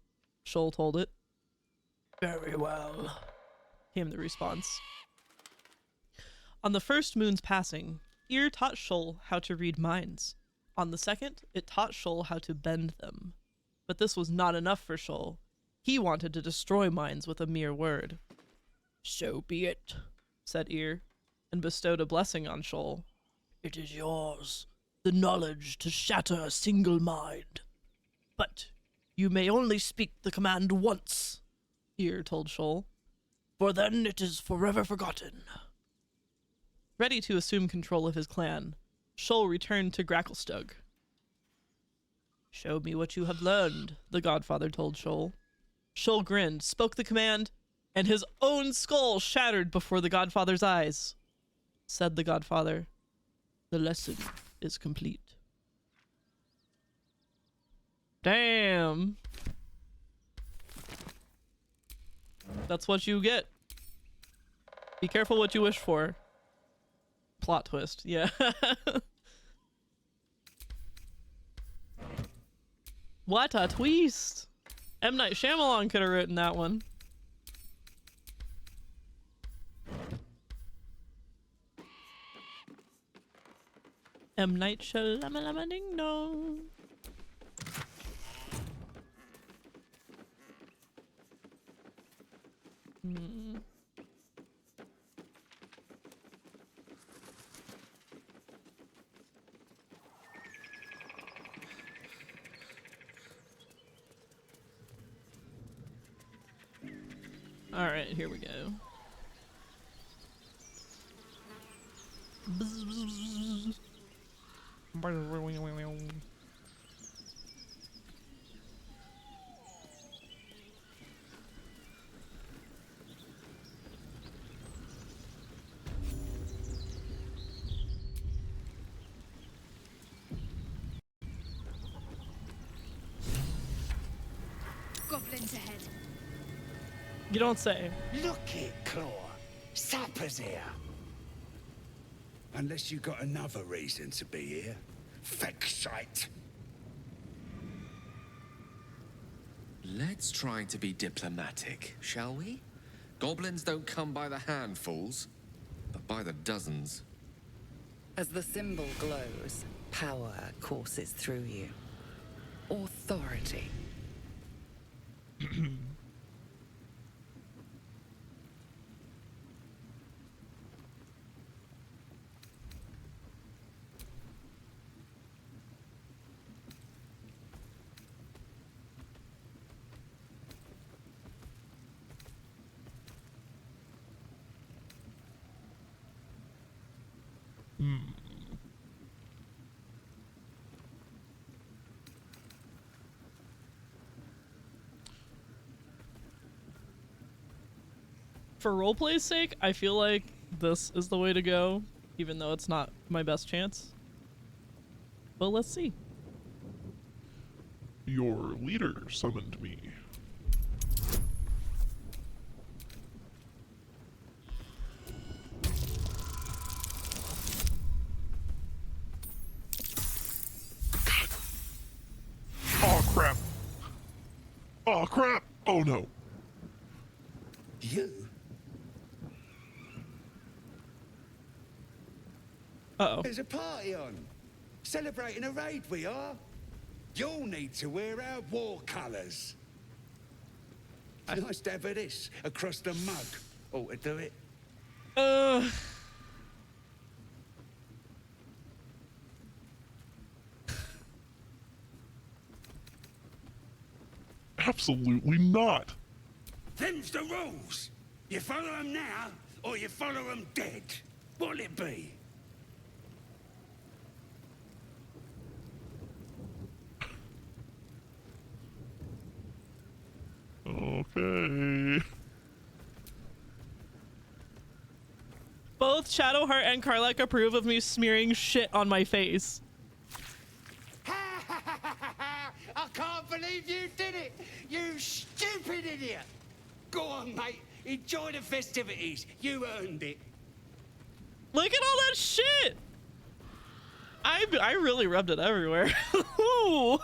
Shul told it. "Very well," came the response. On the first moon's passing, Ear taught Shul how to read minds. On the second, it taught Shul how to bend them. But this was not enough for Shul. He wanted to destroy minds with a mere word. "So be it," said Ear, and bestowed a blessing on Shul. "It is yours, the knowledge to shatter a single mind. But you may only speak the command once," Ear told Shul, "for then it is forever forgotten." Ready to assume control of his clan, Shul returned to Gracklestug. "Show me what you have learned," the Godfather told Shul. Shul grinned, spoke the command, and his own skull shattered before the Godfather's eyes. Said the Godfather, "The lesson is complete." Damn. That's what you get. Be careful what you wish for. Plot twist, yeah. What a twist! M. Night Shyamalan could have written that one. M. Night Shyamalan ding dong. All right, here we go. Goblins ahead. You don't say. Look it, Claw. Sapper's here. Unless you got another reason to be here. Feck shite. Let's try to be diplomatic, shall we? Goblins don't come by the handfuls, but by the dozens. As the symbol glows, power courses through you. Authority. For roleplay's sake, I feel like this is the way to go, even though it's not my best chance. But let's see. Your leader summoned me. Oh crap! Oh crap! Oh no! You? Uh-oh. There's a party on. Celebrating a raid, we are. You'll need to wear our war colours. Nice to have this across the mug. Ought to do it. Absolutely not. Them's the rules. You follow them now, or you follow them dead. What'll it be? Okay. Both Shadowheart and Karlach approve of me smearing shit on my face. I can't believe you did it! You stupid idiot! Go on, mate. Enjoy the festivities. You earned it. Look at all that shit! I really rubbed it everywhere. Ooh.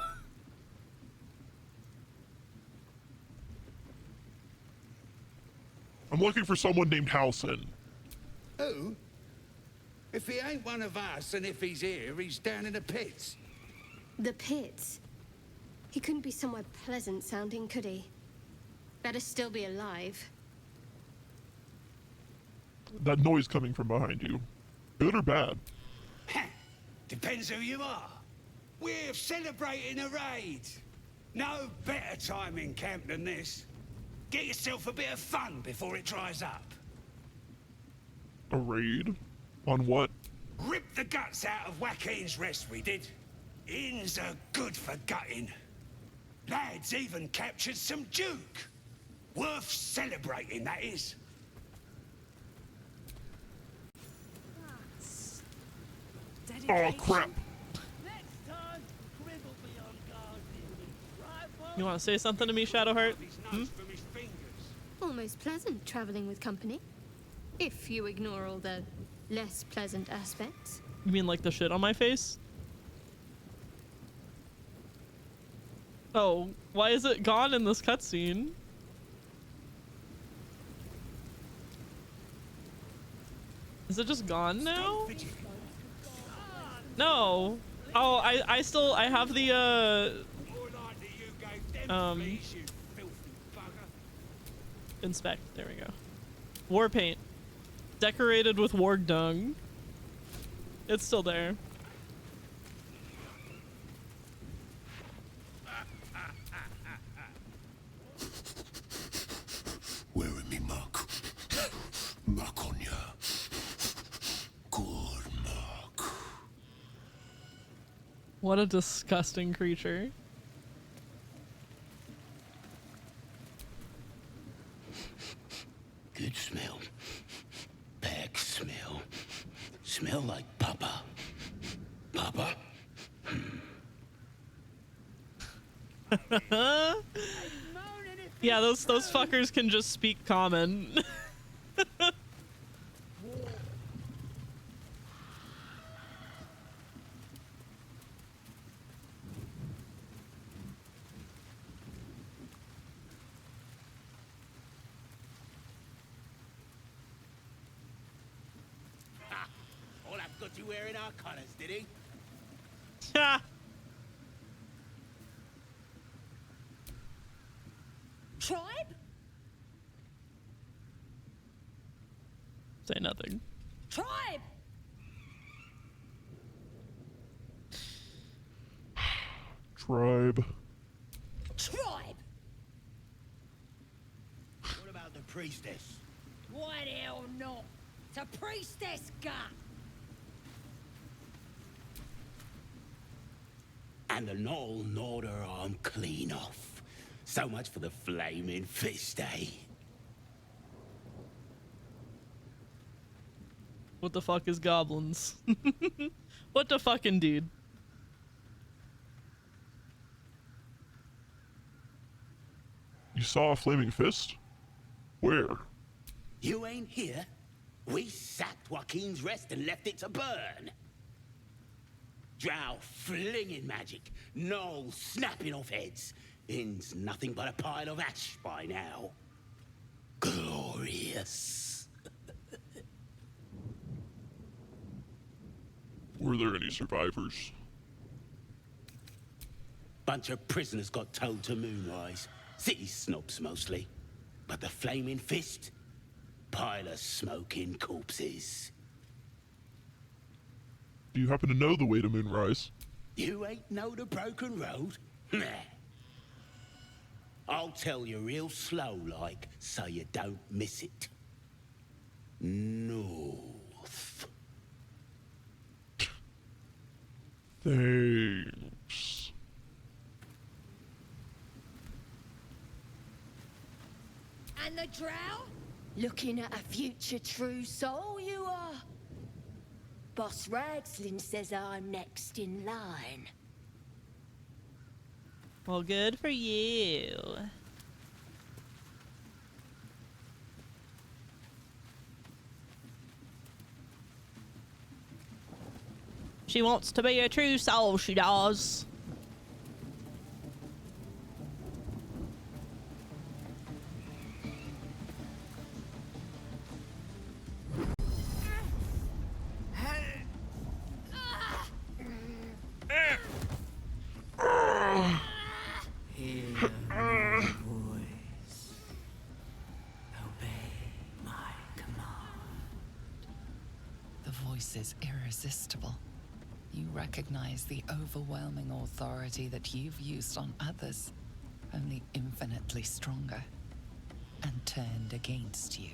I'm looking for someone named Halson. Who? If he ain't one of us, and if he's here, he's down in the pits. The pits? He couldn't be somewhere pleasant sounding, could he? Better still be alive. That noise coming from behind you. Good or bad? Depends who you are. We're celebrating a raid. No better time in camp than this. Get yourself a bit of fun before it dries up. A raid? On what? Ripped the guts out of Joaquin's rest, we did. Inns are good for gutting. Lads even captured some Duke. Worth celebrating, that is. Oh crap! You want to say something to me, Shadowheart? Hmm? Almost pleasant traveling with company. If you ignore all the less pleasant aspects. You mean like the shit on my face? Oh, why is it gone in this cutscene? Is it just gone now? No. Oh, I have the inspect. There we go. War paint. Decorated with warg dung. It's still there. Wearing me muck. Muck on ya. Good muck. What a disgusting creature. Good smell. Bad smell. Smell like Papa. Papa? Yeah, those fuckers can just speak common. All I've got you wearing our colours, did he? Ha! Tribe? Say nothing. Tribe! Tribe. Tribe! What about the priestess? Why the hell not? It's a priestess gut! And the Knoll gnawed her arm clean off. So much for the flaming fist, eh? What the fuck is goblins? What the fuck indeed? You saw a flaming fist? Where? You ain't here? We sacked Joaquin's Rest and left it to burn. Drow flinging magic, Knoll snapping off heads. Inn's nothing but a pile of ash by now. Glorious. Were there any survivors? Bunch of prisoners got towed to Moonrise. City snobs mostly. But the flaming fist? Pile of smoking corpses. Do you happen to know the way to Moonrise? You ain't know the broken road? Nah. I'll tell you real slow like, so you don't miss it. North. Thanks. And the drow? Looking at a future true soul, you are. Boss Ragslin says I'm next in line. Well, good for you. She wants to be a true soul, she does. Hear my voice. Obey my command. The voice is irresistible. You recognize the overwhelming authority that you've used on others, only infinitely stronger, and turned against you.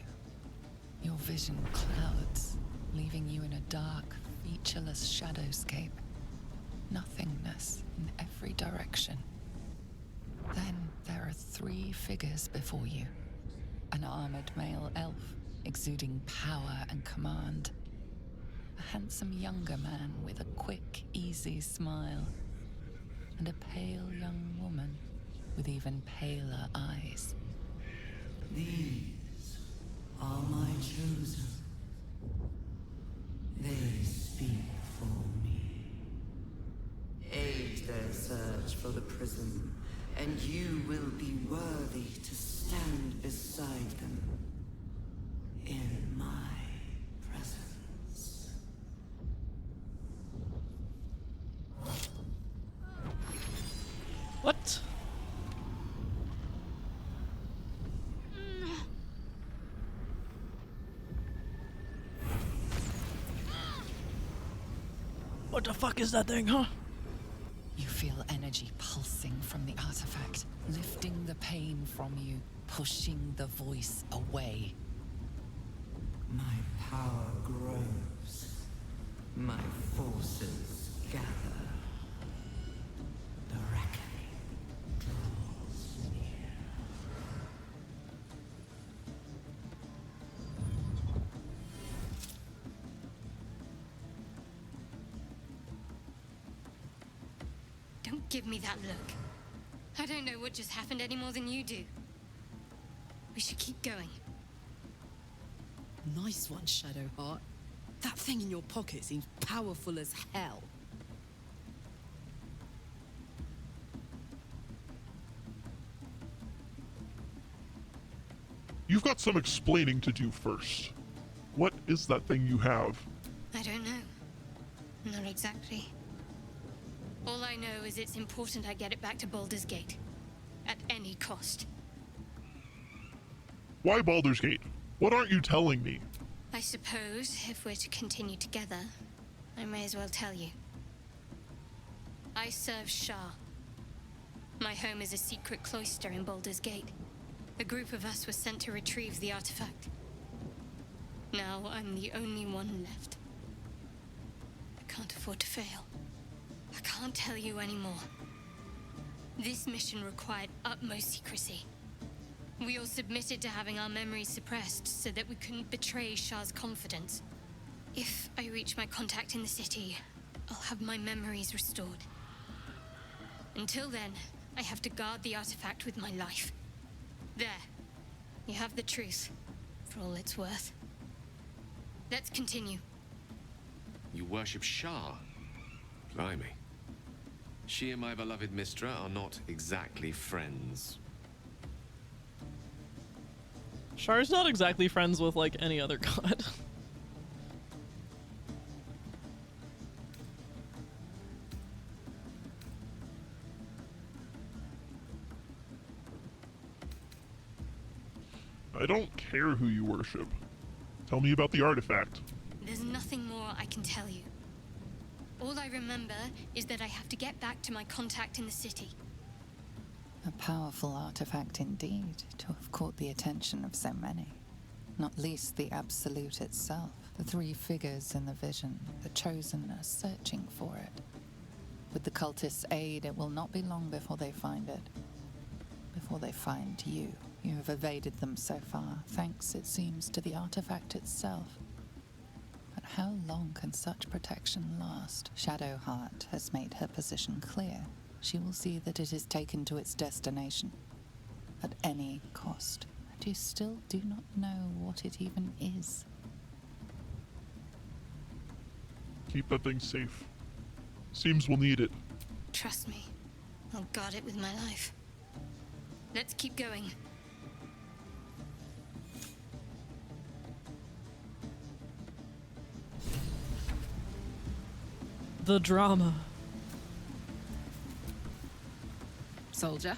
Your vision clouds, leaving you in a dark, featureless shadowscape. Nothingness in every direction. Then there are three figures before you, An armored male elf, exuding power and command. A handsome younger man with a quick, easy smile. And a pale young woman with even paler eyes. These are my chosen. They speak for me. Aid their search for the prism, and you will be worthy to stand beside them in my presence. What? What the fuck is that thing, huh? You feel energy pulsing from the artifact, lifting the pain from you, pushing the voice away. My power grows. My forces gather. The reckoning draws near. Don't give me that look. I don't know what just happened any more than you do. We should keep going. Nice one, Shadowheart. That thing in your pocket seems powerful as hell. You've got some explaining to do first. What is that thing you have? I don't know. Not exactly. All I know is it's important I get it back to Baldur's Gate. At any cost. Why Baldur's Gate? What aren't you telling me? I suppose, if we're to continue together, I may as well tell you. I serve Shah. My home is a secret cloister in Baldur's Gate. A group of us was sent to retrieve the artifact. Now I'm the only one left. I can't afford to fail. I can't tell you anymore. This mission required utmost secrecy. We all submitted to having our memories suppressed so that we couldn't betray Shah's confidence. If I reach my contact in the city, I'll have my memories restored. Until then, I have to guard the artifact with my life. There. You have the truth, for all it's worth. Let's continue. You worship Shah? Blimey. She and my beloved Mistra are not exactly friends. Shar's not exactly friends with, like, any other god. I don't care who you worship. Tell me about the artifact. There's nothing more I can tell you. All I remember is that I have to get back to my contact in the city. A powerful artifact indeed, to have caught the attention of so many. Not least the Absolute itself, the three figures in the vision, the Chosen are searching for it. With the cultists' aid, it will not be long before they find it. Before they find you. You have evaded them so far, thanks, it seems, to the artifact itself. But how long can such protection last? Shadowheart has made her position clear. She will see that it is taken to its destination. At any cost. And you still do not know what it even is. Keep that thing safe. Seems we'll need it. Trust me. I'll guard it with my life. Let's keep going. The drama. Soldier.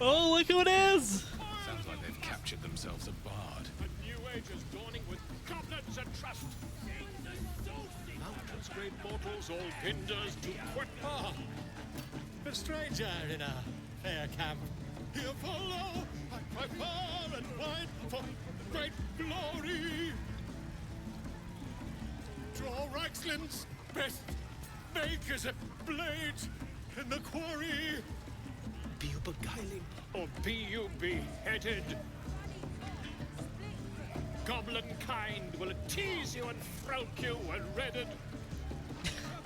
Oh, look who it is! Sounds like they've captured themselves a bard. A new age is dawning with goblins and trust. Mountains, great mortals, all hinders to Quetpa. A stranger in a fair camp. Here follow, I cry far and wide for great glory. Draw Raxlin's best makers of blades in the quarry. Be you beguiling, or be you beheaded? Goblin kind will tease you and frown you and redden.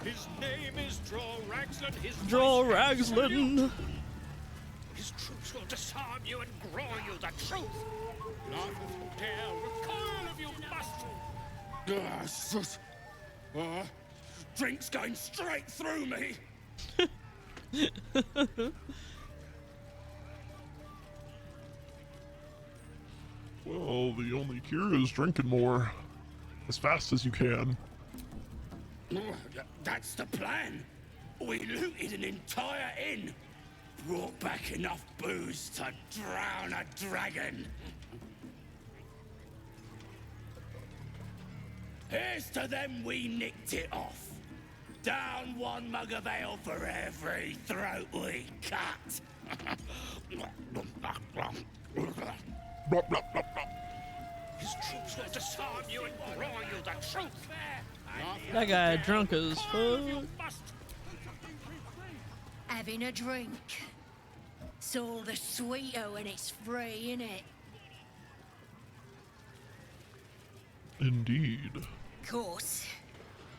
His name is Draw Ragslin. Draw Ragslin. His troops will disarm you and grow you the truth. Laugh if you dare, recoil if you must. Drink's going straight through me. Well, the only cure is drinking more. As fast as you can. That's the plan. We looted an entire inn. Brought back enough booze to drown a dragon. Here's to them we nicked it off. Down one mug of ale for every throat we cut. His troops will disarm you and grow you the truth. That guy drunk as fuck. Having a drink. It's all the sweeter when it's free, innit? Indeed. Course,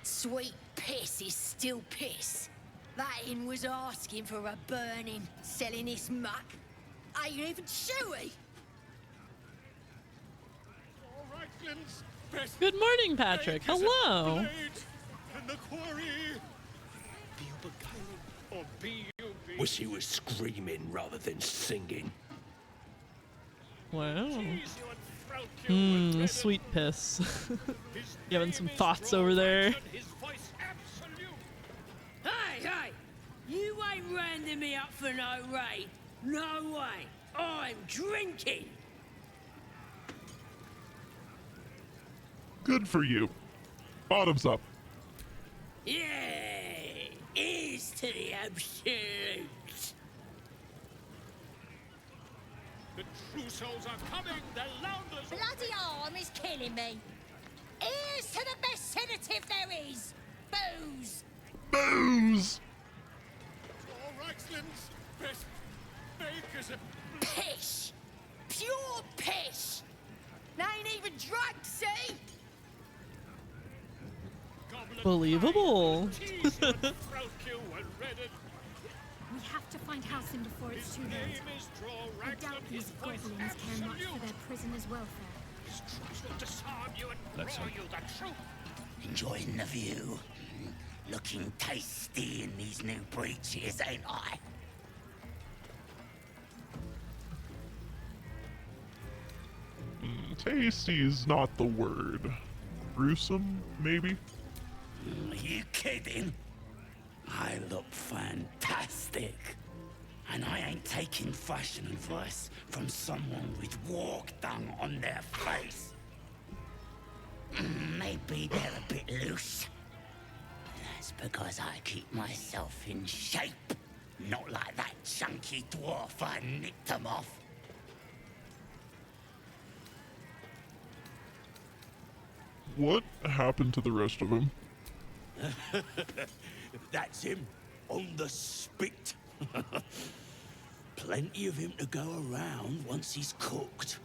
sweet piss is still piss. That inn was asking for a burning, selling this muck. Ain't even chewy. Good morning, Patrick. Hello. Wish he was screaming rather than singing. Wow. Sweet piss. You having some thoughts over there? Hey! You ain't rounding me up for no raid. No way. I'm drinking. Good for you. Bottoms up. Yeah. Here's to the absolute. The true souls are coming. The Lounders. Bloody arm is killing me. Here's to the best sedative there is. Booze. Booze. Draw Raxlin's best makers of Pish. Pure pish. They ain't even drunk, see? Believable. We have to find Halcyon before it's too late. I doubt these goblins care much for their prisoner's welfare. Let's hope. Enjoying the view. Looking tasty in these new breeches, ain't I? Tasty's not the word. Gruesome, maybe? Are you kidding? I look fantastic. And I ain't taking fashion advice from someone with walk dung on their face. Maybe they're a bit loose. That's because I keep myself in shape. Not like that chunky dwarf I nicked them off. What happened to the rest of him? That's him, on the spit. Plenty of him to go around once he's cooked.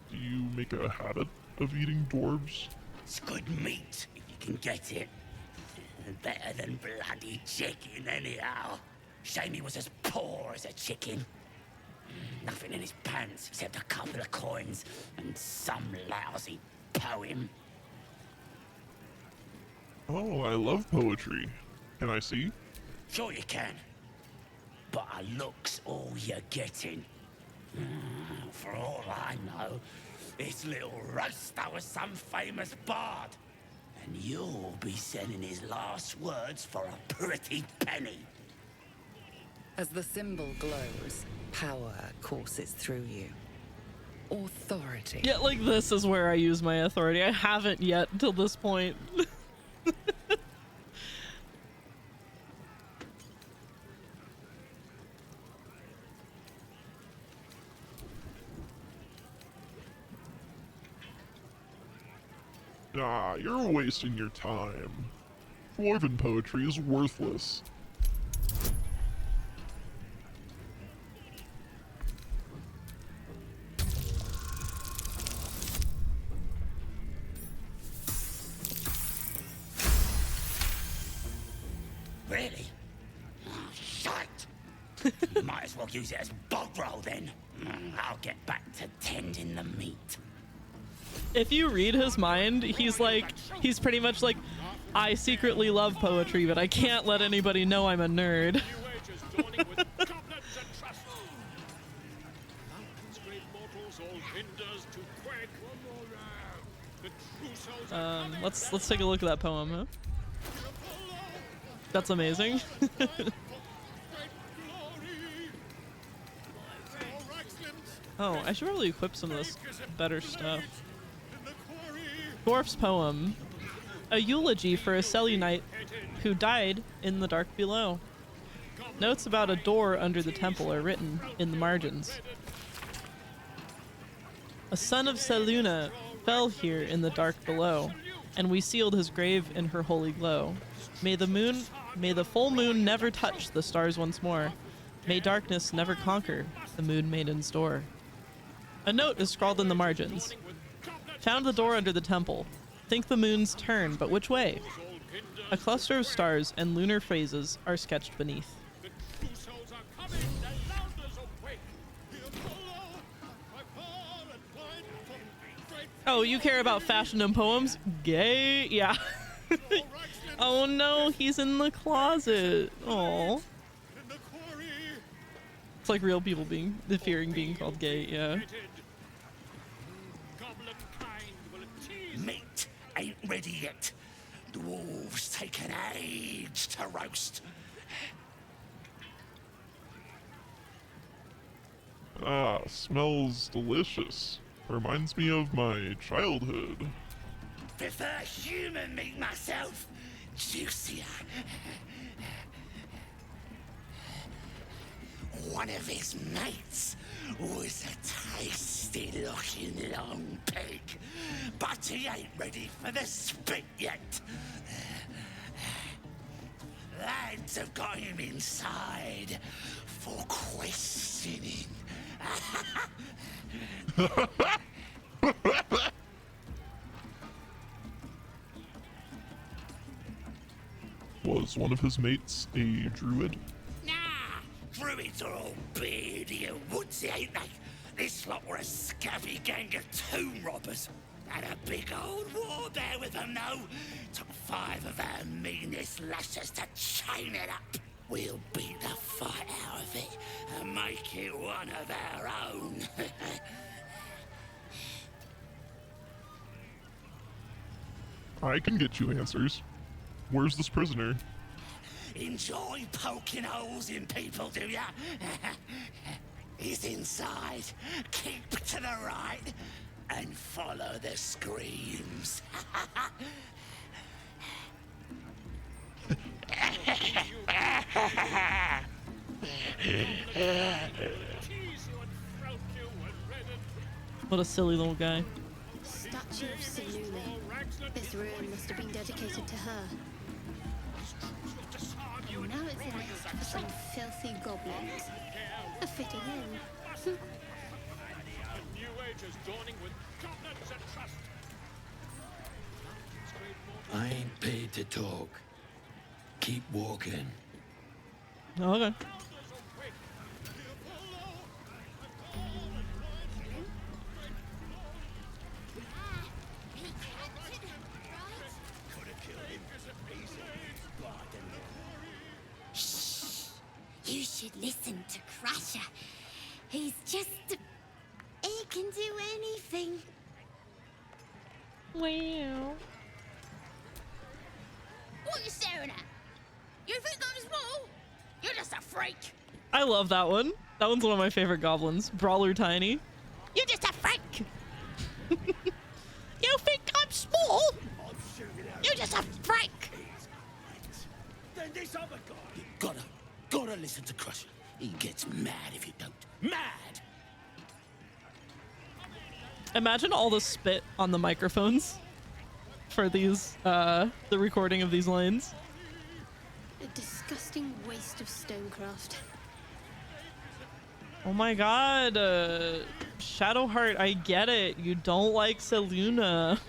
Do you make a habit of eating dwarves? It's good meat, if you can get it. Better than bloody chicken, anyhow. Shame he was as poor as a chicken. Nothing in his pants except a couple of coins and some lousy poem. Oh, I love poetry. Can I see? Sure you can. But a look's all you're getting. For all I know, this little roaster was some famous bard. And you'll be selling his last words for a pretty penny. As the symbol glows, power courses through you. Authority. Yeah, like this is where I use my authority. I haven't yet till this point. Ah, you're wasting your time. Dwarven poetry is worthless. Really? Oh, shite! Might as well use it as bog roll then. I'll get back to tending the meat. If you read his mind, he's pretty much like, I secretly love poetry, but I can't let anybody know I'm a nerd. Let's take a look at that poem, huh? That's amazing. Oh, I should probably equip some of this better stuff. Dwarf's poem. A eulogy for a Selûnite who died in the dark below. Notes about a door under the temple are written in the margins. A son of Selûne fell here in the dark below, and we sealed his grave in her holy glow. May the full moon never touch the stars once more. May darkness never conquer the moon maiden's door. A note is scrawled in the margins. Found the door under the temple. Think the moon's turn, but which way? A cluster of stars and lunar phrases are sketched beneath. Oh, you care about fashion and poems? Gay? Yeah. Oh no, he's in the closet. Oh. It's like real people fearing being called gay, yeah. Meat ain't ready yet. The wolves take an age to roast. Ah, smells delicious. Reminds me of my childhood. Prefer human meat myself. Juicier. One of his mates was a tasty-looking long pig, but he ain't ready for the spit yet. Lads have got him inside for questioning. Was one of his mates a druid? Nah, druids are all beardy and woodsy, ain't they? This lot were a scabby gang of tomb robbers. Had a big old war there with them, though. Took 5 of our meanest lashers to chain it up. We'll beat the fight out of it and make it one of our own. I can get you answers. Where's this prisoner? Enjoy poking holes in people, do ya? He's inside. Keep to the right and follow the screams. What a silly little guy. Statue of Selûne. This ruin must have been dedicated to her. And now it's in the hands of some filthy goblins. A fitting end. I ain't paid to talk. Keep walking. Okay. You should listen to Crusher. He's just... he can do anything. Wow. What you staring at? You think I'm small? You're just a freak. I love that one. That one's one of my favorite goblins. Brawler Tiny. You're just a freak. You think I'm small? You're just a freak. Then this other guy. You gotta listen to Crusher. He gets mad if you don't. Mad! Imagine all the spit on the microphones. for these the recording of these lines. A disgusting waste of stonecraft. Oh my god, Shadowheart, I get it. You don't like Seluna.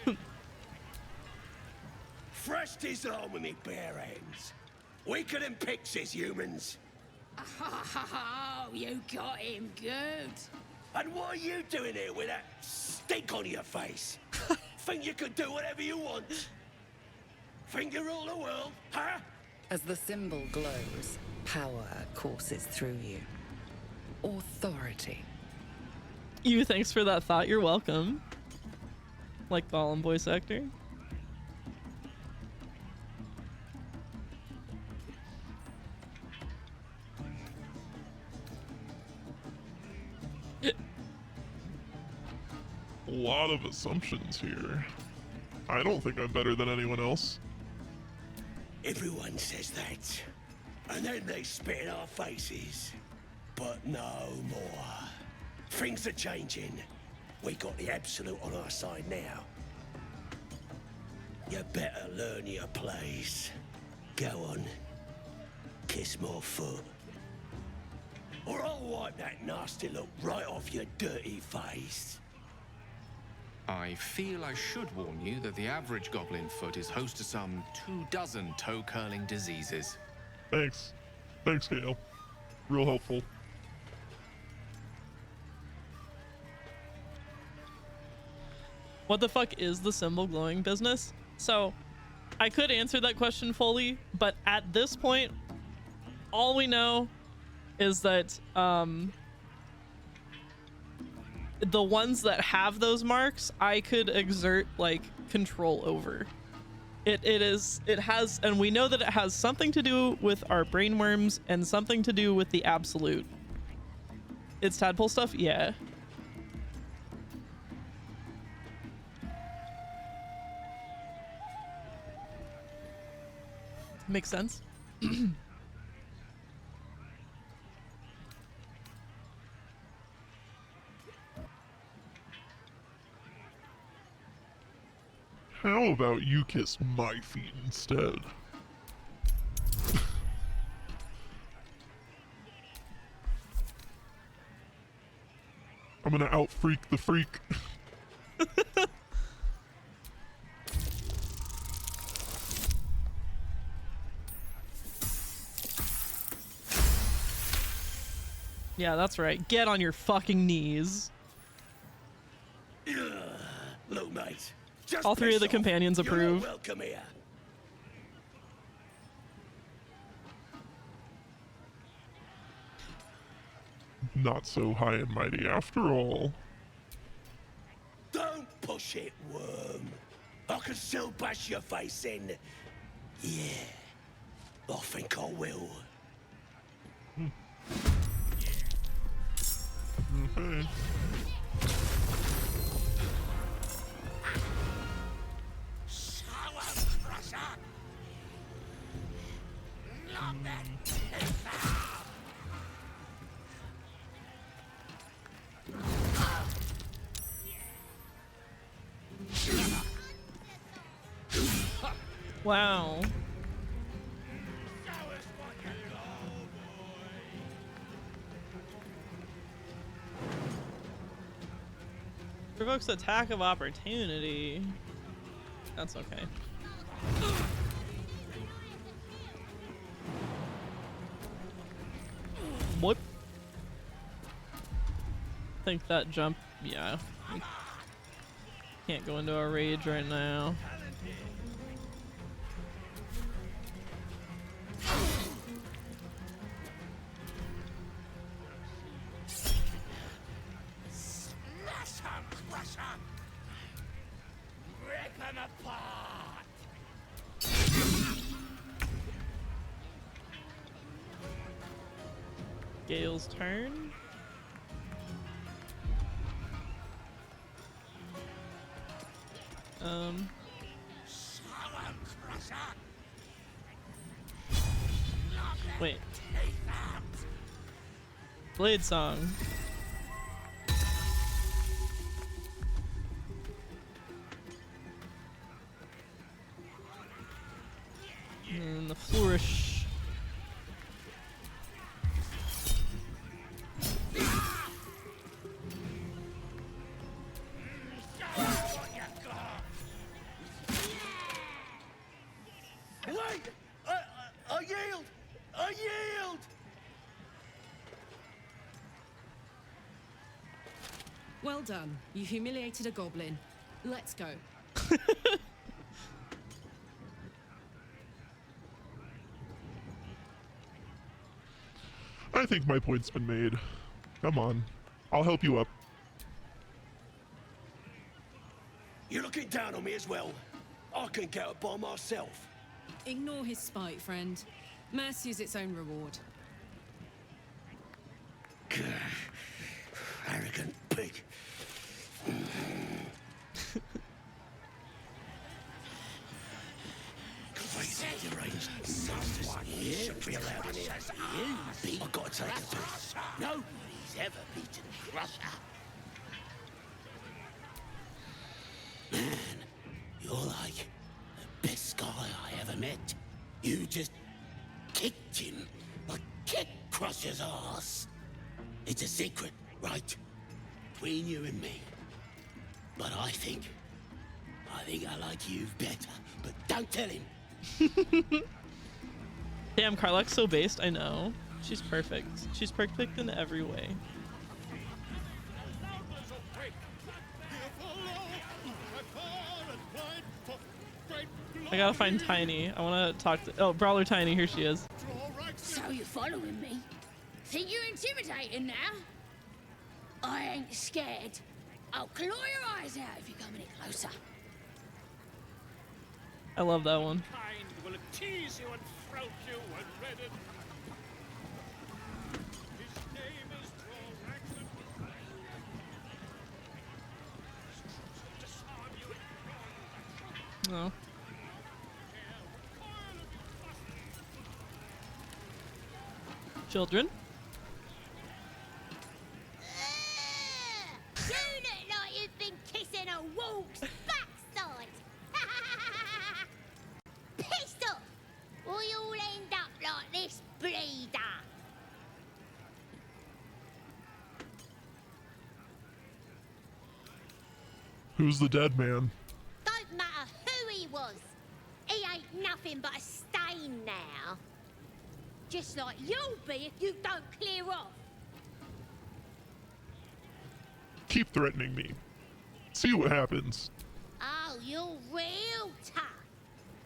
Fresh disharmony, bare hands. Weaker than pixies, humans. Oh, you got him good. And what are you doing here with that stink on your face? Think you could do whatever you want? Think you rule the world, huh? As the symbol glows, power courses through you. Authority. You, thanks for that thought. You're welcome. Like Gollum voice actor. A lot of assumptions here. I don't think I'm better than anyone else. Everyone says that. And then they spit in our faces. But no more. Things are changing. We got the Absolute on our side now. You better learn your place. Go on. Kiss my foot. Or I'll wipe that nasty look right off your dirty face. I feel I should warn you that the average goblin foot is host to some 24 toe-curling diseases. Thanks. Thanks, Gale. Real helpful. What the fuck is the symbol glowing business? So, I could answer that question fully, but at this point, all we know is that the ones that have those marks, I could exert like control over. It has, and we know that it has something to do with our brainworms and something to do with the Absolute. It's tadpole stuff, yeah. Makes sense. How about you kiss my feet instead? I'm gonna out-freak the freak. Yeah, that's right. Get on your fucking knees. Look, mate. Just All three of the piss off. companions You're all approve. welcome here. Not so high and mighty after all. Don't push it, worm. I can still bash your face in. Yeah, I think I will. Okay. Wow. Provokes attack of opportunity. That's okay. What? I think that jump, yeah. Can't go into a rage right now. Smash 'em, crush 'em. Rip 'em apart. Gale's turn. Wait. Blade Song. And the flourish. Wait! I yield! I yield! Well done. You humiliated a goblin. Let's go. I think my point's been made. Come on. I'll help you up. You're looking down on me as well. I can get up by myself. Ignore his spite, friend. Mercy is its own reward. Arrogant pig. Crazy deranged someone should be allowed in here. I've got to take a piss. Nobody's ever beaten Crusher. Man, you're like the best guy I ever met. You just kicked him. I kicked Crusher's ass. It's a secret, right? Between you and me. But I think I like you better. But don't tell him. Damn, Karlach's so based. I know. She's perfect. She's perfect in every way. I gotta find Tiny. I wanna talk to— oh, Brawler Tiny, here she is. So you're following me? Think you're intimidating now? I ain't scared. I'll claw your eyes out if you come any closer. I love that one. Kind will tease you and throat you and redden. His name is No. Children. You look like you've been kissing a wolf's backside. Pissed off, or you'll end up like this bleeder. Who's the dead man? Don't matter who he was. He ain't nothing but a stain now. Just like you'll be if you don't clear off. Keep threatening me. See what happens. Oh, you're real tough,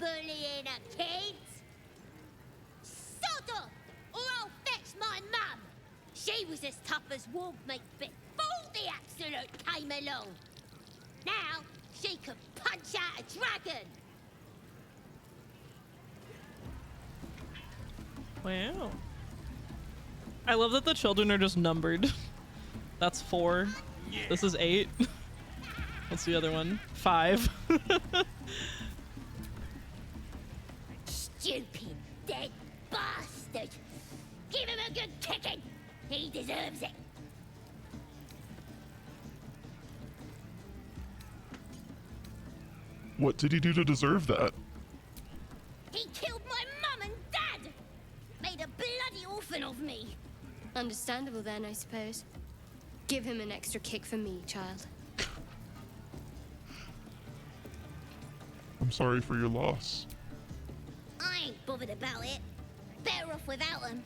bullying a kid. Sod off, or I'll fetch my mum. She was as tough as wolf meat before the Absolute came along. Now, she can punch out a dragon. Wow. I love that the children are just numbered. That's 4. This is 8. What's the other one? 5. Stupid, dead bastard. Give him a good kicking. He deserves it. What did he do to deserve that? He killed my mum and dad. Made a bloody orphan of me. Understandable then, I suppose. Give him an extra kick for me, child. I'm sorry for your loss. I ain't bothered about it. Better off without them.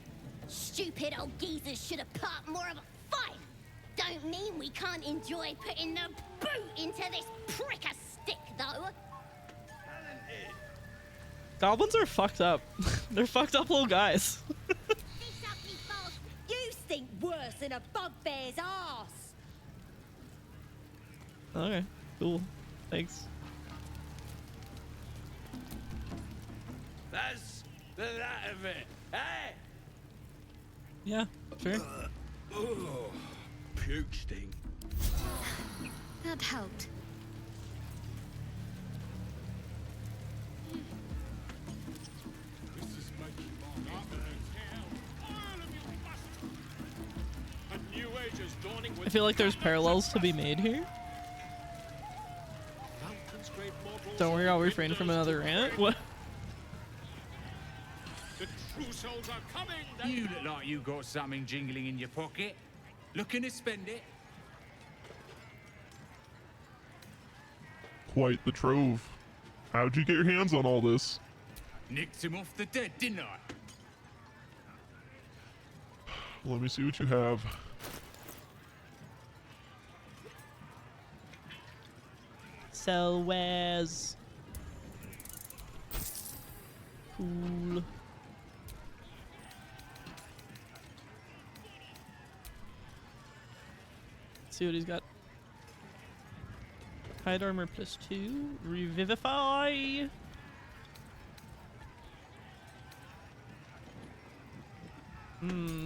Stupid old geezers should have put up more of a fight. Don't mean we can't enjoy putting the boot into this prick a stick, though. Goblins are fucked up. They're fucked up little guys. You stink worse than a bugbear's ass. Okay, cool. Thanks. That's that of it. Hey! Yeah, sure. Oh, puke sting. That helped. I feel like there's parallels to be made here. Don't worry, I'll refrain from another rant. What? You look like you got something jingling in your pocket. Looking to spend it? Quite the trove. How'd you get your hands on all this? Nicked him off the dead, didn't I? Let me see what you have. Sell wares. Cool. Let's see what he's got. Hide armor +2. Revivify.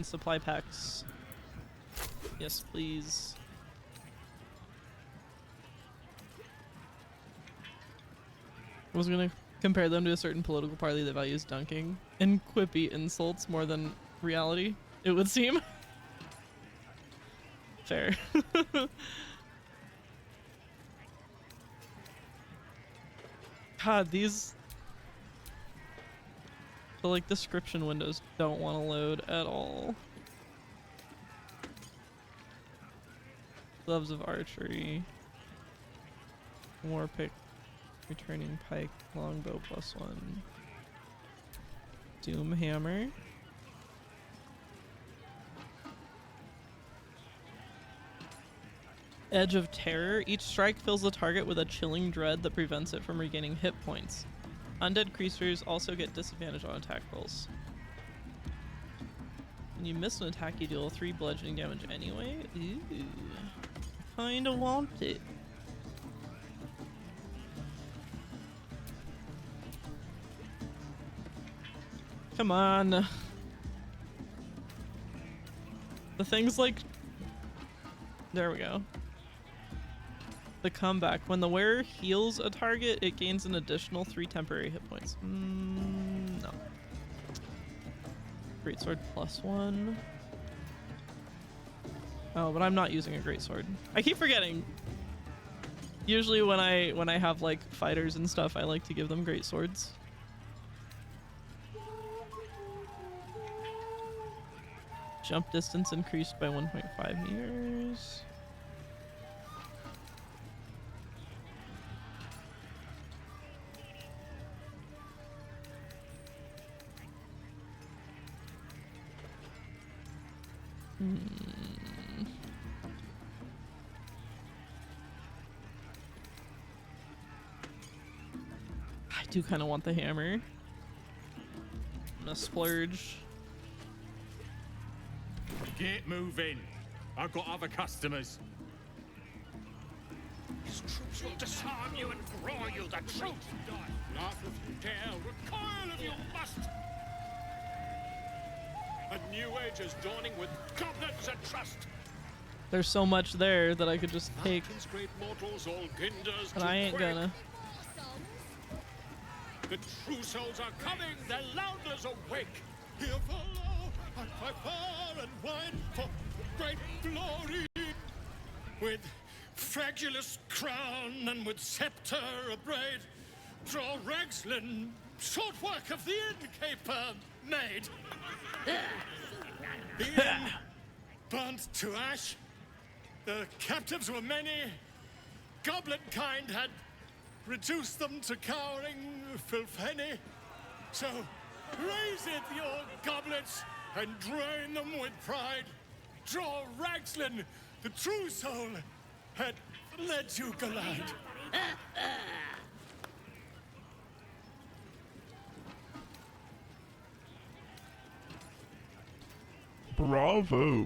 Supply packs. Yes, please. I was gonna compare them to a certain political party that values dunking and quippy insults more than reality, it would seem. Fair. God, these the like description windows don't want to load at all. Gloves of archery. War pick. Returning pike. Longbow +1. Doom hammer. Edge of Terror. Each strike fills the target with a chilling dread that prevents it from regaining hit points. Undead creatures also get disadvantage on attack rolls. When you miss an attack, you deal 3 bludgeoning damage anyway. Ooh. Kinda want it. Come on. The things like... There we go. The comeback. When the wearer heals a target, it gains an additional 3 temporary hit points. No. Greatsword +1. Oh, but I'm not using a greatsword. I keep forgetting. Usually when I have like fighters and stuff, I like to give them greatswords. Jump distance increased by 1.5 meters. I do kind of want the hammer. I'm gonna splurge. Get moving. I've got other customers. His troops will disarm you and roar you the truth. Laugh if you dare, recoil if you must. A new age is dawning with goblins and trust. There's so much there that I could just take, Great mortals, all ginders but to I ain't quake. gonna. The true souls are coming, their louders awake. Here follow, and fight far and wide for great glory. With fragulous crown and with scepter abraid, draw Ragslin, short work of the innkeeper made. The inn burnt to ash. The captives were many. Goblin kind had reduced them to cowering filfenny. So raise it, your goblets, and drain them with pride. Draw Ragslin, the true soul, had led you glide. Bravo.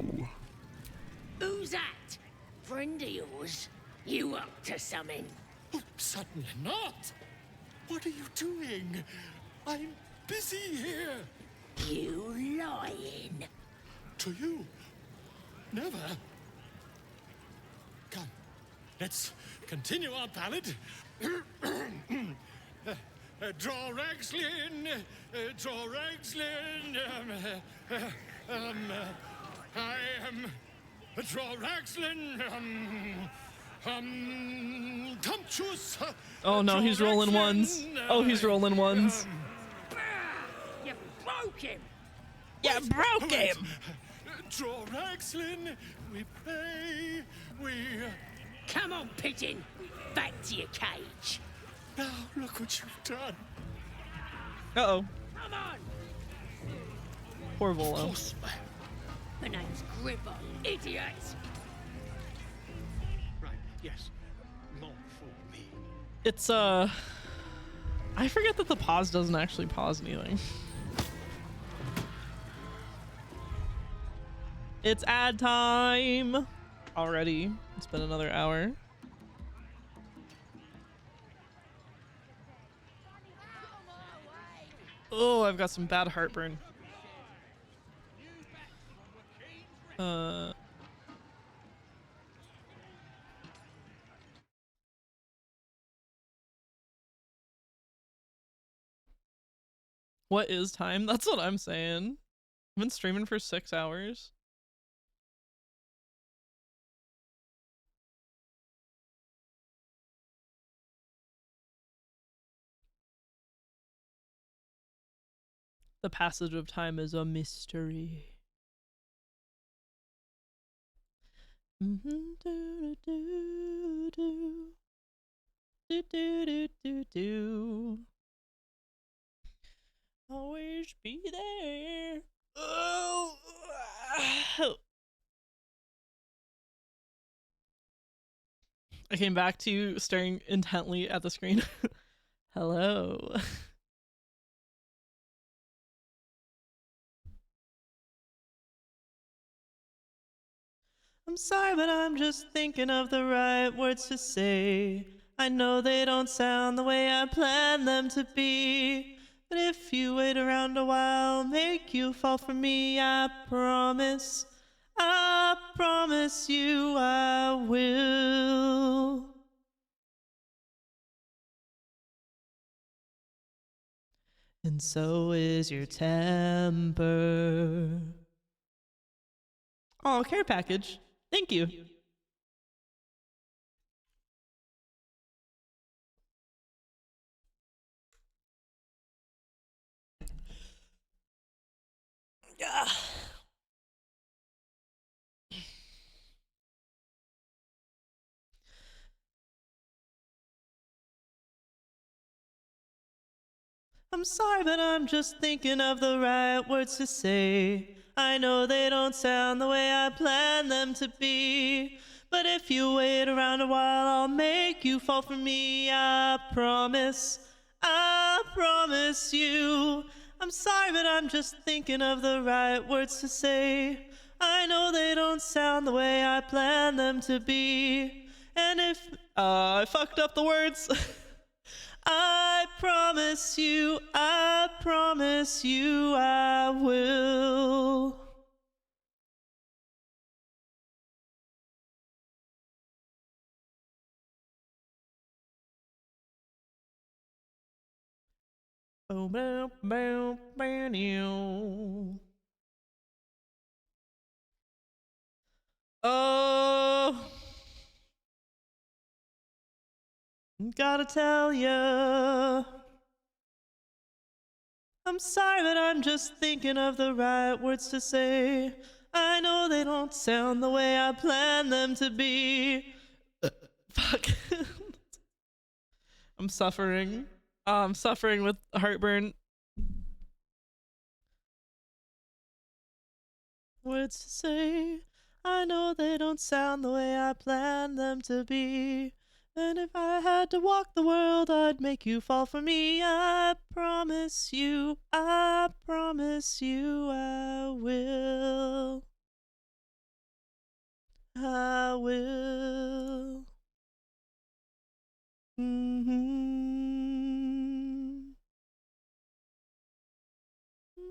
Who's that? Friend of yours? You up to something? Oh, certainly not. What are you doing? I'm busy here. You lying. To you? Never. Come, let's continue our ballad. Draw Ragslin, draw Ragslin. I am draw Ragslin. Tumptuous. Oh no, he's rolling ones. Oh, he's rolling ones. You broke him. Yeah, broke wait. him. Draw Ragslin, we pray, we... Come on, pigeon. Back to your cage. Now, look what you've done. Uh-oh. Come on. Poor Volo. My name's Gripper, idiot. Right, yes. Not for me. It's, I forget that the pause doesn't actually pause anything. It's ad time already. It's been another hour. Oh, I've got some bad heartburn. What is time? That's what I'm saying. I've been streaming for 6 hours. The passage of time is a mystery. Always be there. Oh. I came back to staring intently at the screen. Hello. I'm sorry, but I'm just thinking of the right words to say. I know they don't sound the way I planned them to be. But if you wait around a while, I'll make you fall for me. I promise you I will. And so is your temper. Oh, care package. Thank you. Yeah. I'm sorry, but I'm just thinking of the right words to say. I know they don't sound the way I planned them to be. But if you wait around a while, I'll make you fall for me. I promise you. I'm sorry, but I'm just thinking of the right words to say. I know they don't sound the way I planned them to be. And if I fucked up the words. I promise you I will. Oh, gotta tell ya, I'm sorry, but I'm just thinking of the right words to say. I know they don't sound the way I planned them to be. Fuck. I'm suffering. I'm suffering with heartburn. Words to say. I know they don't sound the way I planned them to be. And if I had to walk the world, I'd make you fall for me. I promise you I will. I will. I'm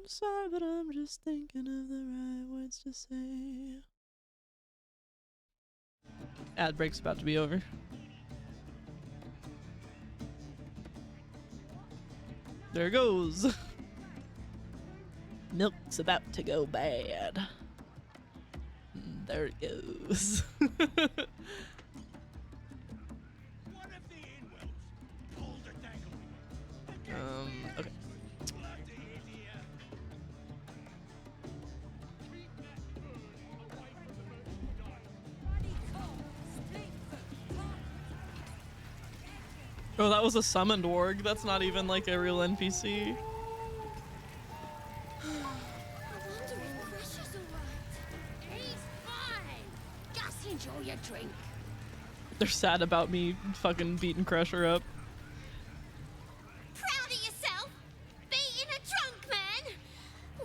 sorry, but I'm just thinking of the right words to say. Ad break's about to be over. There it goes. Milk's about to go bad. There it goes. Okay. Oh, that was a summoned warg. That's not even like a real NPC. Just enjoy your drink. They're sad about me fucking beating Crusher up. Proud of yourself? Beating a drunk man?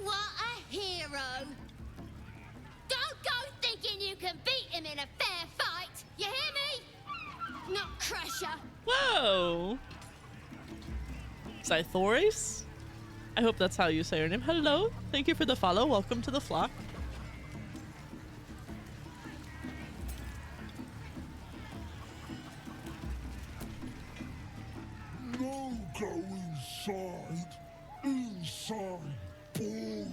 What a hero. Don't go thinking you can beat him in a fair fight. You hear me? Not Crusher. Whoa! Scythoris? I hope that's how you say your name. Hello, thank you for the follow. Welcome to the flock. No, go inside. Inside, boring.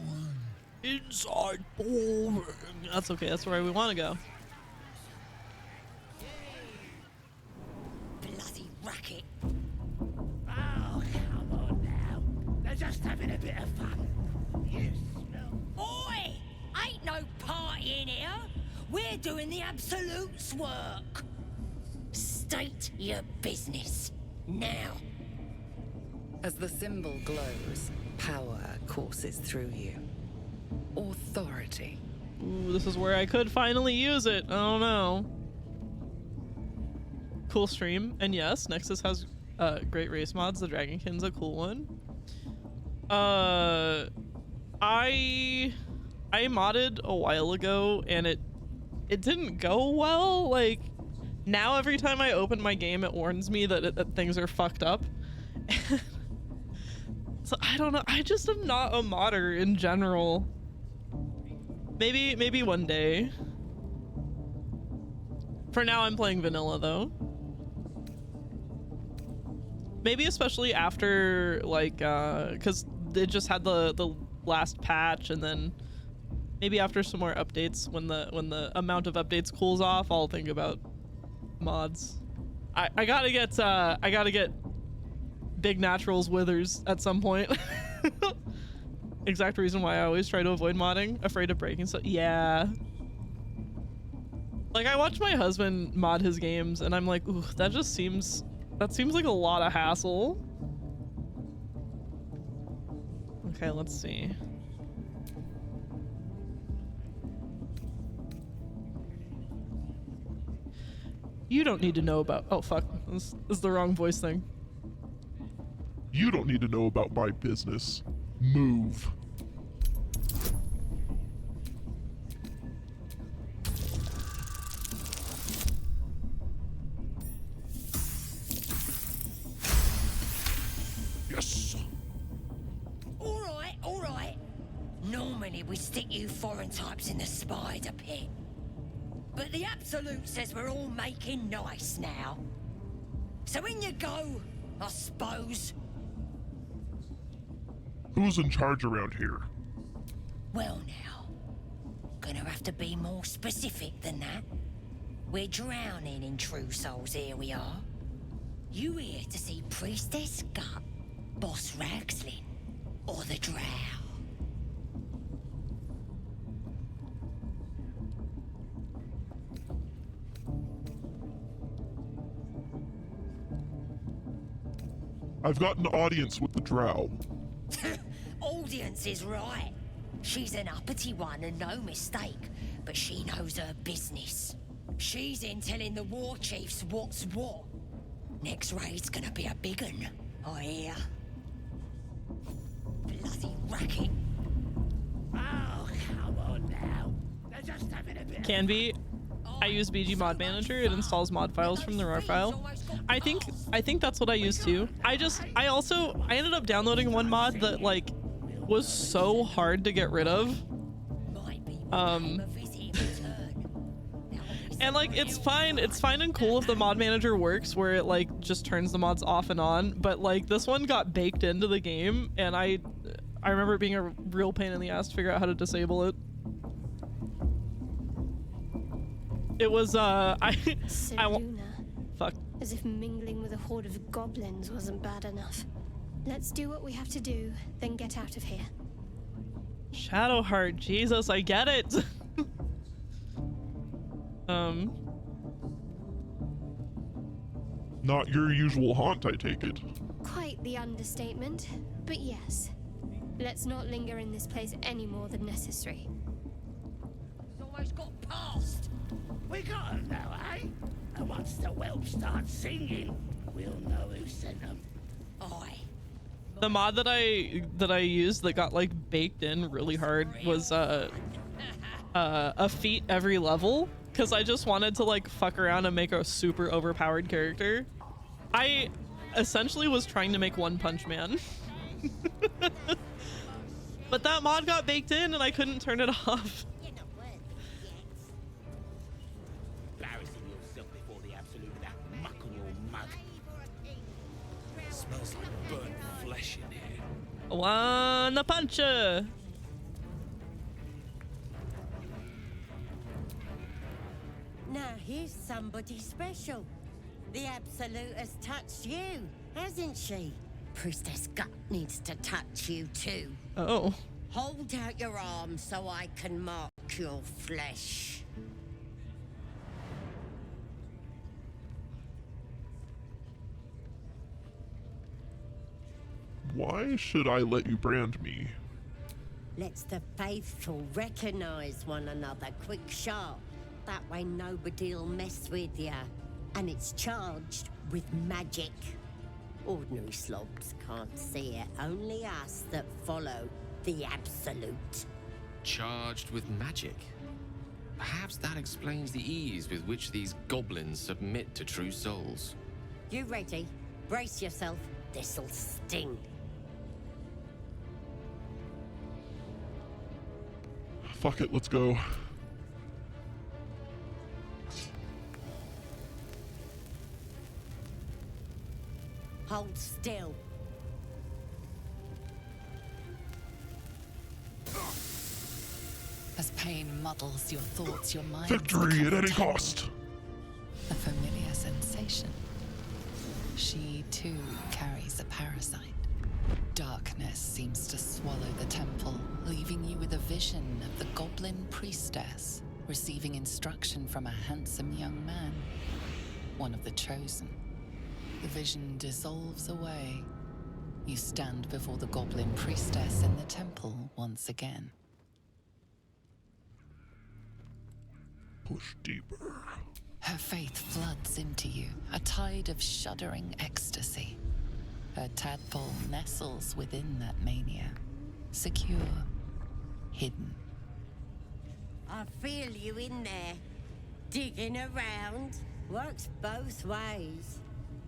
Inside boring. That's okay, that's where we want to go. Bloody racket. Oh, come on now. They're just having a bit of fun. You smell. Oi! Ain't no party in here. We're doing the Absolute's work. State your business. Now. As the symbol glows, power courses through you. Authority. Ooh, this is where I could finally use it. Oh no. Cool stream. And yes, Nexus has great race mods. The Dragonkin's a cool one. I modded a while ago and it didn't go well. Like now every time I open my game it warns me that things are fucked up. So I don't know. I just am not a modder in general. Maybe one day. For now I'm playing vanilla though. Maybe especially after like cuz it just had the last patch, and then maybe after some more updates, when the amount of updates cools off, I'll think about mods. I gotta get Big Naturals Withers at some point. Exact reason why I always try to avoid modding, afraid of breaking stuff. Yeah. Like I watch my husband mod his games and I'm like, ooh, that seems like a lot of hassle. Okay, let's see. You don't need to know about— oh fuck, this is the wrong voice thing. You don't need to know about my business. Move. Yes. All right. Normally we stick you foreign types in the spider pit. But the Absolute says we're all making nice now. So in you go, I suppose. Who's in charge around here? Well now, gonna have to be more specific than that. We're drowning in true souls, here we are. You here to see Priestess Gut, Boss Ragslin, or the Drow? I've got an audience with the Drow. Audience is right. She's an uppity one and no mistake, but she knows her business. She's in telling the war chiefs what's what. Next raid's gonna be a big un, I hear. Bloody racket. Oh, come on now. They're just having a bit Can be. I use BG Mod Manager. It installs mod files from the RAR file. I think that's what I use too. I ended up downloading one mod that like was so hard to get rid of. And like it's fine and cool if the mod manager works where it like just turns the mods off and on, but like this one got baked into the game and I remember it being a real pain in the ass to figure out how to disable it. It was fuck. As if mingling with a horde of goblins wasn't bad enough. Let's do what we have to do, then get out of here. Shadowheart, Jesus, I get it. Not your usual haunt, I take it. Quite the understatement, but yes. Let's not linger in this place any more than necessary. It's almost got past. We got 'em now, eh? And once the whelps start singing, we'll know who sent them. Aye. The mod that I used that got like baked in really hard was a feat every level, because I just wanted to like fuck around and make a super overpowered character. I essentially was trying to make One Punch Man. But that mod got baked in and I couldn't turn it off. Embarrassing yourself before the absolute with that muck on your mug. Smells like burnt flesh in here. One puncher. Now here's somebody special. The Absolute has touched you, hasn't she? Priestess Gut needs to touch you too. Oh. Hold out your arm so I can mark your flesh. Why should I let you brand me? Let's the faithful recognize one another quick sharp. That way nobody'll mess with ya. And it's charged with magic. Ordinary slobs can't see it, only us that follow the Absolute. Charged with magic? Perhaps that explains the ease with which these goblins submit to true souls. You ready? Brace yourself. This'll sting. Fuck it, let's go. Hold still. As pain muddles your thoughts, your mind. Victory at any cost. A familiar sensation. She too carries a parasite. Darkness seems to swallow the temple, leaving you with a vision of the goblin priestess receiving instruction from a handsome young man, one of the chosen. The vision dissolves away. You stand before the goblin priestess in the temple once again. Push deeper. Her faith floods into you, a tide of shuddering ecstasy. Her tadpole nestles within that mania, secure, hidden. I feel you in there. Digging around. Works both ways.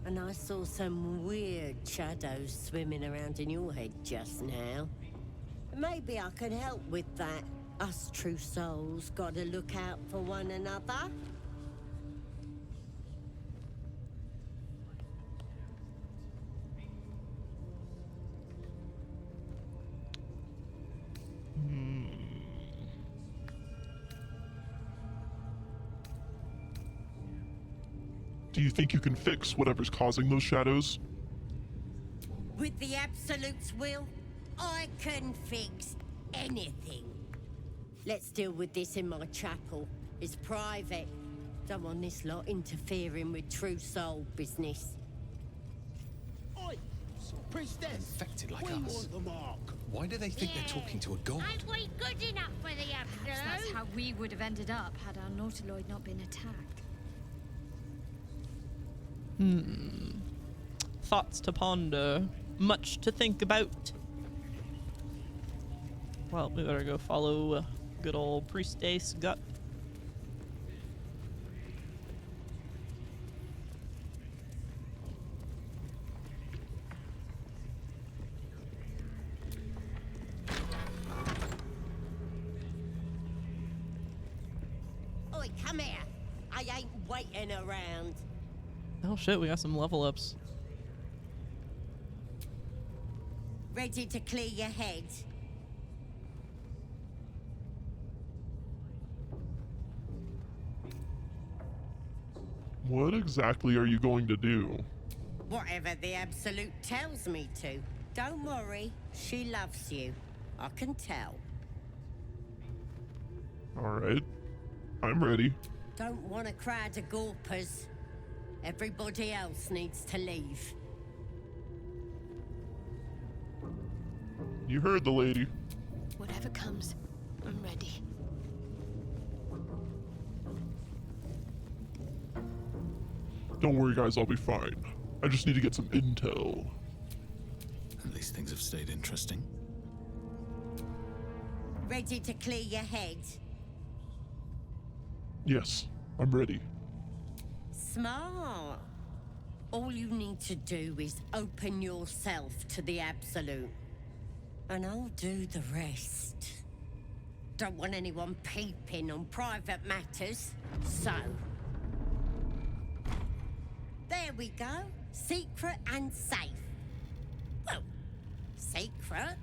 And I saw some weird shadows swimming around in your head just now. Maybe I could help with that. Us true souls gotta look out for one another. Do you think you can fix whatever's causing those shadows? With the Absolute's will, I can fix anything. Let's deal with this in my chapel. It's private. Don't want this lot interfering with true soul business. Oi, priestess. Infected like we us. want the mark. Why do they think they're talking to a god? Ain't we good enough for the Absolute? Perhaps that's how we would have ended up had our Nautiloid not been attacked. Thoughts to ponder. Much to think about. Well, we better go follow good old Priestess Gut. Oi, come here. I ain't waiting around. Oh shit, we got some level ups. Ready to clear your head? What exactly are you going to do? Whatever the Absolute tells me to. Don't worry, she loves you. I can tell. Alright. I'm ready. Don't want a crowd of gawpers. Everybody else needs to leave. You heard the lady. Whatever comes, I'm ready. Don't worry, guys, I'll be fine. I just need to get some intel. At least things have stayed interesting. Ready to clear your head? Yes, I'm ready. Smart. All you need to do is open yourself to the Absolute. And I'll do the rest. Don't want anyone peeping on private matters, so... There we go. Secret and safe. Well, secret.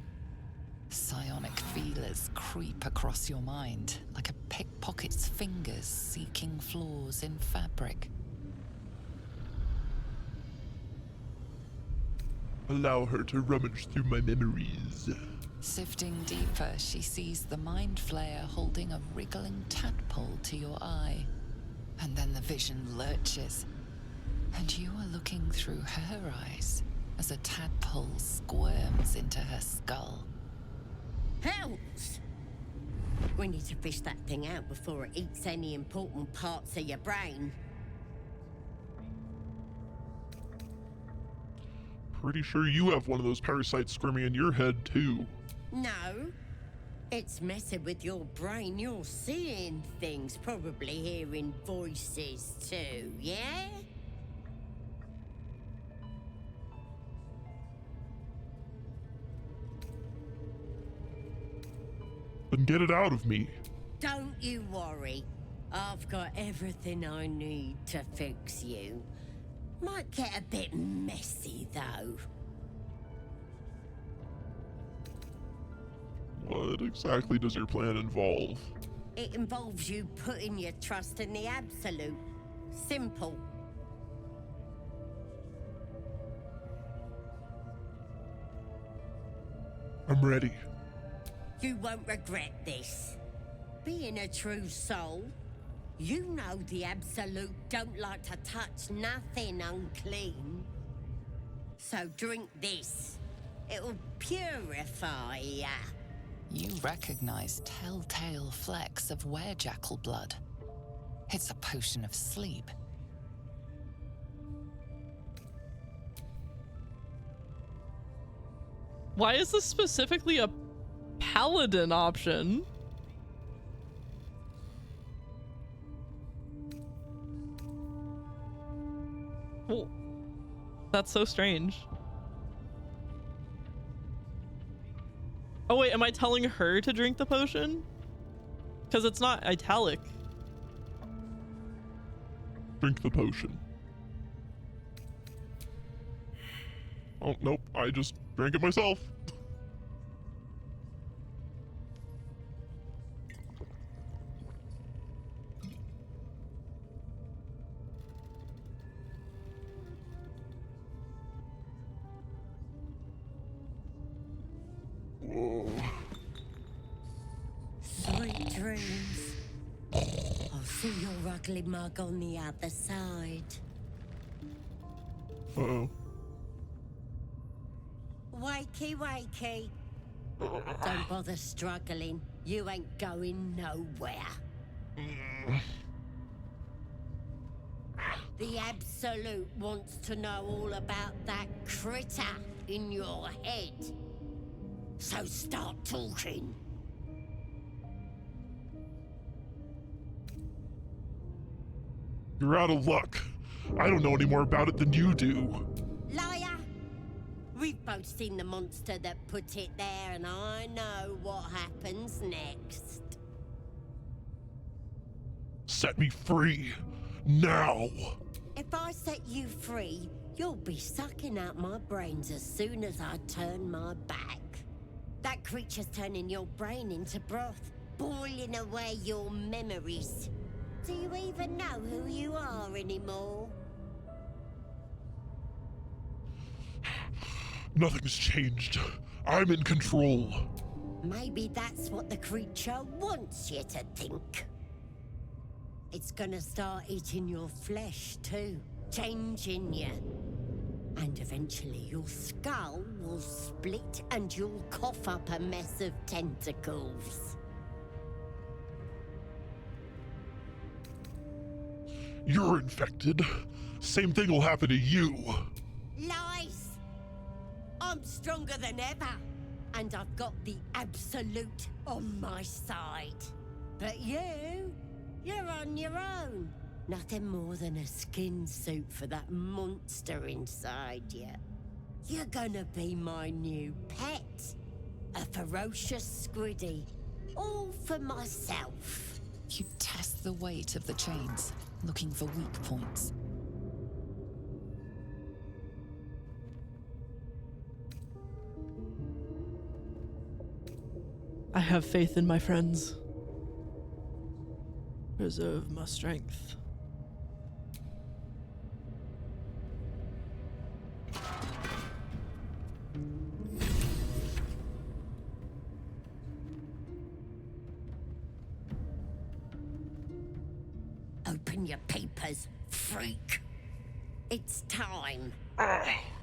Psionic feelers creep across your mind like a pickpocket's fingers seeking flaws in fabric. Allow her to rummage through my memories. Sifting deeper, she sees the mind flayer holding a wriggling tadpole to your eye. And then the vision lurches, and you are looking through her eyes as a tadpole squirms into her skull. Hells! We need to fish that thing out before it eats any important parts of your brain. Pretty sure you have one of those parasites squirming in your head, too. No. It's messing with your brain. You're seeing things, probably hearing voices too, yeah? Then get it out of me. Don't you worry. I've got everything I need to fix you. Might get a bit messy, though. What exactly does your plan involve? It involves you putting your trust in the Absolute. Simple. I'm ready. You won't regret this. Being a true soul, you know the Absolute don't like to touch nothing unclean. So drink this. It'll purify ya. You recognize telltale flecks of werejackal blood. It's a potion of sleep. Why is this specifically a paladin option? Well, that's so strange. Oh wait, am I telling her to drink the potion? Because it's not italic. Drink the potion. Oh, nope, I just drank it myself. Whoa. Sweet dreams. I'll see your ugly mug on the other side. Uh-oh. Wakey, wakey. Don't bother struggling. You ain't going nowhere. The Absolute wants to know all about that critter in your head. So start talking. You're out of luck. I don't know any more about it than you do. Liar! We've both seen the monster that put it there, and I know what happens next. Set me free. Now. If I set you free, you'll be sucking out my brains as soon as I turn my back. That creature's turning your brain into broth, boiling away your memories. Do you even know who you are anymore? Nothing's changed. I'm in control. Maybe that's what the creature wants you to think. It's gonna start eating your flesh, too. change in you. And eventually your skull will split and you'll cough up a mess of tentacles. You're infected. Same thing will happen to you. Lies! I'm stronger than ever, and I've got the absolute on my side. But you're on your own. Nothing more than a skin suit for that monster inside you. You're gonna be my new pet. A ferocious squiddy. All for myself. You test the weight of the chains, looking for weak points. I have faith in my friends. Preserve my strength. Open your papers, freak. It's time.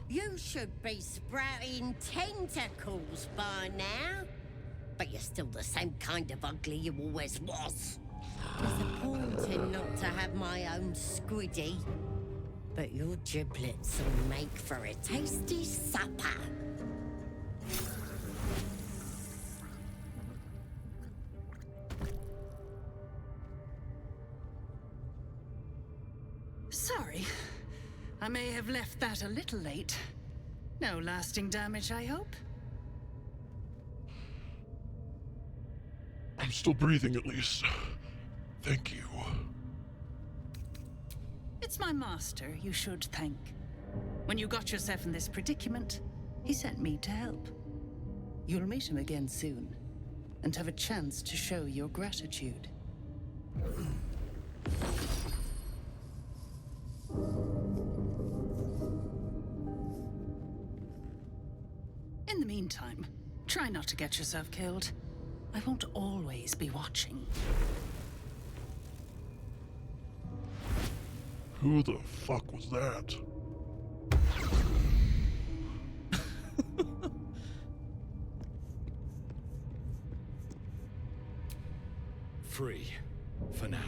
You should be sprouting tentacles by now. But you're still the same kind of ugly you always was. Disappointing not to have my own squiddy. But your giblets will make for a tasty supper. Sorry. I may have left that a little late. No lasting damage, I hope? I'm still breathing at least. Thank you. It's my master you should thank. When you got yourself in this predicament, he sent me to help. You'll meet him again soon, and have a chance to show your gratitude. In the meantime, try not to get yourself killed. I won't always be watching. Who the fuck was that? Free. For now.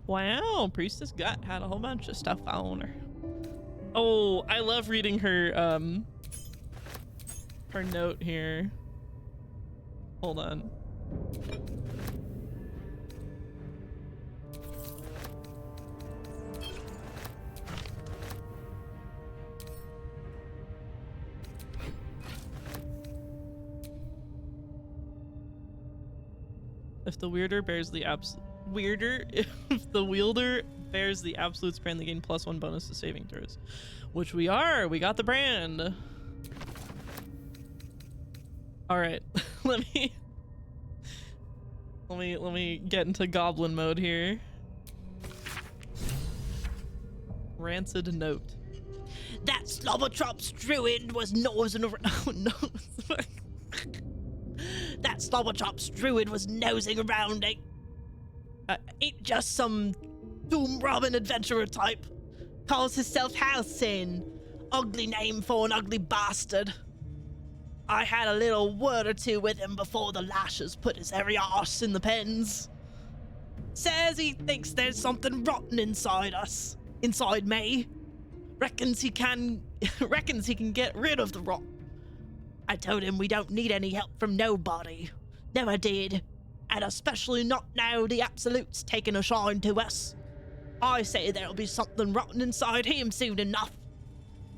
Wow, Priestess Gut had a whole bunch of stuff on her. Oh, I love reading her note here. Hold on. If the wielder bears the if the wielder bears the absolute brand, they gain +1 bonus to saving throws, which we are. We got the brand. All right, let me get into goblin mode here. Rancid note. That Slobbertrop's druid was nosing around. Oh, no. That Slobbertrop's druid was nosing around. Ain't just some doom-robbing adventurer type. Calls himself Halcyon. Ugly name for an ugly bastard. I had a little word or two with him before the lashes put his hairy arse in the pens. Says he thinks there's something rotten inside us. Inside me. Reckons he can get rid of the rot. I told him we don't need any help from nobody. Never did. And especially not now the Absolute's taking a shine to us. I say there'll be something rotten inside him soon enough.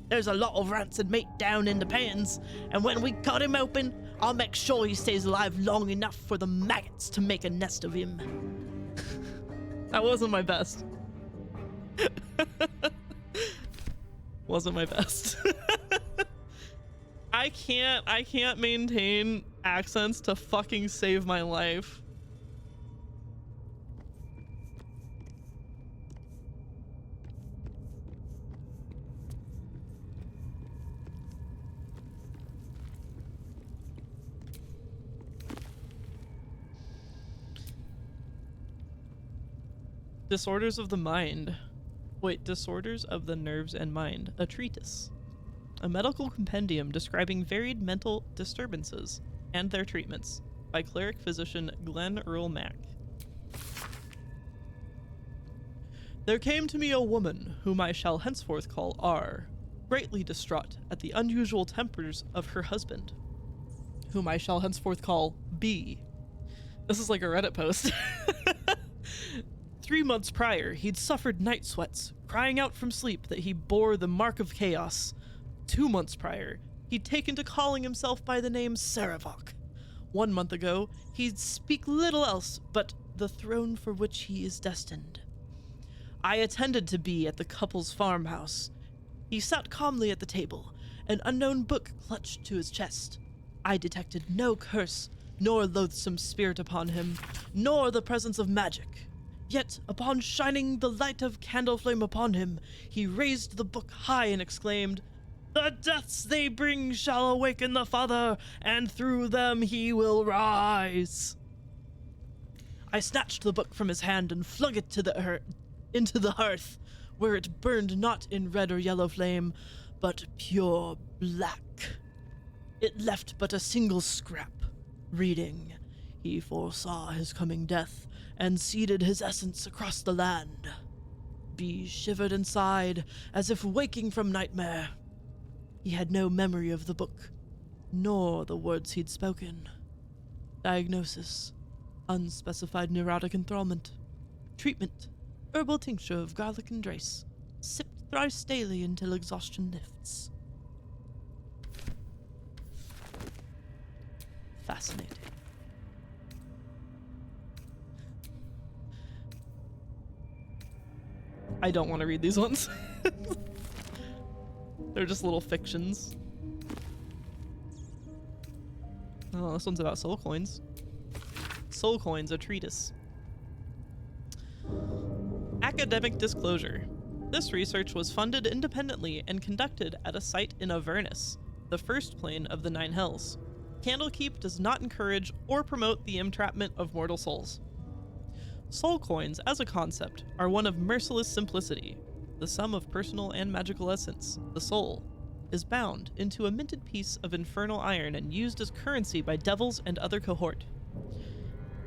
There's a lot of rancid meat down in the pans, and when we cut him open, I'll make sure he stays alive long enough for the maggots to make a nest of him. That wasn't my best. Wasn't my best. I can't maintain accents to fucking save my life. Disorders of the Mind. Wait, Disorders of the Nerves and Mind. A treatise. A medical compendium describing varied mental disturbances and their treatments by cleric physician Glenn Earl Mack. There came to me a woman, whom I shall henceforth call R, greatly distraught at the unusual tempers of her husband, whom I shall henceforth call B. This is like a Reddit post. 3 months prior, he'd suffered night sweats, crying out from sleep that he bore the mark of chaos. 2 months prior, he'd taken to calling himself by the name Saravok. 1 month ago, he'd speak little else but the throne for which he is destined. I attended to B at the couple's farmhouse. He sat calmly at the table, an unknown book clutched to his chest. I detected no curse, nor loathsome spirit upon him, nor the presence of magic. Yet, upon shining the light of candle flame upon him, he raised the book high and exclaimed, "The deaths they bring shall awaken the Father, and through them he will rise." I snatched the book from his hand and flung it into the hearth, where it burned not in red or yellow flame, but pure black. It left but a single scrap, reading, "He foresaw his coming death, and seeded his essence across the land." B shivered and sighed, as if waking from nightmare. He had no memory of the book, nor the words he'd spoken. Diagnosis: unspecified neurotic enthrallment. Treatment: herbal tincture of garlic and drace, sipped thrice daily until exhaustion lifts. Fascinating. I don't want to read these ones. They're just little fictions. Oh, this one's about soul coins. Soul Coins, a treatise. Academic disclosure. This research was funded independently and conducted at a site in Avernus, the first plane of the Nine Hells. Candlekeep does not encourage or promote the entrapment of mortal souls. Soul coins, as a concept, are one of merciless simplicity. The sum of personal and magical essence, the soul, is bound into a minted piece of infernal iron and used as currency by devils and other cohort.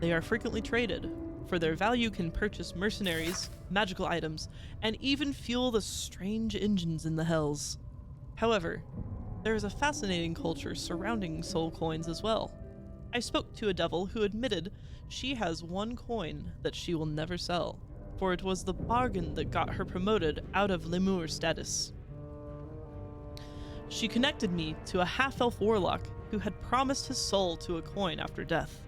They are frequently traded, for their value can purchase mercenaries, magical items, and even fuel the strange engines in the hells. However, there is a fascinating culture surrounding soul coins as well. I spoke to a devil who admitted she has one coin that she will never sell, for it was the bargain that got her promoted out of lemur status. She connected me to a half-elf warlock who had promised his soul to a coin after death.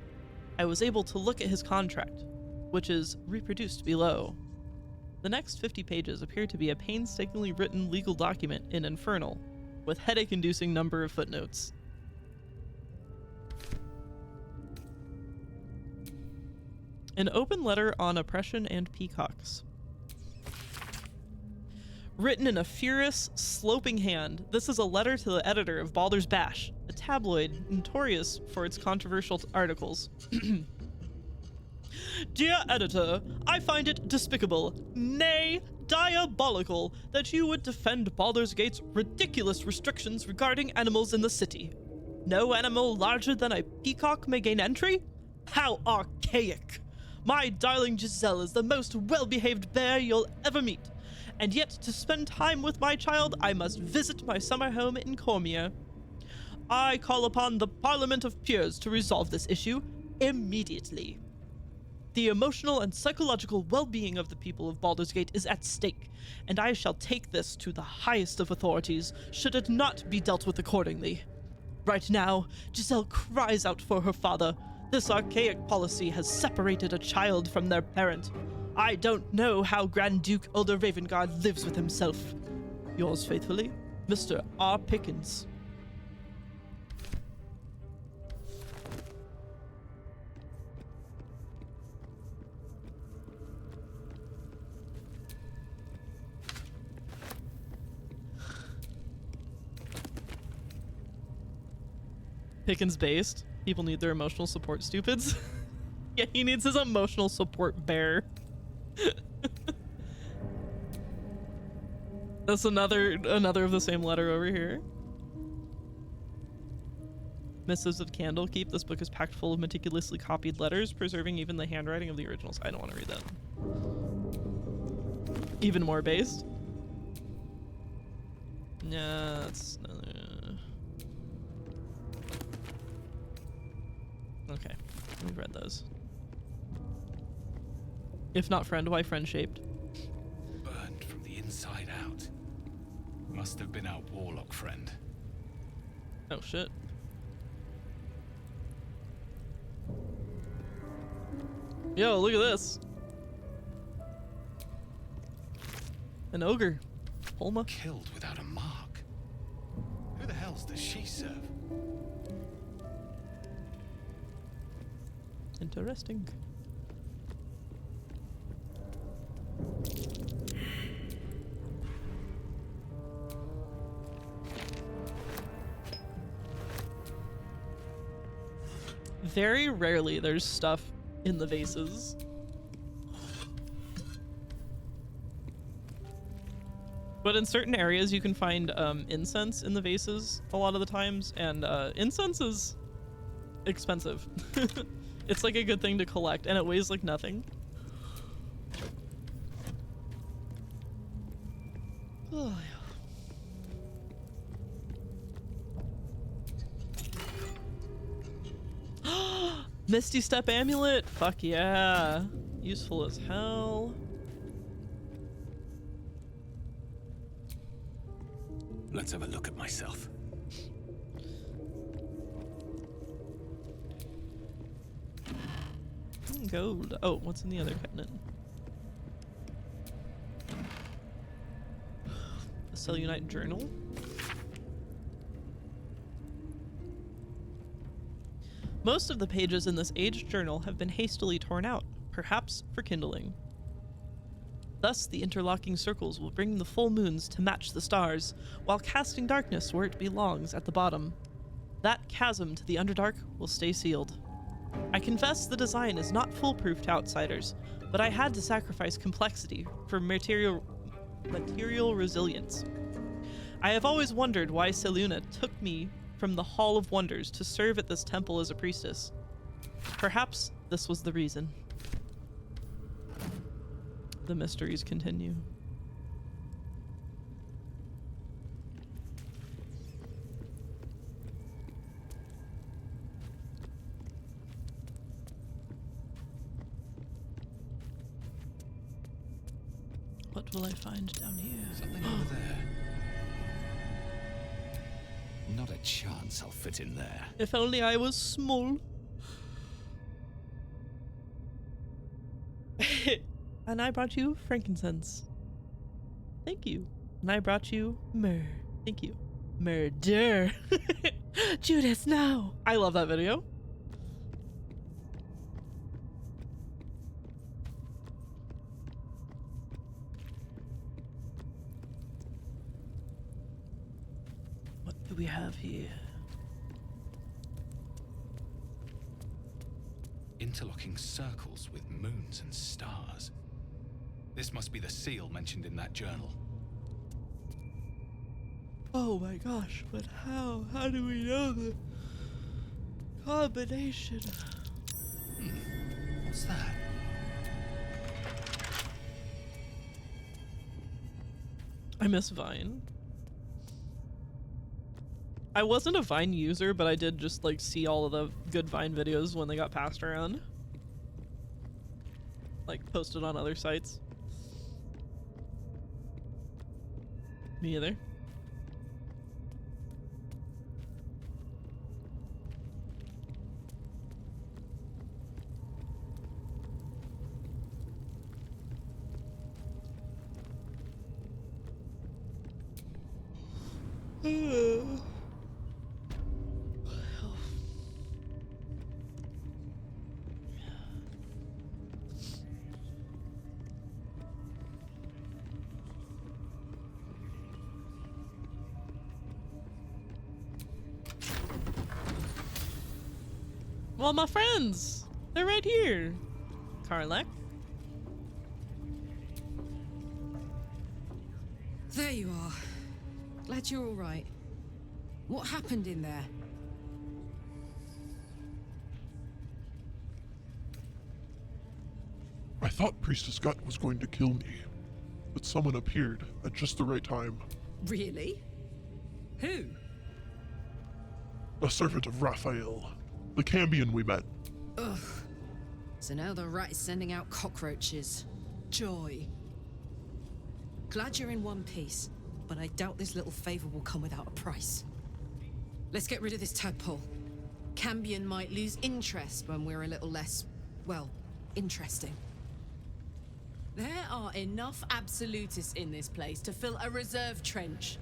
I was able to look at his contract, which is reproduced below. The next 50 pages appear to be a painstakingly written legal document in Infernal, with headache-inducing number of footnotes. An open letter on oppression and peacocks. Written in a furious, sloping hand, this is a letter to the editor of Baldur's Bash, a tabloid notorious for its controversial articles. Dear editor, I find it despicable, nay, diabolical, that you would defend Baldur's Gate's ridiculous restrictions regarding animals in the city. No animal larger than a peacock may gain entry? How archaic! My darling Giselle is the most well-behaved bear you'll ever meet, and yet to spend time with my child, I must visit my summer home in Cormia. I call upon the Parliament of Peers to resolve this issue immediately. The emotional and psychological well-being of the people of Baldur's Gate is at stake, and I shall take this to the highest of authorities should it not be dealt with accordingly. Right now, Giselle cries out for her father. This archaic policy has separated a child from their parent. I don't know how Grand Duke Elder Ravengard lives with himself. Yours faithfully, Mr. R. Pickens. Pickens based. People need their emotional support, stupids. Yeah, he needs his emotional support bear. That's another of the same letter over here. Missives of Candlekeep. This book is packed full of meticulously copied letters, preserving even the handwriting of the originals. I don't want to read that. Even more based. Yeah, that's okay. We've read those. If not friend, why friend shaped? Burned from the inside out. Must have been our warlock friend. Oh shit. Yo, look at this. An ogre. Holma. Killed without a mark. Who the hell's does she serve? Interesting. Very rarely there's stuff in the vases. But in certain areas you can find incense in the vases a lot of the times, and incense is expensive. It's like a good thing to collect, and it weighs like nothing. Oh, yeah. Misty Step Amulet! Fuck yeah. Useful as hell. Let's have a look at myself. Gold. Oh, what's in the other cabinet? The Cellunite Journal. Most of the pages in this aged journal have been hastily torn out, perhaps for kindling. Thus, the interlocking circles will bring the full moons to match the stars, while casting darkness where it belongs at the bottom. That chasm to the Underdark will stay sealed. I confess the design is not foolproof to outsiders, but I had to sacrifice complexity for material resilience. I have always wondered why Selûne took me from the Hall of Wonders to serve at this temple as a priestess. Perhaps this was the reason. The mysteries continue. What will I find down here? Something over there. Not a chance I'll fit in there. If only I was small. And I brought you frankincense. Thank you. And I brought you myrrh. Thank you. Murder. Judas, no. I love that video. What do we have here? Interlocking circles with moons and stars. This must be the seal mentioned in that journal. Oh my gosh, but how? How do we know the combination? What's that? I miss Vine. I wasn't a Vine user, but I did just like see all of the good Vine videos when they got passed around. Like posted on other sites. Me either. Well, my friends, they're right here. Karlek. There you are. Glad you're all right. What happened in there? I thought Priestess Gut was going to kill me, but someone appeared at just the right time. Really? Who? A servant of Raphael, the Cambion we met. Ugh. So now the rat is sending out cockroaches. Joy. Glad you're in one piece, but I doubt this little favor will come without a price. Let's get rid of this tadpole. Cambion might lose interest when we're a little less, well, interesting. There are enough absolutists in this place to fill a reserve trench.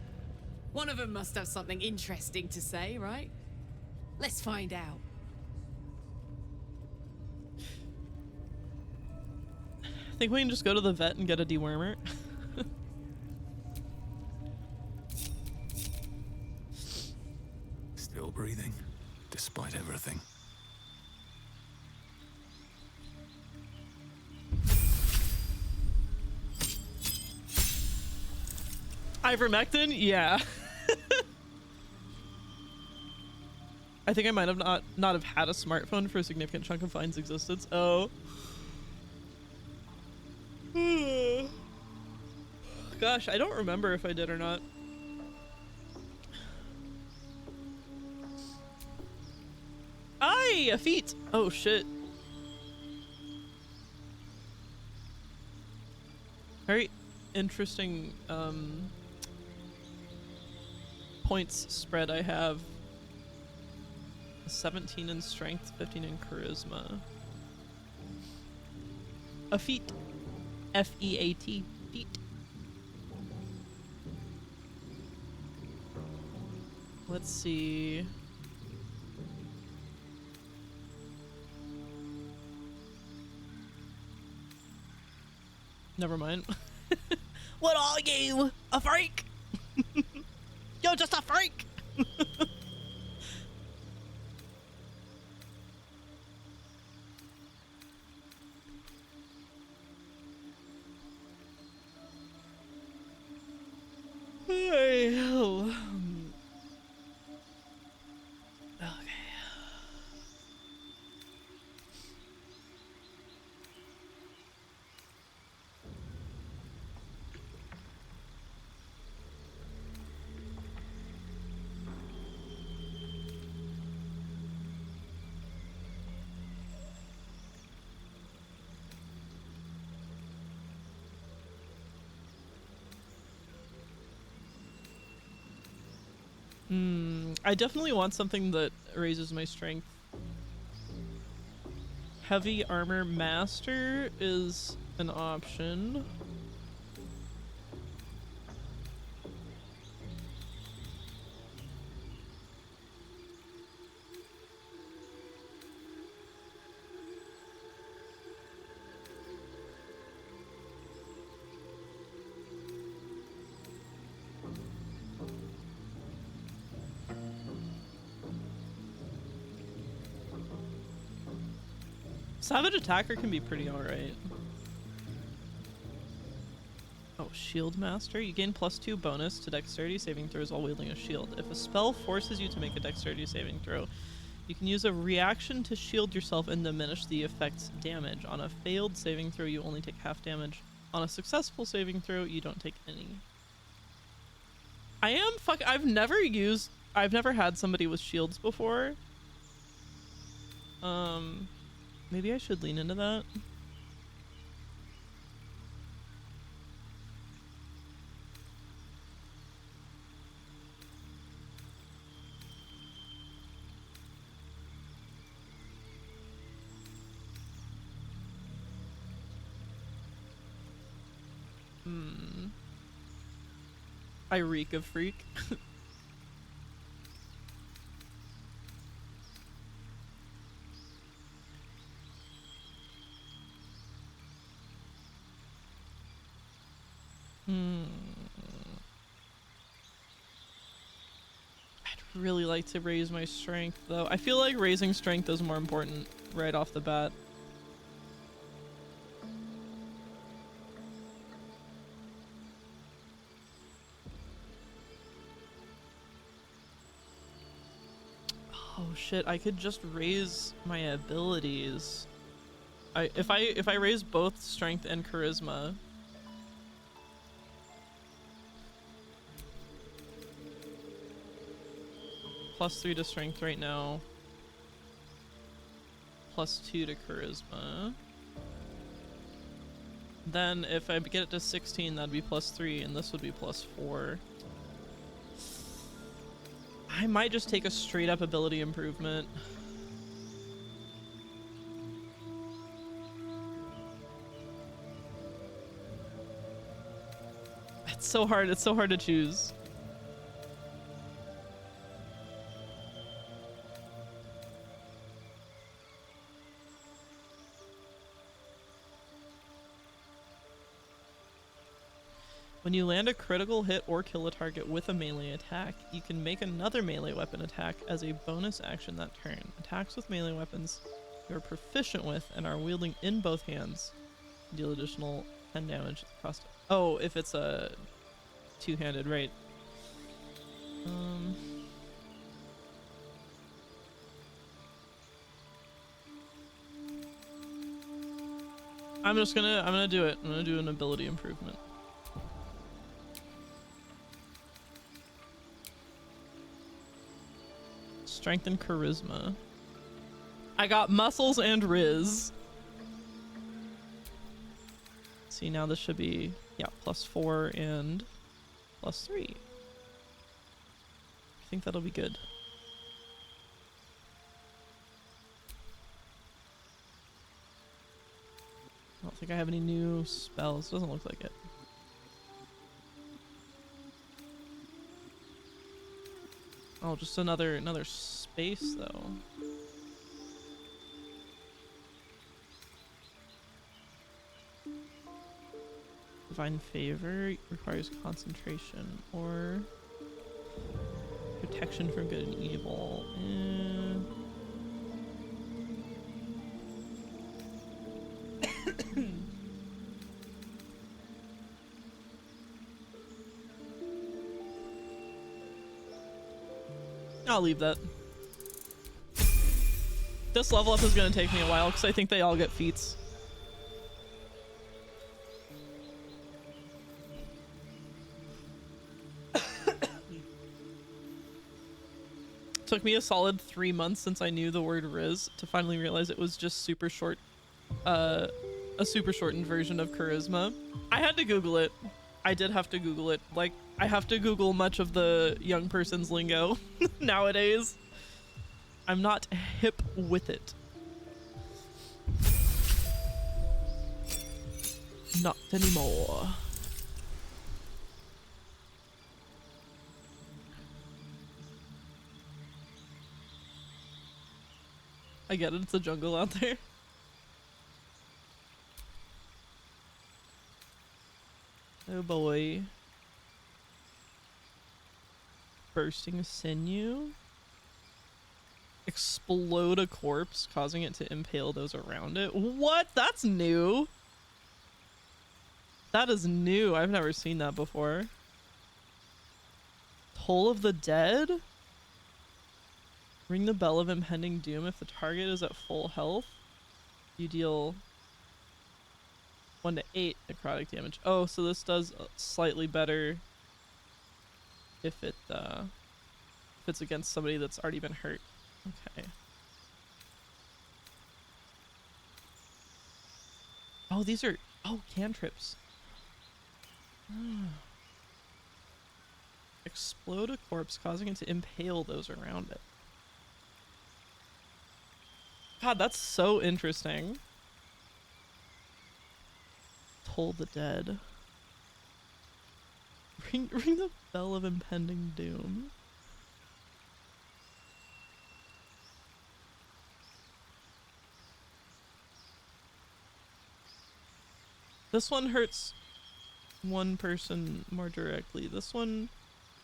One of them must have something interesting to say, right? Let's find out. I think we can just go to the vet and get a dewormer. Still breathing, despite everything. Ivermectin? Yeah. I think I might have not have had a smartphone for a significant chunk of Vine's existence. Oh. Gosh, I don't remember if I did or not. Aye, a feat. Oh shit. Very interesting points spread I have. 17 in strength, 15 in charisma. A feat. F-E-A-T. Feat. Let's see. Never mind. What are you? A freak? You're just a freak! Hey, oh. Okay. I definitely want something that raises my strength. Heavy Armor Master is an option. Savage Attacker can be pretty alright. Oh, Shield Master. You gain +2 bonus to dexterity saving throws while wielding a shield. If a spell forces you to make a dexterity saving throw, you can use a reaction to shield yourself and diminish the effect's damage. On a failed saving throw, you only take half damage. On a successful saving throw, you don't take any. I've never had somebody with shields before. Maybe I should lean into that. I reek of freak. I'd really like to raise my strength though. I feel like raising strength is more important right off the bat. Oh shit, I could just raise my abilities. If I raise both strength and charisma. +3 to strength right now. +2 to charisma. Then if I get it to 16, that'd be +3, and this would be +4. I might just take a straight up ability improvement. It's so hard to choose. When you land a critical hit or kill a target with a melee attack, you can make another melee weapon attack as a bonus action that turn. Attacks with melee weapons you are proficient with and are wielding in both hands deal additional 10 damage across. Oh, if it's a two-handed, right? I'm gonna do it. I'm gonna do an ability improvement. Strength and charisma. I got muscles and riz. See, now this should be, yeah, +4 and +3. I think that'll be good. I don't think I have any new spells. Doesn't look like it. Oh, just another space though. Divine favor requires concentration or protection from good and evil. I'll leave that. This level up is going to take me a while because I think they all get feats. Took me a solid 3 months since I knew the word Riz to finally realize it was just super short, a super shortened version of charisma. I had to Google it. I did have to Google it. Like, I have to Google much of the young person's lingo nowadays. I'm not hip with it. Not anymore. I get it, it's a jungle out there. Oh boy. Bursting sinew. Explode a corpse, causing it to impale those around it. What? That's new. That is new. I've never seen that before. Toll of the Dead? Ring the bell of impending doom. If the target is at full health, you deal 1 to 8 necrotic damage. Oh, so this does slightly better if it's against somebody that's already been hurt. Okay. Oh, these are cantrips. Explode a corpse, causing it to impale those around it. God, that's so interesting. Toll the Dead. Ring the bell of impending doom. This one hurts one person more directly. This one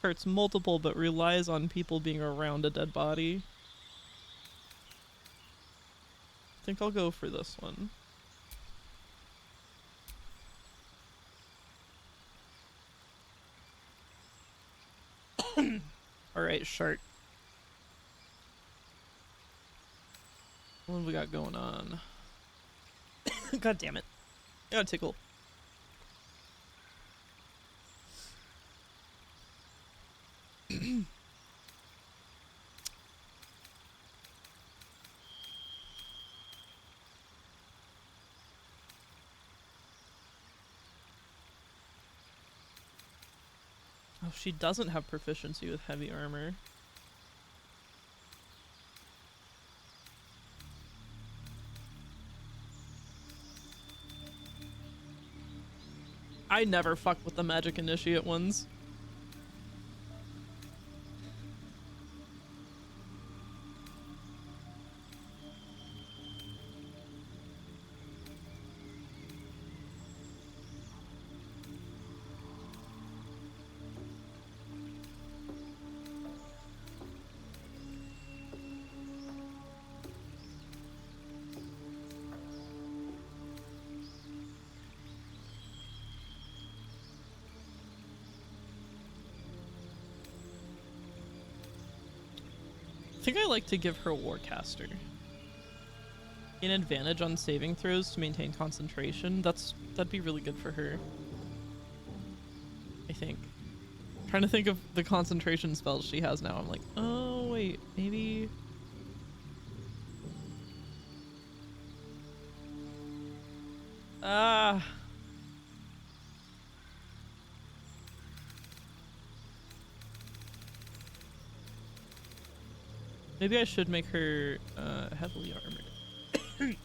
hurts multiple but relies on people being around a dead body. I think I'll go for this one. Alright, shark. What have we got going on? God damn it. I gotta tickle. Oh, she doesn't have proficiency with heavy armor. I never fuck with the magic initiate ones. I think I like to give her Warcaster. An advantage on saving throws to maintain concentration. That'd be really good for her. I think. I'm trying to think of the concentration spells she has now. I'm like, oh wait, maybe. Maybe I should make her heavily armored.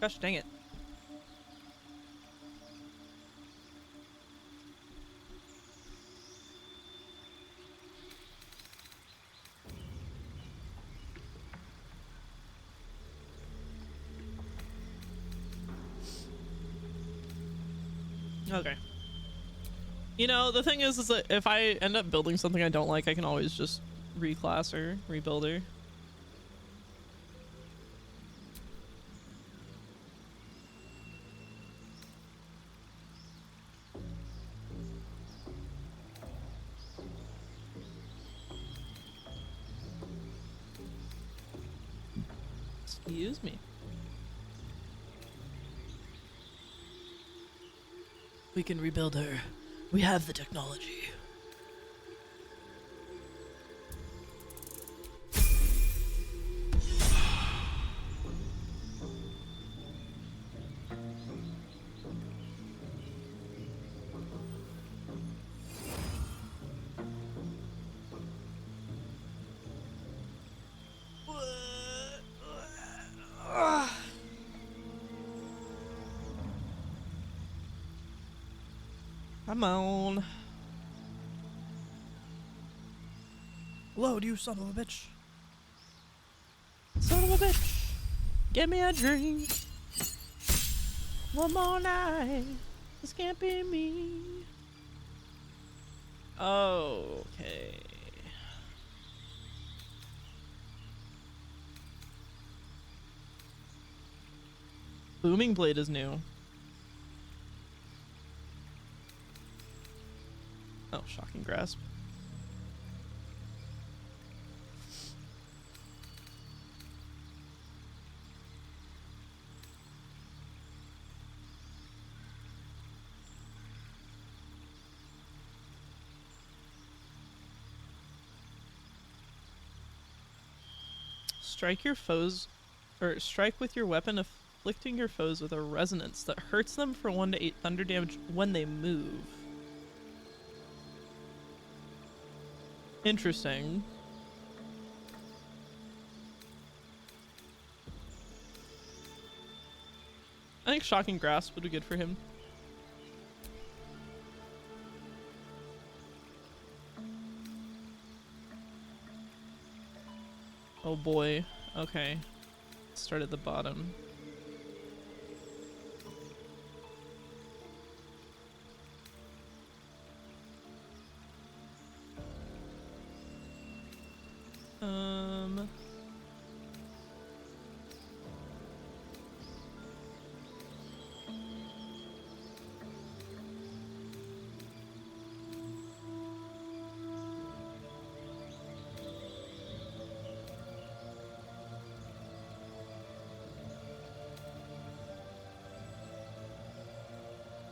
Gosh dang it. Okay. You know, the thing is that if I end up building something I don't like, I can always just reclass her, rebuild her. Excuse me. We can rebuild her. We have the technology. Come on. Load, you son of a bitch. Son of a bitch. Get me a drink. One more night. This can't be me. Okay. Booming Blade is new. Oh, Shocking Grasp. Strike your foes, or strike with your weapon, afflicting your foes with a resonance that hurts them for 1 to 8 thunder damage when they move. Interesting. I think Shocking Grasp would be good for him. Oh boy. Okay. Start at the bottom.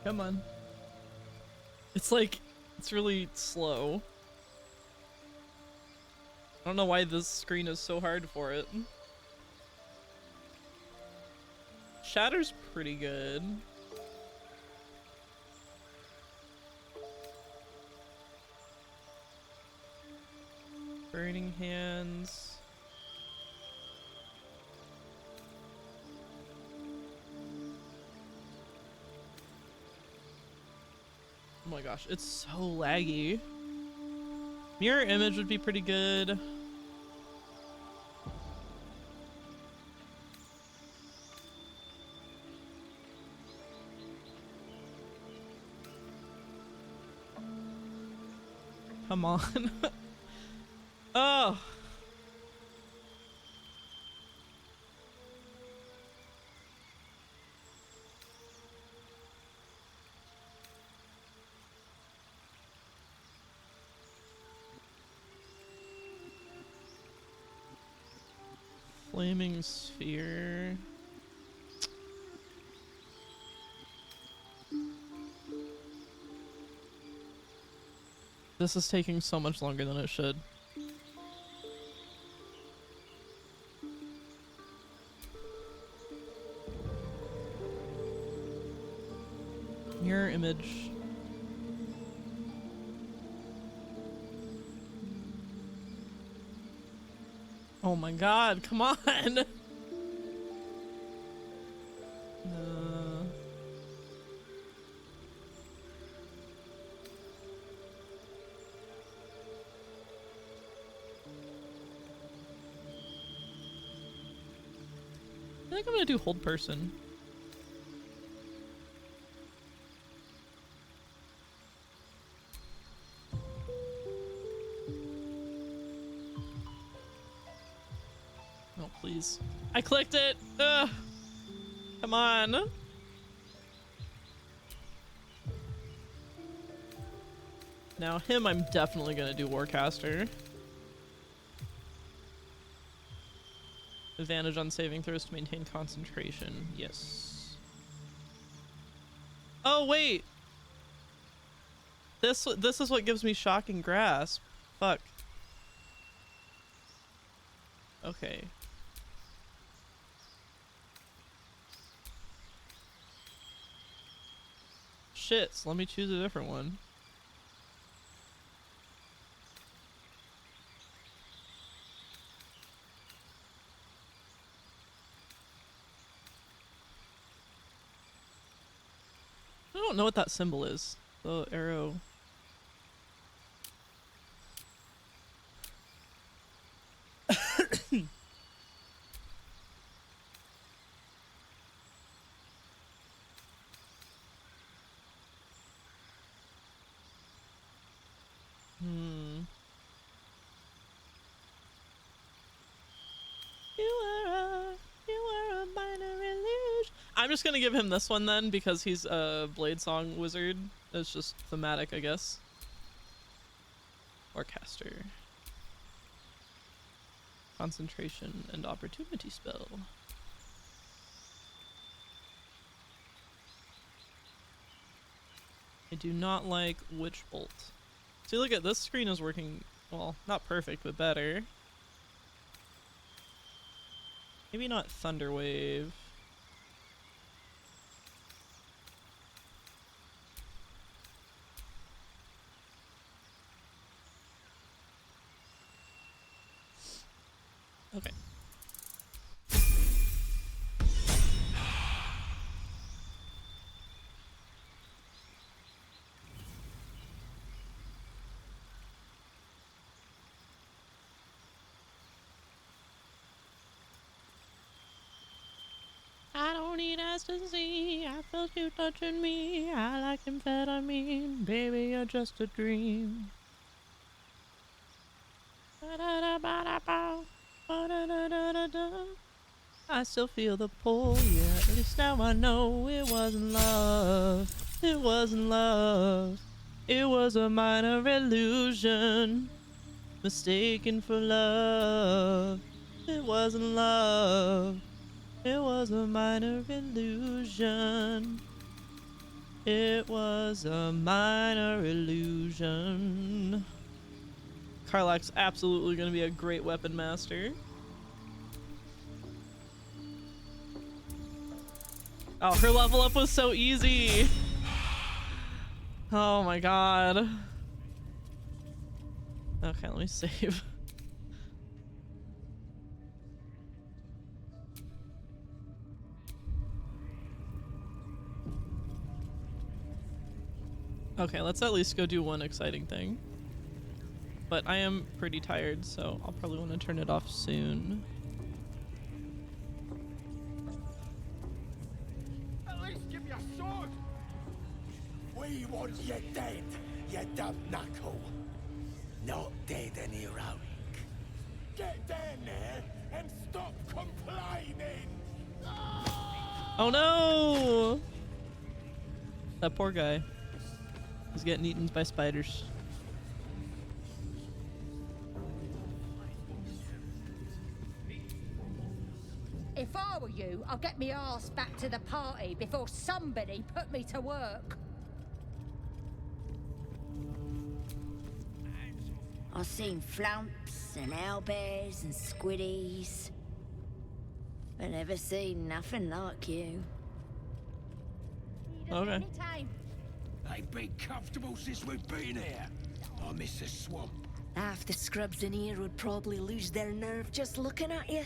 Come on. It's like, it's really slow. I don't know why this screen is so hard for it. Shatter's pretty good. Burning Hands. Oh my gosh, it's so laggy. Mirror Image would be pretty good. Come on. Oh. Flaming Sphere. This is taking so much longer than it should. Mirror Image. Oh my god, come on! I think I'm gonna do Hold Person. Oh, please. I clicked it! Ugh. Come on! Now him I'm definitely gonna do Warcaster. Advantage on saving throws to maintain concentration. Yes. Oh wait! This is what gives me Shocking Grasp. Fuck. Okay. Shit, so let me choose a different one. I don't know what that symbol is. The arrow. You were a minor illusion. I'm just gonna give him this one then because he's a Blade Song wizard. It's just thematic, I guess. Or caster. Concentration and opportunity spell. I do not like Witch Bolt. See, look at this screen is working, well, not perfect, but better. Maybe not Thunder Wave. Okay. I don't need ecstasy, I felt you touching me. I like amphetamine, baby, you're just a dream. I still feel the pull, yeah, at least now I know it wasn't love. It wasn't love. It was a minor illusion, mistaken for love. It wasn't love. It was a minor illusion. It was a minor illusion. Karlach's absolutely going to be a great weapon master. Oh, her level up was so easy. Oh my god. Okay, let me save. Okay, let's at least go do one exciting thing. But I am pretty tired, so I'll probably want to turn it off soon. At least give me a sword! We want you dead, you dumb knuckle. Not dead and heroic. Get down there and stop complaining! Oh no! That poor guy. He's getting eaten by spiders. If I were you, I'd get me arse back to the party before somebody put me to work. I've seen flumps and owlbears and squiddies, but never seen nothing like you. Okay. Anytime. Ain't been comfortable since we've been here. I miss the swamp. Half the scrubs in here would probably lose their nerve just looking at you.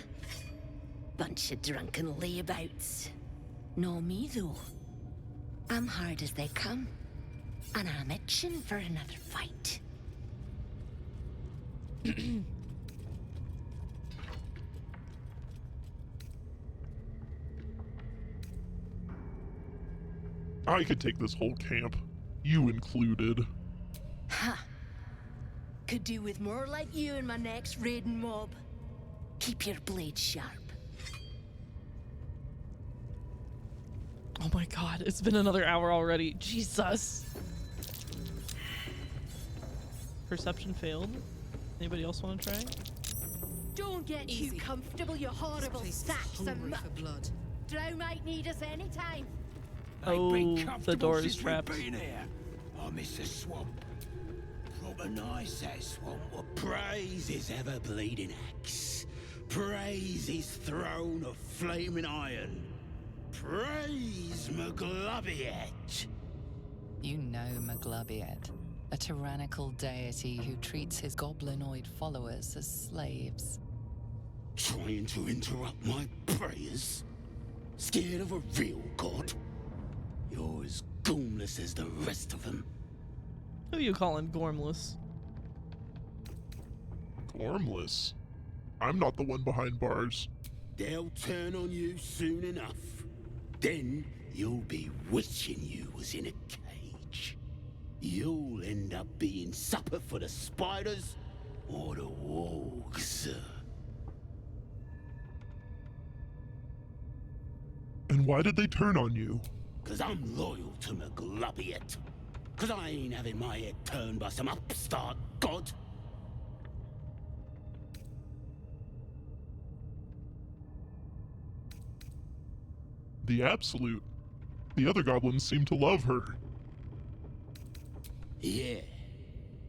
Bunch of drunken layabouts. No me though. I'm hard as they come, and I'm itching for another fight. I could take this whole camp, you included. Ha! Could do with more like you in my next raiding mob. Keep your blade sharp. Oh my god, it's been another hour already. Jesus. Perception failed. Anybody else want to try? Don't get too comfortable, you horrible sacks of muck. For blood. Drow might need us anytime. Oh, the door is Since we've trapped. been here. I miss the swamp. Proper nice that swamp. Well, praise his ever bleeding axe. Praise his throne of flaming iron. Praise Maglobiet. You know Maglobiet, a tyrannical deity who treats his goblinoid followers as slaves. Trying to interrupt my prayers? Scared of a real god? You're as gormless as the rest of them. Who you calling gormless? Gormless? I'm not the one behind bars. They'll turn on you soon enough. Then you'll be wishing you was in a cage. You'll end up being supper for the spiders or the wargs. And why did they turn on you? 'Cause I'm loyal to Maglobiet. 'Cause I ain't having my head turned by some upstart god. The Absolute. The other goblins seem to love her. Yeah.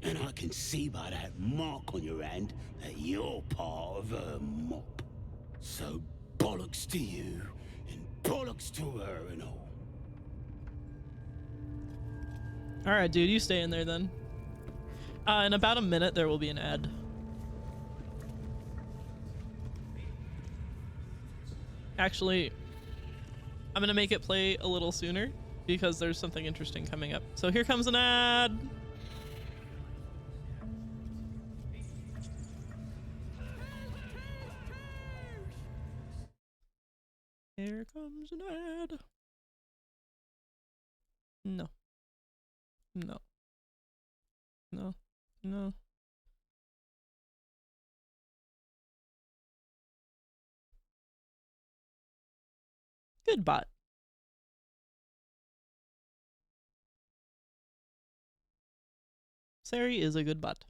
And I can see by that mark on your hand that you're part of her mob. So bollocks to you, and bollocks to her and all. Alright, dude, you stay in there then. In about a minute, there will be an ad. Actually, I'm gonna make it play a little sooner because there's something interesting coming up. So here comes an ad. Here comes an ad. No. No. No. No. Good bot. Sari is a good bot.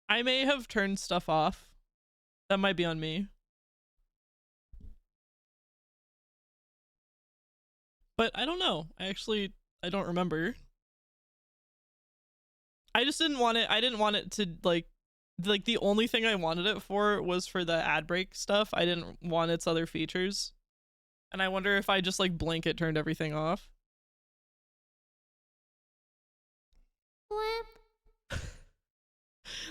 I may have turned stuff off. That might be on me. But I don't know. I don't remember. I just didn't want it. I didn't want it to like the only thing I wanted it for was for the ad break stuff. I didn't want its other features. And I wonder if I just like blanket turned everything off.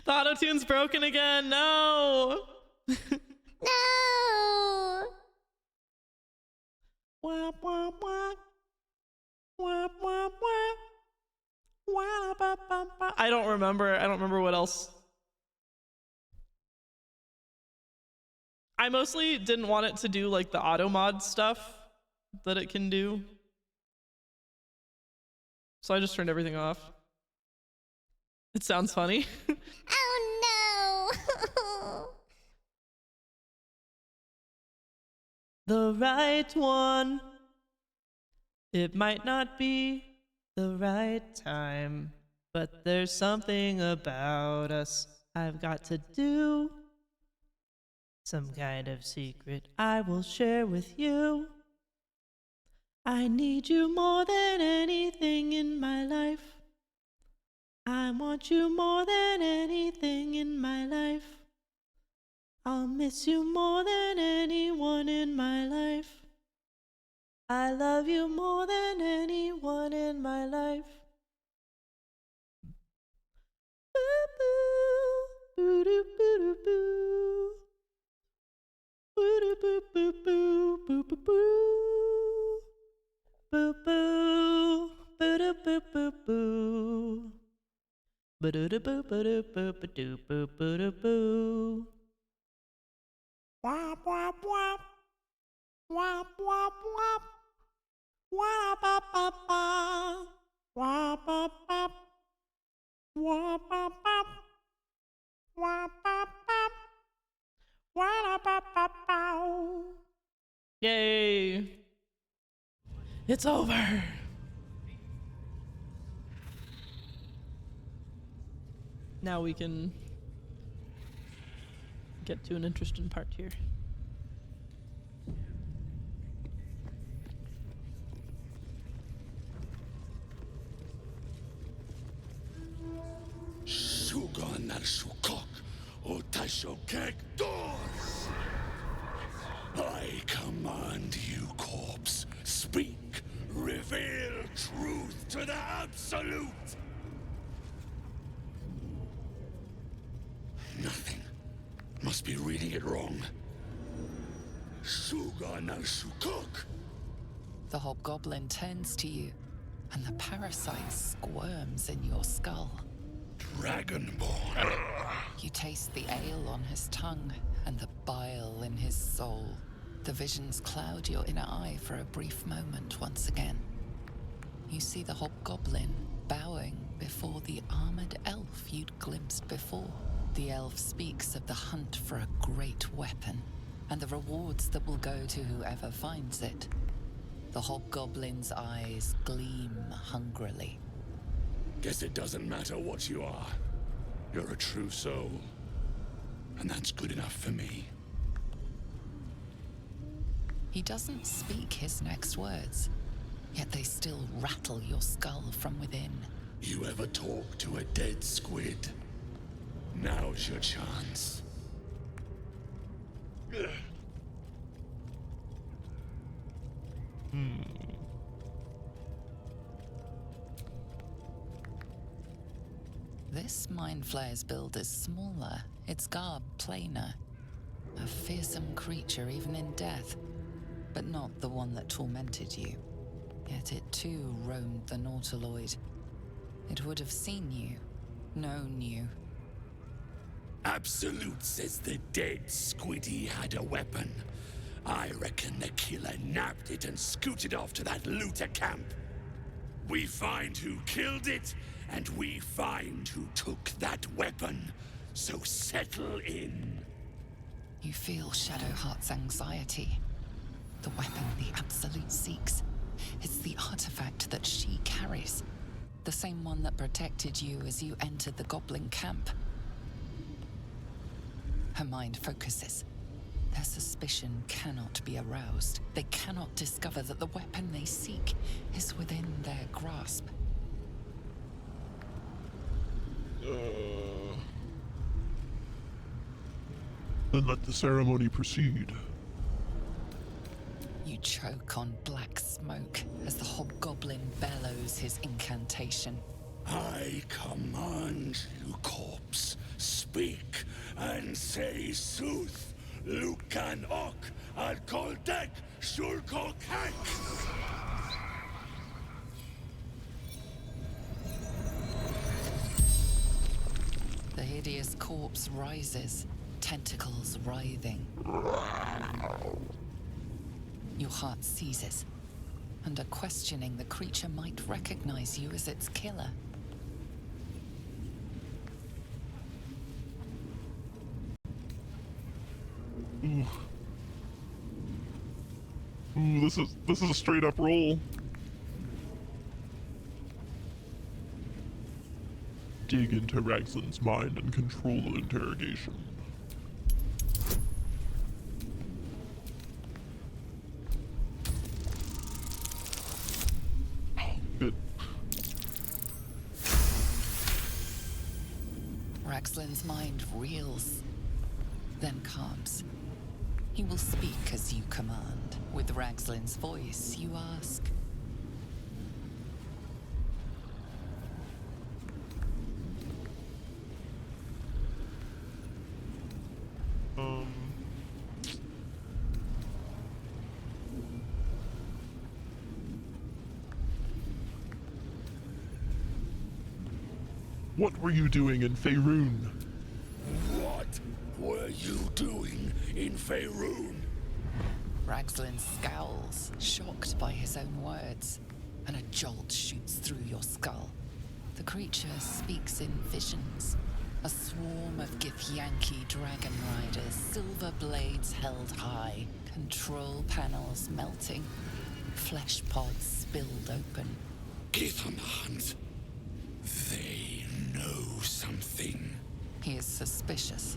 The auto-tune's broken again. No. No. Wah, wah, wah. Wah, wah, wah. Wah, ba, ba, ba. I don't remember what else. I mostly didn't want it to do like the auto mod stuff that it can do. So I just turned everything off. It sounds funny. Oh no. The right one. It might not be the right time, but there's something about us I've got to do. Some kind of secret I will share with you. I need you more than anything in my life. I want you more than anything in my life. I'll miss you more than anyone in my life. I love you more than anyone in my life. Boo boo boo doo boo. Boo doo boo boo boo boo boo boo. Boo boo boo doo boo boo boo. Boo doo doo boo boo doo boo boo doo boo boo doo boo. Wah wah wah. Wah wah wah. Wah ba ba ba. Wah ba ba. Wah ba ba. Wah ba ba. Wah ba ba ba. Yay. It's over. Now we can get to an interesting part here. Sugan al Sukok, O Taisho Kek Doors. I command you, corpse. Speak. Reveal truth to the absolute. Nothing. Must be reading it wrong. Sugan al Sukok. The hobgoblin turns to you, and the parasite squirms in your skull. Dragonborn. You taste the ale on his tongue and the bile in his soul. The visions cloud your inner eye for a brief moment once again. You see the hobgoblin bowing before the armored elf you'd glimpsed before. The elf speaks of the hunt for a great weapon and the rewards that will go to whoever finds it. The hobgoblin's eyes gleam hungrily. Guess it doesn't matter what you are. You're a true soul. And that's good enough for me. He doesn't speak his next words, yet they still rattle your skull from within. You ever talk to a dead squid? Now's your chance. This Mind Flayer's build is smaller, its garb plainer. A fearsome creature even in death, but not the one that tormented you. Yet it too roamed the Nautiloid. It would have seen you, known you. Absolute says the dead squiddy had a weapon. I reckon the killer nabbed it and scooted off to that looter camp. We find who killed it, and we find who took that weapon. So settle in. You feel Shadowheart's anxiety. The weapon the Absolute seeks. It's the artifact that she carries. The same one that protected you as you entered the goblin camp. Her mind focuses. Their suspicion cannot be aroused. They cannot discover that the weapon they seek is within their grasp. Then let the ceremony proceed. You choke on black smoke as the hobgoblin bellows his incantation. I command you, corpse, speak and say sooth. Lucan ok, al koldek, shulko kek. The hideous corpse rises, tentacles writhing. Your heart seizes. Under questioning, the creature might recognize you as its killer. Ooh. Ooh, this is a straight up roll. Dig into Ragzlin's mind and control the interrogation. Good. Ragzlin's mind reels, then calms. He will speak as you command. With Ragzlin's voice, you ask. What were you doing in Faerûn? What were you doing in Faerûn? Ragzlin scowls, shocked by his own words, and a jolt shoots through your skull. The creature speaks in visions. A swarm of Githyanki dragon riders, silver blades held high, control panels melting, flesh pods spilled open. Githyanki. They know something. He is suspicious,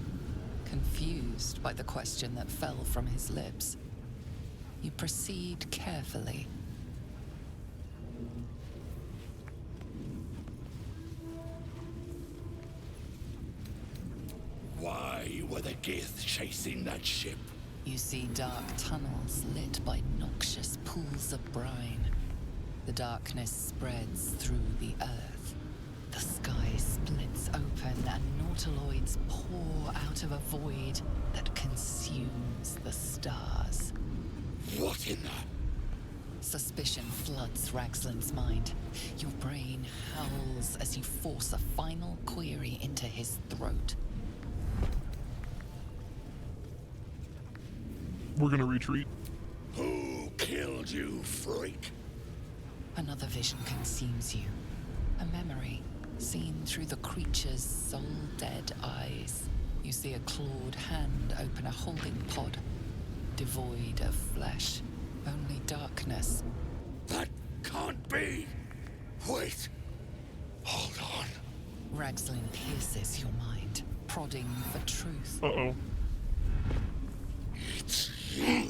confused by the question that fell from his lips. You proceed carefully. Why were the Gith chasing that ship? You see dark tunnels lit by noxious pools of brine. The darkness spreads through the earth. The sky splits open and nautiloids pour out of a void that consumes the stars. What in the... Suspicion floods Ragzlin's mind. Your brain howls as you force a final query into his throat. We're gonna retreat. Who killed you, freak? Another vision consumes you. A memory seen through the creature's soul-dead eyes. You see a clawed hand open a holding pod, devoid of flesh, only darkness. That can't be! Wait! Hold on. Ragzlin pierces your mind, prodding for truth. Uh-oh. It's you!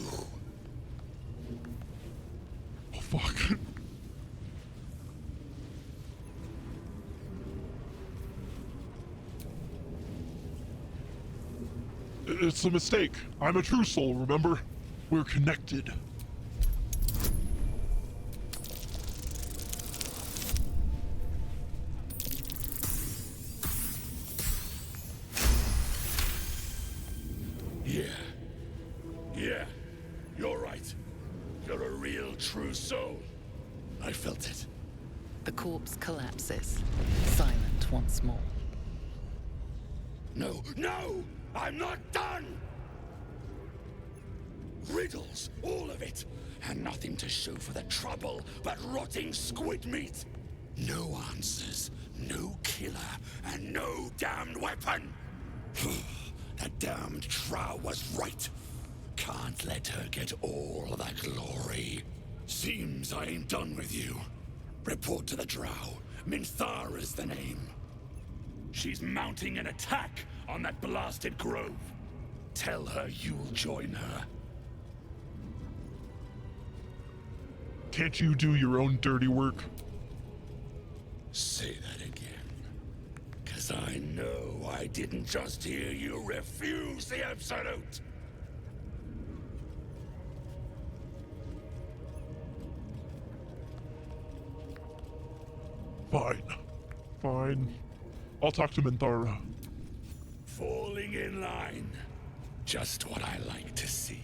Oh, fuck. It's a mistake. I'm a true soul, remember? We're connected. Yeah. You're right. You're a real true soul. I felt it. The corpse collapses, silent once more. No! I'm not done! Riddles, all of it, and nothing to show for the trouble but rotting squid meat. No answers, no killer, and no damned weapon. That damned Trow was right. Can't let her get all that glory. Seems I ain't done with you. Report to the Drow. Minthara's the name. She's mounting an attack on that blasted grove. Tell her you'll join her. Can't you do your own dirty work? Say that again. 'Cause I know I didn't just hear you refuse the Absolute. Fine. Fine. I'll talk to Minthara. Falling in line. Just what I like to see.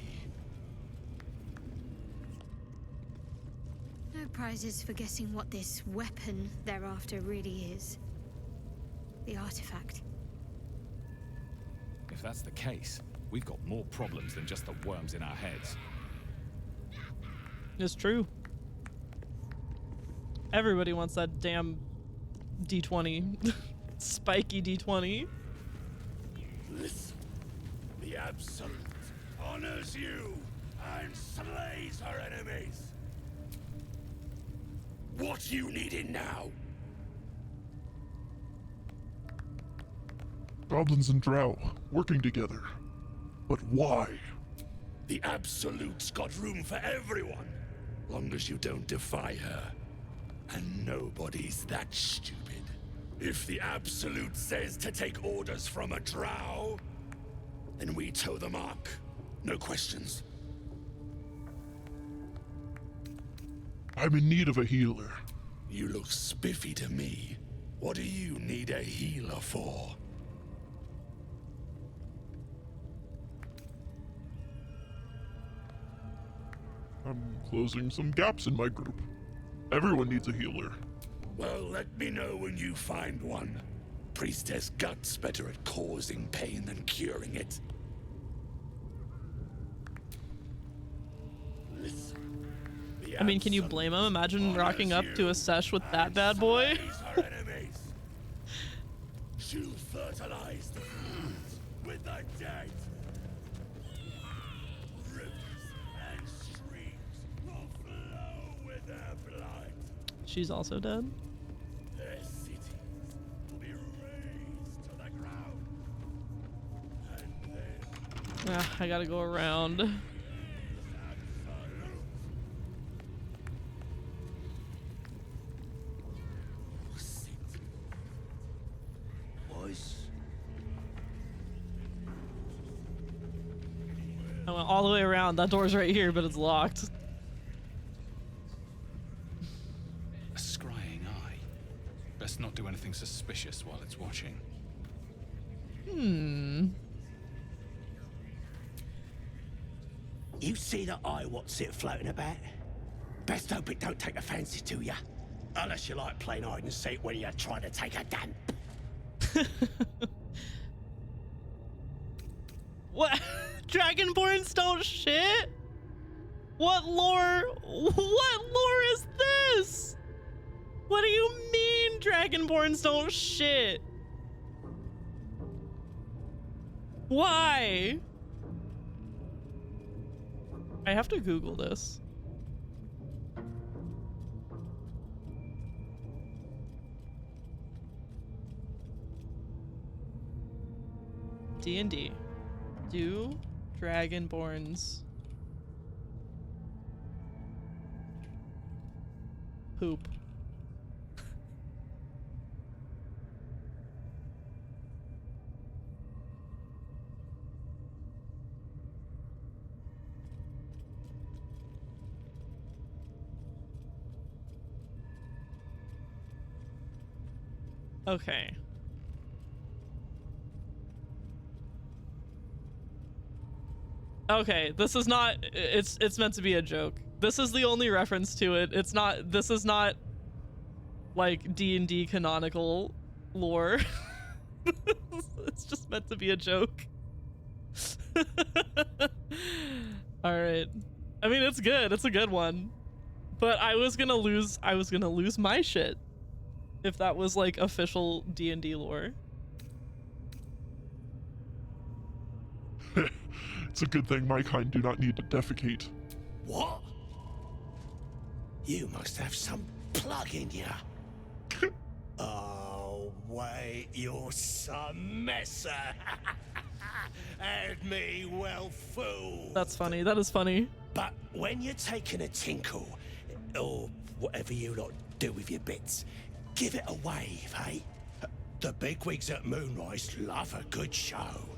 No prizes for guessing what this weapon thereafter really is. The artifact. If that's the case, we've got more problems than just the worms in our heads. It's true. Everybody wants that damn D20. Spiky D20. Listen. The Absolute honors you and slays her enemies. What you needing now? Goblins and Drow, working together. But why? The Absolute's got room for everyone, long as you don't defy her. And nobody's that stupid. If the Absolute says to take orders from a Drow, then we toe the mark. No questions. I'm in need of a healer. You look spiffy to me. What do you need a healer for? I'm closing some gaps in my group. Everyone needs a healer. Well, let me know when you find one. Priestess Gut's better at causing pain than curing it. Listen. I mean, can you blame him? Imagine rocking up to a sesh with that bad boy. She'll fertilize the fields with the dead. Rivers and streams will flow with their blood. She's also dead. Their cities will be razed to the ground. And then I gotta go around. I went all the way around. That door's right here, but it's locked. A scrying eye. Best not do anything suspicious while it's watching. You see the eye what's it floating about? Best hope it don't take a fancy to ya. Unless you like playing hide and seek when you're trying to take a dump. What? Dragonborns don't shit? What lore? What lore is this? What do you mean Dragonborns don't shit? Why? I have to Google this. D&D. Do Dragonborns poop? Okay. Okay, this is not, it's meant to be a joke. This is the only reference to it. It's not, this is not like D&D canonical lore. It's just meant to be a joke. All right. I mean, it's good. It's a good one. But I was going to lose my shit if that was like official D&D lore. It's a good thing my kind do not need to defecate. What? You must have some plug in ya. Oh, wait, you're some messer. Had me well fooled. That's funny. That is funny. But when you're taking a tinkle, or whatever you lot do with your bits, give it a wave, hey? The bigwigs at Moonrise love a good show.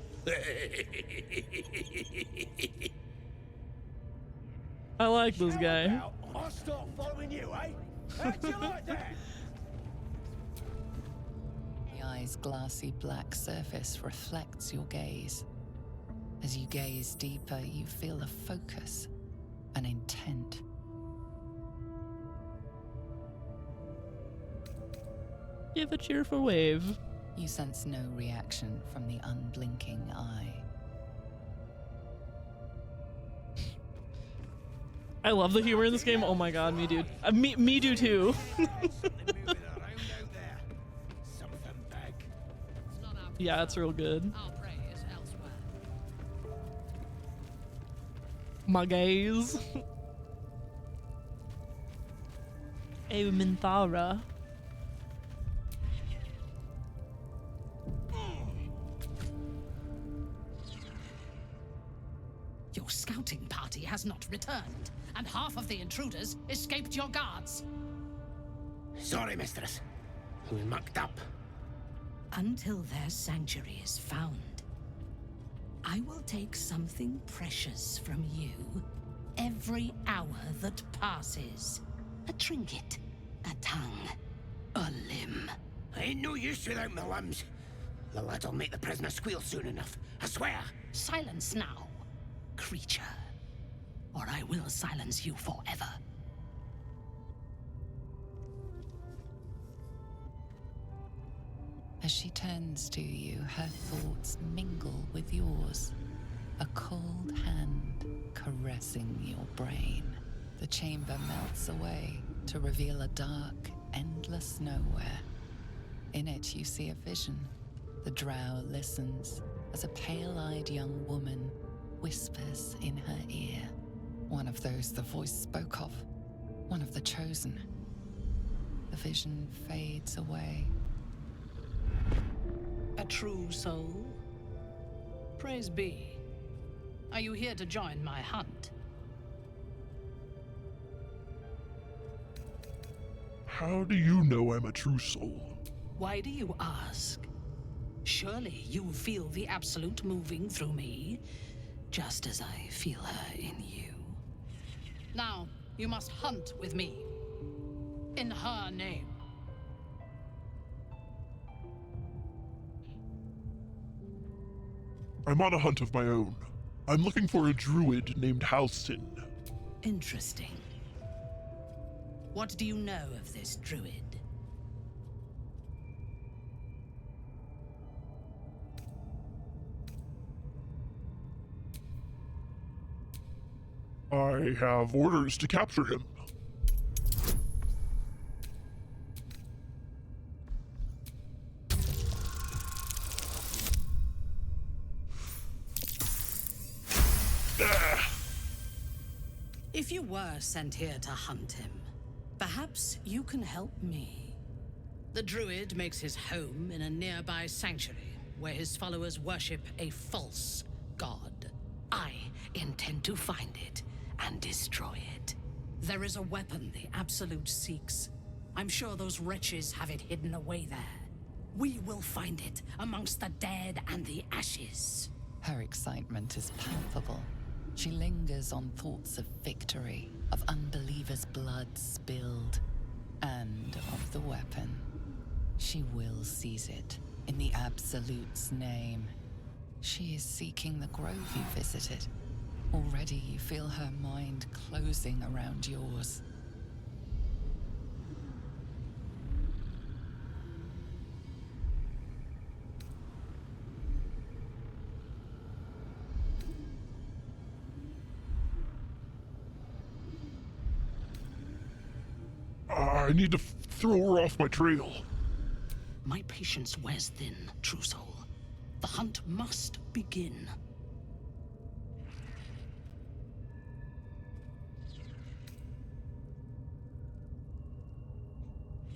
I like this guy. I'll start following you, eh? How'd you like that? The eye's glassy black surface reflects your gaze. As you gaze deeper, you feel a focus, an intent. Give a cheerful wave. You sense no reaction from the unblinking eye. I love the humor in this game. Oh my god, me dude. Me do too. Yeah, it's real good. My gaze. Oh, Minthara. Your scouting party has not returned, and half of the intruders escaped your guards. Sorry, mistress. We mucked up. Until their sanctuary is found, I will take something precious from you every hour that passes. A trinket, a tongue, a limb. Ain't no use without my limbs. The lad'll make the prisoner squeal soon enough, I swear. Silence now, creature, or I will silence you forever. As she turns to you, her thoughts mingle with yours. A cold hand caressing your brain. The chamber melts away to reveal a dark, endless nowhere. In it, you see a vision. The drow listens as a pale-eyed young woman whispers in her ear. One of those the voice spoke of. One of the chosen. The vision fades away. A true soul? Praise be. Are you here to join my hunt? How do you know I'm a true soul? Why do you ask? Surely you feel the absolute moving through me, just as I feel her in you. Now, you must hunt with me. In her name. I'm on a hunt of my own. I'm looking for a druid named Halsin. Interesting. What do you know of this druid? I have orders to capture him. If you were sent here to hunt him, perhaps you can help me. The druid makes his home in a nearby sanctuary where his followers worship a false god. I intend to find it and destroy it. There is a weapon the Absolute seeks. I'm sure those wretches have it hidden away there. We will find it amongst the dead and the ashes. Her excitement is palpable. She lingers on thoughts of victory, of unbelievers' blood spilled, and of the weapon. She will seize it, in the Absolute's name. She is seeking the grove you visited. Already you feel her mind closing around yours. I need to throw her off my trail. My patience wears thin, true soul. The hunt must begin.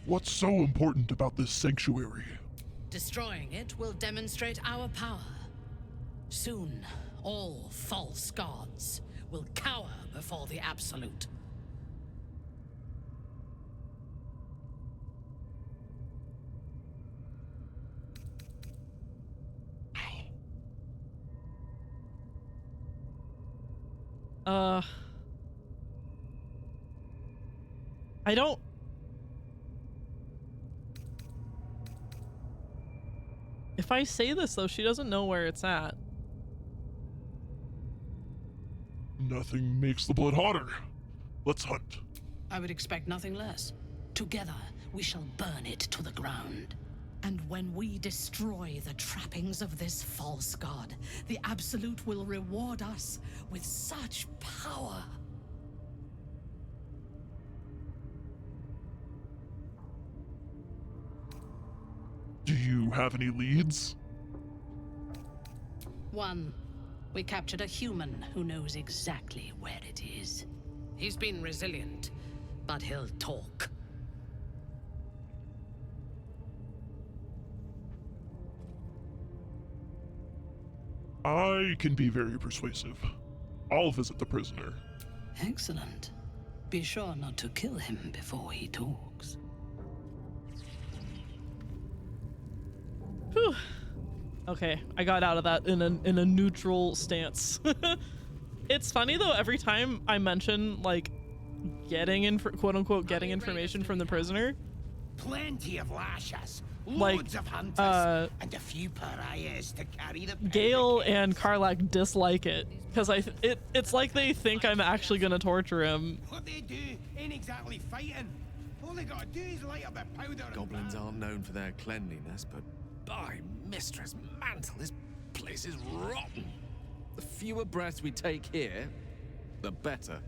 What's so important about this sanctuary? Destroying it will demonstrate our power. Soon, all false gods will cower before the Absolute. I don't... If I say this, though, she doesn't know where it's at. Nothing makes the blood hotter. Let's hunt. I would expect nothing less. Together, we shall burn it to the ground. And when we destroy the trappings of this false god, the Absolute will reward us with such power. Do you have any leads? One, we captured a human who knows exactly where it is. He's been resilient, but he'll talk. I can be very persuasive. I'll visit the prisoner. Excellent. Be sure not to kill him before he talks. Whew. Okay, I got out of that in a neutral stance. It's funny though, every time I mention like getting quote unquote getting information from the prisoner, Plenty of lashes, like loads of hunters, and a few pariahs to carry the Gale and Karlak dislike it because it's like they think I'm actually gonna torture him. What they do ain't exactly fighting. All they gotta do is light up a powder. Goblins aren't known for their cleanliness, but by Mistress Mantle, this place is rotten. The fewer breaths we take here, the better.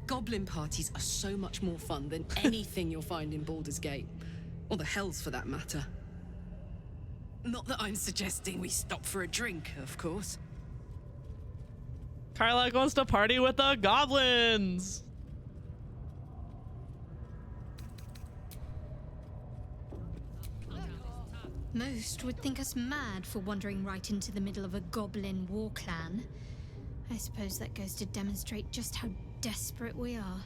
Goblin parties are so much more fun than anything you'll find in Baldur's Gate. Or the Hells, for that matter. Not that I'm suggesting we stop for a drink, of course. Karlak wants to party with the goblins! Most would think us mad for wandering right into the middle of a goblin war clan. I suppose that goes to demonstrate just how desperate we are.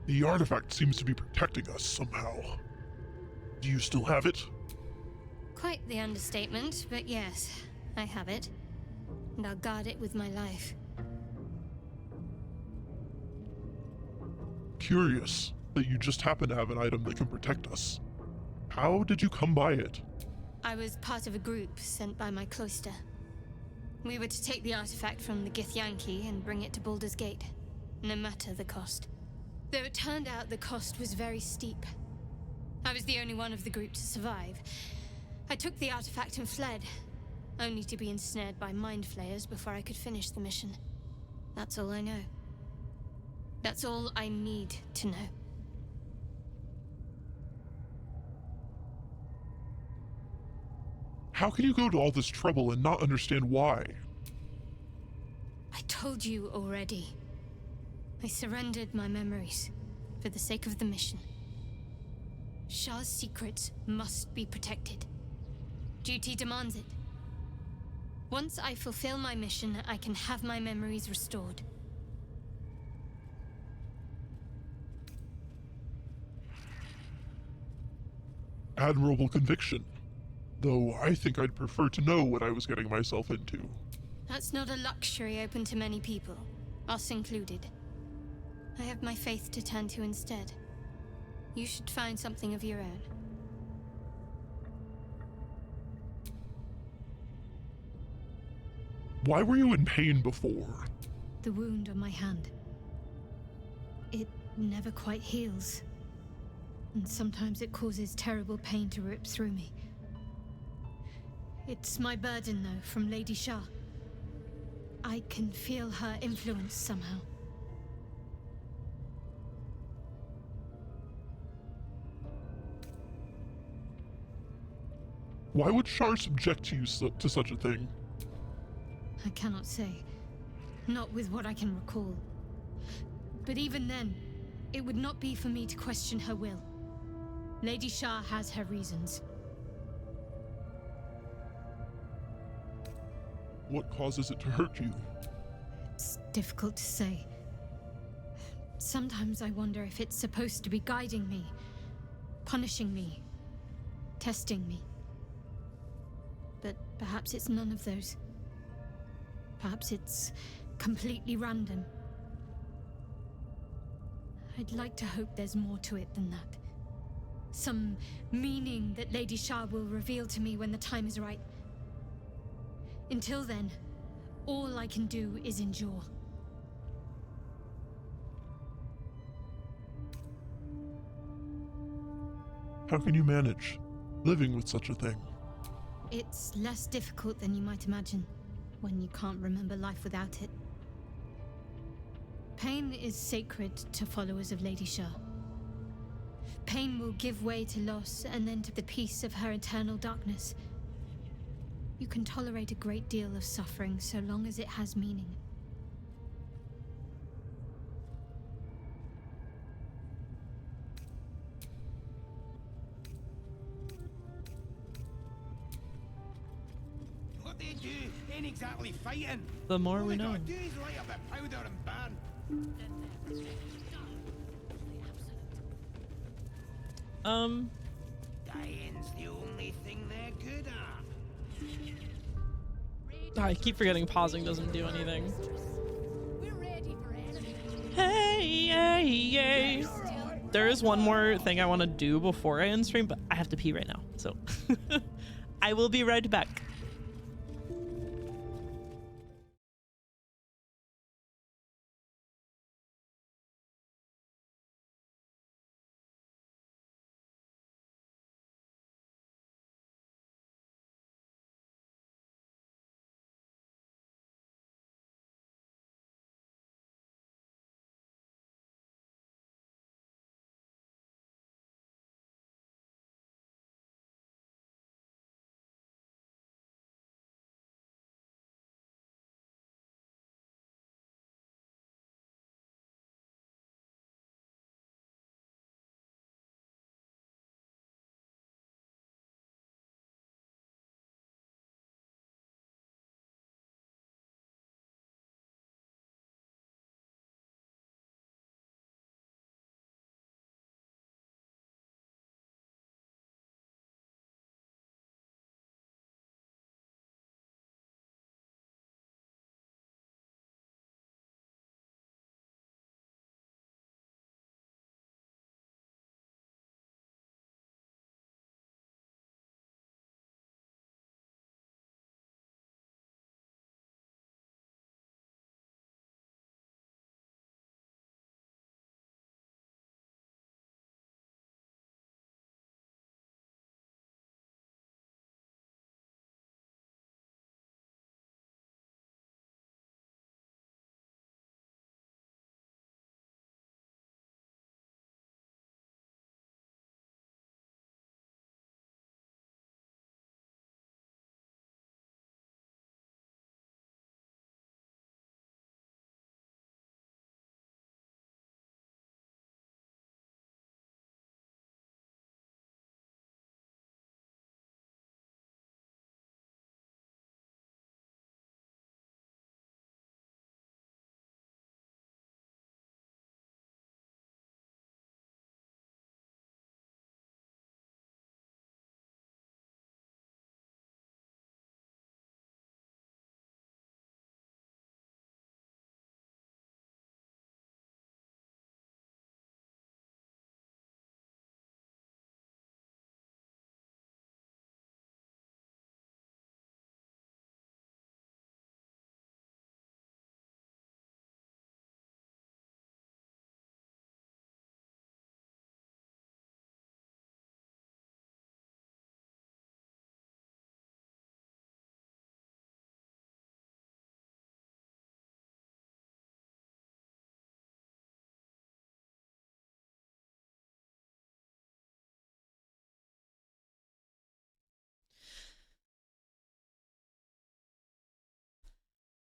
The artifact seems to be protecting us somehow. Do you still have it? Quite the understatement, but yes, I have it. And I'll guard it with my life. Curious that you just happen to have an item that can protect us. How did you come by it? I was part of a group sent by my cloister. We were to take the artifact from the Githyanki and bring it to Baldur's Gate, no matter the cost. Though it turned out the cost was very steep. I was the only one of the group to survive. I took the artifact and fled, only to be ensnared by mind flayers before I could finish the mission. That's all I know. That's all I need to know. How can you go to all this trouble and not understand why? I told you already. I surrendered my memories for the sake of the mission. Shah's secrets must be protected. Duty demands it. Once I fulfill my mission, I can have my memories restored. Admirable conviction. Though I think I'd prefer to know what I was getting myself into. That's not a luxury open to many people, us included. I have my faith to turn to instead. You should find something of your own. Why were you in pain before? The wound on my hand. It never quite heals. And sometimes it causes terrible pain to rip through me. It's my burden, though, from Lady Shah. I can feel her influence somehow. Why would Shar subject you to such a thing? I cannot say. Not with what I can recall. But even then, it would not be for me to question her will. Lady Shah has her reasons. What causes it to hurt you? It's difficult to say. Sometimes I wonder if it's supposed to be guiding me, punishing me, testing me. But perhaps it's none of those. Perhaps it's completely random. I'd like to hope there's more to it than that. Some meaning that Lady Shah will reveal to me when the time is right. Until then, all I can do is endure. How can you manage living with such a thing? It's less difficult than you might imagine when you can't remember life without it. Pain is sacred to followers of Lady Shah. Pain will give way to loss and then to the peace of her eternal darkness. You can tolerate a great deal of suffering so long as it has meaning. What they do ain't exactly fighting. The more we All they know. gotta do is light up the powder and burn. Dying's the only thing they're good at. I keep forgetting pausing doesn't do anything. Hey, hey, hey. There is one more thing I want to do before I end stream, but I have to pee right now. So I will be right back.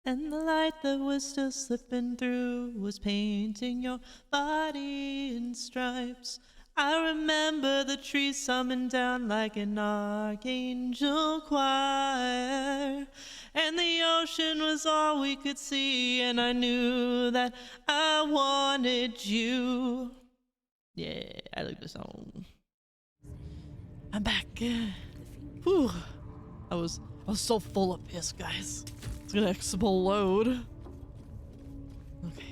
And the light that was still slipping through was painting your body in stripes. I remember the trees summoned down like an archangel choir. And the ocean was all we could see, and I knew that I wanted you. Yeah, I like the song. I'm back. Whew. I was so full of piss, guys. It's gonna explode. Okay.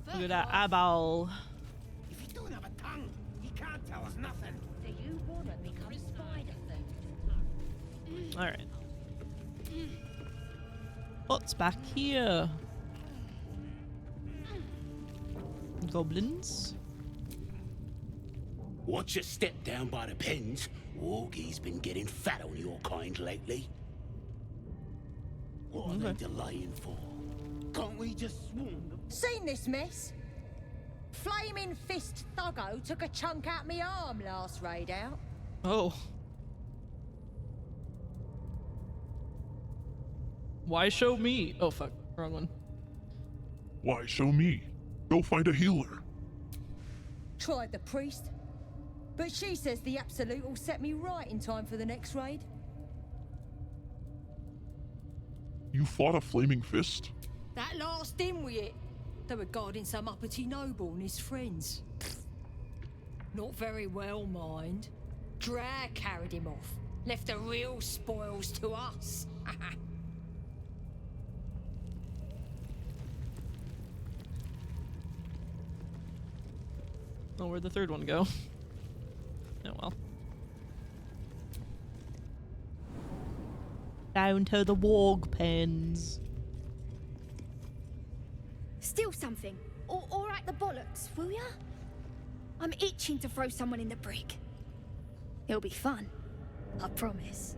Look at that eyeball. If you don't have a tongue, you can't tell us nothing. Do you wanna become spider then? Alright. What's back here? Goblins? Watch your step down by the pens. Wargie's been getting fat on your kind lately. What are they delaying for? Can't we just swarm them? Seen this mess? Flaming Fist Thuggo took a chunk out me arm last raid out. Oh. Why show me? Oh fuck, wrong one. Why show me? Go find a healer. Tried the priest, but she says the Absolute will set me right in time for the next raid. You fought a flaming fist? That last in with it. They were guarding some uppity noble and his friends. Not very well, mind. Drag carried him off. Left the real spoils to us. Oh, where'd the third one go? Oh well. Down to the warg pens. Steal something. Or at the bollocks, will ya? I'm itching to throw someone in the brig. It'll be fun. I promise.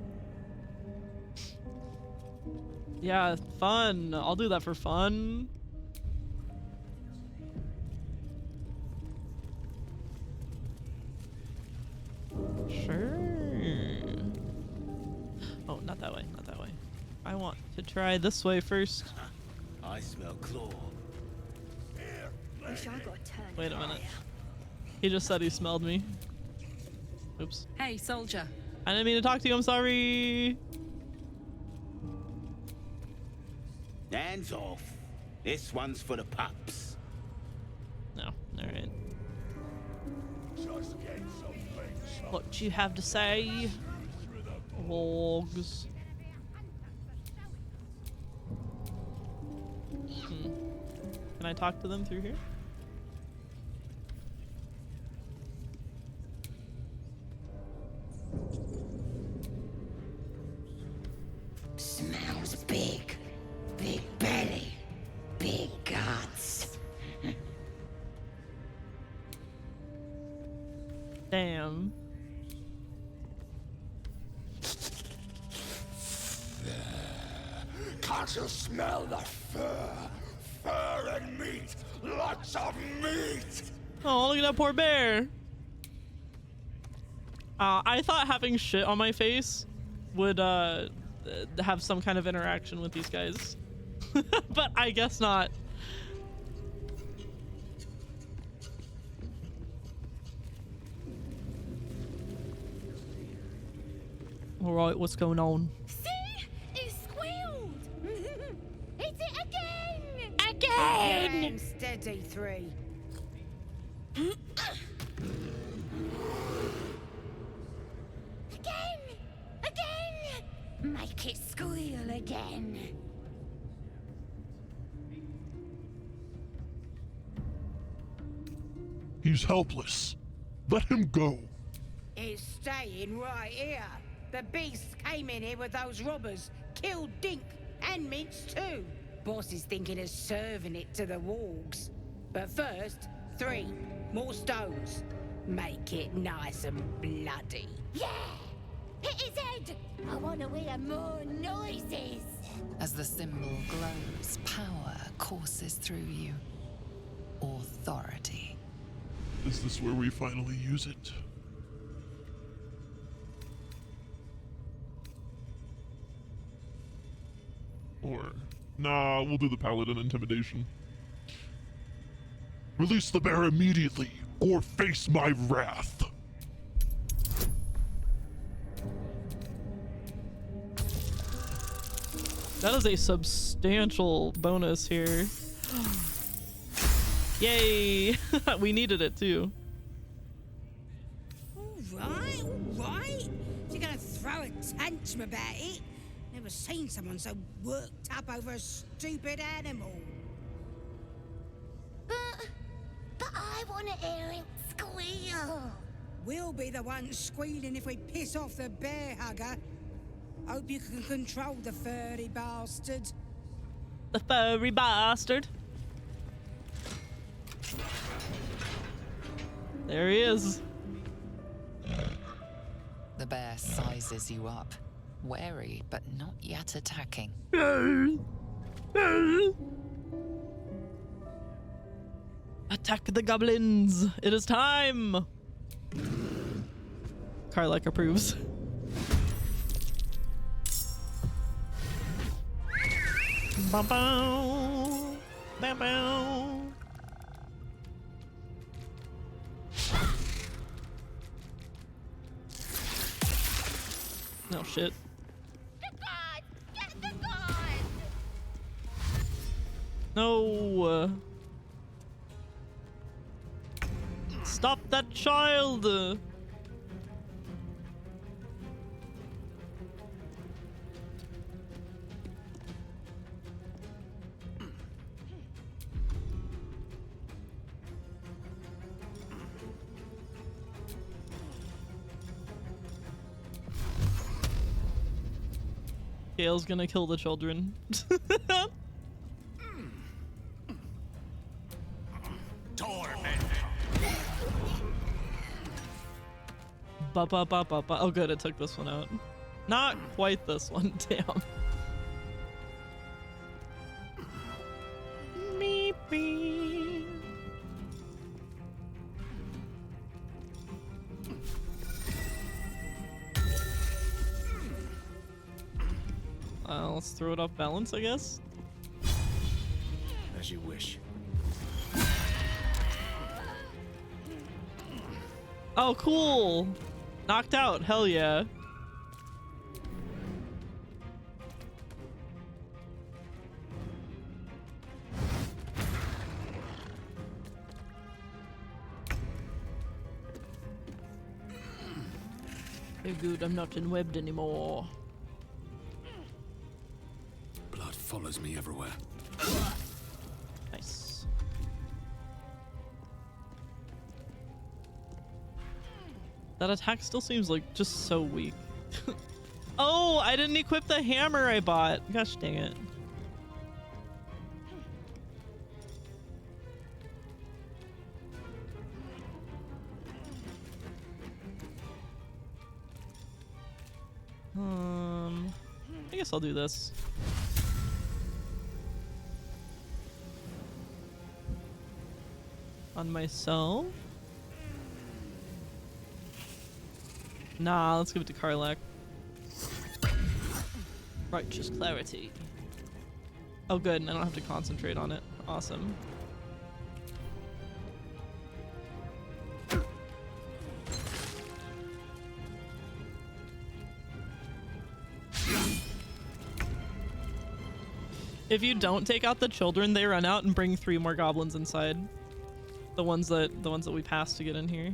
Yeah, fun. I'll do that for fun. Sure. Oh, not that way, not that way. I want to try this way first. I smell claw. Wish I got a turn. Wait a minute. He just said he smelled me. Oops. Hey, soldier. I didn't mean to talk to you, I'm sorry. Hands off. This one's for the pups. No, alright. Just get something. What do you have to say? Logs. Can I talk to them through here? Smells big. Big belly. Big guts. Damn. Can't you smell the fur? Fur and meat. Lots of meat. Oh, look at that poor bear. I thought having shit on my face would have some kind of interaction with these guys. But I guess not. Alright, what's going on? See? It squealed! Hit it again! Again! Steady, 3. Again! Make it squeal again. He's helpless. Let him go. It's staying right here. The beasts came in here with those robbers, killed Dink and Mince too. Boss is thinking of serving it to the wargs. But first, 3 more stones. Make it nice and bloody. Yeah! Hit his head! I want to hear more noises! As the symbol glows, power courses through you. Authority. Is this where we finally use it? Or, nah, we'll do the paladin intimidation. Release the bear immediately, or face my wrath. That is a substantial bonus here. Yay! We needed it too. All right. You're gonna throw a tantrum about it. Never seen someone so worked up over a stupid animal. But I want to hear him squeal. We'll be the ones squealing if we piss off the bear hugger. Hope you can control the furry bastard. The furry bastard. There he is. The bear sizes you up, wary but not yet attacking. Attack the goblins! It is time! Karlak approves. Bam bam! Bam bam! No shit. No! Stop that child! Gale's gonna kill the children. Ba ba ba ba ba. Oh good, it took this one out. Not quite this one, damn. Meep meep. Let's throw it off balance, I guess. As you wish. Oh, cool! Knocked out, hell yeah. Oh good, I'm not enwebbed anymore. Blood follows me everywhere. Nice. That attack still seems like just so weak. Oh, I didn't equip the hammer I bought. Gosh dang it. I guess I'll do this. On myself. Nah, let's give it to Karlak. Righteous clarity. Oh good, and I don't have to concentrate on it. Awesome. If you don't take out the children, they run out and bring 3 more goblins inside. The ones that we passed to get in here.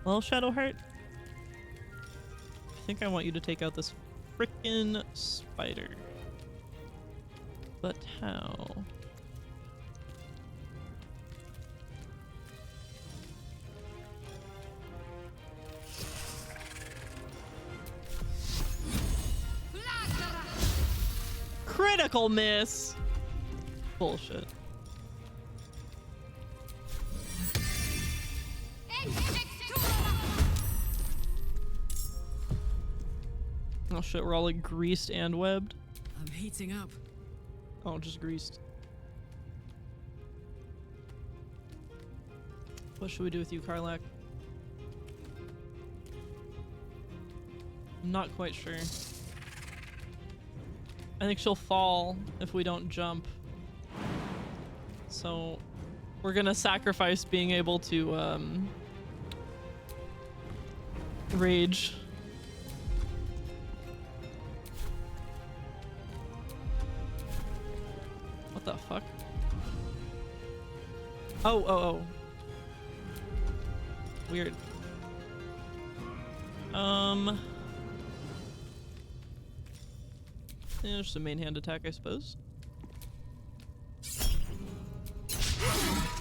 Well, Shadowheart, I think I want you to take out this frickin' spider. But how? Critical miss! Bullshit. Oh shit, we're all like greased and webbed. I'm heating up. Oh, just greased. What should we do with you, Karlak? I'm not quite sure. I think she'll fall if we don't jump. So we're gonna sacrifice being able to rage. What the fuck? Oh. Weird. Yeah, just a main hand attack, I suppose.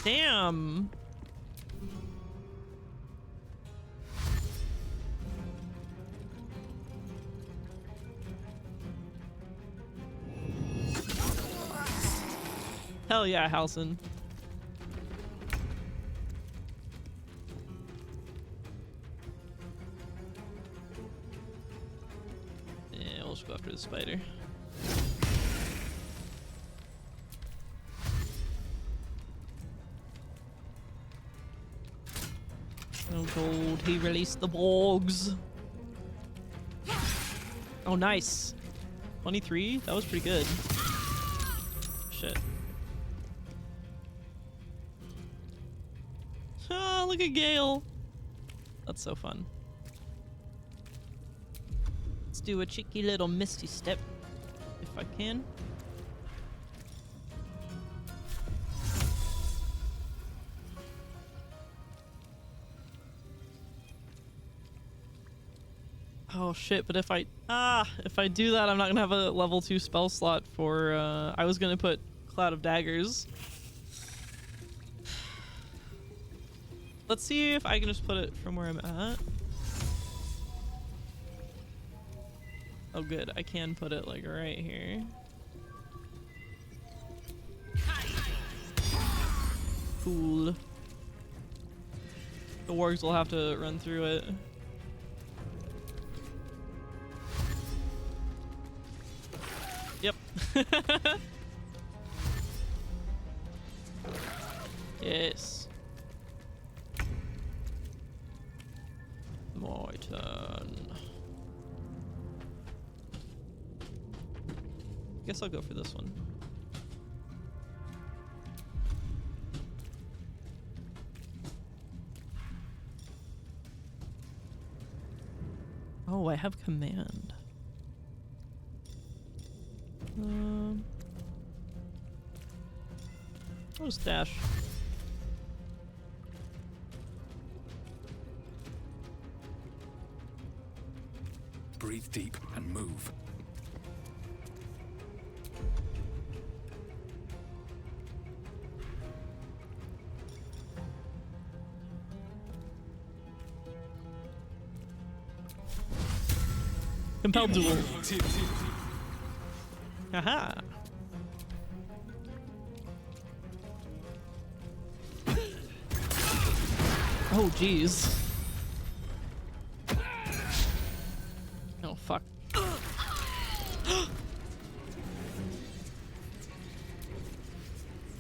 Damn. Hell yeah, Halson. Yeah, we'll just go after the spider. Oh gold, he released the Borgs. Oh nice. 23? That was pretty good. Shit. Ah, look at Gale. That's so fun. Let's do a cheeky little misty step, if I can. Oh shit, but if I do that, I'm not gonna have a level 2 spell slot for, I was gonna put Cloud of Daggers. Let's see if I can just put it from where I'm at. Oh good, I can put it like right here. Cool. The wargs will have to run through it. Yep. Yes. My turn. Guess I'll go for this one. Oh, I have command. I'll just dash. Breathe deep and move. Compelled duel. Haha. Oh jeez. Oh fuck.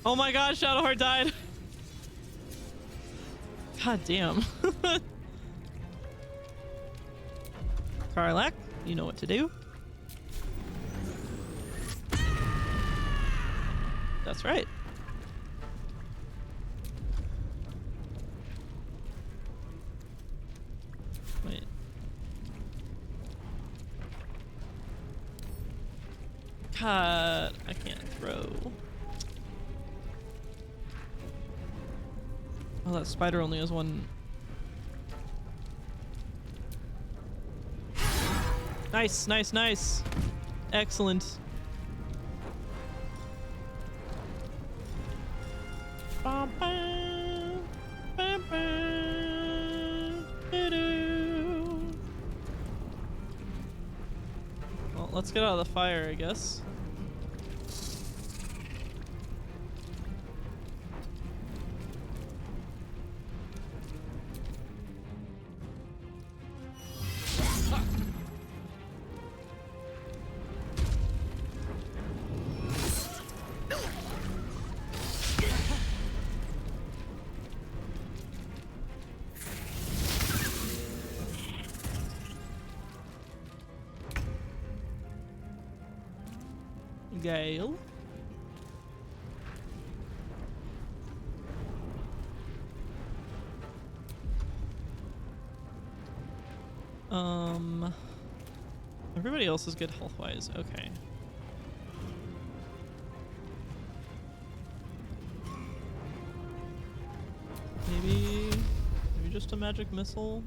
Oh my god, Shadowheart died. God damn. Karlak, you know what to do. That's right. Wait. God, I can't throw. Oh, that spider only has one. Nice, nice, nice. Excellent. Bum, bum, bum, bum, doo-doo. Well, let's get out of the fire, I guess. Gale. Everybody else is good health-wise. Okay. Maybe just a magic missile.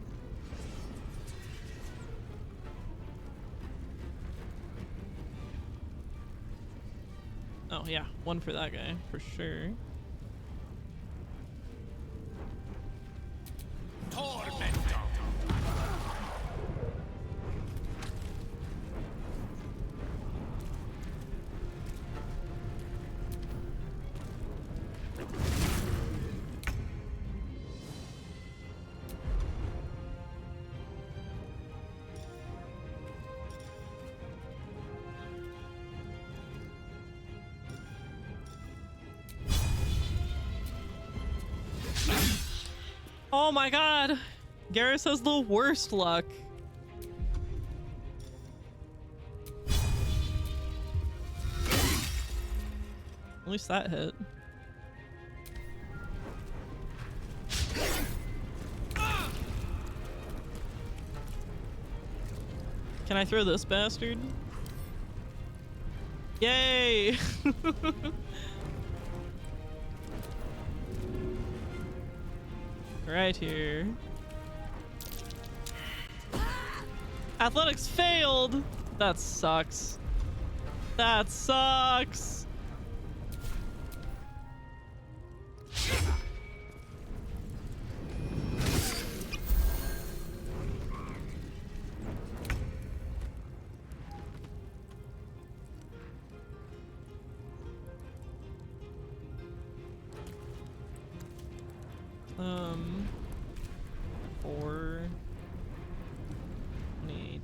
Oh yeah, one for that guy for sure. Oh my god! Garrus has the worst luck. At least that hit. Can I throw this bastard? Yay! Right here. Athletics failed! That sucks. That sucks! Four. 28.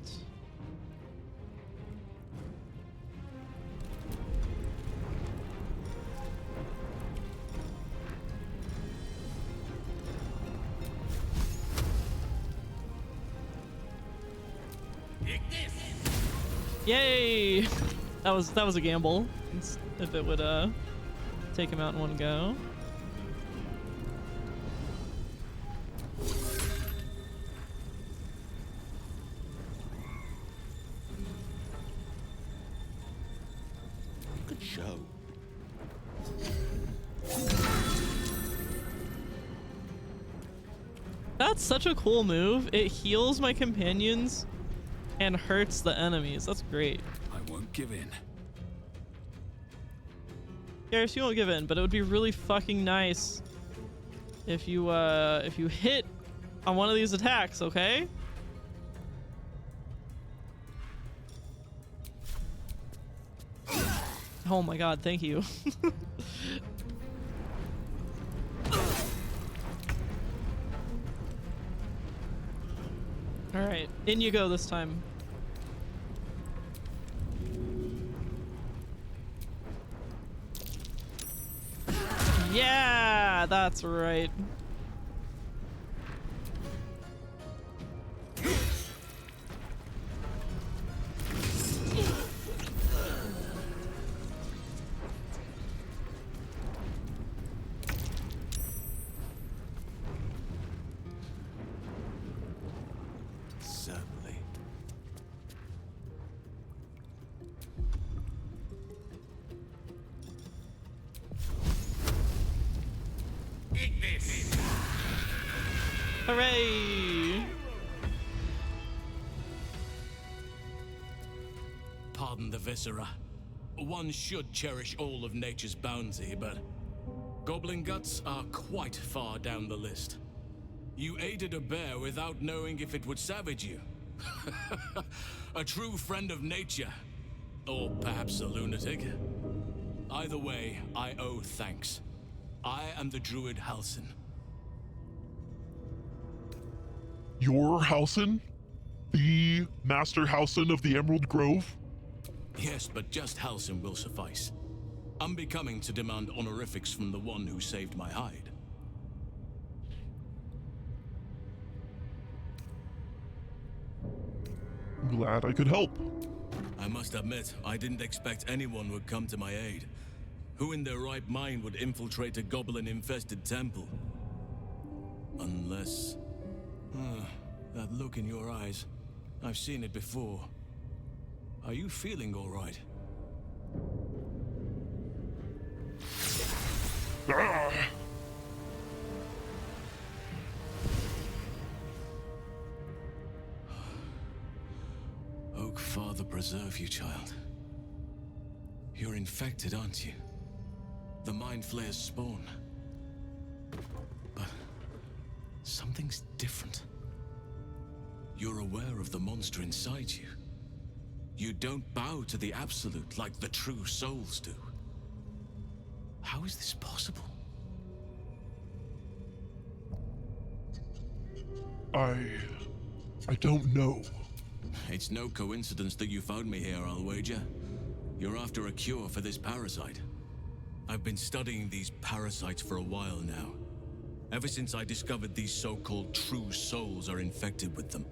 Yay! That was a gamble. If it would take him out in one go. Good show. That's such a cool move. It heals my companions and hurts the enemies. That's great. I won't give in. Garrus, you won't give in, but it would be really fucking nice if you hit on one of these attacks, okay? Oh my god, thank you. Alright, in you go this time. Yeah, that's right. Certainly. Hooray! Pardon the viscera. One should cherish all of nature's bounty, but goblin guts are quite far down the list. You aided a bear without knowing if it would savage you. A true friend of nature. Or perhaps a lunatic. Either way, I owe thanks. I am the druid Halsin. You're Halsin? The Master Halsin of the Emerald Grove? Yes, but just Halsin will suffice. Unbecoming to demand honorifics from the one who saved my hide. I'm glad I could help. I must must admit, I didn't expect anyone would come to my aid. Who in their right mind would infiltrate a goblin-infested temple? Unless... that look in your eyes. I've seen it before. Are you feeling all right? Oak Father preserve you, child. You're infected, aren't you? The Mind Flayer's spawn. But something's different. You're aware of the monster inside you. You don't bow to the Absolute like the true souls do. How is this possible? I don't know. It's no coincidence that you found me here, I'll wager. You're after a cure for this parasite. I've been studying these parasites for a while now. Ever since I discovered these so-called true souls are infected with them.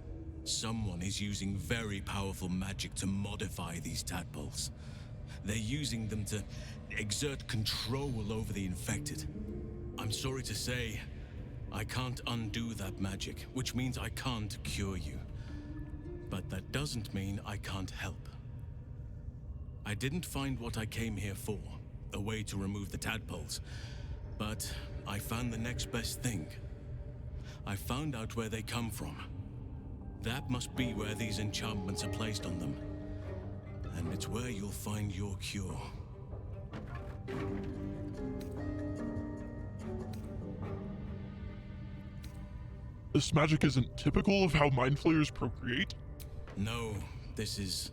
Someone is using very powerful magic to modify these tadpoles. They're using them to exert control over the infected. I'm sorry to say, I can't undo that magic, which means I can't cure you. But that doesn't mean I can't help. I didn't find what I came here for, a way to remove the tadpoles, but I found the next best thing. I found out where they come from. That must be where these enchantments are placed on them. And it's where you'll find your cure. This magic isn't typical of how Mind Flayers procreate? No, this is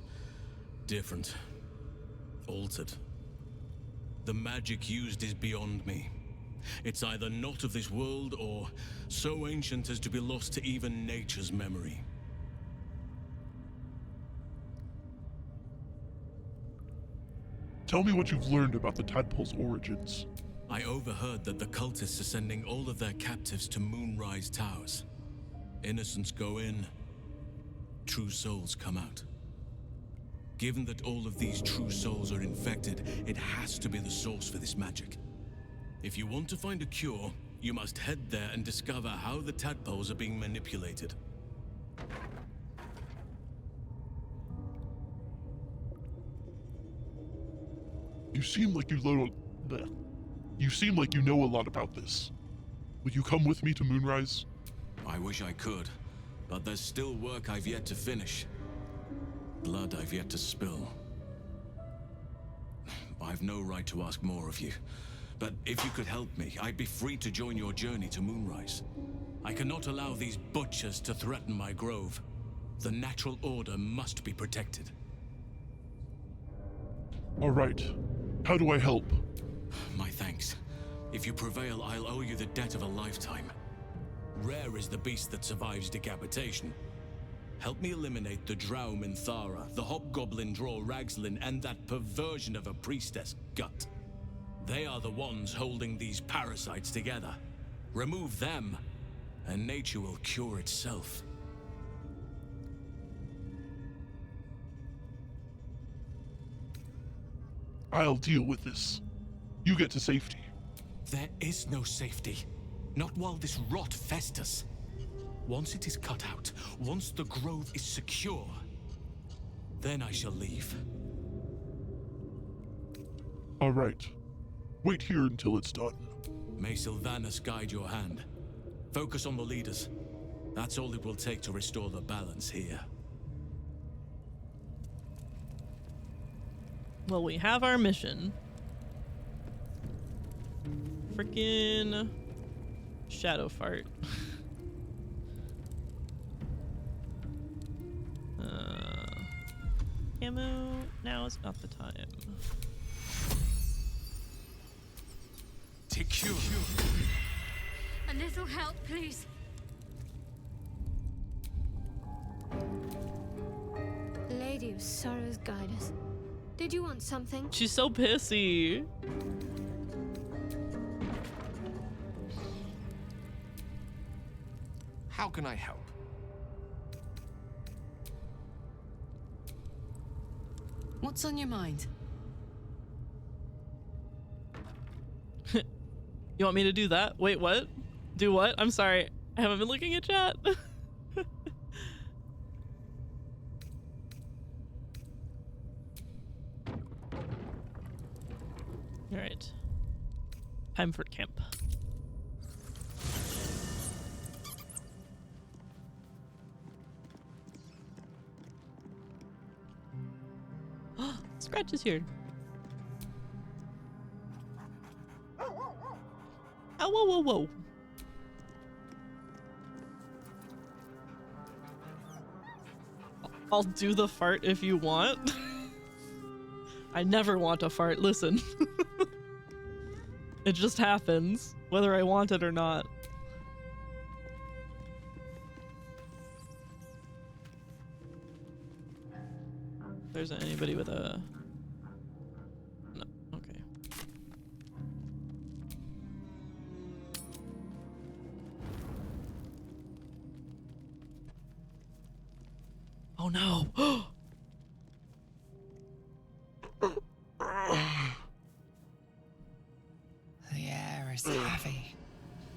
different. Altered. The magic used is beyond me. It's either not of this world or so ancient as to be lost to even nature's memory. Tell me what you've learned about the tadpole's origins. I overheard that the cultists are sending all of their captives to Moonrise Towers. Innocents go in, true souls come out. Given that all of these true souls are infected, it has to be the source for this magic. If you want to find a cure, you must head there and discover how the tadpoles are being manipulated. You seem like you know a lot about this. Will you come with me to Moonrise? I wish I could, but there's still work I've yet to finish. Blood I've yet to spill. I've no right to ask more of you, but if you could help me, I'd be free to join your journey to Moonrise. I cannot allow these butchers to threaten my grove. The natural order must be protected. All right. How do I help? My thanks. If you prevail, I'll owe you the debt of a lifetime. Rare is the beast that survives decapitation. Help me eliminate the Drow Minthara, the Hobgoblin Draw Ragslin, and that perversion of a priestess, Gut. They are the ones holding these parasites together. Remove them, and nature will cure itself. I'll deal with this. You get to safety. There is no safety. Not while this rot festers. Once it is cut out, once the grove is secure, then I shall leave. All right. Wait here until it's done. May Sylvanas guide your hand. Focus on the leaders. That's all it will take to restore the balance here. Well, we have our mission. Freaking shadow fart. Ammo, now is not the time. TQ. A little help, please. Lady of Sorrows, guide us. Did you want something? She's so pissy. How can I help? What's on your mind? You want me to do that? Wait, what? Do what? I'm sorry. I haven't been looking at chat. All right. Time for camp. Scratch is here. Oh, whoa, whoa, whoa. I'll do the fart if you want. I never want to fart, listen. It just happens, whether I want it or not. There isn't anybody with a... No, okay. Oh no! The air is heavy.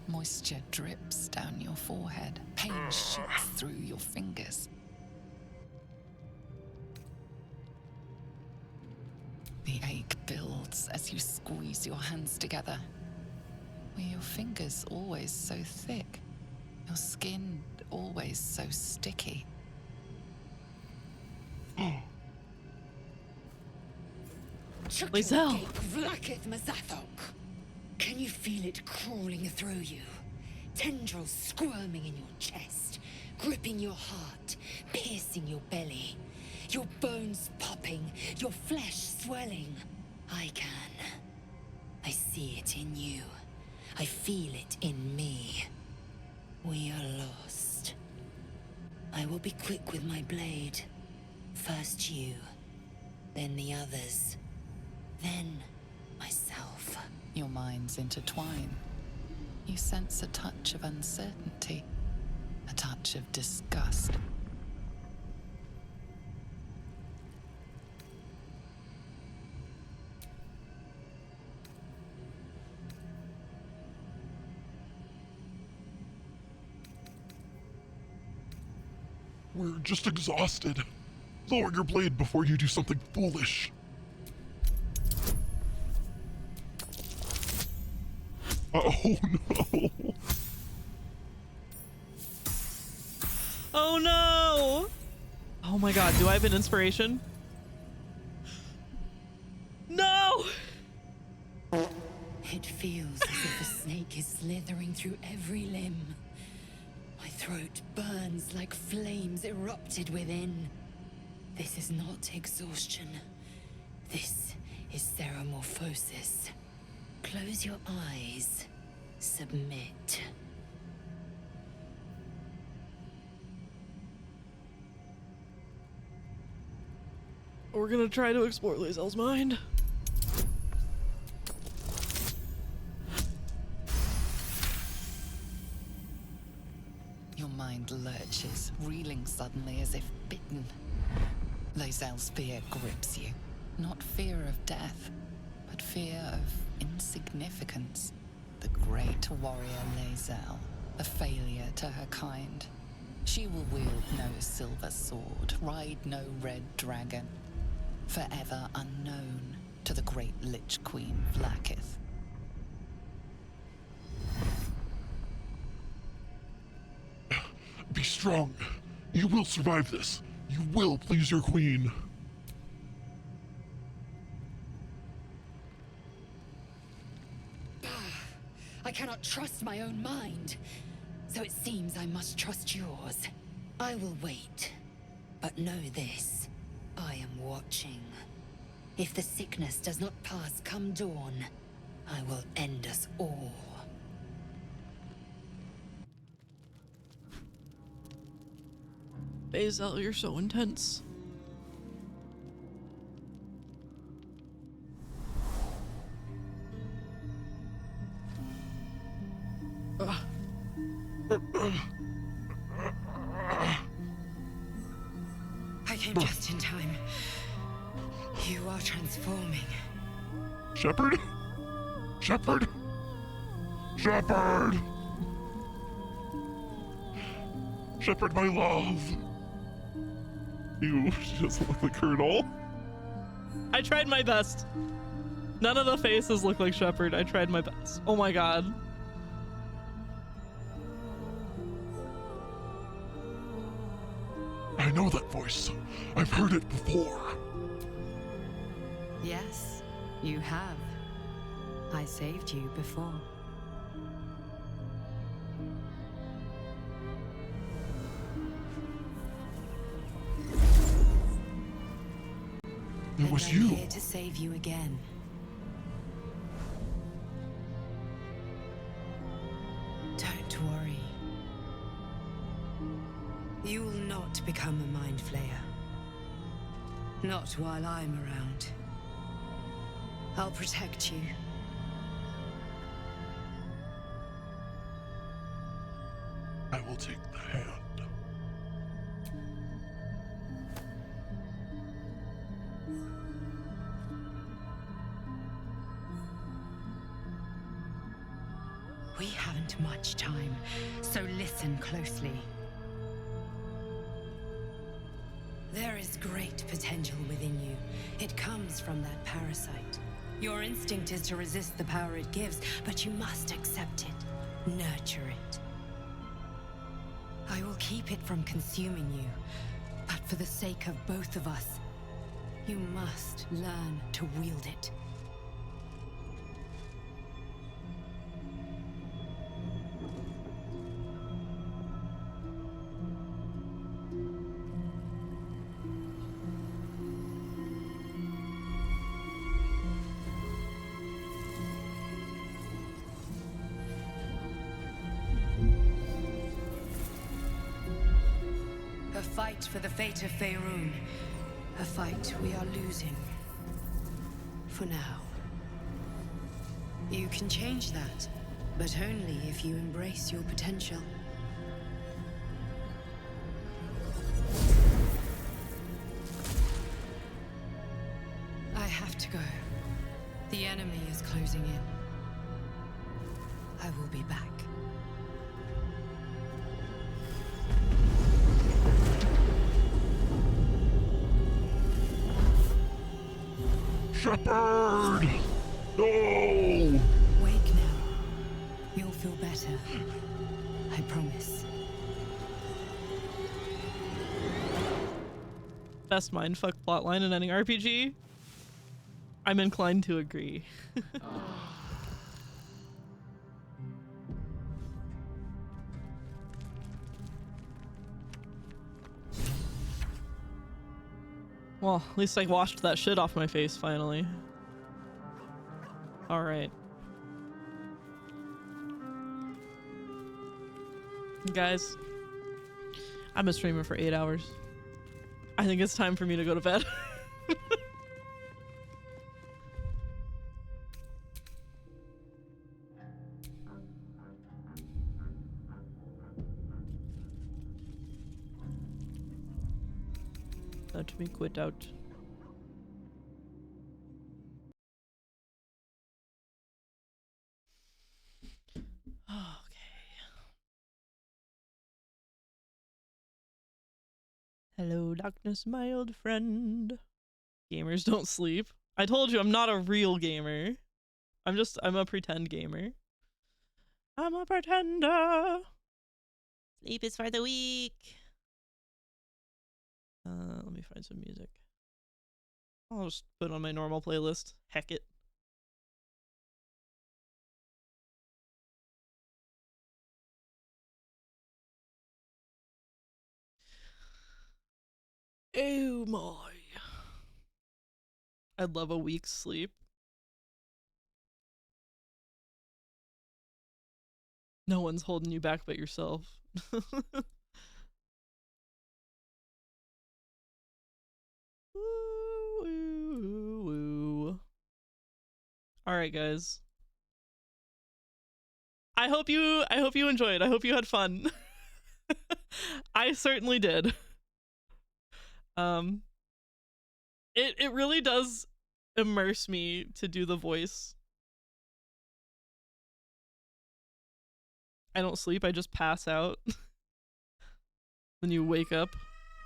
Moisture drips down your forehead. Pain shoots through your fingers. The ache builds as you squeeze your hands together. Were your fingers always so thick? Your skin always so sticky? Lizelle. Vlakith Mazathok. Can you feel it crawling through you? Tendrils squirming in your chest, gripping your heart, piercing your belly. Your bones popping, your flesh swelling. I can. I see it in you. I feel it in me. We are lost. I will be quick with my blade. First you, then the others, then myself. Your minds intertwine. You sense a touch of uncertainty, a touch of disgust. We're just exhausted. Lower your blade before you do something foolish. Oh no! Oh no! Oh my god, do I have an inspiration? No! It feels as if a snake is slithering through every limb. My throat burns like flames erupted within. This is not exhaustion. This is theromorphosis. Close your eyes. Submit. We're gonna try to explore Lizelle's mind. Your mind lurches, reeling suddenly as if bitten. Lizelle's fear grips you. Not fear of death, but fear of insignificance. The great warrior Lizelle, a failure to her kind. She will wield no silver sword, ride no red dragon. Forever unknown to the great Lich Queen Vlakith. Be strong. You will survive this. You will please your queen. I cannot trust my own mind. So it seems I must trust yours. I will wait. But know this. I am watching. If the sickness does not pass come dawn, I will end us all. Basil, you're so intense. I came just in time. You are transforming. Shepherd? Shepherd? Shepherd! Shepherd, my love. You, she doesn't look like her at all. I tried my best. None of the faces look like Shepherd. I tried my best. Oh my god. I know that voice. I've heard it before. Yes, you have. I saved you before. It was you. I'm here to save you again. Don't worry. You will not become a mind flayer. Not while I'm around. I'll protect you. I will take the hand. We haven't much time, so listen closely. There is great potential within you. It comes from that parasite. Your instinct is to resist the power it gives, but you must accept it, nurture it. I will keep it from consuming you, but for the sake of both of us, you must learn to wield it. A fight for the fate of Faerûn. A fight we are losing. For now. You can change that, but only if you embrace your potential. I have to go. The enemy is closing in. I will be back. Shepherd! No! Wake now. You'll feel better. I promise. Best mindfuck plotline in any RPG? I'm inclined to agree. Well, at least I washed that shit off my face finally. Alright. Guys, I've been streaming for 8 hours. I think it's time for me to go to bed. Let me quit out. Hello, darkness, my old friend. Gamers don't sleep. I told you I'm not a real gamer. I'm a pretend gamer. I'm a pretender. Sleep is for the weak. Let me find some music. I'll just put on my normal playlist. Heck it. Oh my. I'd love a week's sleep. No one's holding you back but yourself. All right, guys. I hope you enjoyed. I hope you had fun. I certainly did. It really does immerse me to do the voice. I don't sleep, I just pass out. Then you wake up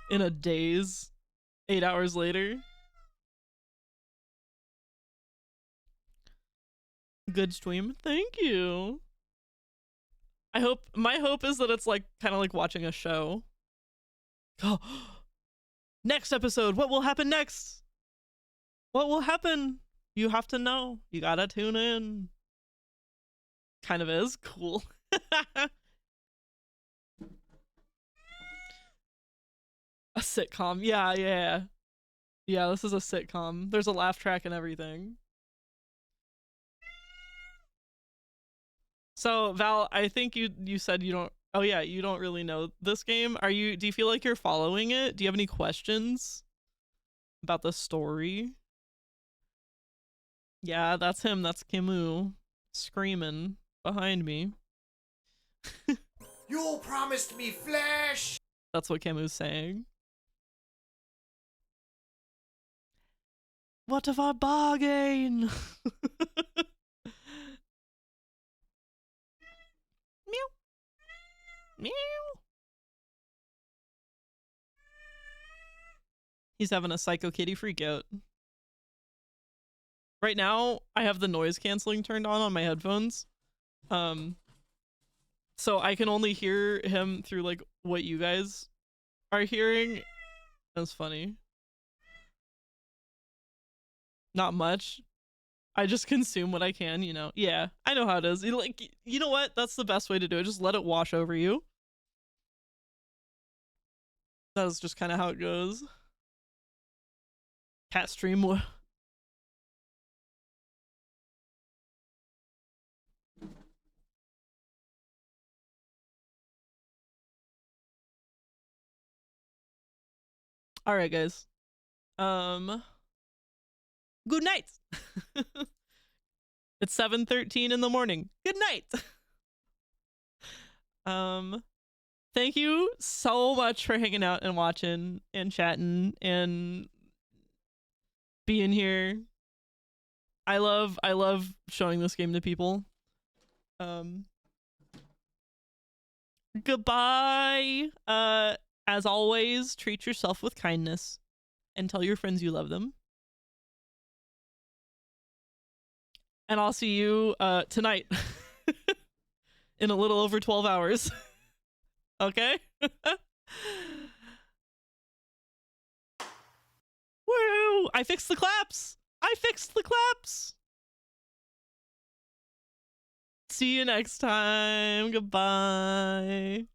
in a daze 8 hours later. Good stream. Thank you. My hope is that it's like kind of like watching a show. Oh, next episode, what will happen next? What will happen? You have to know. You gotta tune in. Kind of is cool. A sitcom. Yeah. Yeah, this is a sitcom. There's a laugh track and everything. So Val, I think you said you don't, oh yeah, you don't really know this game. Do you feel like you're following it? Do you have any questions about the story? Yeah, that's him. That's Camus screaming behind me. You promised me flesh! That's what Camus saying. What of our bargain? Meow. Meow. He's having a Psycho Kitty freakout. Right now, I have the noise canceling turned on my headphones. So I can only hear him through like what you guys are hearing. That's funny. Not much. I just consume what I can, you know. Yeah, I know how it is. You know what? That's the best way to do it. Just let it wash over you. That's just kind of how it goes. Cat stream. All right, guys. Good night. It's 7:13 in the morning. Good night. Thank you so much for hanging out and watching and chatting and being here. I love showing this game to people. Goodbye. As always, treat yourself with kindness and tell your friends you love them. And I'll see you tonight in a little over 12 hours. Okay? Woo! I fixed the claps! See you next time. Goodbye.